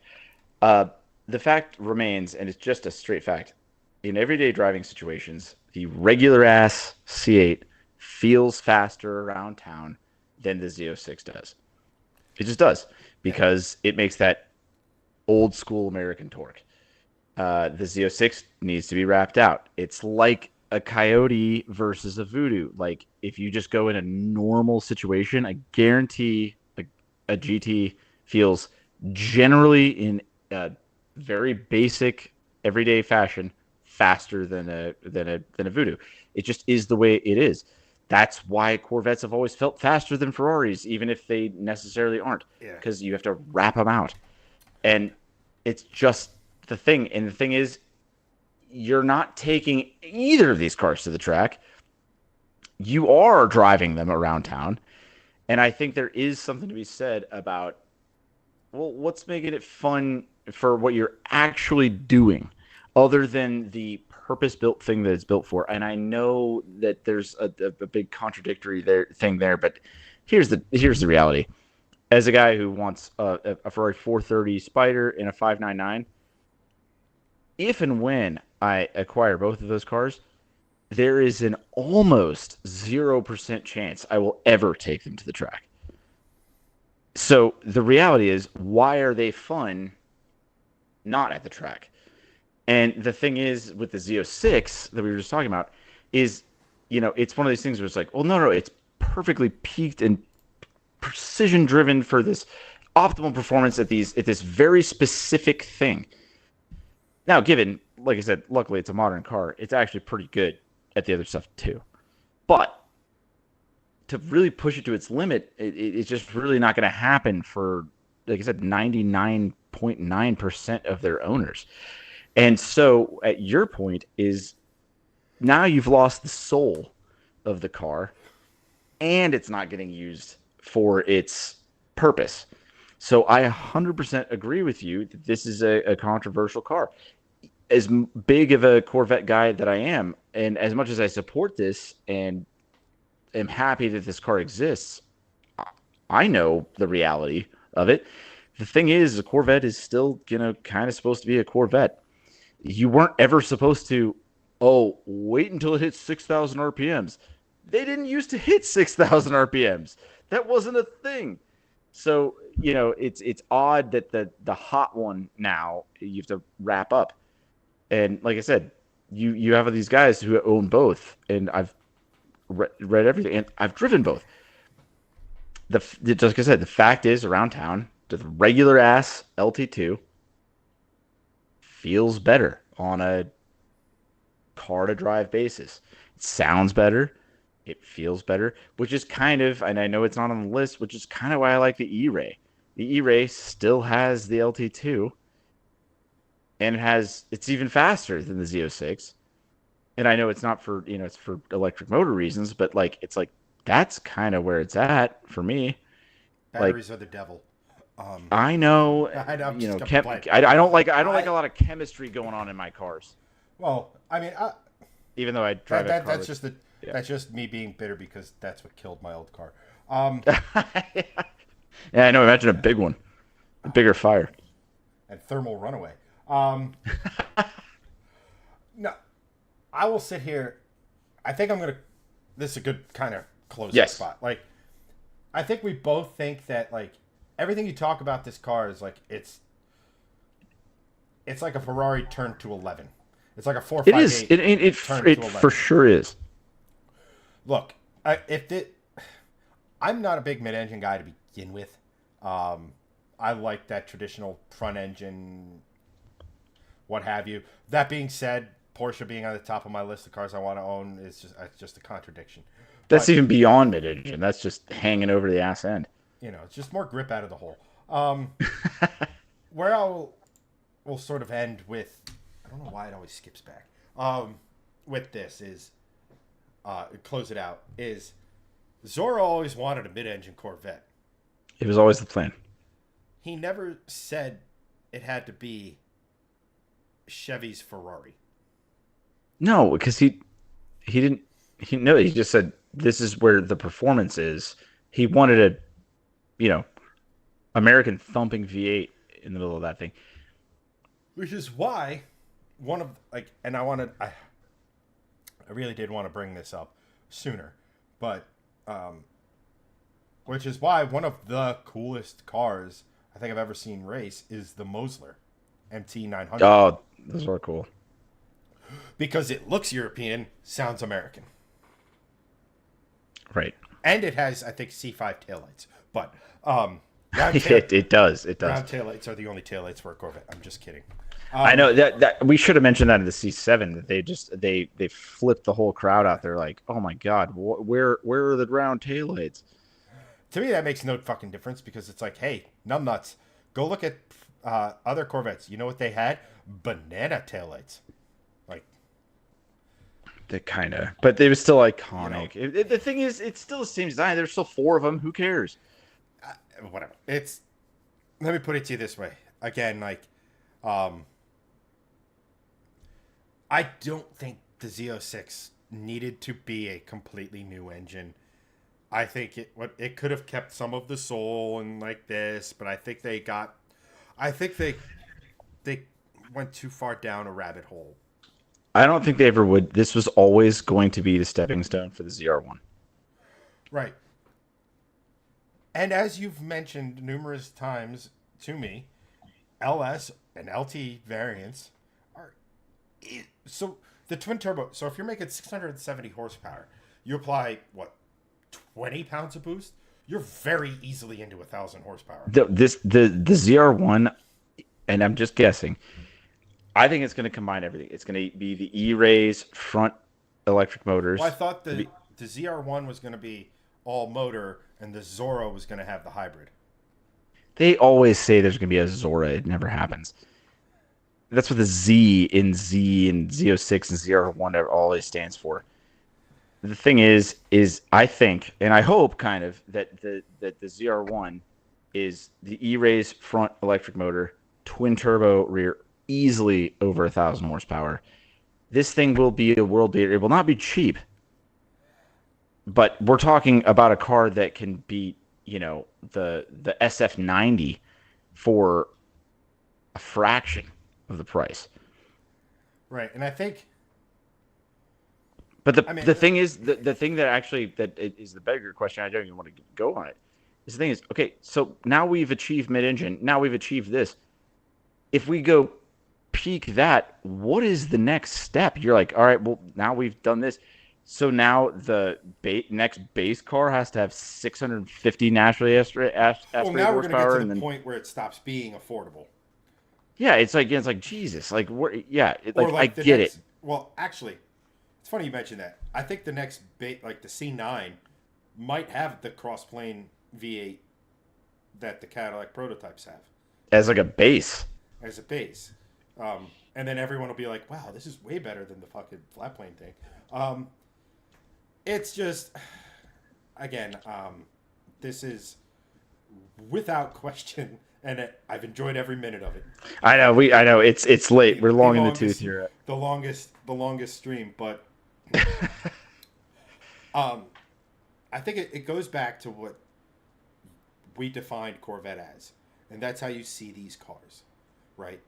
the fact remains, and it's just a straight fact. In everyday driving situations, the regular ass C8 feels faster around town than the Z06 does. It just does because it makes that old school American torque. The Z06 needs to be wrapped out. It's like a Coyote versus a Voodoo. Like if you just go in a normal situation, I guarantee a GT feels generally in a very basic everyday fashion faster than a Voodoo. It just is the way it is. That's why Corvettes have always felt faster than Ferraris, even if they necessarily aren't, because you have to wrap them out. And it's just the thing. And the thing is, you're not taking either of these cars to the track. You are driving them around town. And I think there is something to be said about, well, what's making it fun for what you're actually doing, other than the purpose-built thing that it's built for. And I know that there's a big contradictory thing there, but here's the reality. As a guy who wants a Ferrari 430 Spider and a 599, if and when I acquire both of those cars, there is an almost 0% chance I will ever take them to the track. So the reality is, why are they fun not at the track? And the thing is with the Z06 that we were just talking about is, it's one of these things where it's like, well, no, it's perfectly peaked and precision driven for this optimal performance at this very specific thing. Now, given, like I said, luckily it's a modern car, it's actually pretty good at the other stuff too. But to really push it to its limit, it's just really not going to happen for, like I said, 99.9% of their owners. And so, at your point, is now you've lost the soul of the car, and it's not getting used for its purpose. So I 100% agree with you that this is a controversial car. As big of a Corvette guy that I am, and as much as I support this and am happy that this car exists, I know the reality of it. The thing is, a Corvette is still, kind of supposed to be a Corvette. You weren't ever supposed to, wait until it hits 6,000 RPMs. They didn't used to hit 6,000 RPMs. That wasn't a thing. So, it's odd that the hot one now you have to wrap up. And like I said, you have these guys who own both, and I've read everything, and I've driven both. Just like I said, the fact is, around town, the regular ass LT2 feels better on a car to drive basis. It sounds better. It feels better, which is kind of, and I know it's not on the list, which is kind of why I like the E-Ray. The E-Ray still has the LT2, and it's even faster than the Z06. And I know it's not for, it's for electric motor reasons, but it's like, that's kind of where it's at for me. Batteries are the devil. I know, I don't like a lot of chemistry going on in my cars. Well, I mean, even though I drive a car that's just me being bitter because that's what killed my old car. Yeah, I know. Imagine a big one, a bigger fire, and thermal runaway. No, I will sit here. I think I'm gonna. This is a good kind of closing spot. I think we both think that everything you talk about this car is it's like a Ferrari turned to 11. It's like a 458. It for sure is. Look, I'm not a big mid-engine guy to begin with. I like that traditional front engine, what have you. That being said, Porsche being on the top of my list of cars I want to own is just a contradiction. That's even beyond mid-engine. That's just hanging over the ass end. It's just more grip out of the hole. Where we'll sort of end with, I don't know why it always skips back. With this is, close it out, is Zora always wanted a mid-engine Corvette. It was always the plan. He never said it had to be Chevy's Ferrari. No, because he didn't. He just said this is where the performance is. He wanted a, American thumping V8 in the middle of that thing. Which is why and I really did want to bring this up sooner, but which is why one of the coolest cars I think I've ever seen race is the Mosler MT900. Oh, those are cool. Because it looks European, sounds American. Right. And it has, I think, C5 taillights. But it does. Round taillights are the only taillights for a Corvette. I'm just kidding. I know that we should have mentioned that in the C7 that they flipped the whole crowd out there like, oh my god, where are the round taillights? To me, that makes no fucking difference because it's like, hey, numbnuts, go look at other Corvettes. You know what they had? Banana taillights. They kind of, but they were still iconic. The thing is, it's still the same design. There's still 4 of them. Who cares? Whatever. Let me put it to you this way. Again, I don't think the Z06 needed to be a completely new engine. I think it could have kept some of the soul and this, but I think they went too far down a rabbit hole. I don't think they ever would. This was always going to be the stepping stone for the ZR1. Right. And as you've mentioned numerous times to me, LS and LT variants are So the twin turbo. So if you're making 670 horsepower, you apply what 20 pounds of boost. You're very easily into 1,000 horsepower. The ZR1, and I'm just guessing. I think it's going to combine everything. It's going to be the E-Rays front electric motors. Well, I thought the ZR1 was going to be all motor, and the Zorro was going to have the hybrid. They always say there's going to be a Zora. It never happens. That's what the Z in Z and Z06 and ZR1 always stands for. The thing is I think, and I hope kind of, that the ZR1 is the E-Rays front electric motor, twin turbo rear, easily over 1,000 horsepower. This thing will be a world beater. It will not be cheap, but we're talking about a car that can beat, the SF90 for a fraction of the price. Right, and I think. But the thing is, the thing that is the bigger question. I don't even want to go on it. Is the thing is, okay, so now we've achieved mid-engine. Now we've achieved this. If we go peak that, what is the next step? You're like, all right, well, now we've done this. So now the next base car has to have 650 naturally aspirated horsepower. Well, now we're going to get to the point where it stops being affordable. Yeah, it's like Jesus. Like, yeah, I get it. Well, actually, it's funny you mentioned that. I think the next like the C9 might have the cross-plane V8 that the Cadillac prototypes have as like a base. As a base. And then everyone will be like, wow, this is way better than the fucking flat plane thing. It's just, again, this is without question, and I've enjoyed every minute of it. I know it's late. We're long in the tooth here. The longest stream, but I think it goes back to what we defined Corvette as, and that's how you see these cars, right?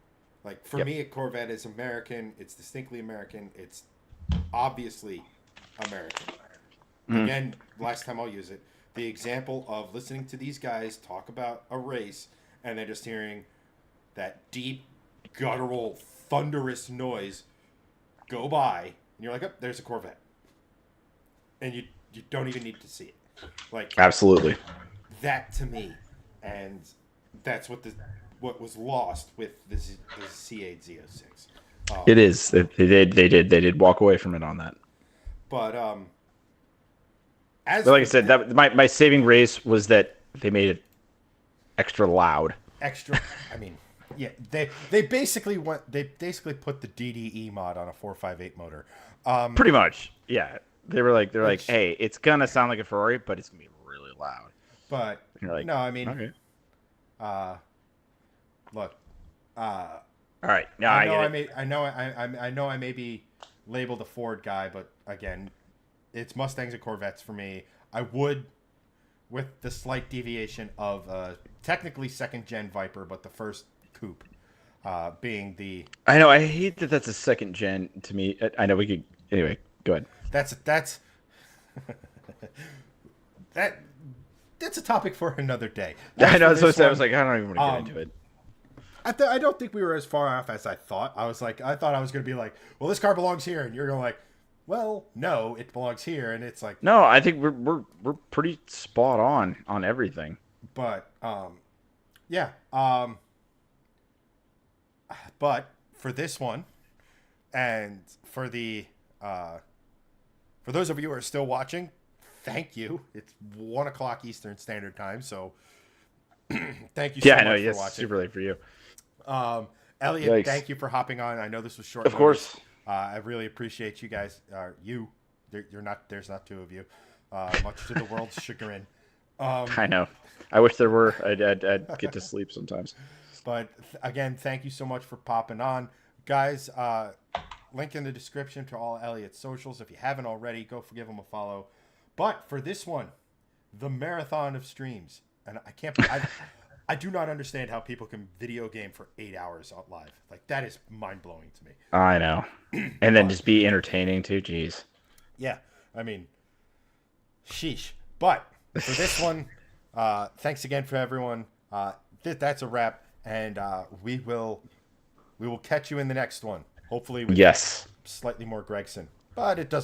Like, for me, a Corvette is American. It's distinctly American. It's obviously American. Again, last time I'll use it. The example of listening to these guys talk about a race and then just hearing that deep, guttural, thunderous noise go by, and you're like, oh, there's a Corvette. And you don't even need to see it. Like, absolutely. That to me, and that's what was lost with the C8 Z06. It is. They did walk away from it on that. But like I said, that my saving grace was that they made it extra loud. Extra. I mean, yeah, they basically put the DDE mod on a 458 motor. Pretty much, yeah. They're like, hey, it's gonna sound like a Ferrari, but it's gonna be really loud. But like, no, I mean, okay. Look. All right. No, I know I may be labeled a Ford guy, but again, it's Mustangs and Corvettes for me. I would, with the slight deviation of technically second gen Viper, but the first coupe being the. I know. I hate that that's a second gen to me. I know we could. Anyway, go ahead. That's a topic for another day. I know. So I was like, I don't even want to get into it. I don't think we were as far off as I thought. I thought I was going to be like, well, this car belongs here, and you're going like, well, no, it belongs here, and it's like, no, I think we're pretty spot on everything. But yeah, but for this one, and for those of you who are still watching, thank you. It's 1:00 Eastern Standard Time, so thank you so much for watching. Yeah, super late for you. Elliott, Yikes. Thank you for hopping on. I know this was short. Of course. I really appreciate you guys. You're not. There's not two of you. Much to the world's chagrin. I know. I wish there were. I'd get to sleep sometimes. But again, thank you so much for popping on, guys. Link in the description to all Elliott's socials. If you haven't already, go give him a follow. But for this one, the marathon of streams, and I do not understand how people can video game for 8 hours out live. Like, that is mind-blowing to me. I know. And then just be entertaining too. Jeez. Yeah. I mean, sheesh. But for this one, thanks again for everyone. That's a wrap. And we will catch you in the next one. Hopefully with Yes. slightly more Gregson, but it doesn't